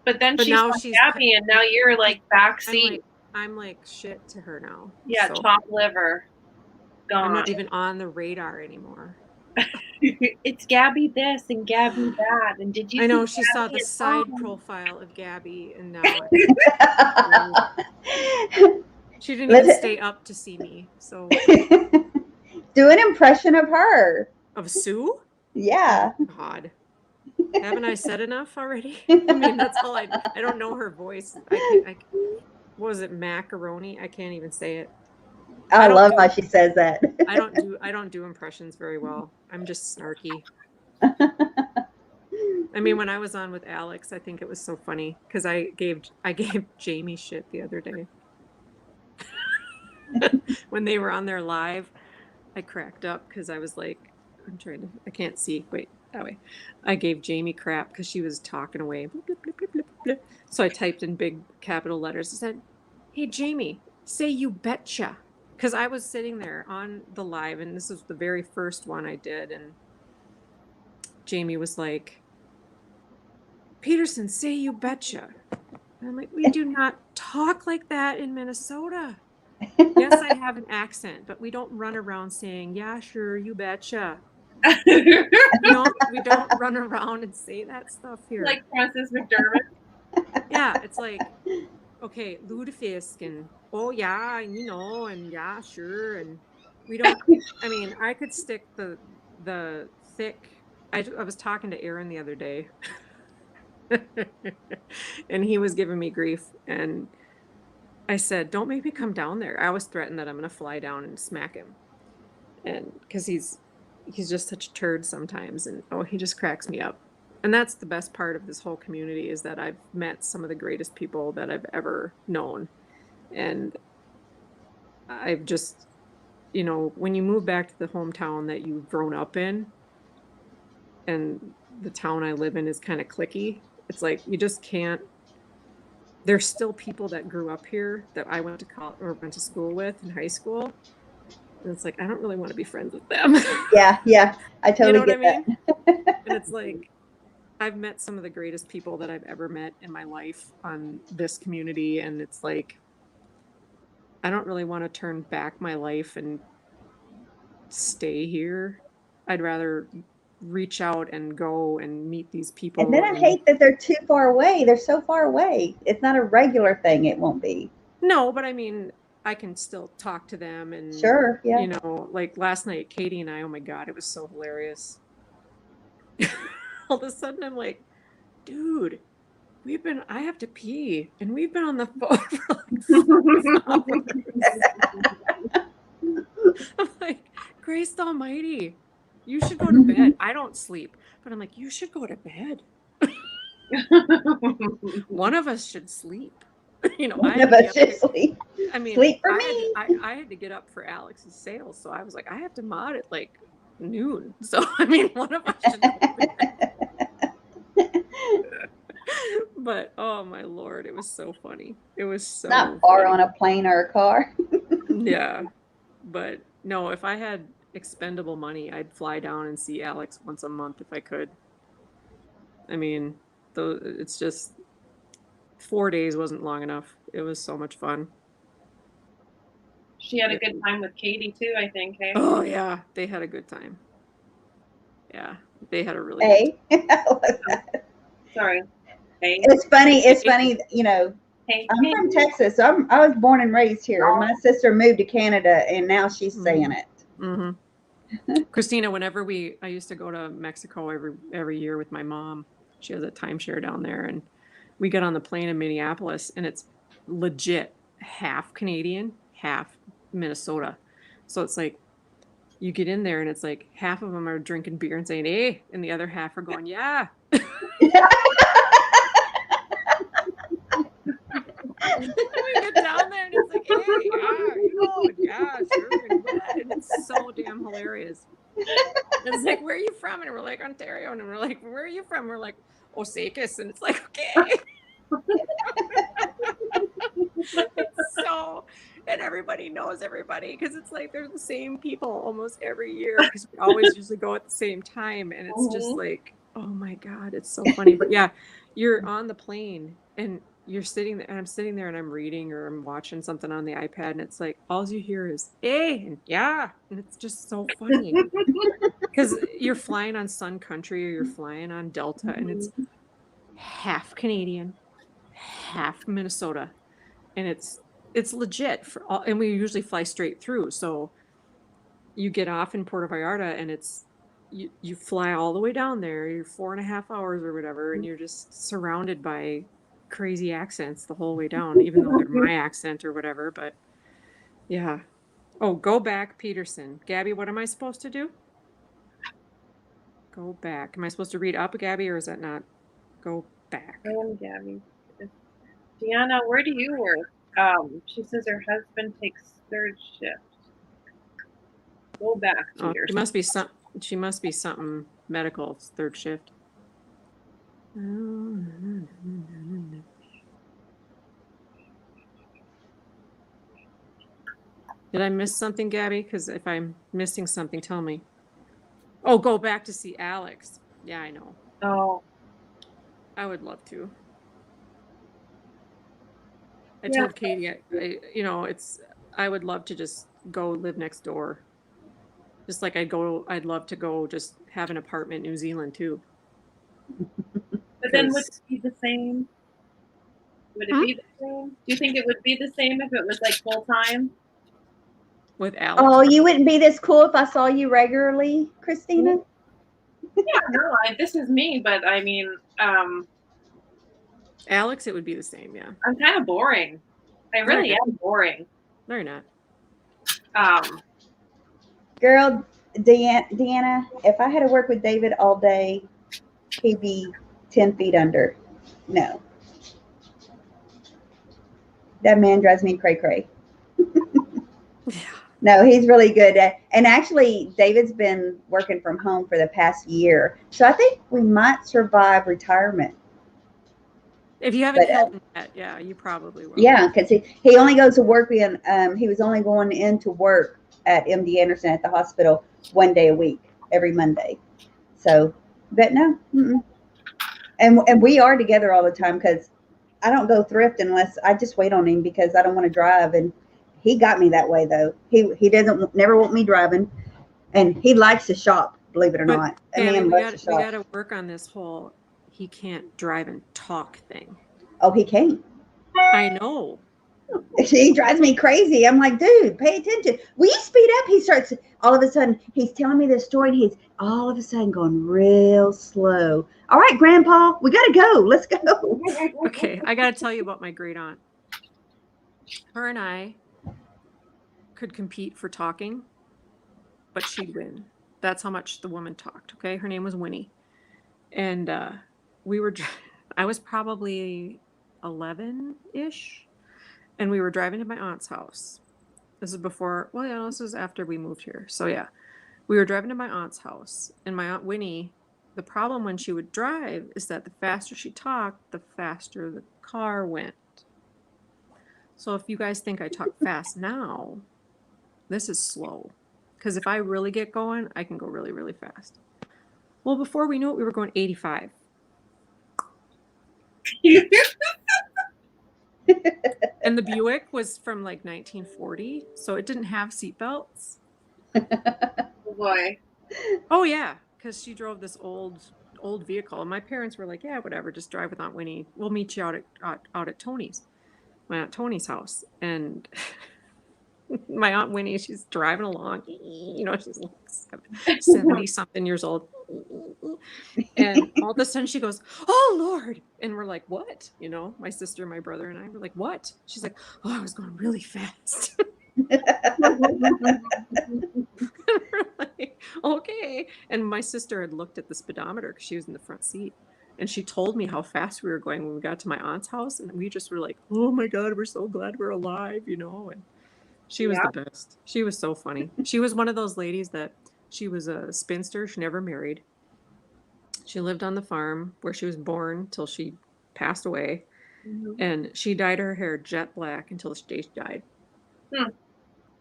But she now saw she's Gabby, and now you're like backseat. I'm like shit to her now. Yeah, So top liver. Gone. I'm not even on the radar anymore. It's Gabby this and Gabby that. And did you I know see she saw Gabby the at side home? profile of Gabby, and now she didn't even stay up to see me. So Do an impression of her. of Sue? Yeah. God. Haven't I said enough already? I mean, that's all I don't know her voice. What was it, macaroni? I can't even say it. I love how she says that. I don't do impressions very well. I'm just snarky. I mean, when I was on with Alex, I think it was so funny because I gave Jamie shit the other day. When they were on their live, I cracked up because I was like, I can't see. Wait, that way. I gave Jamie crap because she was talking away. Blip, blip, blip, blip, blip, blip. So I typed in big capital letters. I said, "Hey, Jamie, say you betcha." Because I was sitting there on the live, and this was the very first one I did. And Jamie was like, "Petersen, say you betcha." And I'm like, "We do not talk like that in Minnesota." Yes, I have an accent, but we don't run around saying, "Yeah, sure, you betcha." We don't run around and say that stuff here. Like Francis McDermott. Yeah, it's like, okay, lutefisk and oh yeah, and and yeah, sure, and we don't. I mean, I could stick the thick. I was talking to Aaron the other day, and he was giving me grief, and I said, "Don't make me come down there." I was threatened that I'm going to fly down and smack him, and because he's just such a turd sometimes, and he just cracks me up. And that's the best part of this whole community, is that I've met some of the greatest people that I've ever known. And I've just, when you move back to the hometown that you've grown up in, and the town I live in is kind of cliquey, it's like you just can't. There's still people that grew up here that I went to college or went to school with in high school. And it's like, I don't really want to be friends with them. Yeah. I totally get that. And it's like, I've met some of the greatest people that I've ever met in my life on this community. And it's like, I don't really want to turn back my life and stay here. I'd rather reach out and go and meet these people. And then I hate that they're too far away. They're so far away. It's not a regular thing. It won't be. No, but I mean, I can still talk to them. And sure, yeah. Like last night, Katie and I, oh my God, it was so hilarious. All of a sudden I'm like, dude, I have to pee, and we've been on the phone for like 6 hours. I'm like, Grace Almighty, you should go to bed. I don't sleep, but I'm like, you should go to bed. One of us should sleep. You know, One of us should sleep. I mean, Sleep for me. I had to get up for Alex's sales, so I was like, I have to mod at like noon. So I mean, one of us should go to bed. But oh my Lord, it was so funny. It was so Not far funny. on a plane or a car. Yeah, but no, if I had expendable money, I'd fly down and see Alex once a month if I could. I mean, it's just 4 days wasn't long enough. It was so much fun. She had a good time with Katie too, I think. Hey? Oh yeah, they had a good time. Yeah, they had a really Hey. Sorry. Hey. It's funny, you know, Hey. I'm from Texas. So I was born and raised here. My sister moved to Canada, and now she's saying it. Mm-hmm. Christina, whenever I used to go to Mexico every year with my mom. She has a timeshare down there, and we get on the plane in Minneapolis, and it's legit half Canadian, half Minnesota. So it's like you get in there, and it's like half of them are drinking beer and saying, "Hey," and the other half are going, "Yeah." And we get down there, and it's like, "Hey, yeah, you know, yeah, sure," and it's so damn hilarious. It's like, "Where are you from?" And we're like, "Ontario," and we're like, "Where are you from?" We're like, "Osakis," and it's like, okay. It's so, and everybody knows everybody because it's like they're the same people almost every year because we always usually go at the same time, and it's just like, oh my God, it's so funny. But yeah, you're on the plane and you're sitting there, and I'm sitting there and I'm reading or I'm watching something on the iPad, and it's like all you hear is "eh" and "yeah," and it's just so funny because you're flying on Sun Country or you're flying on Delta, and it's half Canadian, half Minnesota, and it's legit for all, and we usually fly straight through. So you get off in Puerto Vallarta, and it's you fly all the way down there. You're 4.5 hours or whatever, and you're just surrounded by crazy accents the whole way down, even though they're my accent or whatever. But yeah. Oh, go back, Petersen. Gabby, what am I supposed to do? Go back. Am I supposed to read up, Gabby, or is that not? Go back. Gabby. Deanna, where do you work? She says her husband takes third shift. Go back, Peter. She must be something medical, third shift. Did I miss something, Gabby? Because if I'm missing something, tell me. Oh, go back to see Alex. Yeah, I know. Oh. I would love to. I told Katie, I would love to just go live next door. Just like I'd love to go just have an apartment in New Zealand too. But then would it be the same? Would it be the same? Do you think it would be the same if it was like full time? With Alex? Oh, you wouldn't be this cool if I saw you regularly, Christina? Yeah, no, this is me, but I mean, Alex, it would be the same, yeah. I'm kind of boring. I really am boring. No, you're not. Girl, Deanna, if I had to work with David all day, he'd be 10 feet under. No. That man drives me cray-cray. Yeah. No, he's really good. And actually, David's been working from home for the past year. So I think we might survive retirement. If you haven't helped yet, yeah, you probably will. Yeah, because he only goes to work. He was only going into work at MD Anderson at the hospital 1 day a week, every Monday. So, but no. And we are together all the time because I don't go thrift unless I just wait on him because I don't want to drive. And he got me that way though. He never want me driving, and he likes to shop. Believe it or not, we got to work on this whole he can't drive and talk thing. Oh, he can't. I know. He drives me crazy. I'm like, dude, pay attention. Will you speed up? He starts, all of a sudden, he's telling me this story and he's all of a sudden going real slow. All right, Grandpa, we got to go. Let's go. Okay, I got to tell you about my great aunt. Her and I could compete for talking, but she'd win. That's how much the woman talked. Okay, her name was Winnie, and I was probably 11-ish, and we were driving to my aunt's house. This is before. Well, yeah, this was after we moved here. So yeah, we were driving to my aunt's house, and my aunt Winnie. The problem when she would drive is that the faster she talked, the faster the car went. So if you guys think I talk fast now, this is slow. Because if I really get going, I can go really, really fast. Well, before we knew it, we were going 85. And the Buick was from like 1940, so it didn't have seatbelts. Oh boy. Oh yeah, because she drove this old vehicle, and my parents were like, "Yeah, whatever, just drive with Aunt Winnie. We'll meet you out at Tony's, my Aunt Tony's house." And my Aunt Winnie, she's driving along, you know, she's like 70 something years old, and all of a sudden she goes, "Oh Lord!" And we're like, "What?" You know, my sister, my brother, and I were like, "What?" She's like, "Oh, I was going really fast." We're like, okay. And my sister had looked at the speedometer because she was in the front seat, and she told me how fast we were going when we got to my aunt's house, and we just were like, "Oh my God, we're so glad we're alive," you know. And she was the best. She was so funny. She was one of those ladies that she was a spinster. She never married. She lived on the farm where she was born till she passed away. Mhm. And she dyed her hair jet black until she died. Hmm.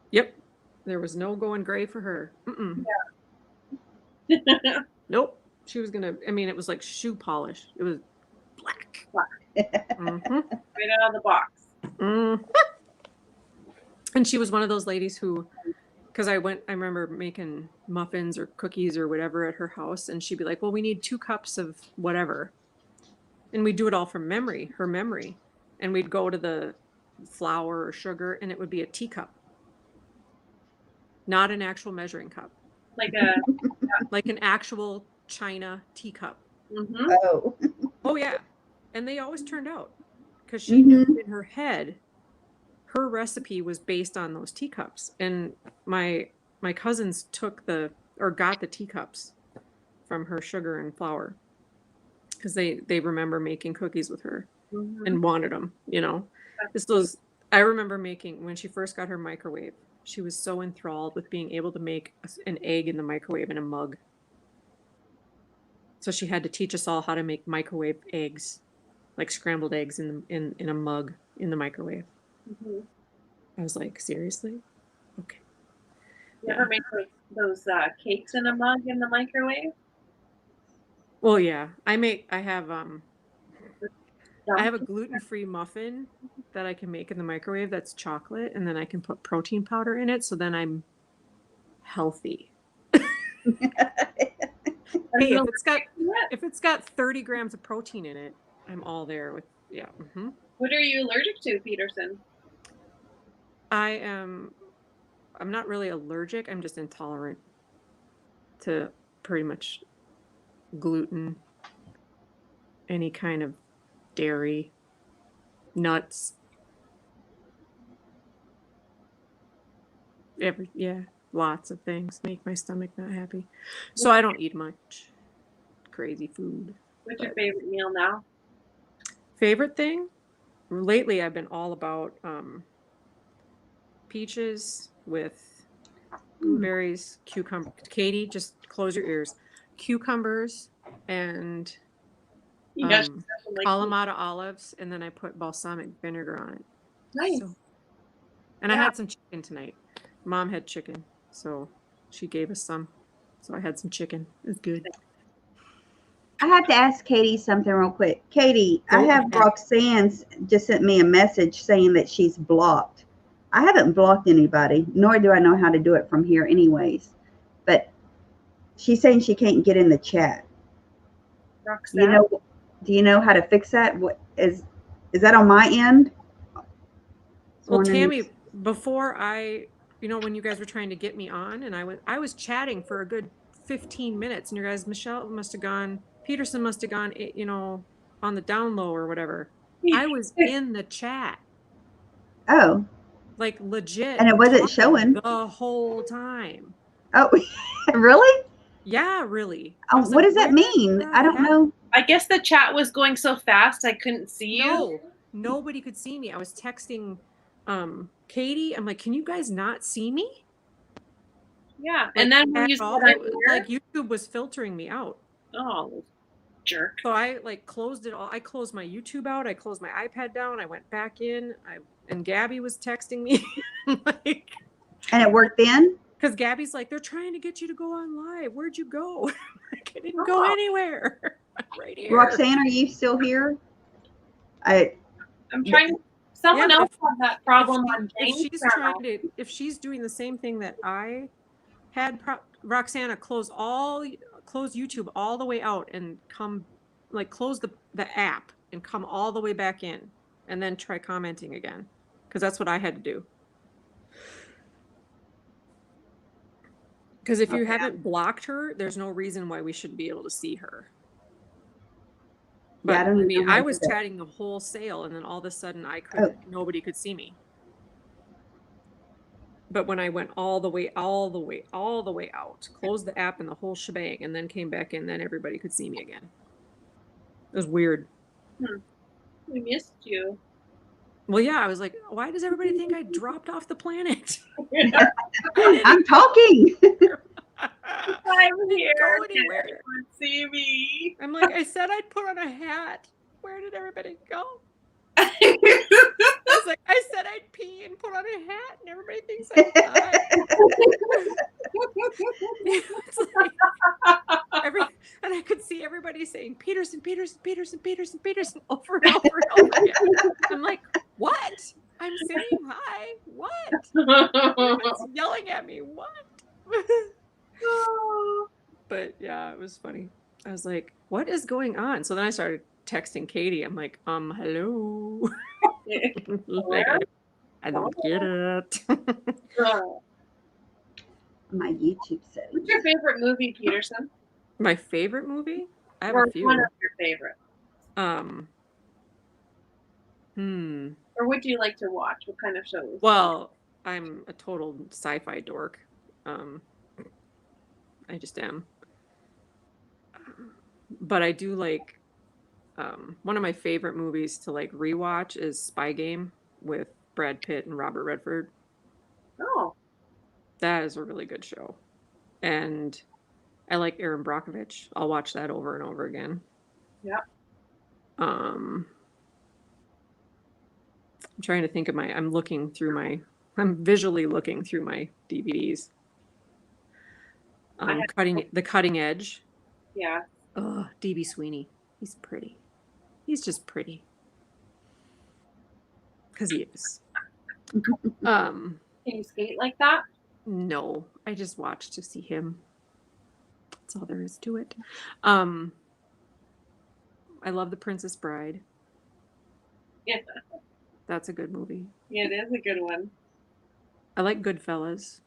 Yep. There was no going gray for her. Nope. She was going to, I mean, it was like shoe polish. It was black. Mm-hmm. Right out of the box. Mm. And she was one of those ladies who, because I remember making muffins or cookies or whatever at her house, and she'd be like, "Well, we need 2 cups of whatever." And we'd do it all from memory, her memory. And we'd go to the flour or sugar, and it would be a teacup, not an actual measuring cup, Like like an actual China teacup. mm-hmm. Oh. Oh, yeah. And they always turned out because she knew in her head her recipe was based on those teacups. And my cousins got the teacups from her sugar and flour because they remember making cookies with her and wanted them, you know. I remember making, when she first got her microwave, she was so enthralled with being able to make an egg in the microwave in a mug. So she had to teach us all how to make microwave eggs, like scrambled eggs in a mug in the microwave. Mm-hmm. I was like, seriously? Okay. You ever make those cakes in a mug in the microwave? Well, yeah. I have a gluten-free muffin that I can make in the microwave that's chocolate, and then I can put protein powder in it, so then I'm healthy. Hey, if it's got 30 grams of protein in it, I'm all there with, yeah. Mm-hmm. What are you allergic to, Petersen? I'm not really allergic. I'm just intolerant to pretty much gluten, any kind of dairy, nuts, lots of things make my stomach not happy. So I don't eat much crazy food. What's your favorite meal now? Favorite thing? Lately I've been all about peaches with blueberries, cucumber. Katie, just close your ears. Cucumbers and Kalamata olives, and then I put balsamic vinegar on it. Nice. I had some chicken tonight. Mom had chicken, so she gave us some. So I had some chicken. It was good. I have to ask Katie something real quick. Katie, I have Roxanne just sent me a message saying that she's blocked. I haven't blocked anybody, nor do I know how to do it from here anyways. But she's saying she can't get in the chat. Roxanne? Do you know how to fix that? What is that on my end? Well, corner. Tammy, before when you guys were trying to get me on, and I was chatting for a good 15 minutes, and your guys, Michelle must have gone, Petersen must have gone, on the down low or whatever. I was in the chat, Oh, like legit, and it wasn't talking showing. the whole time. Oh, really? Yeah, really. I Oh, was what like, does that where mean? the I don't heck? know. I guess the chat was going so fast I couldn't see you. No, nobody could see me. I was texting Katie. I'm like, can you guys not see me? Yeah. Like, And then when at you said all? I'm It was here, like YouTube was filtering me out. oh, jerk. So I like closed it all. I closed my YouTube out. I closed my iPad down. I went back in. And Gabby was texting me like, And it worked then? because Gabby's like, they're trying to get you to go on live. Where'd you go? Like, I didn't go Oh. anywhere. I'm right here. Roxanne, are you still here? I'm trying to. Someone Yeah, else had that problem on if James' she's channel. trying to, if she's doing the same thing that I had, Roxana, close YouTube all the way out and come, like, close the app and come all the way back in, and then try commenting again, because that's what I had to do. Because if you haven't blocked her, there's no reason why we shouldn't be able to see her. But Yeah, I don't know how I to was do that. chatting the whole sale, and then all of a sudden nobody could see me. But when I went all the way out, closed the app and the whole shebang, and then came back in, then everybody could see me again. It was weird. We missed you. Well, yeah, I was like, why does everybody think I dropped off the planet? I'm talking. I'm here. Go anywhere. Everyone see me. I'm like, I said I'd put on a hat. Where did everybody go? I was like, I said I'd pee and put on a hat, and everybody thinks I'm hot. It's like and I could see everybody saying Petersen, Petersen, Petersen, Petersen, Petersen over and over and over again. I'm like, what? I'm saying hi. What? Everyone's yelling at me. What? But yeah, it was funny. I was like, what is going on? So then I started texting Katie. I'm like, hello. Like, I don't get it. My YouTube settings. What's your favorite movie, Petersen? My favorite movie? I have Or a few. one of your favorites? Or what do you like to watch? What kind of shows? Well, I'm a total sci-fi dork. I just am. But I do like one of my favorite movies to like rewatch is Spy Game with Brad Pitt and Robert Redford. Oh. That is a really good show. And I like Aaron Brockovich. I'll watch that over and over again. Yeah. I'm trying to think of I'm visually looking through my DVDs. The Cutting Edge. Yeah. Oh, DB Sweeney. He's pretty. He's just pretty. Because he is. Can you skate like that? No, I just watched to see him. That's all there is to it. I love The Princess Bride. Yeah. That's a good movie. Yeah, it is a good one. I like Goodfellas.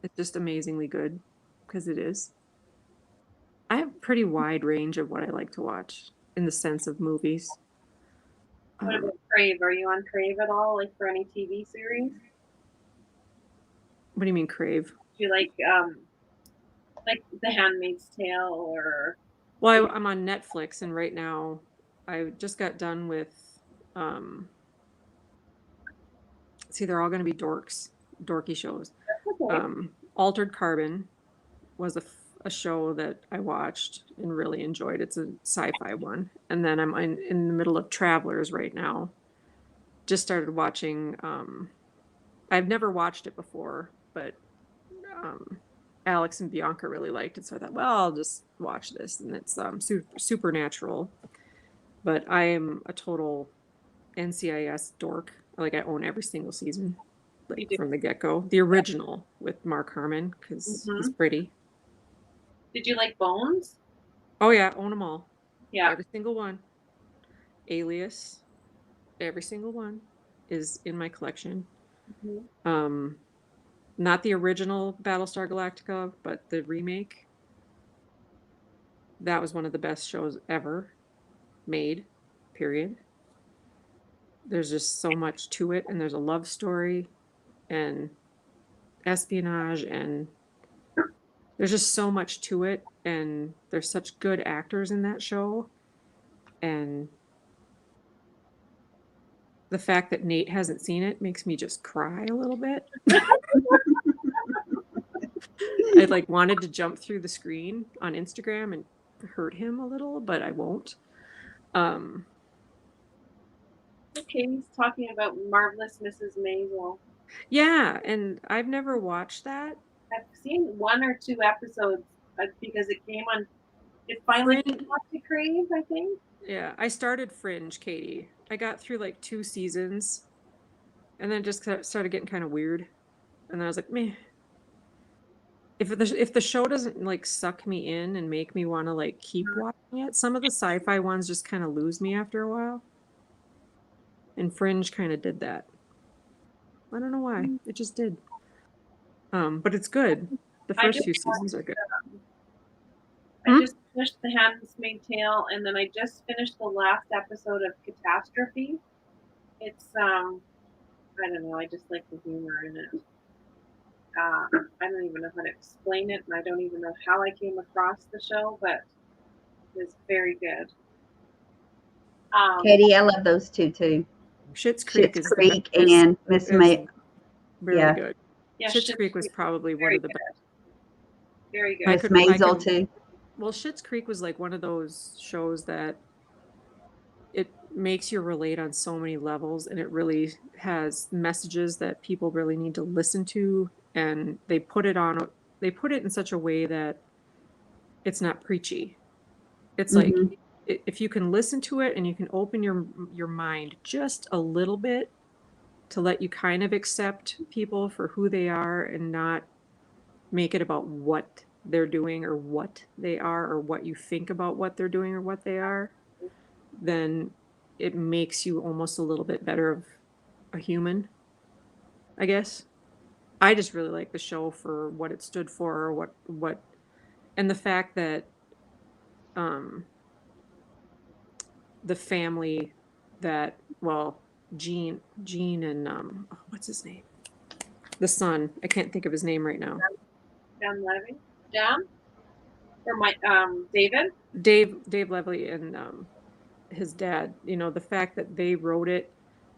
It's just amazingly good, because it is. I have a pretty wide range of what I like to watch in the sense of movies. What about Crave? Are you on Crave at all, like for any TV series? What do you mean Crave? Do you like The Handmaid's Tale or? Well, I'm on Netflix, and right now I just got done with see, they're all going to be dorky shows. Okay. Altered Carbon was a show that I watched and really enjoyed. It's a sci-fi one. And then I'm in the middle of Travelers right now. Just started watching. I've never watched it before, but Alex and Bianca really liked it, so I thought, well, I'll just watch this. And it's supernatural. But I am a total NCIS dork. Like, I own every single season, like from the get-go. The original with Mark Harmon, because he's pretty. Did you like Bones? Oh yeah, own them all. Yeah. Every single one. Alias. Every single one. is in my collection. Mhm. Not the original Battlestar Galactica, but the remake. That was one of the best shows ever made, period. There's just so much to it, and there's a love story and espionage, and there's just so much to it, and there's such good actors in that show. And the fact that Nate hasn't seen it makes me just cry a little bit. I like wanted to jump through the screen on Instagram and hurt him a little, but I won't. Um, Okay, he's talking about Marvelous Mrs. Maisel. yeah, and I've never watched that. I've seen 1 or 2 episodes because it came on. It finally Fringe, came on to Crave, I think. yeah, I started Fringe, Katie. I got through like 2 seasons, and then it just started getting kind of weird. And then I was like, meh. If the show doesn't like suck me in and make me want to like keep watching it, some of the sci-fi ones just kind of lose me after a while. And Fringe kind of did that. I don't know why. It just did. But it's good. The I first just few seasons are good. I just finished The Handmaid's Tale, and then I just finished the last episode of Catastrophe. It's I don't know. I just like the humor in it. I don't even know how to explain it, and I don't even know how I came across the show, but it was very good. Katie, I love those two too. Schitt's Creek Schitt's is Creek and Miss May. really yeah. good. Yeah, Schitt's Creek was probably one very of the good. best. Very good. I Miss could- Maisel too. Well, Schitt's Creek was like one of those shows that it makes you relate on so many levels, and it really has messages that people really need to listen to, and they put it in such a way that it's not preachy. It's like Mhm. if you can listen to it and you can open your mind just a little bit to let you kind of accept people for who they are and not make it about what they're doing or what they are or what you think about what they're doing or what they are, then it makes you almost a little bit better of a human, I guess. I just really like the show for what it stood for, or what and the fact that um the family that, well, Gene and what's his name? The son. I can't think of his name right now. Dan Levy. Dan? Or my David? Dave Levy and his dad, the fact that they wrote it,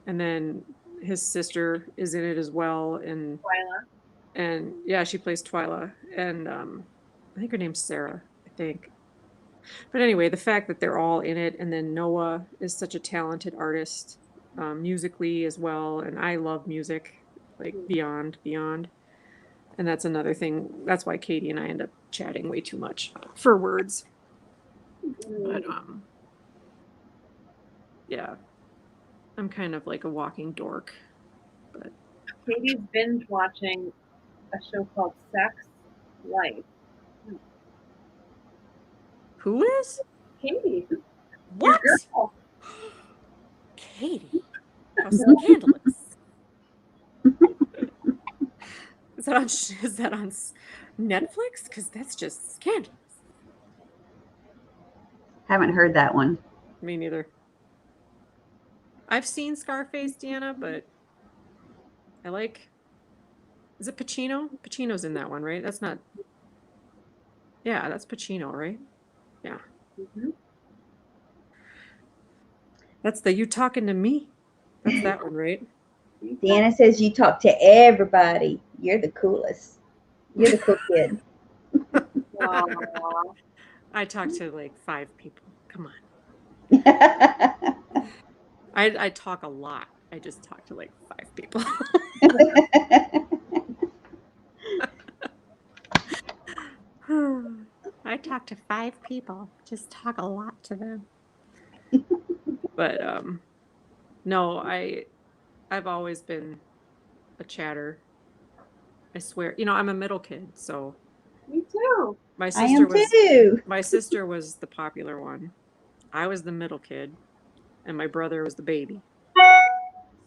and then his sister is in it as well, and Twyla. and yeah, she plays Twyla, and I think her name's Sarah, I think. But anyway, the fact that they're all in it, and then Noah is such a talented artist, musically as well, and I love music, like beyond, and that's another thing. That's why Katie and I end up chatting way too much for words. But yeah, I'm kind of like a walking dork. But Katie's binge watching a show called Sex Life. who is? Katie. What? Your girl. Katie. How scandalous. Is that on Netflix? Because that's just scandalous. Haven't heard that one. Me neither. I've seen Scarface, Deanna, but I like. Is it Pacino? Pacino's in that one, right? That's not. Yeah, that's Pacino, right? Yeah. Mm-hmm. That's the You Talking to Me? That's that one, right? Deanna says you talk to everybody. You're the coolest. You're the cool kid. Aww. I talk to like 5 people. Come on. I talk a lot. I just talk to like 5 people. I talk to 5 people. Just talk a lot to them. But no, I've always been a chatter. I swear. I'm a middle kid, so Me too. my I sister am was too. my sister was the popular one. I was the middle kid, and my brother was the baby.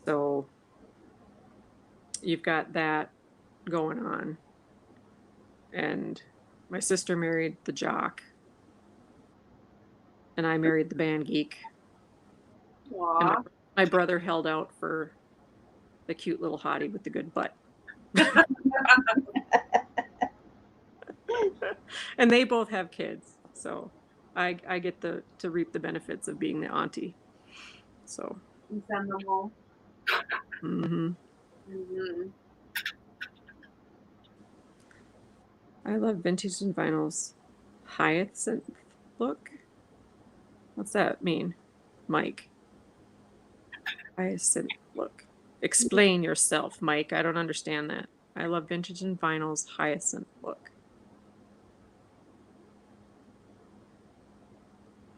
So you've got that going on. And my sister married the jock, and I married the band geek. And Aw. my brother held out for the cute little hottie with the good butt. And they both have kids, so I get to reap the benefits of being the auntie. So. You send them home. Mm-hmm. Mm-hmm. I love vintage and vinyls. Hyacinth look. What's that mean, Mike? Hyacinth look. Explain yourself, Mike. I don't understand that. I love vintage and vinyls. Hyacinth look.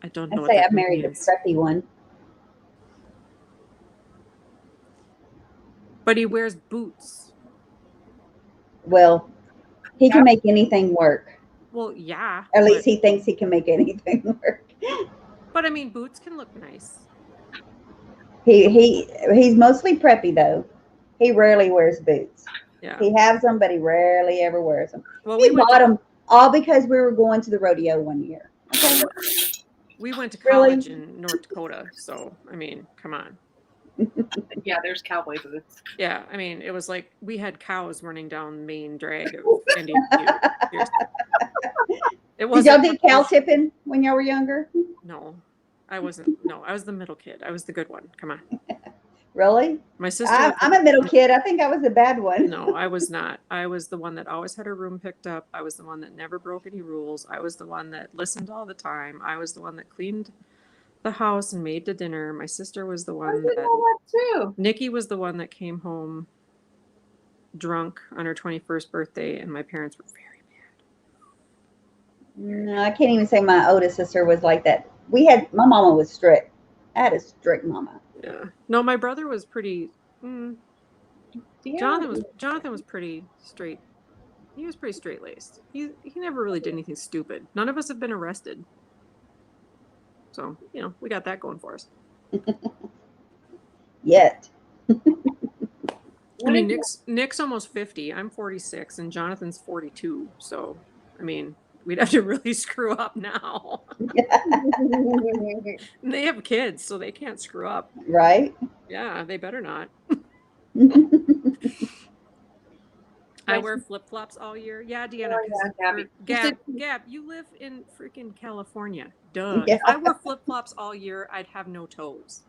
I don't know I'd what say that I've married the means. preppy one. But he wears boots. Well, he Yeah. can make anything work. Well, yeah. At least he thinks he can make anything work. But I mean, boots can look nice. He's mostly preppy though. He rarely wears boots. Yeah. He has them, but he rarely ever wears them. Well, We bought them all because we were going to the rodeo one year. Okay. We went to Really? college in North Dakota, so I mean, come on. Yeah, there's cowboy boots. Yeah, I mean, it was like we had cows running down the main drag of Indian Butte. Seriously. It Did wasn't. y'all do cow tipping when y'all were younger? No, I wasn't. No, I was the middle kid. I was the good one. Come on. Really? My sister. I'm a middle kid. I think I was the bad one. No, I was not. I was the one that always had her room picked up. I was the one that never broke any rules. I was the one that listened all the time. I was the one that cleaned the house and made the dinner. My sister was the one that too. Nikki was the one that came home drunk on her 21st birthday, and my parents were very mad. No, I can't even say my oldest sister was like that. My mama was strict. I had a strict mama. Yeah. No, my brother was pretty. Jonathan was pretty straight. He was pretty straight laced. He never really did anything stupid. None of us have been arrested. So, we got that going for us. Yet. I mean, Nick's almost 50. I'm 46, and Jonathan's 42. So, I mean, we'd have to really screw up now. And they have kids, so they can't screw up. Right? Yeah, they better not. I wear flip-flops all year. Yeah, Deanna. Gab, you live in freaking California. Duh. Yeah. If I wore flip-flops all year, I'd have no toes.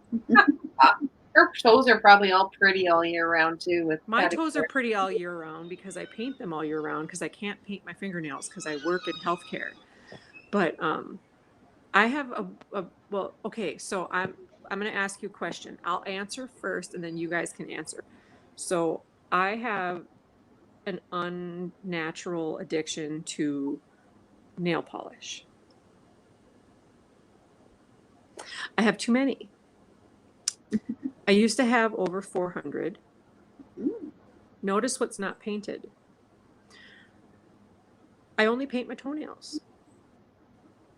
Her toes are probably all pretty all year round too. My toes are pretty all year round because I paint them all year round because I can't paint my fingernails because I work in healthcare. But I have okay, so I'm going to ask you a question. I'll answer first and then you guys can answer. So I have an unnatural addiction to nail polish. I have too many. I used to have over 400. Notice what's not painted. I only paint my toenails.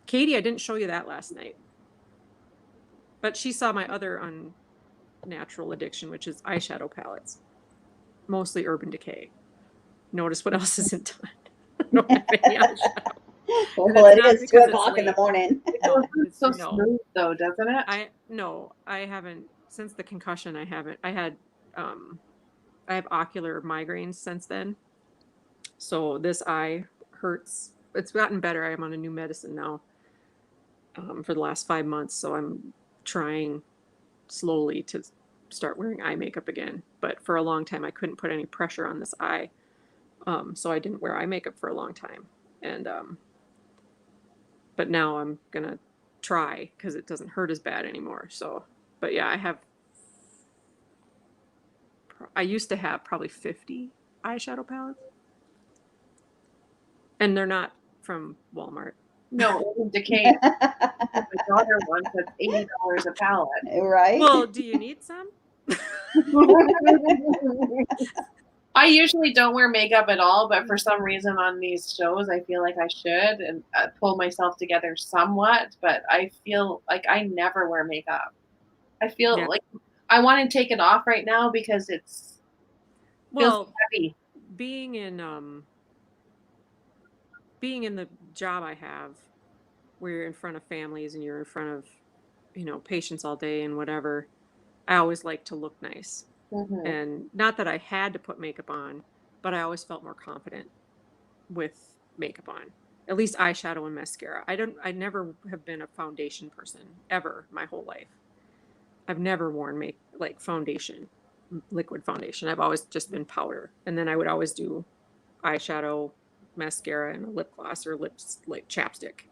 Katie, I didn't show you that last night. But she saw my other unnatural addiction, which is eyeshadow palettes. Mostly Urban Decay. Notice what else isn't done. I don't have any eyeshadow. Well, it is 2 o'clock in the morning. No, it's so smooth though, doesn't it? I haven't since the concussion. I had I have ocular migraines since then. So this eye hurts. It's gotten better. I'm on a new medicine now for the last 5 months. So I'm trying slowly to start wearing eye makeup again. But for a long time, I couldn't put any pressure on this eye. So I didn't wear eye makeup for a long time. And but now I'm going to try because it doesn't hurt as bad anymore. So, but yeah, I used to have probably 50 eyeshadow palettes. And they're not from Walmart. No, Urban Decay. My daughter wants that's $80 a palette. Right? Well, do you need some? I usually don't wear makeup at all, but for some reason on these shows, I feel like I should and pull myself together somewhat. But I feel like I never wear makeup. I feel like I want to take it off right now because it's feels Well, heavy. being in the job I have, where you're in front of families and you're in front of, patients all day and whatever, I always like to look nice. Mm-hmm. And not that I had to put makeup on, but I always felt more confident with makeup on. At least eyeshadow and mascara. I never have been a foundation person ever my whole life. I've never worn foundation, liquid foundation. I've always just been powder. And then I would always do eyeshadow, mascara, and a lip gloss or lips like chapstick.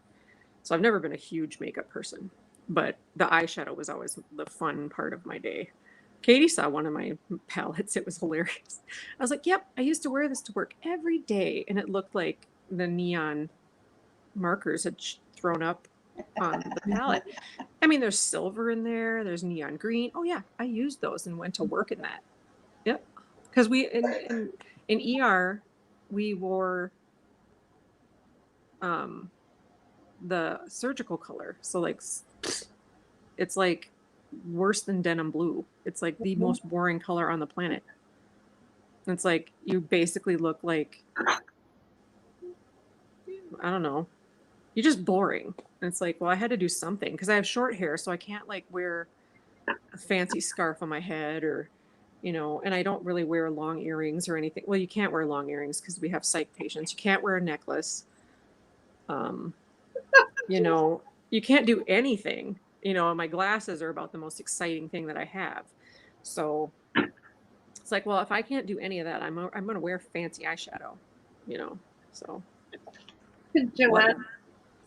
So I've never been a huge makeup person, but the eyeshadow was always the fun part of my day. Katie saw one of my palettes. It was hilarious. I was like, yep, I used to wear this to work every day. And it looked like the neon markers had thrown up on the palette. I mean, there's silver in there. There's neon green. Oh yeah, I used those and went to work in that. Yep. Because we, in ER, we wore the surgical color. So like, it's like worse than denim blue. It's like the most boring color on the planet. It's like you basically look like, I don't know, you're just boring. And it's like, well, I had to do something because I have short hair, so I can't like wear a fancy scarf on my head or, and I don't really wear long earrings or anything. Well, you can't wear long earrings because we have psych patients. You can't wear a necklace. You can't do anything. My glasses are about the most exciting thing that I have. So it's like, well, if I can't do any of that, I'm going to wear fancy eyeshadow, so. Joanne,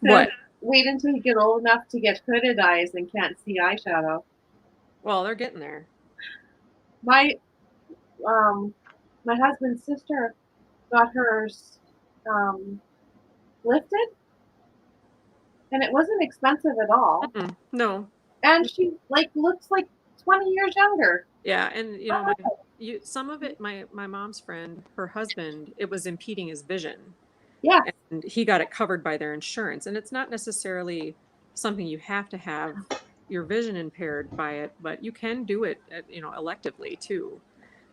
What? Wait until you get old enough to get hooded eyes and can't see eyeshadow. Well, they're getting there. My husband's sister got hers lifted, and it wasn't expensive at all. No. And she looks like 20 years younger. Yeah, and some of it, my mom's friend, her husband, it was impeding his vision. Yeah. And he got it covered by their insurance. And it's not necessarily something you have to have your vision impaired by it, but you can do it, electively too.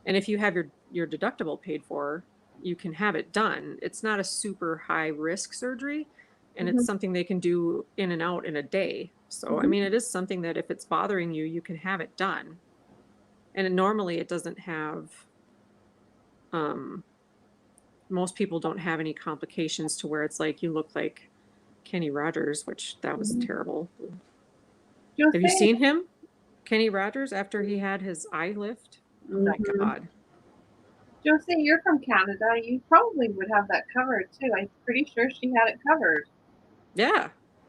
And if you have your deductible paid for, you can have it done. It's not a super high risk surgery, and it's something they can do in and out in a day. So, I mean, it is something that if it's bothering you, you can have it done. And normally it doesn't have, most people don't have any complications to where it's like you look like Kenny Rogers, which that was terrible. Have you seen him? Kenny Rogers after he had his eye lift? Oh my God. Josie, you're from Canada. You probably would have that covered too. I'm pretty sure she had it covered. Yeah.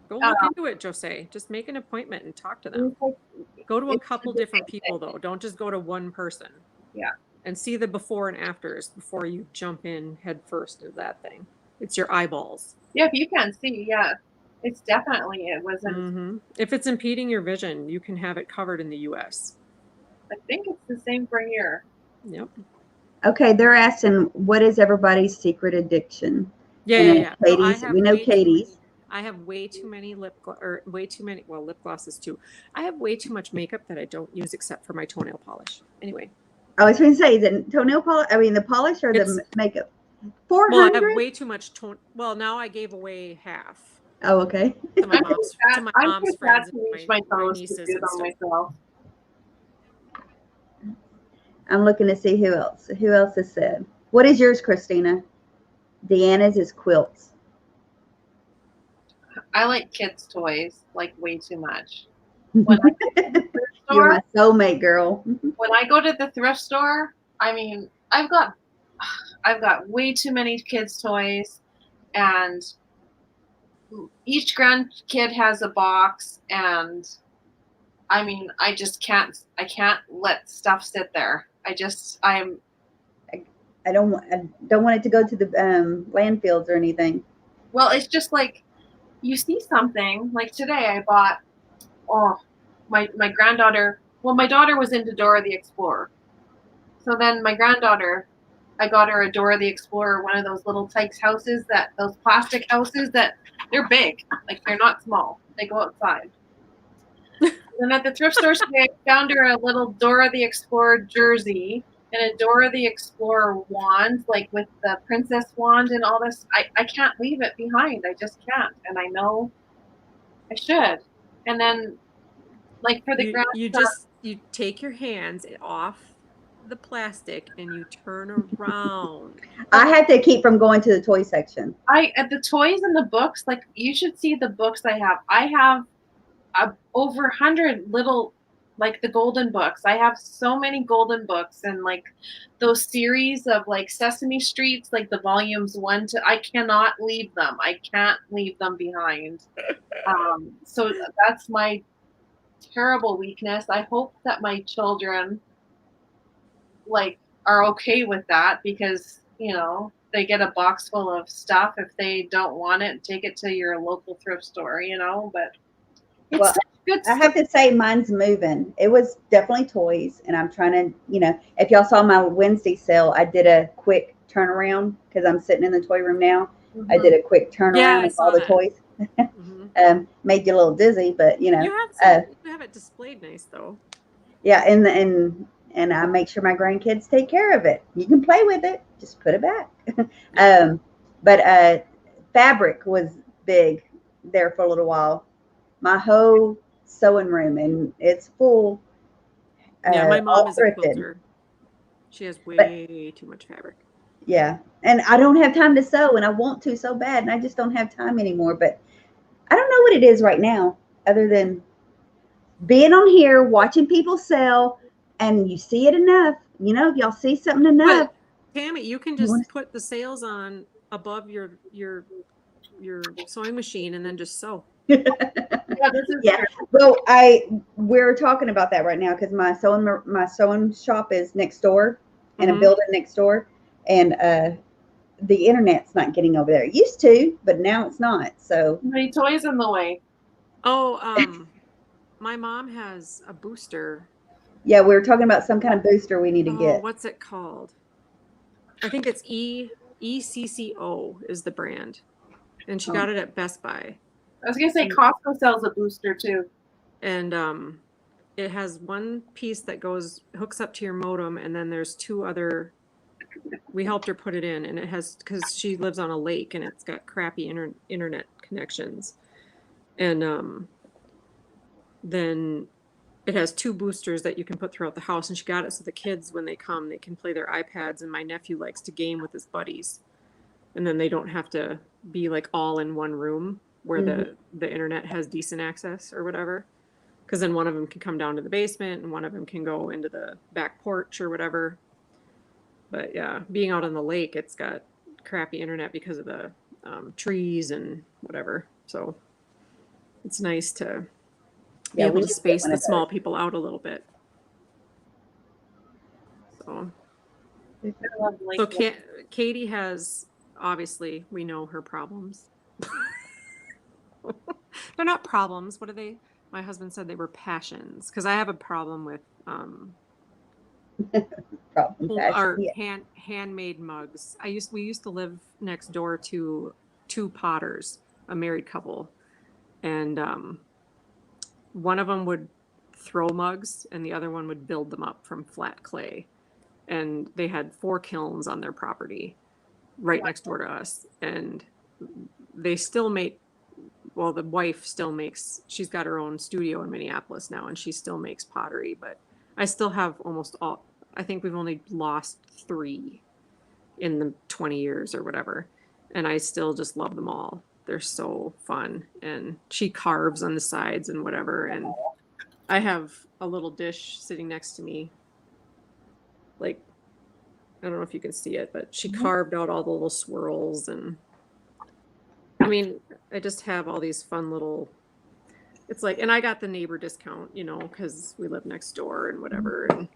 Go look into it, Josie. Just make an appointment and talk to them. Go to a couple different people though. Don't just go to one person. Yeah. And see the before and afters before you jump in head first into that thing. It's your eyeballs. Yeah, if you can see, yeah. It's definitely, it wasn't. If it's impeding your vision, you can have it covered in the US. I think it's the same for here. Yep. Okay, they're asking, what is everybody's secret addiction? Yeah. Katie's, we know Katie's. I have way too many lip glosses too. I have way too much makeup that I don't use except for my toenail polish. Anyway. I was going to say, is it toenail polish? I mean, the polish or the makeup? 400? Well, I have way too much Well, now I gave away half. Oh, okay. To my mom's friends and my nieces and stuff. Myself. I'm looking to see who else. Who else has said? What is yours, Christina? Deanna's is quilts. I like kids' toys, like way too much. You're my soulmate, girl. When I go to the thrift store, I mean, I've got way too many kids' toys, and each grandkid has a box, and I mean, I can't let stuff sit there. I don't want it to go to the landfills or anything. Well, it's just like you see something. Like today, I bought my granddaughter. Well, my daughter was into Dora the Explorer, so then my granddaughter, I got her a Dora the Explorer, one of those little Tykes houses, those plastic houses that they're big, like they're not small. They go outside. Then at the thrift store today, I found her a little Dora the Explorer jersey and a Dora the Explorer wand, like with the princess wand and all this. I can't leave it behind. I just can't. And I know I should. And then, like for the You take your hands off the plastic and you turn around. I had to keep from going to the toy section. at the toys and the books, like you should see the books I have. I have over 100 little, like the golden books. I have so many golden books and like those series of like Sesame Streets, like the volumes 1 to, I cannot leave them. I can't leave them behind. So that's my terrible weakness. I hope that my children like are okay with that, because they get a box full of stuff. If they don't want it, take it to your local thrift store, but it's Well, good I stuff. have to say mine's moving. It was definitely toys, and I'm trying to, if y'all saw my Wednesday sale, I did a quick turnaround because I'm sitting in the toy room now. I did a quick turnaround Yeah, I of saw all the that. toys. Made you a little dizzy, but You have it displayed nice though. yeah, and I make sure my grandkids take care of it. You can play with it, just put it back. But fabric was big there for a little while. My whole sewing room, and it's full. Yeah, my mom All is a thrifted. quilter. She has way too much fabric. Yeah, and I don't have time to sew, and I want to so bad, and I just don't have time anymore. But I don't know what it is right now, other than being on here, watching people sell, and you see it enough. If y'all see something enough. But Tammy, you can You wanna- just put the sales on above your sewing machine and then just sew. Yeah, this is Yeah. true. Well, we're talking about that right now because my sewing shop is next door in a building next door, and the internet's not getting over there. It used to, but now it's not. So Many toys in the way. Oh, my mom has a booster. yeah, we were talking about some kind of booster we need to Oh, get. what's it called? I think it's ECCO is the brand, and she got it at Best Buy. I was gonna say Costco sells a booster too. And it has one piece that hooks up to your modem, and then there's two other. We helped her put it in, and it has, because she lives on a lake and it's got crappy internet connections, and then it has two boosters that you can put throughout the house, and she got it so the kids, when they come, they can play their iPads, and my nephew likes to game with his buddies, and then they don't have to be like all in one room where the internet has decent access or whatever, because then one of them can come down to the basement and one of them can go into the back porch or whatever. But yeah, being out on the lake, it's got crappy internet because of the trees and whatever, so it's nice to be Yeah, able we to need to get space one the of those. small people out a little bit. So, I love so Lincoln. Katie has, obviously, we know her problems. They're not problems. What are they? My husband said they were passions, because I have a problem with our handmade mugs. We used to live next door to two potters, a married couple, and one of them would throw mugs and the other one would build them up from flat clay. And they had 4 kilns on their property right next door to us. And they still make, well, the wife still makes, she's got her own studio in Minneapolis now, and she still makes pottery. But I still have almost all, I think we've only lost 3 in the 20 years or whatever. And I still just love them all. They're so fun. And she carves on the sides and whatever. And I have a little dish sitting next to me. Like, I don't know if you can see it, but she carved out all the little swirls. And I mean, I just have all these fun little, it's like, and I got the neighbor discount, because we live next door and whatever.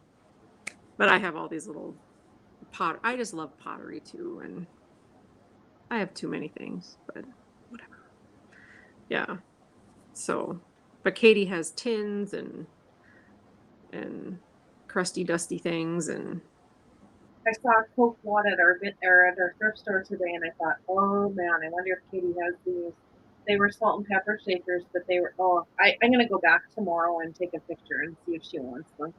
But I have all these little I just love pottery too. And I have too many things, but whatever. Yeah. So, but Katie has tins and crusty, dusty things. And I saw Coke One at our thrift store today, and I thought, oh man, I wonder if Katie has these. They were salt and pepper shakers, but they were. Oh, I'm gonna go back tomorrow and take a picture and see if she wants them.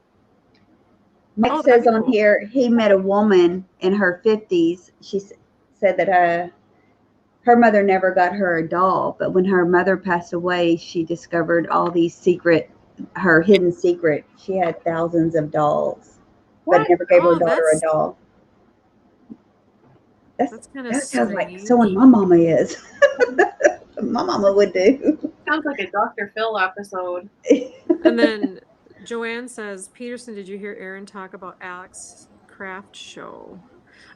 Mike Oh, that'd says be on cool. here he met a woman in her 50s. She said that her mother never got her a doll, but when her mother passed away, she discovered all these her hidden secret. She had thousands of dolls, but What? never gave her Oh, daughter a doll. that's kind of That sounds like strange. someone my mama is. My mama would do. Sounds like a Dr. Phil episode. And then Joanne says, Petersen, did you hear Aaron talk about Alex's craft show?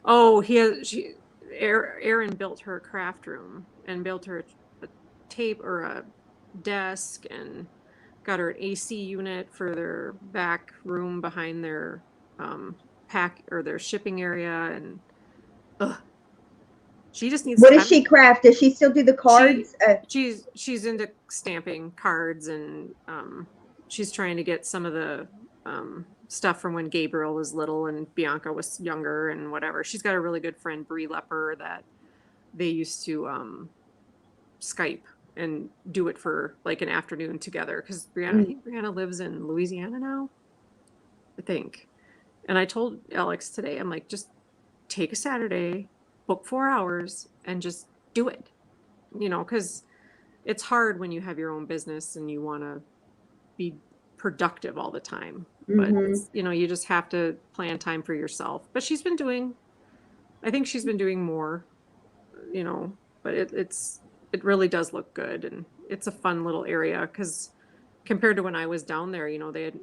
Oh, Aaron built her craft room and built her a tape or a desk and got her an AC unit for their back room behind their pack or their shipping area. And she just needs. What does she craft? Does she still do the cards? She's into stamping cards, and she's trying to get some of the stuff from when Gabriel was little and Bianca was younger and whatever. She's got a really good friend, Brie Lepper, that they used to Skype and do it for like an afternoon together. Because I think Brianna lives in Louisiana now, I think. And I told Alex today, I'm like, just take a Saturday, book 4 hours, and just do it. You know, because it's hard when you have your own business and you want to be productive all the time. But, you know, you just have to plan time for yourself. But I think she's been doing more, you know, but it really does look good. And it's a fun little area because compared to when I was down there, you know, they had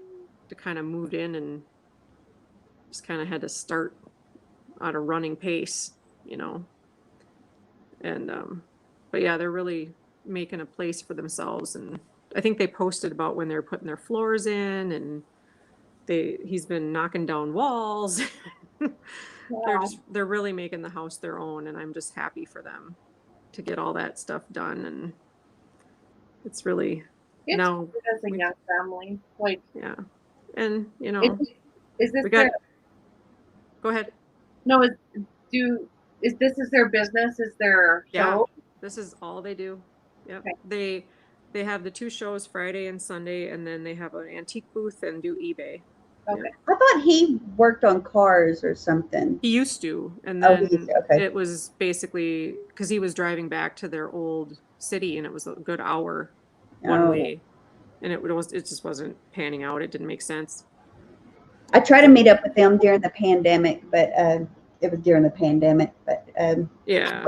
to kind of moved in and just kind of had to start at a running pace, you know. And, but yeah, they're really making a place for themselves. And I think they posted about when they're putting their floors in, and he's been knocking down walls. Wow. They're really making the house their own, and I'm just happy for them to get all that stuff done. And it's really now Good as a young family. Like, yeah. And you know, is this go ahead. No, this is their business? Is their show? Yeah, this is all they do. Yep. Okay. They have the 2 shows Friday and Sunday, and then they have an antique booth and do eBay. Okay. Yep. I thought he worked on cars or something. He used to, and then Okay. it was basically because he was driving back to their old city, and it was a good hour one way, and it just wasn't panning out. It didn't make sense. I tried to meet up with them during the pandemic, but it was during the pandemic. But yeah,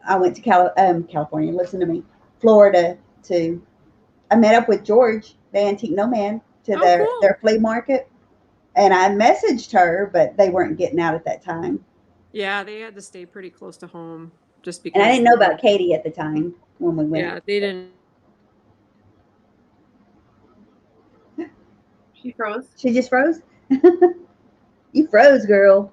I went to California. Listen to me, Florida. I met up with George, the antique nomad, to their flea market, and I messaged her, but they weren't getting out at that time. Yeah, they had to stay pretty close to home just because. And I didn't know about Katie at the time when we went. Yeah, they didn't. She froze. She just froze. You froze, girl.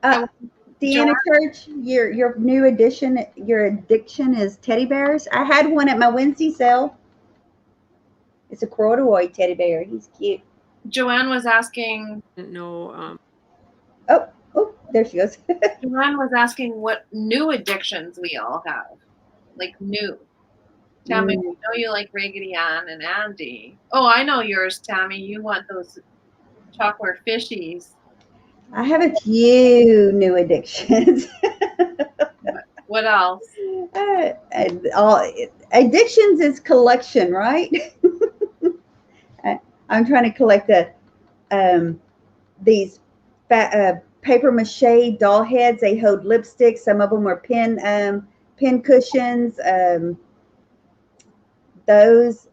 Deanna Church, your new addition, your addiction is teddy bears. I had one at my Wednesday sale. It's a corduroy teddy bear. He's cute. Joanne was asking. No. Oh, there she goes. Joanne was asking what new addictions we all have, like new. Tammy, I know you like Raggedy Ann and Andy. Oh, I know yours, Tammy. You want those chocolate fishies. I have a few new addictions. What else? Addictions is collection, right? I'm trying to collect these paper mache doll heads. They hold lipsticks. Some of them are pin cushions. Those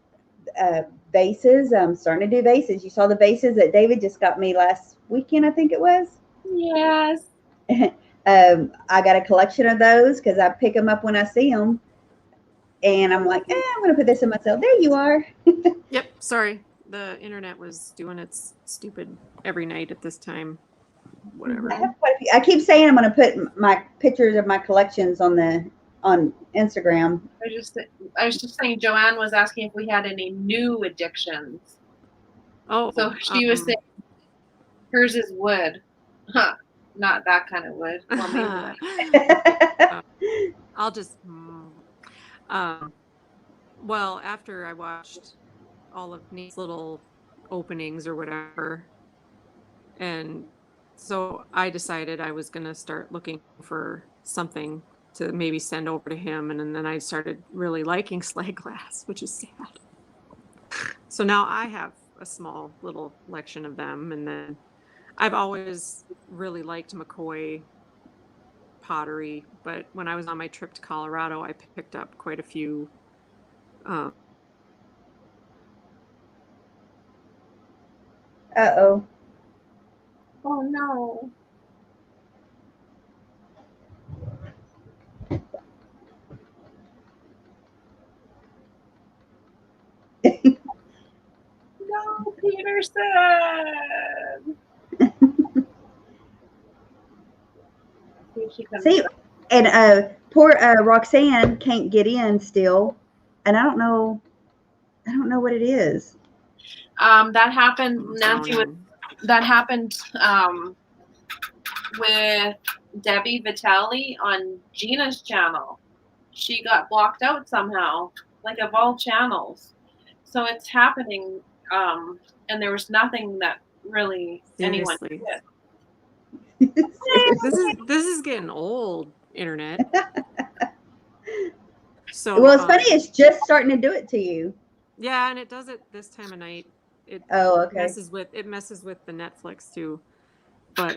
vases. I'm starting to do vases. You saw the vases that David just got me last weekend, I think it was. Yes. I got a collection of those because I pick them up when I see them. And I'm like, I'm going to put this in myself. There you are. Yep. Sorry. The internet was doing its stupid every night at this time. Whatever. I keep saying I'm going to put my pictures of my collections on Instagram. I was just saying Joanne was asking if we had any new addictions. Oh. So she was saying hers is wood. Huh. not that kind of wood. Well, maybe. I'll just. Well, after I watched all of Nate's little openings or whatever, and so I decided I was going to start looking for something to maybe send over to him, and then I started really liking slag glass, which is sad. So now I have a small little collection of them, and then I've always really liked McCoy pottery, but when I was on my trip to Colorado, I picked up quite a few. Uh-oh. Oh no. No, Petersen. See, and poor Roxanne can't get in still, and I don't know what it is. That happened. Nancy, that happened with Debbie Vitale on Gina's channel. She got blocked out somehow, like of all channels. So it's happening, and there was nothing that really anyone Seriously. did. This is getting old, internet. So Well, it's funny. It's just starting to do it to you. Yeah, and it does it this time of night. It okay. messes with the Netflix too. But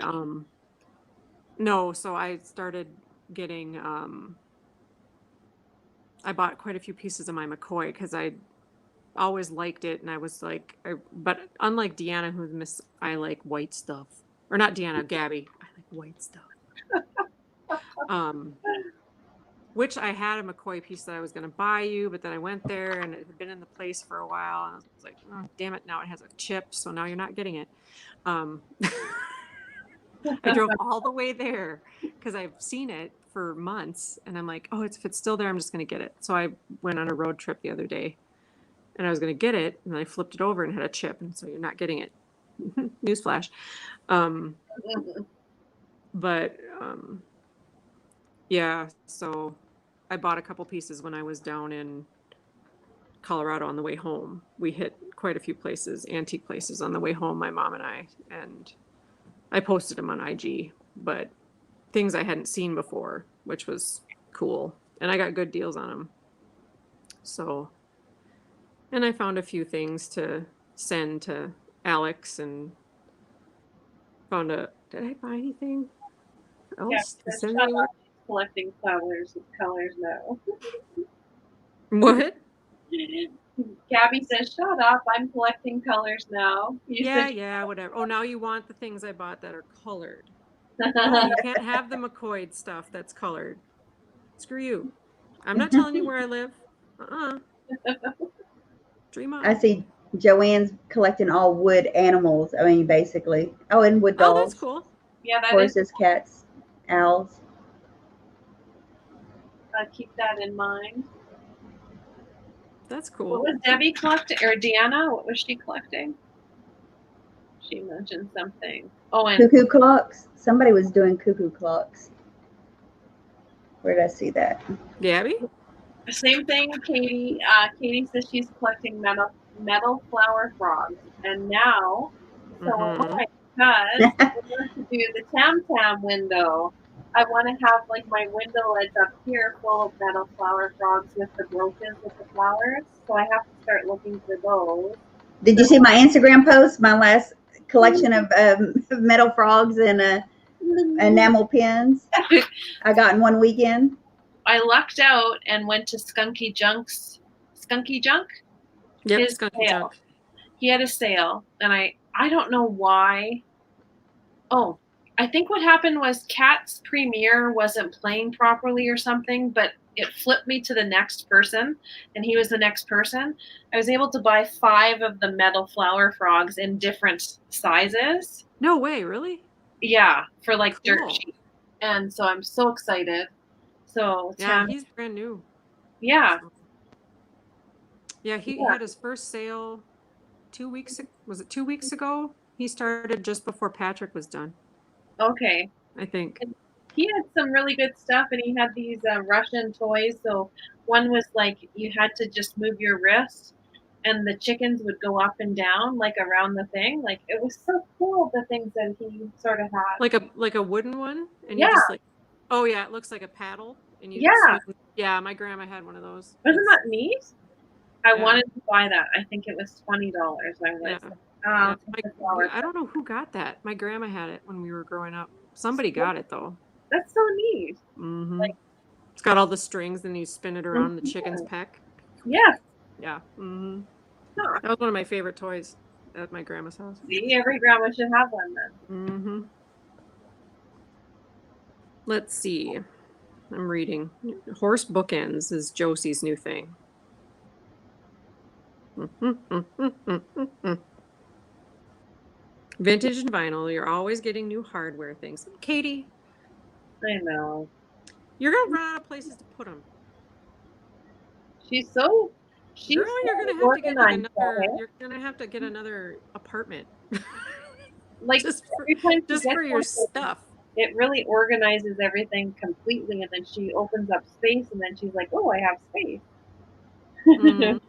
no, so I started getting I bought quite a few pieces of my McCoy because I always liked it, and I was like, but unlike Deanna, I like white stuff, or not Deanna, Gabby, I like white stuff. Which I had a McCoy piece that I was going to buy you, but then I went there and it had been in the place for a while, and I was like, oh, damn it, now it has a chip, so now you're not getting it. I drove all the way there because I've seen it for months, and I'm like, oh, if it's still there, I'm just going to get it. So I went on a road trip the other day, and I was going to get it, and I flipped it over and had a chip, and so you're not getting it. Newsflash. But yeah, so I bought a couple pieces when I was down in Colorado on the way home. We hit quite a few places, antique places on the way home, my mom and I posted them on IG, but things I hadn't seen before, which was cool. And I got good deals on them. So, and I found a few things to send to Alex, and did I buy anything else to send anywhere? Collecting flowers with colors now. What? Gabby says, shut up, I'm collecting colors now. Yeah, whatever. Oh, now you want the things I bought that are colored. No, you can't have the McCoy stuff that's colored. Screw you. I'm not telling you where I live. Dream on. I see Joanne's collecting all wood animals. I mean, basically. Oh, and wood dolls. Oh, that's cool. Yeah, that horses, cats, owls. Keep that in mind. That's cool. What was Debbie collecting, or Deanna? What was she collecting? She mentioned something. Oh, and cuckoo clocks. Somebody was doing cuckoo clocks. Where did I see that? Gabby? Same thing, Katie. Katie says she's collecting metal flower frogs, and now, because in order to do the tam window, I want to have like my window ledge up here full of metal flower frogs with the brooches with the flowers. So I have to start looking for those. Did you see my Instagram post? My last collection of metal frogs and enamel pins I got in one weekend. I lucked out and went to Skunky Junk. Yep, his Skunky sale. Junk. He had a sale, and I don't know why. Oh, I think what happened was Cat's Premiere wasn't playing properly or something, but it flipped me to the next person, and he was the next person. I was able to buy 5 of the metal flower frogs in different sizes. No way, really? Yeah, for like Cool. dirt cheap. And so I'm so excited. So yeah, he's brand new. Yeah. So. Yeah, he had his first sale 2 weeks. Was it 2 weeks ago? He started just before Patrick was done. Okay. I think. He had some really good stuff, and he had these Russian toys. So one was like you had to just move your wrist, and the chickens would go up and down like around the thing. Like it was so cool. The things that he sort of had. Like a wooden one, and you Yeah, just like, oh yeah, it looks like a paddle, and you yeah. swing. Yeah, my grandma had one of those. Wasn't that neat? I Yeah. wanted to buy that. I think it was $20. I was Yeah. like, Yeah. take the flowers. I don't know who got that. My grandma had it when we were growing up. Somebody got it though. That's so neat. Mm-hmm. Like, It's got all the strings, and you spin it around the chicken's peck. yeah. Yeah. Mm-hmm. Huh. That was one of my favorite toys at my grandma's house. See, every grandma should have one then. Mm-hmm. Let's see. I'm reading. Horse bookends is Josie's new thing. Vintage and vinyl, you're always getting new hardware things. Katie, I know. you're going to run out of places to put them. She's so Girl, you're going to have to get like organized. you're going to have to get another apartment. Like just every time she just gets for your something, stuff. it really organizes everything completely, and then she opens up space, and then she's like, "Oh, I have space." Mhm.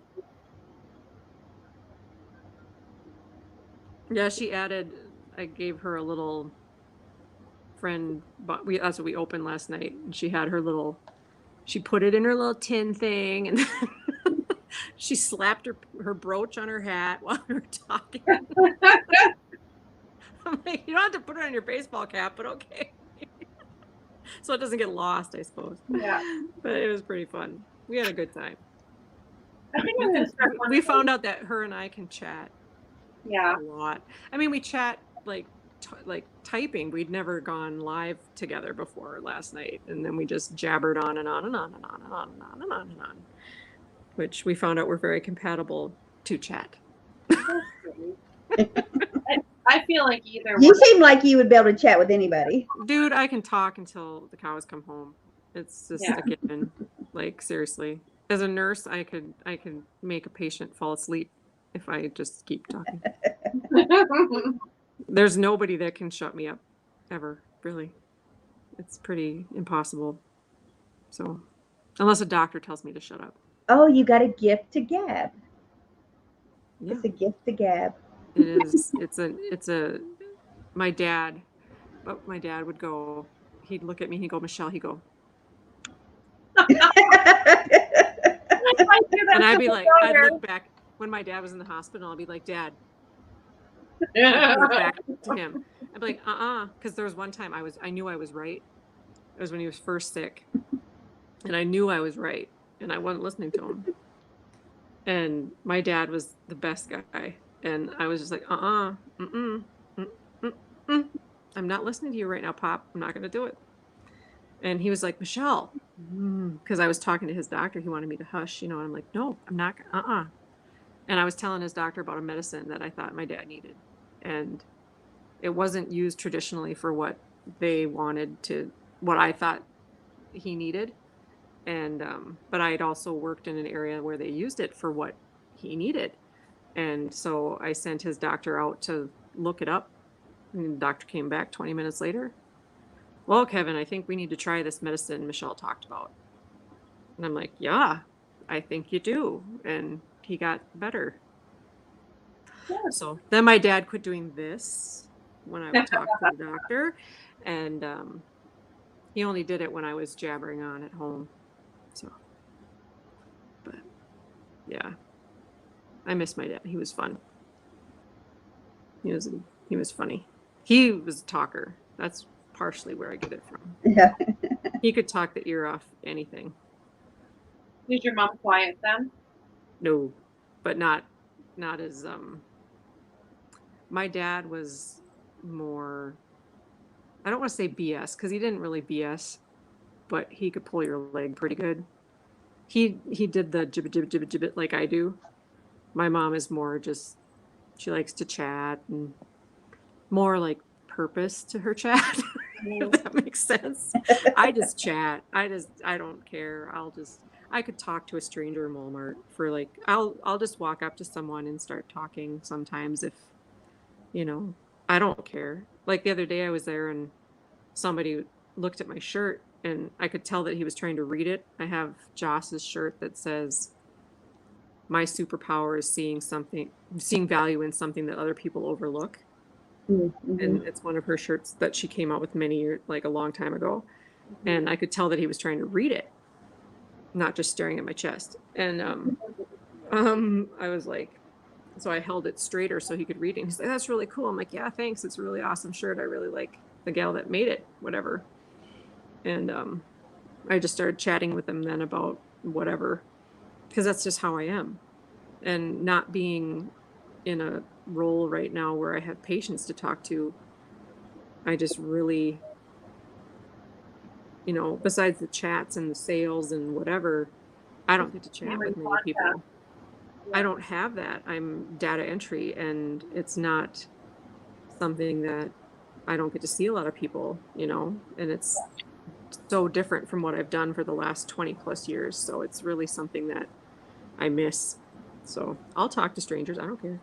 Yeah, she added. I gave her a little friend, but that's what we opened last night. And she had her little. She put it in her little tin thing, and then she slapped her brooch on her hat while we were talking. I'm like, you don't have to put it on your baseball cap, but okay. So it doesn't get lost, I suppose. Yeah. But it was pretty fun. We had a good time. I think I'm gonna start. We found out that her and I can chat. Yeah. A lot. I mean, we chat like typing. We'd never gone live together before last night, and then we just jabbered on and on and on and on and on and on and on and on, which we found out we're very compatible to chat. I feel like either You one. seem like you would be able to chat with anybody. Dude, I can talk until the cows come home. It's just Yeah. a given. Like seriously, as a nurse, I could make a patient fall asleep if I just keep talking. There's nobody that can shut me up ever, really. It's pretty impossible. So, unless a doctor tells me to shut up. Oh, you got a gift to Gab. Yeah, It's a gift to Gab. it is. It's a my dad, but my dad would go, he'd look at me, he'd go, Michelle, he'd go. And I'd be like, I'd look back when my dad was in the hospital, I'd be like, Dad. I'd look back to him. I'd be like, because there was one time I knew I was right. It was when he was first sick. And I knew I was right. And I wasn't listening to him. And my dad was the best guy. And I was just like, I'm not listening to you right now, Pop. I'm not going to do it. And he was like, Michelle, because I was talking to his doctor. He wanted me to hush, and I'm like, no, I'm not. And I was telling his doctor about a medicine that I thought my dad needed. And it wasn't used traditionally for what they wanted what I thought he needed. And, but I had also worked in an area where they used it for what he needed. And so I sent his doctor out to look it up. And the doctor came back 20 minutes later. Well, Kevin, I think we need to try this medicine Michelle talked about. And I'm like, yeah, I think you do. And he got better. Yeah. So then my dad quit doing this when I would talk to the doctor. And he only did it when I was jabbering on at home. So, but yeah, I miss my dad. He was fun. He was funny. He was a talker. That's partially where I get it from. Yeah. He could talk the ear off anything. Was your mom quiet then? No, but not as my dad was more, I don't want to say BS because he didn't really BS, but he could pull your leg pretty good. He did the jibbit like I do. My mom is more just, she likes to chat and more like purpose to her chat. If that makes sense. I just chat. I don't care. I could talk to a stranger in Walmart for like, I'll just walk up to someone and start talking sometimes if, I don't care. Like the other day I was there and somebody looked at my shirt and I could tell that he was trying to read it. I have Joss's shirt that says, "My superpower is seeing value in something that other people overlook." Mm-hmm. And it's one of her shirts that she came out with like a long time ago. And I could tell that he was trying to read it, not just staring at my chest. And I was like, so I held it straighter so he could read it. And he's like, "That's really cool." I'm like, "Yeah, thanks. It's a really awesome shirt. I really like the gal that made it, whatever." And I just started chatting with him then about whatever, because that's just how I am. And not being in a role right now where I have patients to talk to, I just really, besides the chats and the sales and whatever, I don't get to chat with many people. I don't have that. I'm data entry, and it's not something that I don't get to see a lot of people, and it's so different from what I've done for the last 20 plus years. So it's really something that I miss. So I'll talk to strangers. I don't care.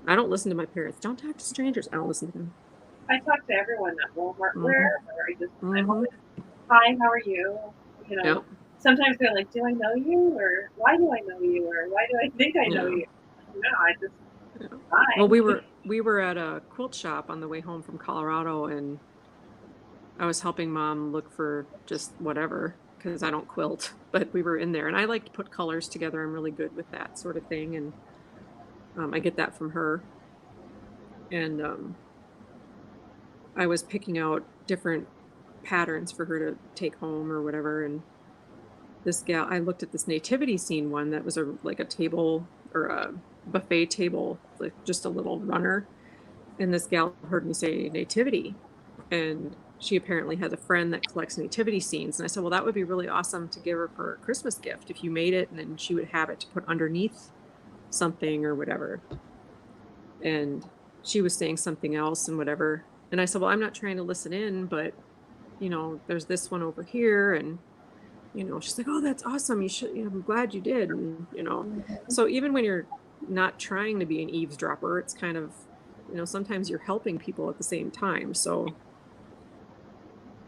I don't listen to my parents. Don't talk to strangers. I don't listen to them. I talk to everyone at Walmart, Mhm. wherever. I just, I'm Mhm. always, "Hi, how are you?" You know, Yep. sometimes they're like, "Do I know you?" Or "Why do I know you?" Or "Why do I think I know Yeah. you?" No, I just, Yeah. "Hi." Well, we were at a quilt shop on the way home from Colorado, and I was helping mom look for just whatever because I don't quilt, but we were in there, and I like to put colors together. I'm really good with that sort of thing, and I get that from her. And I was picking out different patterns for her to take home or whatever. And this gal, I looked at this nativity scene one that was like a table or a buffet table, like just a little runner. And this gal heard me say nativity, and she apparently has a friend that collects nativity scenes. And I said, "Well, that would be really awesome to give her for a Christmas gift if you made it, and then she would have it to put underneath something or whatever." And she was saying something else and whatever. And I said, "Well, I'm not trying to listen in, but there's this one over here." And she's like, "Oh, that's awesome. You should, I'm glad you did." And so even when you're not trying to be an eavesdropper, it's kind of, sometimes you're helping people at the same time. So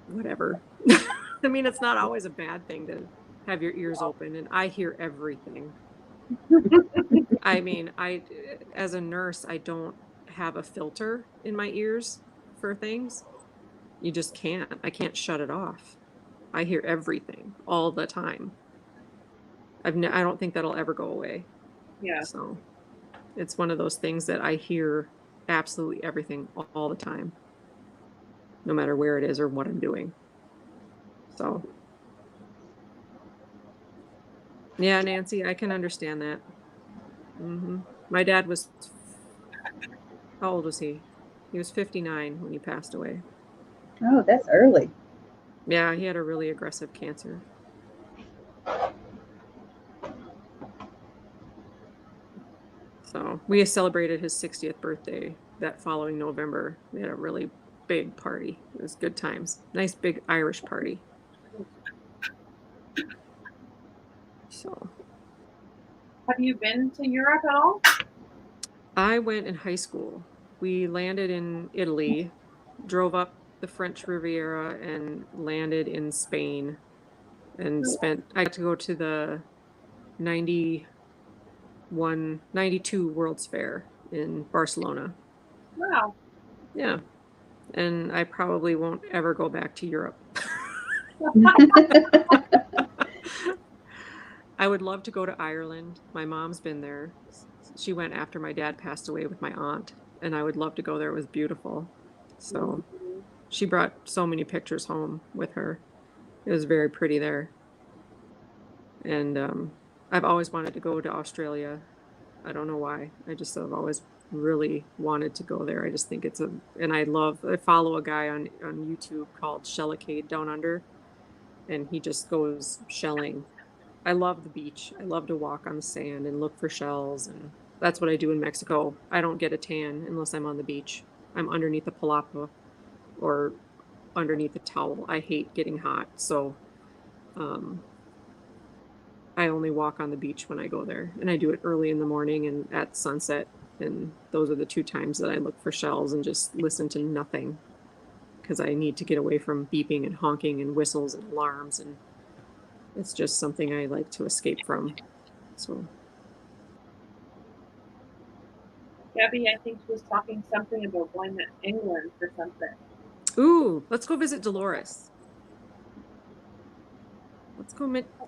whatever. I mean, it's not always a bad thing to have your ears open, and I hear everything. I mean, as a nurse, I don't have a filter in my ears for things. You just can't. I can't shut it off. I hear everything all the time. I don't think that'll ever go away. Yeah. So it's one of those things that I hear absolutely everything all the time, no matter where it is or what I'm doing. So yeah, Nancy, I can understand that. My dad was, how old was he? He was 59 when he passed away. Oh, that's early. Yeah, he had a really aggressive cancer. So we celebrated his 60th birthday that following November. We had a really big party. It was good times. Nice big Irish party. So Have you been to Europe at all? I went in high school. We landed in Italy, drove up the French Riviera, and landed in Spain. And I got to go to the 92 World's Fair in Barcelona. Wow. Yeah. And I probably won't ever go back to Europe. I would love to go to Ireland. My mom's been there. She went after my dad passed away with my aunt, and I would love to go there. It was beautiful. So she brought so many pictures home with her. It was very pretty there. And I've always wanted to go to Australia. I don't know why. I just have always really wanted to go there. I just think and I follow a guy on YouTube called Shellicade Down Under, and he just goes shelling. I love the beach. I love to walk on the sand and look for shells, and that's what I do in Mexico. I don't get a tan unless I'm on the beach. I'm underneath a palapa or underneath a towel. I hate getting hot, so um, I only walk on the beach when I go there, and I do it early in the morning and at sunset. And those are the two times that I look for shells and just listen to nothing. because I need to get away from beeping and honking and whistles and alarms, and it's just something I like to escape from. So Gabby, I think she was talking something about going to England for something. ooh, let's go visit Dolores.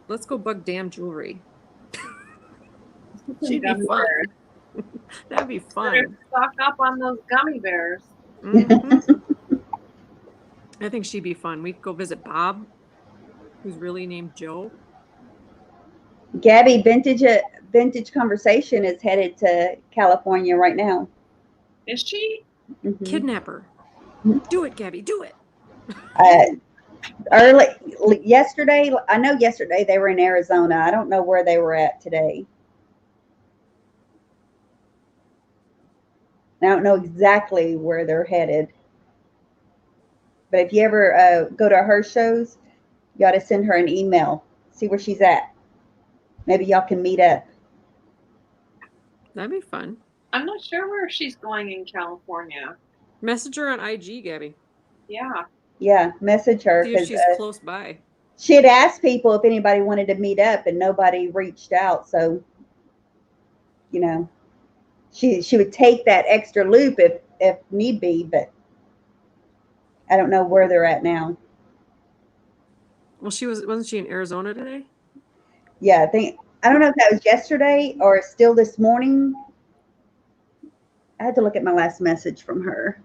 Let's go bug damn jewelry. She'd be Gummy fun. bears. That'd be Better fun. stock up on those gummy bears. Mhm. I think she'd be fun. We'd go visit Bob, who's really named Joe. Gabby, vintage conversation is headed to California right now. Is she? Mhm. Kidnap her. Do it, Gabby. Do it. Yesterday, I know yesterday they were in Arizona. I don't know where they were at today. I don't know exactly where they're headed. But if you ever go to her shows, you ought to send her an email, see where she's at. Maybe y'all can meet up. That'd be fun. I'm not sure where she's going in California. Message her on IG, Gabby. Yeah. Yeah, message her See if because she's close by. she had asked people if anybody wanted to meet up, and nobody reached out. So, you know, she would take that extra loop if need be, but I don't know where they're at now. Well, wasn't she in Arizona today? Yeah, I don't know if that was yesterday or still this morning. I had to look at my last message from her.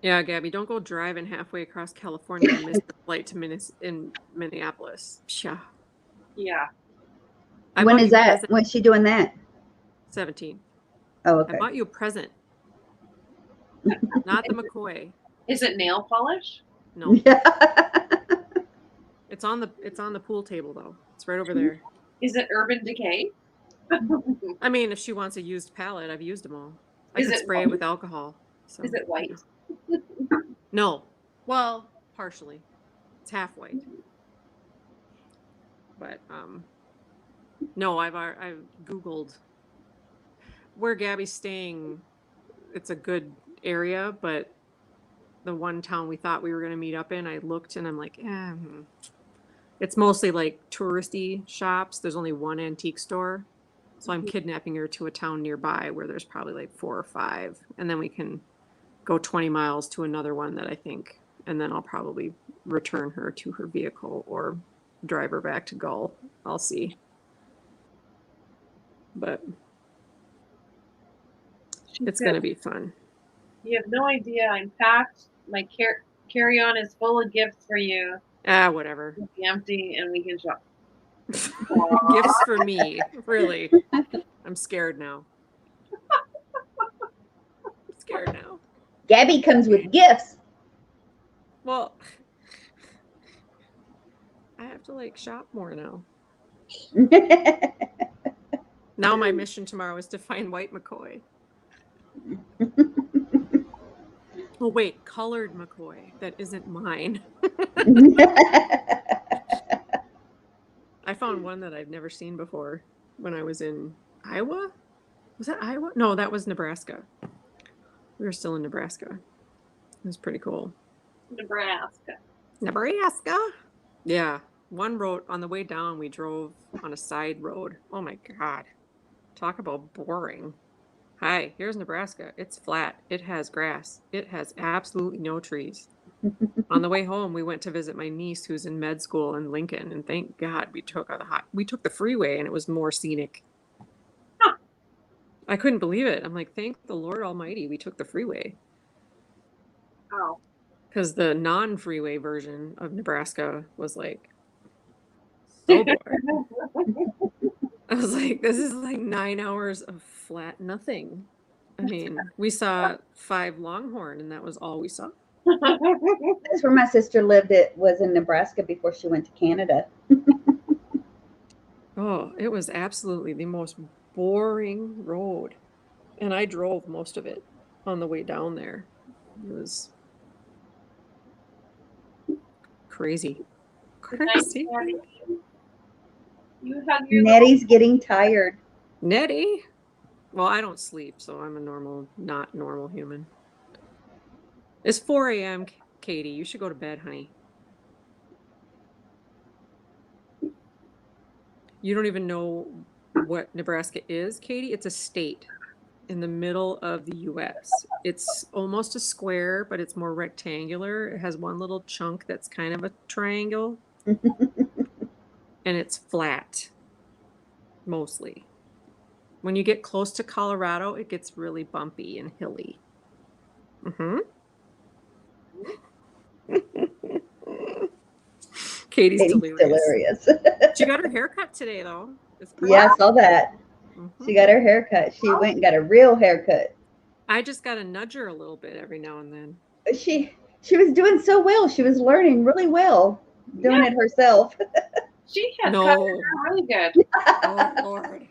Yeah, Gabby, don't go driving halfway across California and miss the flight to in Minneapolis. Psha. Yeah. I When bought is you that? present. When's she doing that? 17. Oh, I okay. bought you a present. Not the McCoy. Is it nail polish? No. Yeah. It's on the pool table though. It's right over there. Is it Urban Decay? I mean, if she wants a used palette, I've used them all. I Is could it spray it with alcohol. So Is it white? No. Well, partially. It's half white. But no, I've Googled where Gabby's staying. It's a good area, but the one town we thought we were going to meet up in, I looked and I'm like, it's mostly like touristy shops. There's only one antique store. So I'm kidnapping her to a town nearby where there's probably like 4 or 5. And then we can go 20 miles to another one that I think, and then I'll probably return her to her vehicle or drive her back to Gull. I'll see. But it's going to be fun. You have no idea. I'm packed. My carry-on is full of gifts for you. Whatever. It'll be empty and we can shop. Gifts for me. Really. I'm scared now. I'm scared now. Gabby comes with gifts. Well, I have to like shop more now. Now my mission tomorrow is to find white McCoy. Oh wait, colored McCoy that isn't mine. I found one that I've never seen before when I was in Iowa. Was that Iowa? No, that was Nebraska. We were still in Nebraska. It was pretty cool. Nebraska. Yeah. One road on the way down, we drove on a side road. Oh my God. Talk about boring. Hi, here's Nebraska. It's flat. It has grass. It has absolutely no trees. On the way home, we went to visit my niece who's in med school in Lincoln, and thank God we took the freeway and it was more scenic. Huh. I couldn't believe it. I'm like, thank the Lord Almighty we took the freeway. Oh. Because the non-freeway version of Nebraska was like so boring. I was like, this is like 9 hours of flat nothing. I mean, we saw 5 longhorn and that was all we saw. That's where my sister lived. It was in Nebraska before she went to Canada. Oh, it was absolutely the most boring road. And I drove most of it on the way down there. It was crazy. Crazy. You have your Nettie's getting tired. Nettie? Well, I don't sleep, so I'm a not normal human. It's 4 a.m. Katie. You should go to bed, honey. You don't even know what Nebraska is, Katie. It's a state in the middle of the U.S. It's almost a square, but it's more rectangular. It has one little chunk that's kind of a triangle, and it's flat, mostly. When you get close to Colorado, it gets really bumpy and hilly. Katie's delirious. She got her haircut today, though. Yeah, I saw that. Mm-hmm. She got her haircut. She went and got a real haircut. I just got to nudge her a little bit every now and then. She was doing so well. She was learning really well, doing it herself. She has cut her hair really good. Oh, Lord.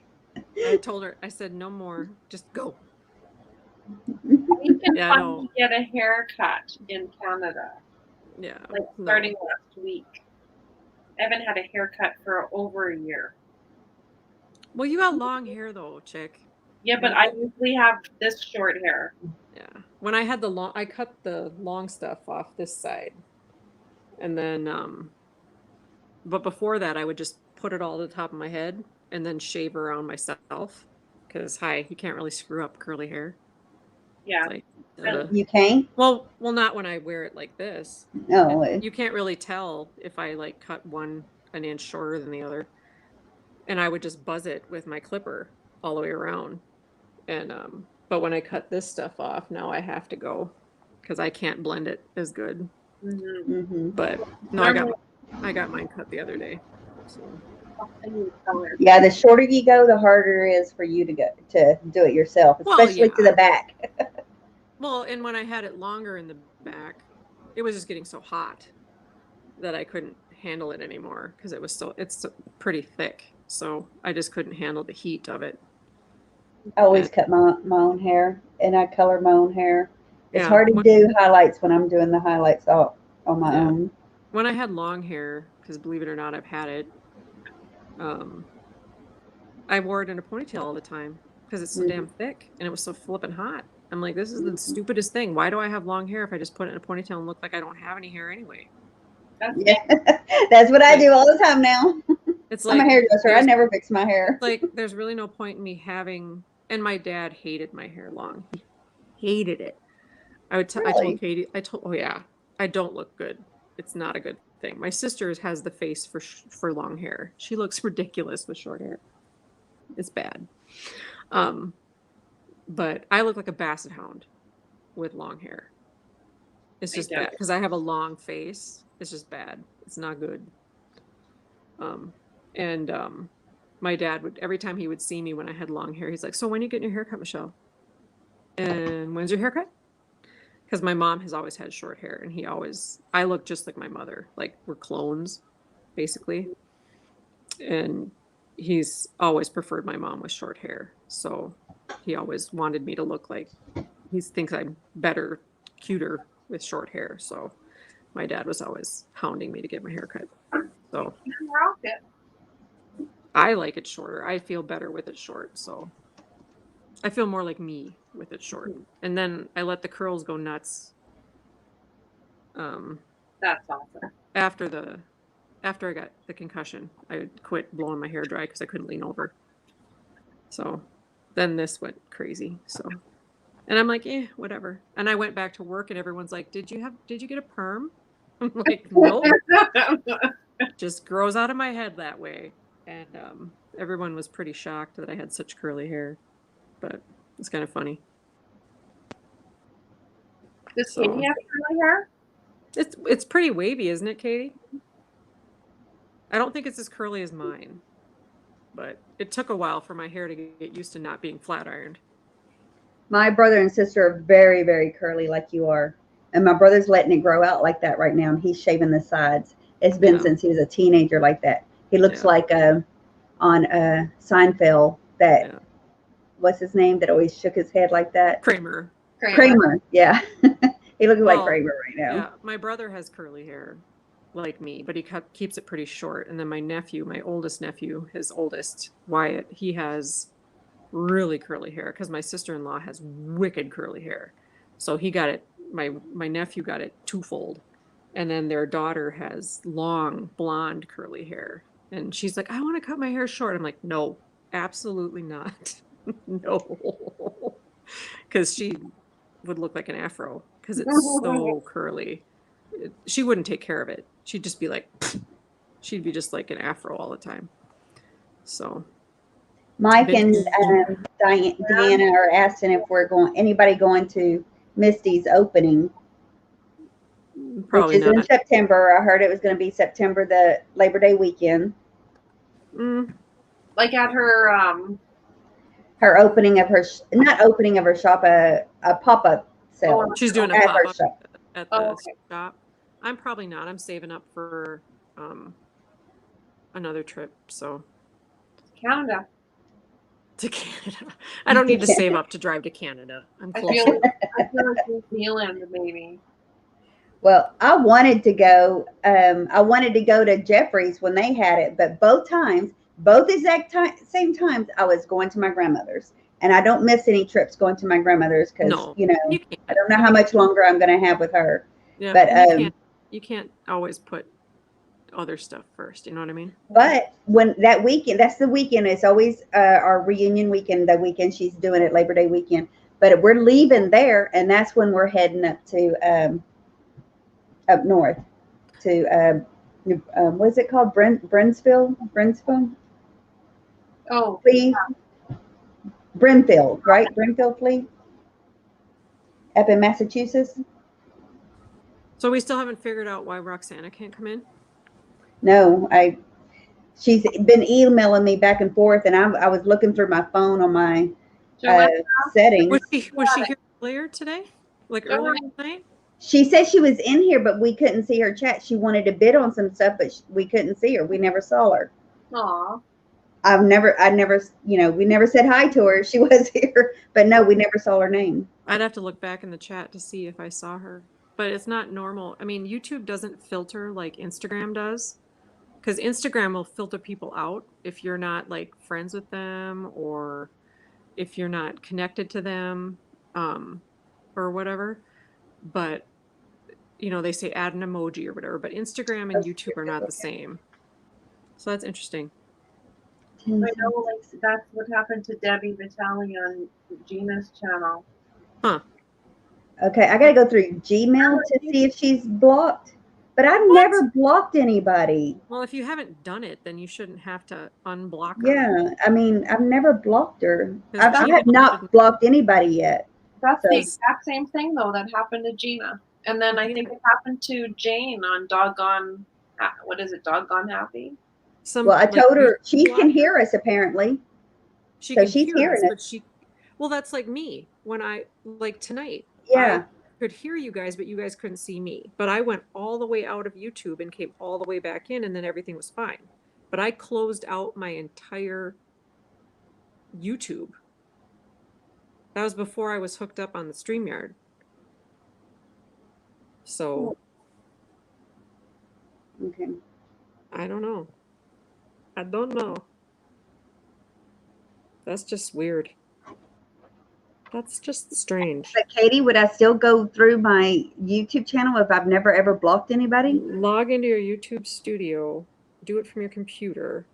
I told her, I said, no more. Just go. You can finally get a haircut in Canada. Yeah. Like starting last week. I haven't had a haircut for over a year. Well, you got long hair though, chick. Yeah, but I usually have this short hair. Yeah. When I had I cut the long stuff off this side. And then, but before that, I would just put it all to the top of my head and then shave around myself. Because, you can't really screw up curly hair. Yeah. Like, you can't? Well, not when I wear it like this. No. You can't really tell if I like cut one an inch shorter than the other. And I would just buzz it with my clipper all the way around. And but when I cut this stuff off, now I have to go because I can't blend it as good. Mm-hmm. But no, I got mine cut the other day. So. Yeah, the shorter you go, the harder it is for you to do it yourself, especially to the back. Well, and when I had it longer in the back, it was just getting so hot that I couldn't handle it anymore because it's pretty thick. So I just couldn't handle the heat of it. I always cut my own hair, and I color my own hair. It's hard to do highlights when I'm doing the highlights on my own. When I had long hair, because believe it or not, I've had it. I wore it in a ponytail all the time because it's so damn thick and it was so flippin' hot. I'm like, this is the stupidest thing. Why do I have long hair if I just put it in a ponytail and look like I don't have any hair anyway? Yeah, that's what I do all the time now. It's like I'm a hairdresser. I never fix my hair. Like, there's really no point in me having. And my dad hated my hair long. He hated it. I told Katie. Oh yeah, I don't look good. It's not a good thing. My sister has the face for long hair. She looks ridiculous with short hair. It's bad. But I look like a basset hound with long hair. It's just bad because I have a long face. It's just bad. It's not good. My dad would, every time he would see me when I had long hair, he's like, so when are you getting your haircut, Michelle? And when's your haircut? Because my mom has always had short hair, and I look just like my mother. Like, we're clones, basically. And he's always preferred my mom with short hair. So he always wanted me to look like, he thinks I'm better, cuter with short hair. So my dad was always hounding me to get my hair cut. So I like it shorter. I feel better with it short. So I feel more like me with it short. And then I let the curls go nuts. That's awesome. After I got the concussion, I quit blowing my hair dry because I couldn't lean over. So then this went crazy. So, and I'm like, whatever. And I went back to work, and everyone's like, did you get a perm? I'm like, nope. Just grows out of my head that way. And everyone was pretty shocked that I had such curly hair, but it's kind of funny. Does Katie have curly hair? It's pretty wavy, isn't it, Katie? I don't think it's as curly as mine, but it took a while for my hair to get used to not being flat ironed. My brother and sister are very, very curly like you are. And my brother's letting it grow out like that right now, and he's shaving the sides. It's been since he was a teenager like that. He looks like on Seinfeld, what's his name that always shook his head like that? Kramer. Yeah. He looks like Kramer right now. Yeah, my brother has curly hair like me, but he keeps it pretty short. And then my nephew, my oldest nephew, his oldest, Wyatt, he has really curly hair because my sister-in-law has wicked curly hair. So he got it my nephew got it twofold, and then their daughter has long blonde curly hair, and she's like, I want to cut my hair short. I'm like, no, absolutely not. No, because she would look like an afro because it's so curly. She wouldn't take care of it. She'd just be like, she'd be just like an afro all the time. So Mike and Deanna are asking if we're anybody going to Misty's opening, probably which is in not. September. I heard it was going to be September, the Labor Day weekend. Like at her Her opening of her, not opening of her shop, a pop-up sale. She's doing a at her pop-up shop. at the shop. I'm probably not. I'm saving up for another trip. So Canada. to Canada. I don't need to save up to drive to Canada. I'm I close. feel like New Zealand, maybe. Well, I wanted to go. I wanted to go to Jeffrey's when they had it, but both same times, I was going to my grandmother's, and I don't miss any trips going to my grandmother's because I don't know how much longer I'm going to have with her. Yeah, but you can't always put other stuff first. You know what I mean? But when that weekend, that's the weekend. It's always our reunion weekend. The weekend she's doing it, Labor Day weekend. But we're leaving there, and that's when we're heading up to up north to what's it called? Brinsville. Oh, Flea. Brimfield, right? Brimfield, Flea. Up in Massachusetts. So we still haven't figured out why Roxana can't come in. No, she's been emailing me back and forth, and I was looking through my phone on my settings. Was she here earlier today? Like earlier tonight? She said she was in here, but we couldn't see her chat. She wanted to bid on some stuff, but we couldn't see her. We never saw her. Aw. I never, we never said hi to her. She was here, but no, we never saw her name. I'd have to look back in the chat to see if I saw her, but it's not normal. I mean, YouTube doesn't filter like Instagram does, because Instagram will filter people out if you're not like friends with them or if you're not connected to them, or whatever. But they say add an emoji or whatever, but Instagram and YouTube are not the same. So that's interesting. I know, like, that's what happened to Debbie Vitale on Gina's channel. Huh. Okay, I gotta go through Gmail to see if she's blocked, but I've never blocked anybody. Well, if you haven't done it, then you shouldn't have to unblock her. Yeah, I mean, I've never blocked her. I have not blocked anybody yet. That's the exact same thing, though, that happened to Gina. And then I think it happened to Jane on Doggone, what is it, Doggone Happy? Well, I told her she can hear us apparently. She's hearing us, but that's like me when I like tonight. Yeah, I could hear you guys, but you guys couldn't see me. But I went all the way out of YouTube and came all the way back in, and then everything was fine. But I closed out my entire YouTube. That was before I was hooked up on the StreamYard. So, okay. I don't know. That's just weird. That's just strange. But Katie, would I still go through my YouTube channel if I've never ever blocked anybody? Log into your YouTube studio, do it from your computer,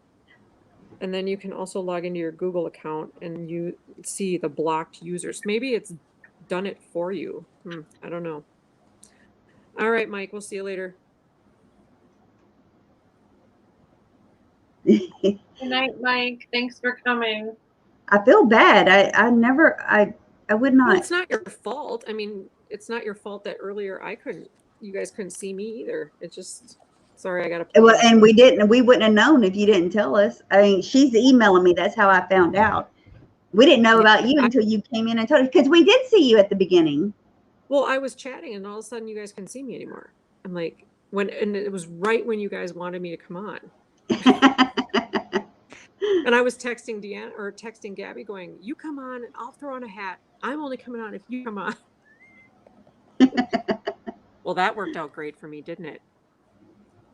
and then you can also log into your Google account and you see the blocked users. Maybe it's done it for you. I don't know. All right, Mike, we'll see you later. Good night, Mike. Thanks for coming. I feel bad. I would not. Well, it's not your fault. I mean, it's not your fault that earlier you guys couldn't see me either. It's just, sorry, I got to. Well, and we wouldn't have known if you didn't tell us. I mean, she's emailing me. That's how I found out. We didn't know about you until you came in and told us, because we did see you at the beginning. Well, I was chatting and all of a sudden you guys couldn't see me anymore. I'm like, and it was right when you guys wanted me to come on. And I was texting Deanna or texting Gabby going, you come on and I'll throw on a hat. I'm only coming on if you come on. Well, that worked out great for me, didn't it?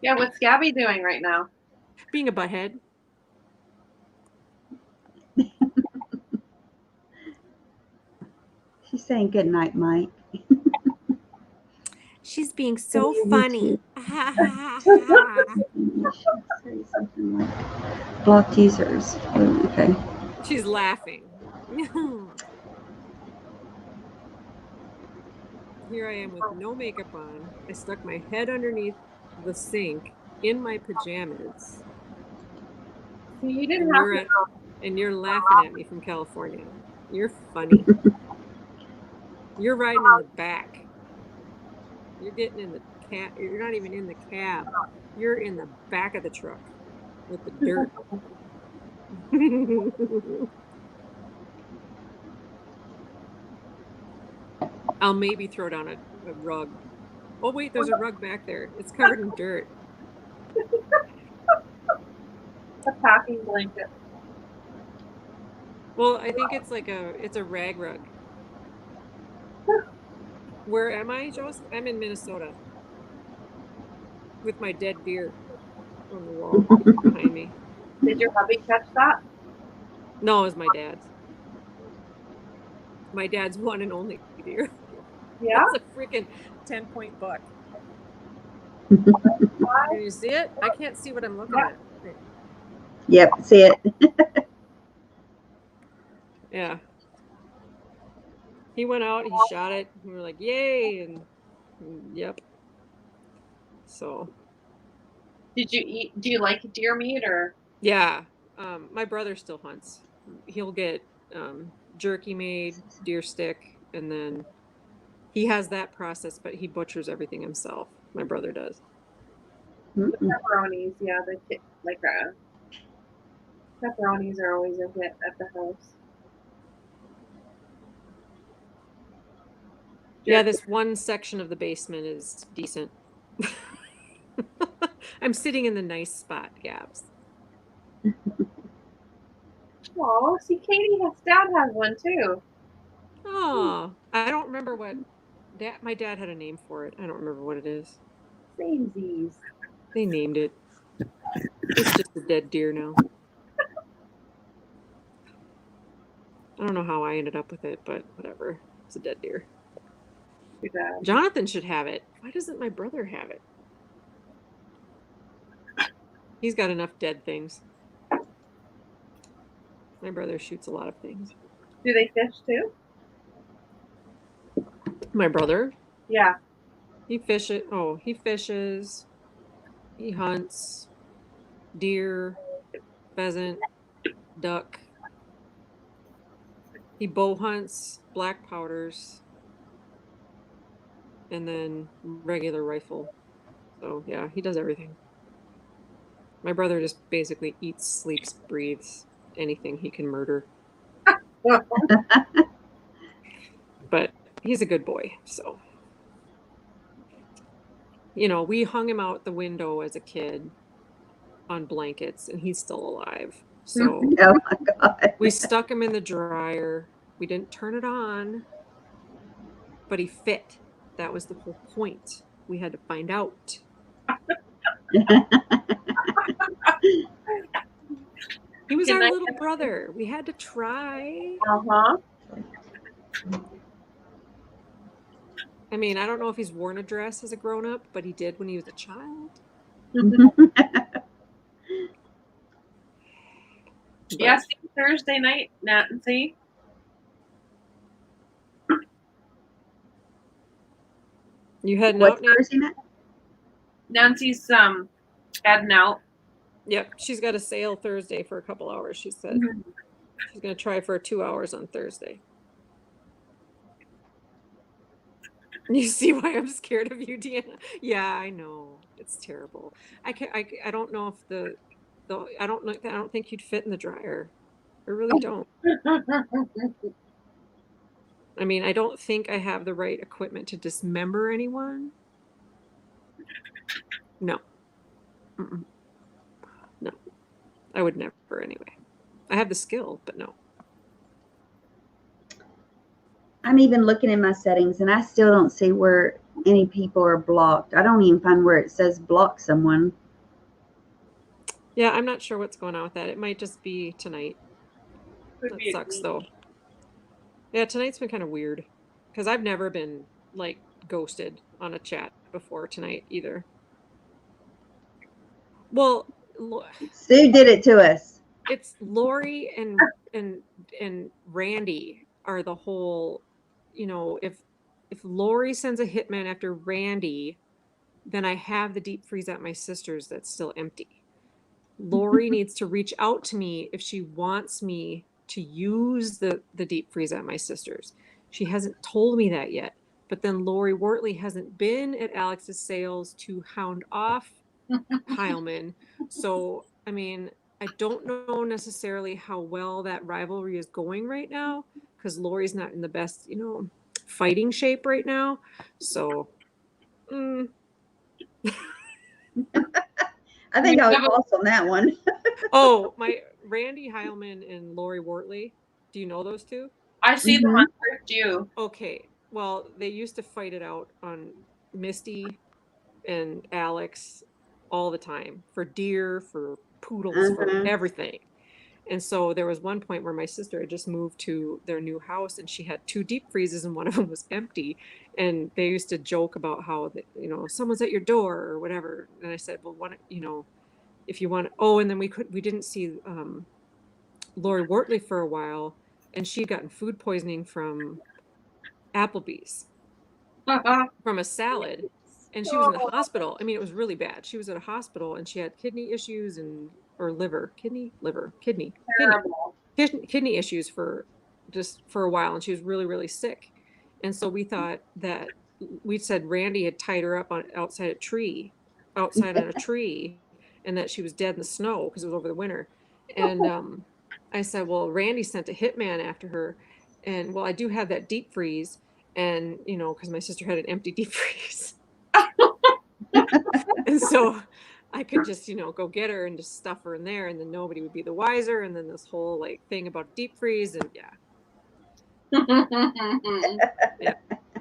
Yeah, what's Gabby doing right now? Being a butthead. She's saying good night, Mike. She's being so funny. Say something like blocked users. Oh, okay. She's laughing. Here I am with no makeup on. I stuck my head underneath the sink in my pajamas. See, you didn't And have you're to. at, and you're laughing at me from California. You're funny. You're riding in the back. You're getting in the cab. You're not even in the cab. You're in the back of the truck with the dirt. I'll maybe throw down a rug. Oh, wait, there's a rug back there. It's covered in dirt. A packing blanket. Well, I think it's a rag rug. Where am I, Joseph? I'm in Minnesota with my dead deer on the wall behind me. Did your hubby catch that? No, it was my dad's. My dad's one and only deer. Yeah. It's a freaking 10-point buck. Can you see it? I can't see what I'm looking at. Yep, see it. Yeah. He went out, he shot it, and we were like, yay, and yep. So Did you eat? Do you like deer meat or? yeah. My brother still hunts. He'll get jerky made, deer stick, and then he has that process, but he butchers everything himself. My brother does. The pepperonis, yeah, pepperonis are always a hit at the house. Yeah, this one section of the basement is decent. I'm sitting in the nice spot, Gabs. Oh, see, Dad has one too. Oh, I don't remember what my dad had a name for it. I don't remember what it is. Samesies. They named it. It's just a dead deer now. I don't know how I ended up with it, but whatever. It's a dead deer. Your dad. Jonathan should have it. Why doesn't my brother have it? He's got enough dead things. My brother shoots a lot of things. Do they fish too? My brother? Yeah. He fishes. Oh, he fishes. He hunts deer, pheasant, duck. He bow hunts, black powders, and then regular rifle. So yeah, he does everything. My brother just basically eats, sleeps, breathes anything he can murder. But he's a good boy, so. You know, we hung him out the window as a kid on blankets, and he's still alive. So Oh my God. we stuck him in the dryer. We didn't turn it on, but he fit. That was the whole point. We had to find out. He was our little brother. We had to try. Uh-huh. I mean, I don't know if he's worn a dress as a grown-up, but he did when he was a child. Yes, Thursday night, Nancy. You heading What's out, Nancy? Thursday night? Nancy's heading out. Yep, she's got a sale Thursday for a couple hours, she said. She's going to try for 2 hours on Thursday. You see why I'm scared of you, Deanna? Yeah, I know. It's terrible. I don't know if I don't think you'd fit in the dryer. I really don't. I mean, I don't think I have the right equipment to dismember anyone. No. Mm-mm. No. I would never anyway. I have the skill, but no. I'm even looking in my settings and I still don't see where any people are blocked. I don't even find where it says block someone. Yeah, I'm not sure what's going on with that. It might just be tonight. Could That be sucks though. Yeah, tonight's been kind of weird because I've never been like ghosted on a chat before tonight either. Well, Sue did it to us. it's Lori and Randy are the whole, you know, if Lori sends a hitman after Randy, then I have the deep freeze at my sister's that's still empty. Lori needs to reach out to me if she wants me to use the deep freeze at my sister's. She hasn't told me that yet. But then Lori Wortley hasn't been at Alex's sales to hound off Heilman. So, I mean, I don't know necessarily how well that rivalry is going right now because Lori's not in the best, you know, fighting shape right now. So, I think I was lost on that one. oh, my Randy Heilman and Lori Wortley. Do you know those two? I see them on Thrift You. Okay. Well, they used to fight it out on Misty and Alex all the time for deer, for poodles, for everything. And so there was one point where my sister had just moved to their new house and she had 2 deep freezes and one of them was empty. And they used to joke about how, you know, someone's at your door or whatever. And I said, well, what, you know, if you want, oh, and then we didn't see Lori Wortley for a while and she'd gotten food poisoning from Applebee's from a salad. And she was in the hospital. I mean, it was really bad. She was at a hospital and she had kidney issues kidney issues for a while. And she was really, really sick. And so we thought that we said Randy had tied her up outside on a tree and that she was dead in the snow because it was over the winter. And I said, well, Randy sent a hitman after her. And well, I do have that deep freeze. And, you know, because my sister had an empty deep freeze. And so I could just, you know, go get her and just stuff her in there and then nobody would be the wiser. And then this whole like thing about deep freeze and yeah,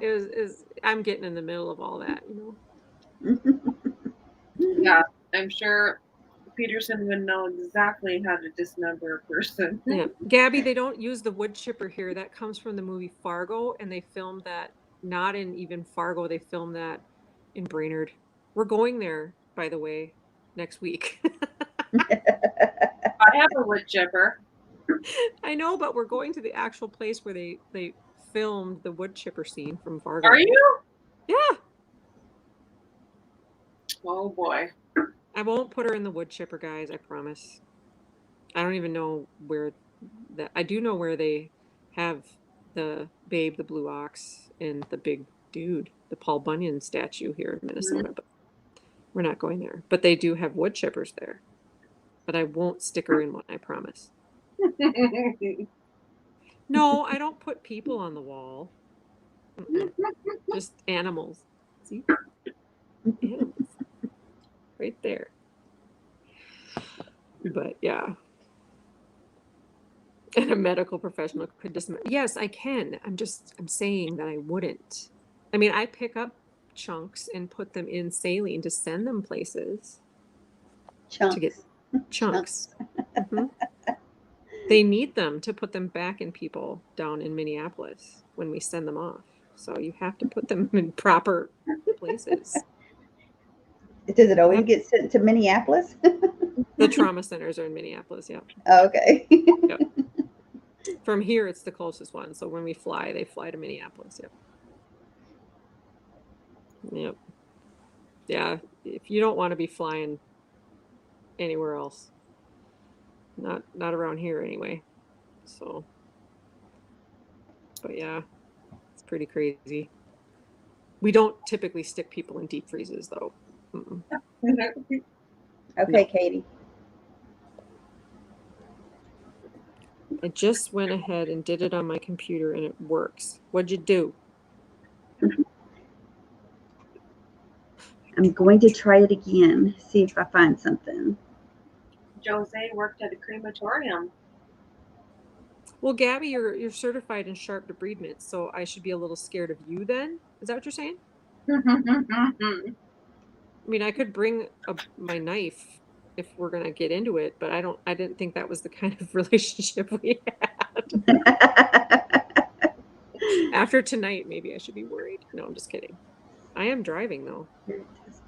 it was I'm getting in the middle of all that, you know. Yeah, I'm sure Petersen would know exactly how to dismember a person. Yeah, Gabby, they don't use the wood chipper here. That comes from the movie Fargo, and they filmed that not in even Fargo. They filmed that in Brainerd. We're going there, by the way, next week. I have a wood chipper. I know, but we're going to the actual place where they filmed the wood chipper scene from Fargo. Are you? Yeah. Oh boy. I won't put her in the wood chipper, guys. I promise. I don't even know where that. I do know where they have the Babe the Blue Ox and the big dude, the Paul Bunyan statue here in Minnesota, but we're not going there. But they do have wood chippers there. But I won't stick her in one, I promise. No, I don't put people on the wall. Just animals. See? Animals. Right there. But yeah. And a medical professional could dismantle. Yes, I can. I'm saying that I wouldn't. I mean, I pick up chunks and put them in saline to send them places. Chunks. To get chunks. Mm-hmm. They need them to put them back in people down in Minneapolis when we send them off. So you have to put them in proper places. Does it always get sent to Minneapolis? The trauma centers are in Minneapolis, yeah. Oh, okay. Yep. From here, it's the closest one. So when we fly, they fly to Minneapolis, yep. Yep. Yeah, if you don't want to be flying anywhere else. Not around here anyway. So, but yeah, it's pretty crazy. We don't typically stick people in deep freezes though. Okay, No. Katie. I just went ahead and did it on my computer and it works. What'd you do? I'm going to try it again, see if I find something. Jose worked at a crematorium. Well, Gabby, you're certified in sharp debridement, so I should be a little scared of you then? Is that what you're saying? I mean, I could bring my knife if we're gonna get into it, but I didn't think that was the kind of relationship we had. After tonight, maybe I should be worried. No, I'm just kidding. I am driving though,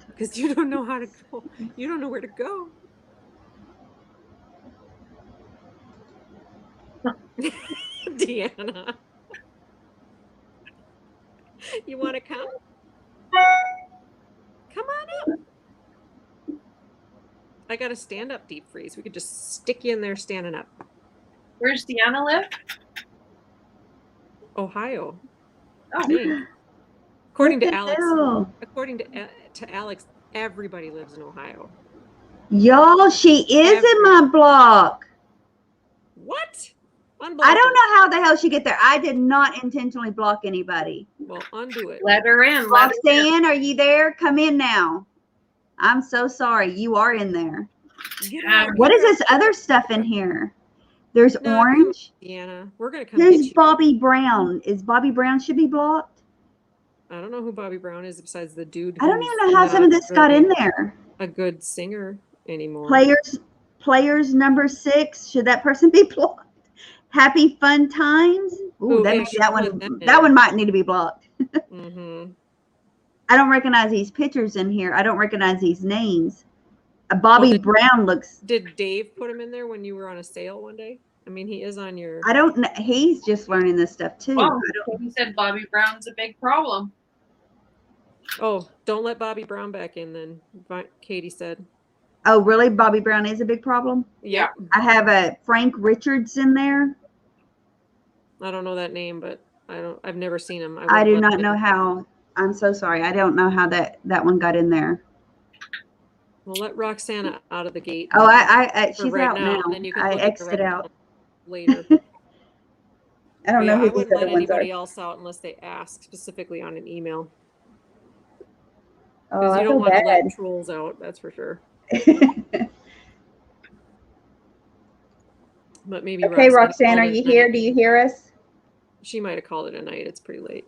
because you don't know how to go. You don't know where to go. Deanna, you want to come? Come on up. I got a stand-up deep freeze. We could just stick you in there standing up. Where's Deanna live? Ohio. Oh, I think. What the hell? According to Alex, everybody lives in Ohio. Y'all, she is in my block. What? I don't know how the hell she get there. I did not intentionally block anybody. Well, undo it. let her in. Let her in. Roxanne, are you there? Come in now. I'm so sorry. You are in there. What is this other stuff in here? There's orange. Deanna, we're gonna come. Who's Bobby Brown? Is Bobby Brown should be blocked? I don't know who Bobby Brown is besides the dude. I don't even know how some of this got in there. A good singer anymore. Players number 6. Should that person be blocked? Happy Fun Times. Ooh, that one might need to be blocked. Mm-hmm. I don't recognize these pictures in here. I don't recognize these names. Bobby Brown looks. Did Dave put him in there when you were on a sale one day? I mean, he is on your. I don't know. He's just learning this stuff too. Oh, he said Bobby Brown's a big problem. Oh, don't let Bobby Brown back in then. Katie said. Oh, really? Bobby Brown is a big problem? Yeah. I have a Frank Richards in there. I don't know that name, but I've never seen him. I do not know how. I'm so sorry. I don't know how that one got in there. We'll let Roxana out of the gate. Oh, she's out now. Then you can I exited out later. I don't know who I these wouldn't other let ones are. anybody else out unless they ask specifically on an email. Oh, Because I you don't feel want to bad. let trolls out, that's for sure. But maybe. Okay, Roxanne, are you here? Do you hear us? She might have called it a night. It's pretty late.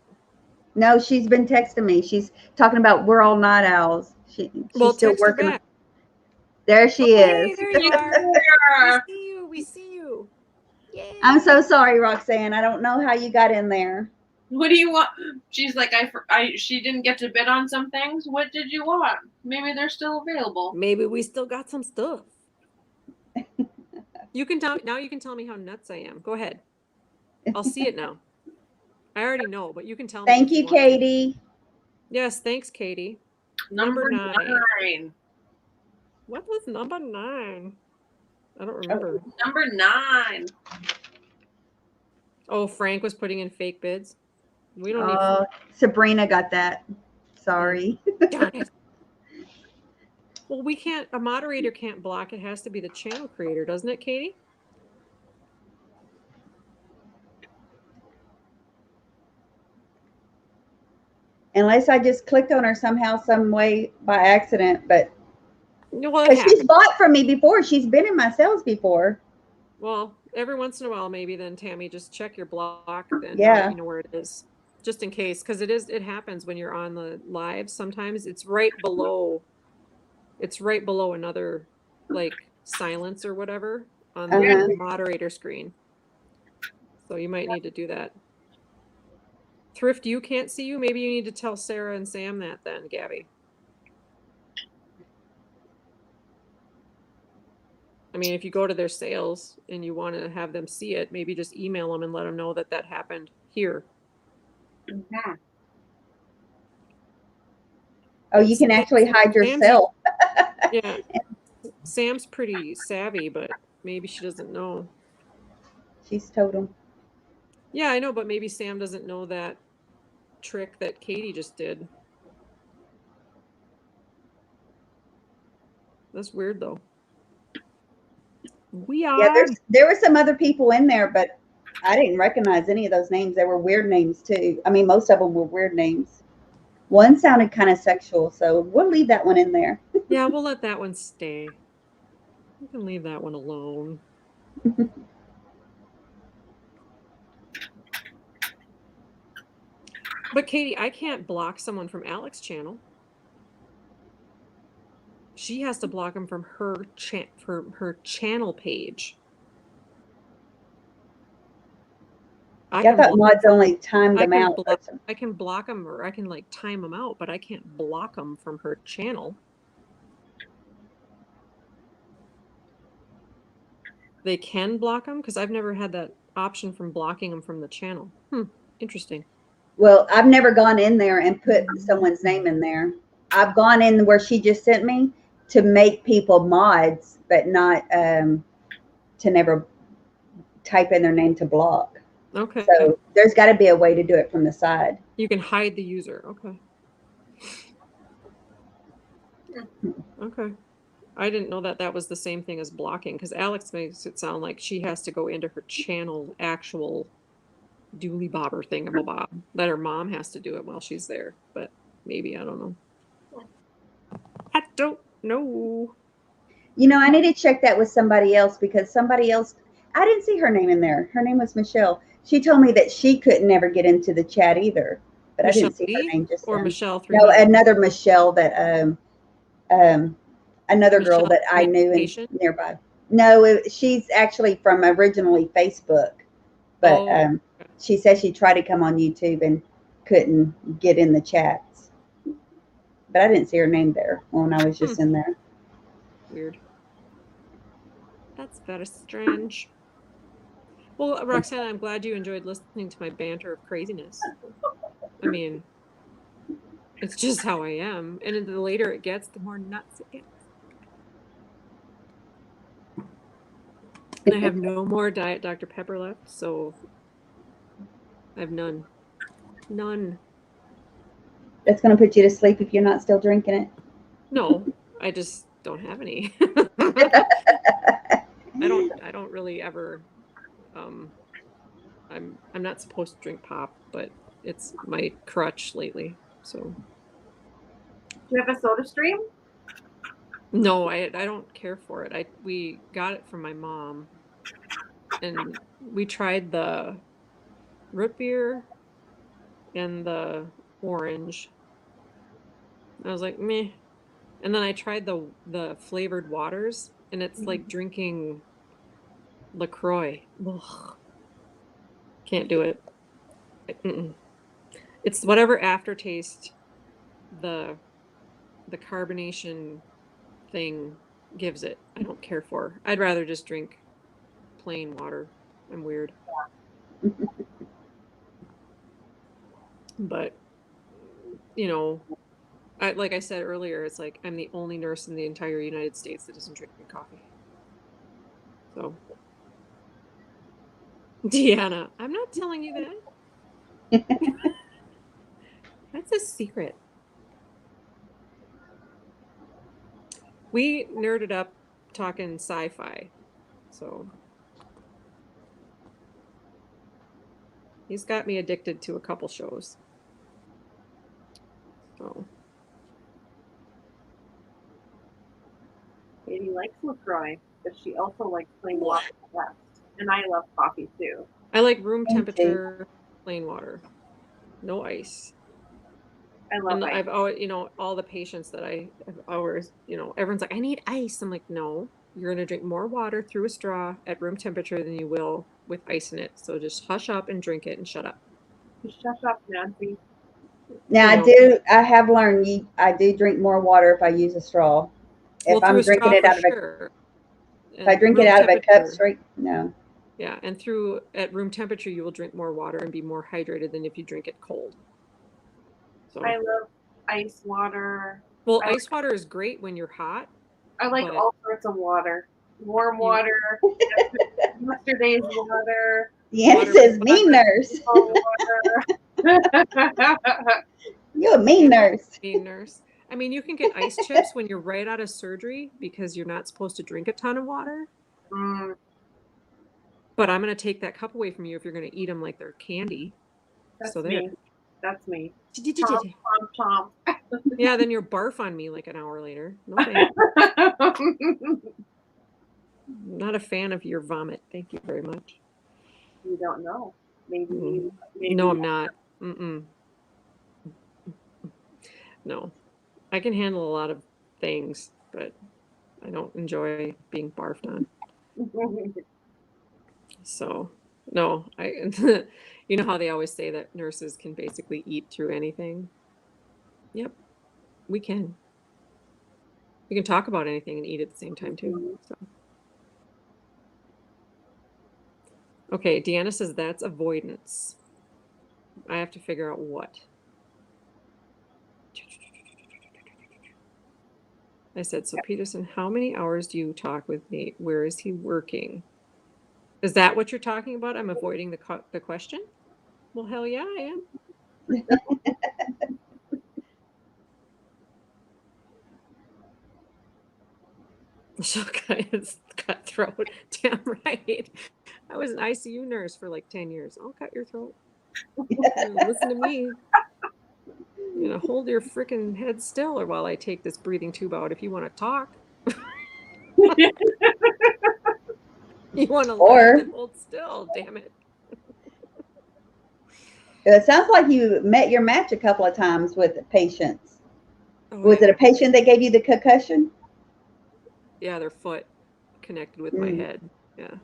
No, she's been texting me. She's talking about we're all night owls. She's still working. Back. There she is. Hey, there you are. We see you. Yay. I'm so sorry, Roxanne. I don't know how you got in there. What do you want? She's like, she didn't get to bid on some things. What did you want? Maybe they're still available. Maybe we still got some stuff. You can tell me how nuts I am. Go ahead. I'll see it now. I already know, but you can tell me. Thank you, Katie. Yes, thanks, Katie. Number 9. What was number 9? I don't remember. Number 9. Oh, Frank was putting in fake bids. We don't need. Sabrina got that. Sorry. Darn it. Well, we can't. A moderator can't block. It has to be the channel creator, doesn't it, Katie? Unless I just clicked on her somehow, some way by accident, but well, she's bought from me before. She's been in my sales before. Well, every once in a while, maybe then Tammy, just check your block and yeah, you know where it is, just in case, because it happens when you're on the live. Sometimes it's right below. It's right below another like silence or whatever on the moderator screen. So you might need to do that. Thrift, you can't see you. Maybe you need to tell Sarah and Sam that then, Gabby. I mean, if you go to their sales and you want to have them see it, maybe just email them and let them know that that happened here. Mm-hmm. Oh, you can actually hide yourself. Yeah. Sam's pretty savvy, but maybe she doesn't know. She's told him. Yeah, I know, but maybe Sam doesn't know that trick that Katie just did. That's weird, though. Yeah, there were some other people in there, but I didn't recognize any of those names. They were weird names, too. I mean, most of them were weird names. One sounded kind of sexual, so we'll leave that one in there. Yeah, we'll let that one stay. We can leave that one alone. But Katie, I can't block someone from Alex's channel. She has to block them from her channel page. I Yeah, I can thought block, mods only timed I them can out. block, I can block them, or I can like time them out, but I can't block them from her channel. They can block them because I've never had that option from blocking them from the channel. Interesting. Well, I've never gone in there and put someone's name in there. I've gone in where she just sent me to make people mods, but not to never type in their name to block. Okay. So there's got to be a way to do it from the side. You can hide the user. Okay. Okay. I didn't know that that was the same thing as blocking, because Alex makes it sound like she has to go into her channel actual dooley bobber thingamabob, that her mom has to do it while she's there. But maybe, I don't know. I don't know. You know, I need to check that with somebody else because somebody else, I didn't see her name in there. Her name was Michelle. She told me that she could never get into the chat either, but Michelle I didn't see her Lee name just or then. Michelle No, 300? another Michelle that another girl Michelle that I knew in patient? nearby. No, she's actually from originally Facebook, but Oh, she said she tried to come on YouTube and couldn't get in the chats. But I didn't see her name there when I was just in there. weird. That's very strange. Well, Roxanne, I'm glad you enjoyed listening to my banter of craziness. I mean, it's just how I am. And the later it gets, the more nuts it gets. And I have no more Diet Dr. Pepper left, so I have none. None. That's going to put you to sleep if you're not still drinking it. No, I just don't have any. I don't really ever I'm not supposed to drink pop, but it's my crutch lately. So Do you have a soda stream? no, I don't care for it. We got it from my mom, and we tried the root beer and the orange. I was like, meh. And then I tried the flavored waters, and it's like drinking LaCroix. Ugh. Can't do it. Mm-mm. It's whatever aftertaste the the carbonation thing gives it. I don't care for. I'd rather just drink plain water. I'm weird. But, you know, like I said earlier, it's like I'm the only nurse in the entire United States that doesn't drink coffee. So, Deanna, I'm not telling you that. That's a secret. We nerded up talking sci-fi. So, he's got me addicted to a couple shows. So, Katie likes LaCroix, but she also likes plain water the best. And I love coffee too. I like room Me too. temperature plain water. No ice. I love And ice. I've always, all the patients that I've always, everyone's like, I need ice. I'm like, no, you're going to drink more water through a straw at room temperature than you will with ice in it. So just hush up and drink it and shut up. Shut up, Nancy. Now I have learned I do drink more water if I use a straw. Well, If through I'm a drinking straw it for out of sure. if I drink it out of a cup straight, no. Yeah, and at room temperature, you will drink more water and be more hydrated than if you drink it cold. So I love ice water. Well, ice water is great when you're hot. I like all sorts of water. Warm water, yesterday's water. Deanna says, mean nurse. You're a mean nurse. Mean nurse. I mean, you can get ice chips when you're right out of surgery because you're not supposed to drink a ton of water. But I'm going to take that cup away from you if you're going to eat them like they're candy. That's me. That's me. Chomp, chomp, chomp. Yeah, then you'll barf on me like an hour later. No thanks. Not a fan of your vomit. Thank you very much. You don't know. Maybe. No, I'm not. No. I can handle a lot of things, but I don't enjoy being barfed on. So, no, You know how they always say that nurses can basically eat through anything? Yep, we can. We can talk about anything and eat at the same time too. So. Okay, Deanna says that's avoidance. I have to figure out what. I said, so Petersen, how many hours do you talk with Nate? Where is he working? Is that what you're talking about? I'm avoiding the question? Well, hell yeah, I am. So it's cutthroat. Damn right. I was an ICU nurse for like 10 years. I'll cut your throat. Listen to me. You know, hold your freaking head still or while I take this breathing tube out if you want to talk. You want to laugh and hold still, damn it. It sounds like you met your match a couple of times with patients. Oh, Was it a patient that gave you the concussion? Yeah, their foot connected with my head. Yeah.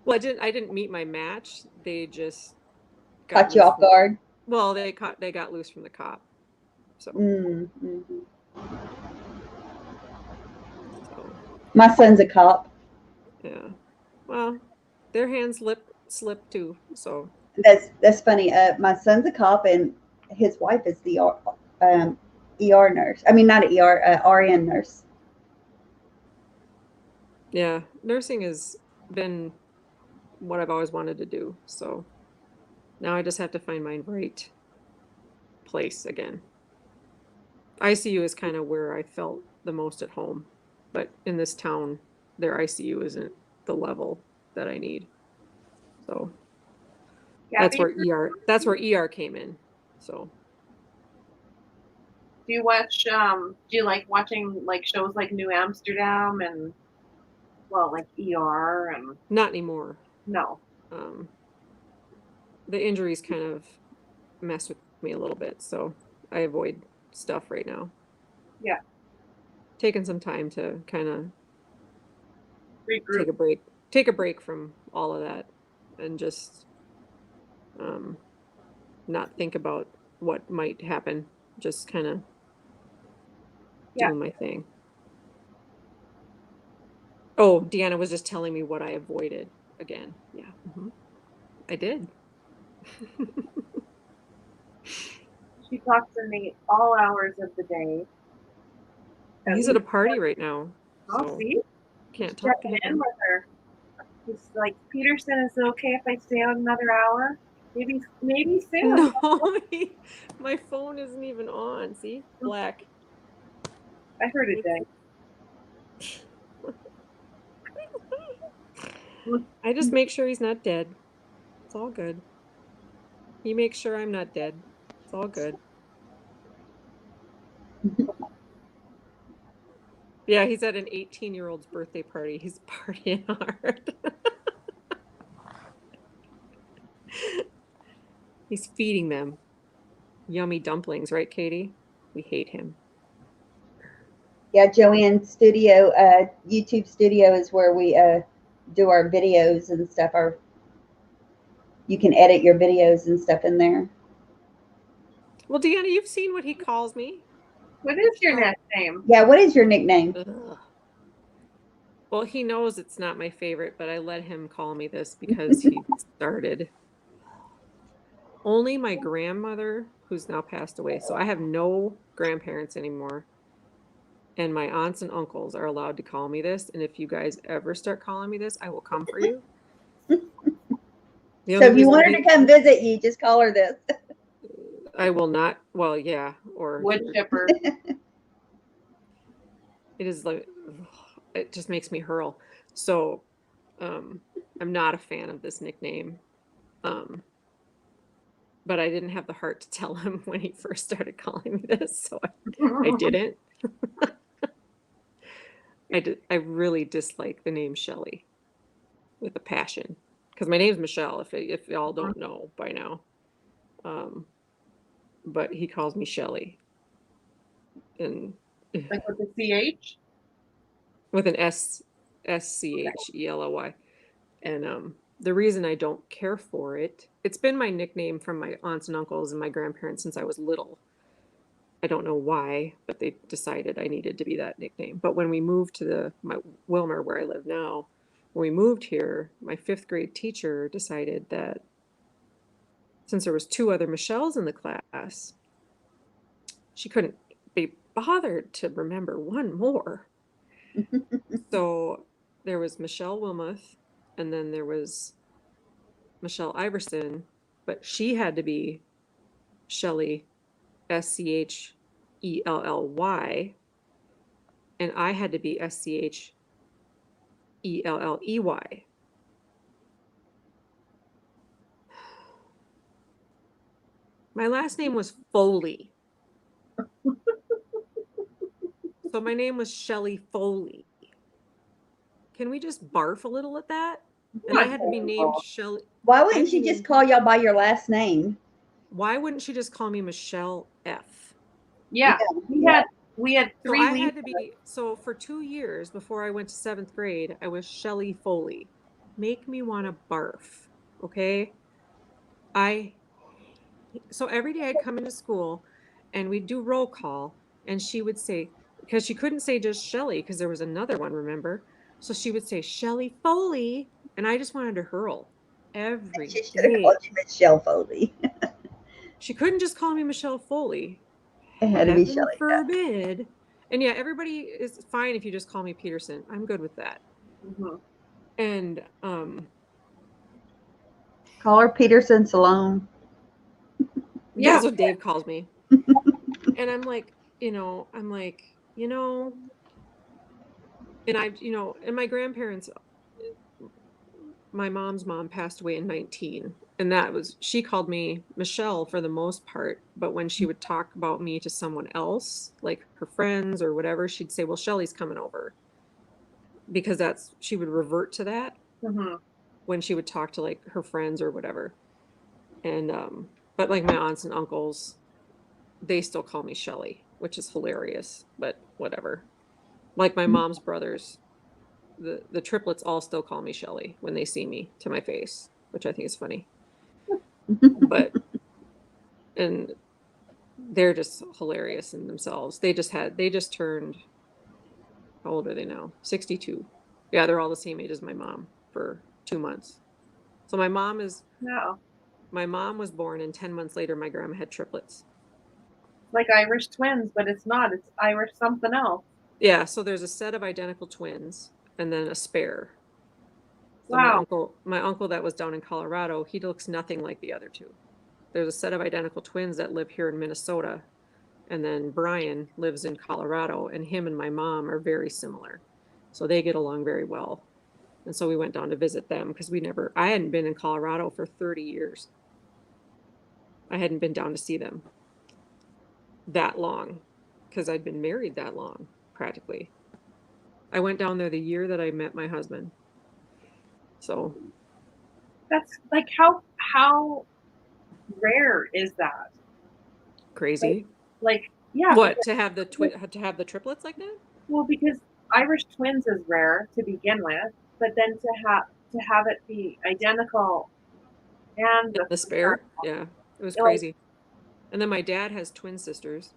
Well, I didn't meet my match. They just caught you off guard. Well, they got loose from the cop. So. So. My son's a cop. Yeah. Well, their hands slip too. So. That's funny. My son's a cop, and his wife is the ER nurse. I mean, not an ER, RN nurse. Yeah, nursing has been what I've always wanted to do. So now I just have to find my right place again. ICU is kind of where I felt the most at home, but in this town, their ICU isn't the level that I need. So that's where ER came in. So do you watch do you like watching like shows like New Amsterdam and like ER and not anymore. No. The injuries kind of mess with me a little bit, so I avoid stuff right now. Yeah. Taking some time to kind of regroup. Take a break from all of that and just not think about what might happen. Just kind of doing my thing. Oh, Deanna was just telling me what I avoided again. Yeah. I did. She talks to me all hours of the day. He's at a party right now. Oh, see? Can't talk to him. With her. He's like, Petersen, is it okay if I stay out another hour? Maybe soon. No, my phone isn't even on. See? Black. I heard it ding. I just make sure he's not dead. It's all good. He makes sure I'm not dead. It's all good. Yeah, he's at an 18-year-old's birthday party. He's partying hard. He's feeding them yummy dumplings, right, Katie? We hate him. Yeah, Joanne's studio, YouTube studio is where we do our videos and stuff. You can edit your videos and stuff in there. Well, Deanna, you've seen what he calls me. What is your nickname? Yeah, what is your nickname? Ugh. Well, he knows it's not my favorite, but I let him call me this because he started. Only my grandmother, who's now passed away, so I have no grandparents anymore, and my aunts and uncles are allowed to call me this, and if you guys ever start calling me this, I will come for you. So if you want her to come visit you, just call her this. I will not. Well, yeah, or wood chipper. It is like, it just makes me hurl. So I'm not a fan of this nickname. But I didn't have the heart to tell him when he first started calling me this, so I didn't. I really dislike the name Shelly with a passion, because my name's Michelle, if y'all don't know by now. But he calls me Shelly. And like with a CH? With an SCHELLY. And the reason I don't care for it, it's been my nickname from my aunts and uncles and my grandparents since I was little. I don't know why, but they decided I needed to be that nickname. But when we moved to my Wilmer, where I live now, when we moved here, my 5th grade teacher decided that since there was 2 other Michelles in the class, she couldn't be bothered to remember one more. So there was Michelle Wilmoth, and then there was Michelle Iverson, but she had to be Shelley, Schelley, and I had to be Schelley. My last name was Foley. So my name was Shelley Foley. Can we just barf a little at that? And I had to be named Shelley. Why wouldn't she just call y'all by your last name? Why wouldn't she just call me Michelle F? Yeah. We had 3 So I weeks. had to be, so for 2 years before I went to 7th grade, I was Shelley Foley. Make me want to barf. Okay. So every day I'd come into school and we'd do roll call, and she would say, because she couldn't say just Shelley because there was another one, remember? So she would say Shelley Foley, and I just wanted to hurl every She should have day. called you Michelle Foley. She couldn't just call me Michelle Foley. It had to be Heaven Shelley. forbid. And yeah, everybody is fine if you just call me Petersen. I'm good with that. Mhm. And Call her Petersen Salone. Yeah. that's what Dave calls me. And I'm like, and and my grandparents, my mom's mom passed away in 19. And she called me Michelle for the most part. But when she would talk about me to someone else, like her friends or whatever, she'd say, well, Shelley's coming over. Because she would revert to that Mhm. when she would talk to like her friends or whatever. And, but like my aunts and uncles, they still call me Shelley, which is hilarious, but whatever. Like my mom's brothers, the triplets all still call me Shelley when they see me to my face, which I think is funny. But and they're just hilarious in themselves. They just turned, how old are they now? 62. Yeah, they're all the same age as my mom for 2 months. So my mom was born, and 10 months later my grandma had triplets. Like Irish twins, but it's not. It's Irish something else. Yeah, so there's a set of identical twins and then a spare. So Wow. my uncle that was down in Colorado, he looks nothing like the other 2. There's a set of identical twins that live here in Minnesota, and then Brian lives in Colorado, and him and my mom are very similar. So they get along very well. And so we went down to visit them because I hadn't been in Colorado for 30 years. I hadn't been down to see them that long because I'd been married that long, practically. I went down there the year that I met my husband. So That's like how rare is that? crazy. Like yeah. What, to have the triplets like that? Well, because Irish twins is rare to begin with, but then to have it be identical and The spare? Yeah, it was like, crazy. And then my dad has twin sisters.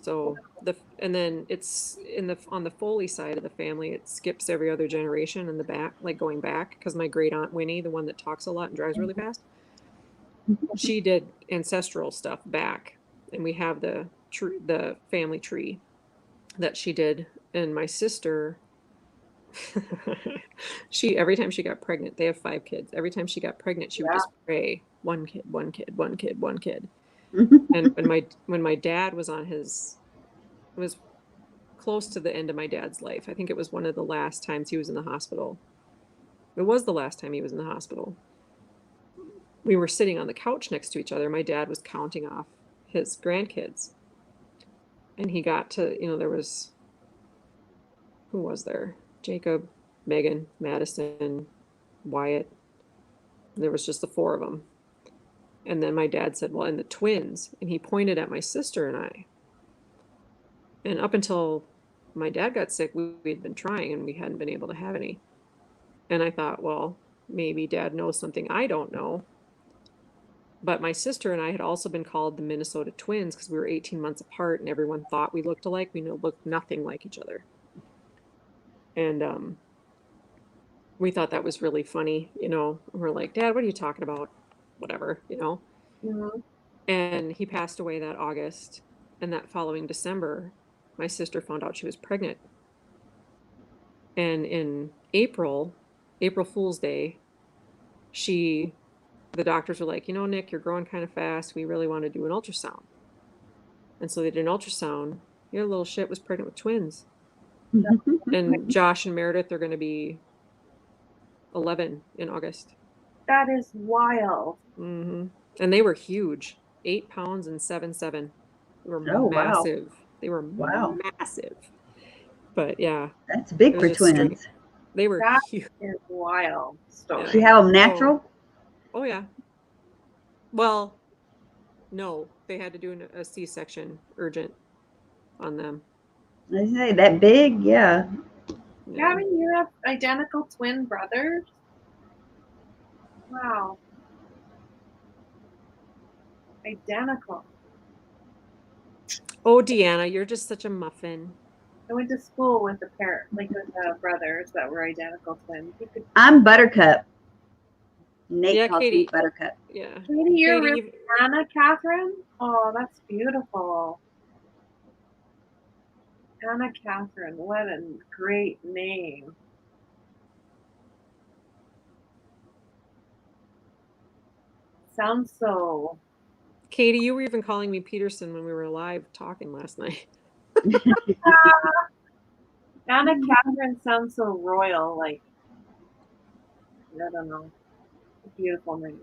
So and then it's on the Foley side of the family, it skips every other generation in the back, like going back, because my great aunt Winnie, the one that talks a lot and drives really fast, she did ancestral stuff back, and we have the family tree that she did. And my sister, every time she got pregnant, they have 5 kids. Every time she got pregnant, she would just pray, one kid, one kid, one kid, one kid. And when my dad was it was close to the end of my dad's life. I think it was one of the last times he was in the hospital. It was the last time he was in the hospital. We were sitting on the couch next to each other. My dad was counting off his grandkids. And he got to, who was there? Jacob, Megan, Madison, Wyatt. There was just the 4 of them. And then my dad said, well, and the twins. And he pointed at my sister and I. And up until my dad got sick, we had been trying and we hadn't been able to have any. And I thought, well, maybe Dad knows something I don't know. But my sister and I had also been called the Minnesota twins because we were 18 months apart and everyone thought we looked alike. We looked nothing like each other. And we thought that was really funny, you know. We're like, Dad, what are you talking about? Whatever, you know. Mhm. And he passed away that August. And that following December, my sister found out she was pregnant. And in April Fool's Day, the doctors were like, you know, Nick, you're growing kind of fast. We really want to do an ultrasound. And so they did an ultrasound. Your little shit was pregnant with twins. And Josh and Meredith are going to be 11 in August. That is wild. And they were huge, 8 pounds and 7'7". They were Oh, wow. massive. They were Wow. massive. But yeah, That's big it for was just twins. strange. They were That huge. is wild story. Do you have them natural? Oh yeah. Well, no, they had to do a C-section urgent on them. I say that big, yeah. Yeah. Gabby, you have identical twin brothers? Wow. Identical. Oh, Deanna, you're just such a muffin. I went to school with a pair, like with brothers that were identical twins. You could, I'm Buttercup. Nate Yeah, calls Katie. me Buttercup. Yeah. Katie, you're Katie, really Anna Catherine? Oh, that's beautiful. Anna Catherine, what a great name. Sounds so. Katie, you were even calling me Petersen when we were live talking last night. Anna Catherine sounds so royal, like, I don't know. A beautiful name.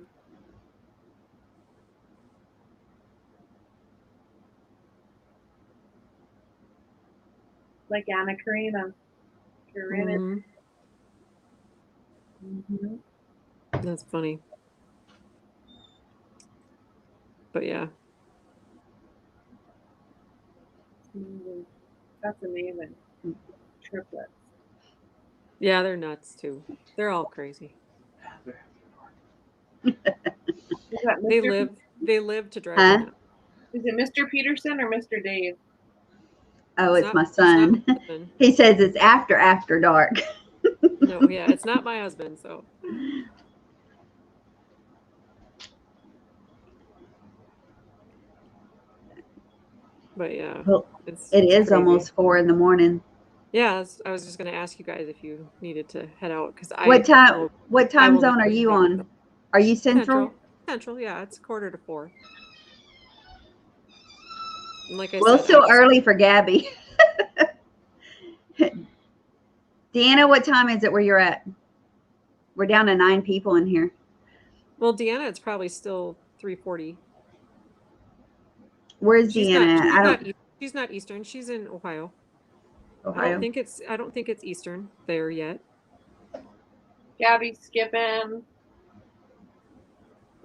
Like Anna Karina. Karina. Mhm. Mm-hmm. That's funny. But yeah. That's amazing. Triplets. Yeah, they're nuts too. They're all crazy. Is that Mr. They live to drive Huh? me nuts. Is it Mr. Petersen or Mr. Dave? Oh, it's not- my it's not son. my husband. He says it's after dark. No, yeah, it's not my husband, so. But yeah, Well, it's it is crazy. almost 4 in the morning. Yeah, I was just going to ask you guys if you needed to head out because What time zone are you on? Are you central? Central, yeah, it's 3:45. And like I Well, said, still early for Gabby. Deanna, what time is it where you're at? We're down to 9 people in here. Well, Deanna, it's probably still 3:40. Where's Deanna? She's not Eastern. She's in Ohio. Ohio. I don't think it's Eastern there yet. Gabby skipping.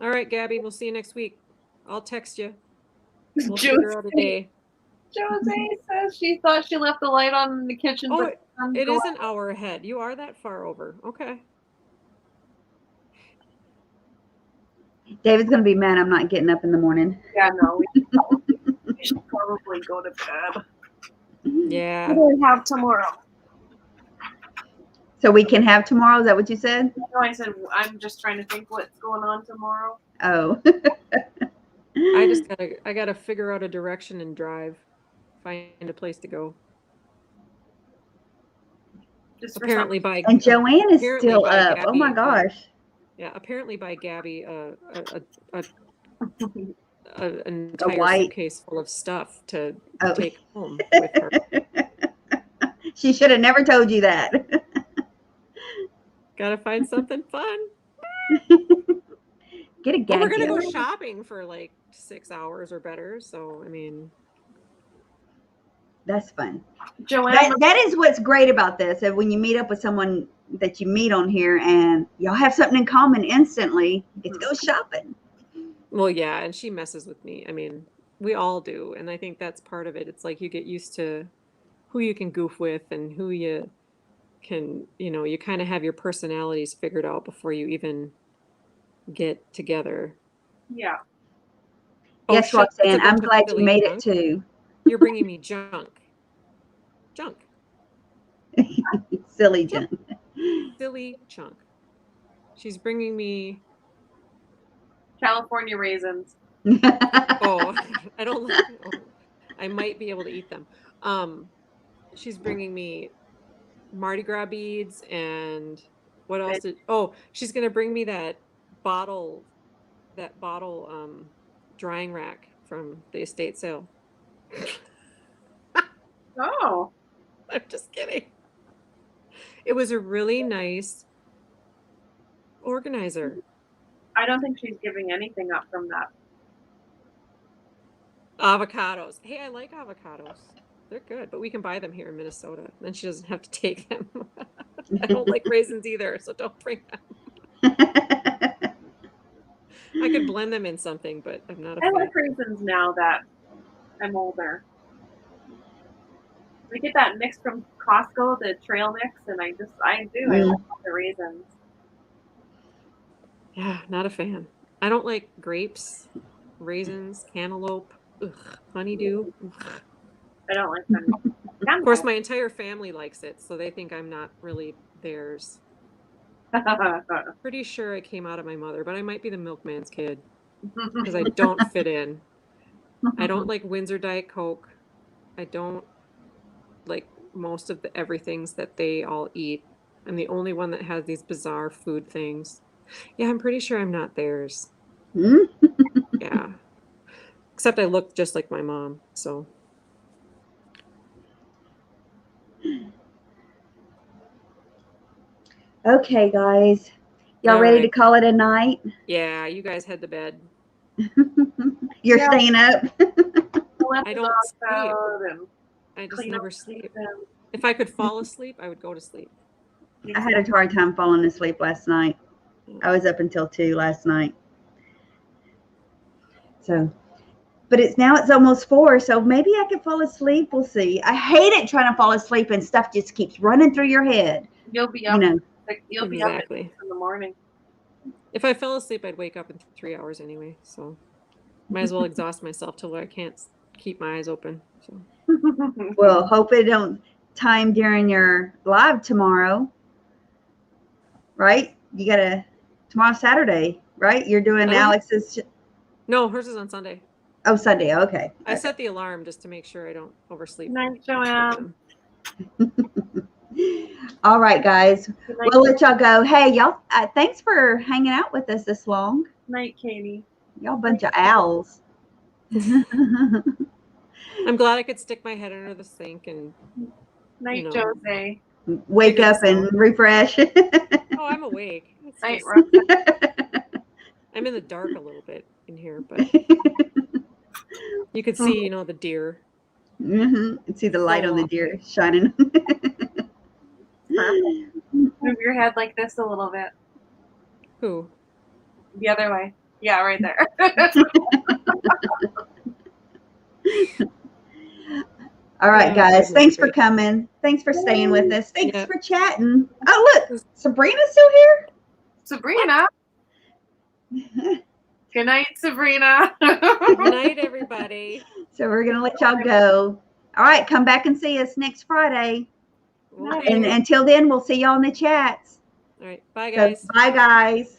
All right, Gabby, we'll see you next week. I'll text you. We'll figure out a day. Jose says she thought she left the light on in the kitchen. Oh, but it is an hour ahead. You are that far over. Okay. David's going to be mad I'm not getting up in the morning. Yeah, no, we should probably go to bed. Yeah. We'll have tomorrow. So we can have tomorrow? Is that what you said? No, I said I'm just trying to think what's going on tomorrow. Oh. I gotta figure out a direction and drive. Find a place to go. Just Apparently by And Joanne is apparently still by up. Gabby, Oh my gosh. yeah, apparently by Gabby, an A entire white- suitcase full of stuff to Oh. take home with her. She should have never told you that. Gotta find something fun. Get a Well, gadget. we're gonna go shopping for like 6 hours or better. So I mean, That's fun. Joanne. That is what's great about this. That when you meet up with someone that you meet on here and y'all have something in common instantly, you get to go shopping. well, yeah, and she messes with me. I mean, we all do, and I think that's part of it. It's like you get used to who you can goof with and who you can, you kind of have your personalities figured out before you even get together. Yeah. Yes, shut the Roxanne, I'm book of glad you silly made junk. it too. You're bringing me junk. Silly junk. Silly chunk. She's bringing me. California raisins. Oh, I don't like. Oh, I might be able to eat them. She's bringing me Mardi Gras beads and what else? She's gonna bring me that bottle drying rack from the estate sale. Oh. I'm just kidding. It was a really nice organizer. I don't think she's giving anything up from that. Avocados. Hey, I like avocados. They're good, but we can buy them here in Minnesota. Then she doesn't have to take them. I don't like raisins either, so don't bring them. I could blend them in something, but I'm not a I fan. like raisins now that I'm older. We get that mix from Costco, the trail mix, and I do. I love the raisins. Yeah, not a fan. I don't like grapes, raisins, cantaloupe, honeydew. Ugh. I don't like them. Of course, my entire family likes it, so they think I'm not really theirs. Pretty sure I came out of my mother, but I might be the milkman's kid because I don't fit in. I don't like Windsor Diet Coke. I don't like most of the everythings that they all eat. I'm the only one that has these bizarre food things. Yeah, I'm pretty sure I'm not theirs. Yeah. Except I look just like my mom, so. Okay, guys. Y'all All ready right. to call it a night? Yeah, you guys head to bed. You're staying up? I don't sleep. I just never sleep. If I could fall asleep, I would go to sleep. I had a hard time falling asleep last night. I was up until 2 last night. So, but it's almost 4, so maybe I could fall asleep. We'll see. I hate it trying to fall asleep and stuff just keeps running through your head. You'll be up. You'll be up in the morning. If I fell asleep, I'd wake up in 3 hours anyway. So, might as well exhaust myself till I can't keep my eyes open. So, well, hope it don't time during your live tomorrow. Right? Tomorrow's Saturday, right? You're doing Alex's. No, hers is on Sunday. Oh, Sunday. Okay. I set the alarm just to make sure I don't oversleep. Night, Joanne. All right, guys. We'll let y'all go. Hey, y'all, thanks for hanging out with us this long. Night, Katie. Y'all bunch of owls. I'm glad I could stick my head under the sink and Night, Jose. Wake up and refresh. Oh, I'm awake. Night, I'm in the dark a little bit in here, but you could see, the deer. See the light on the deer shining. Move your head like this a little bit. Who? The other way. Yeah, right there. All right, guys. Thanks for coming. Thanks for staying with us. Thanks for chatting. Oh, look. Sabrina's still here? Sabrina. Good night, Sabrina. Good night, everybody. So we're going to let y'all go. All right. Come back and see us next Friday. And until then, we'll see y'all in the chats. All right. Bye, guys. So, bye, guys.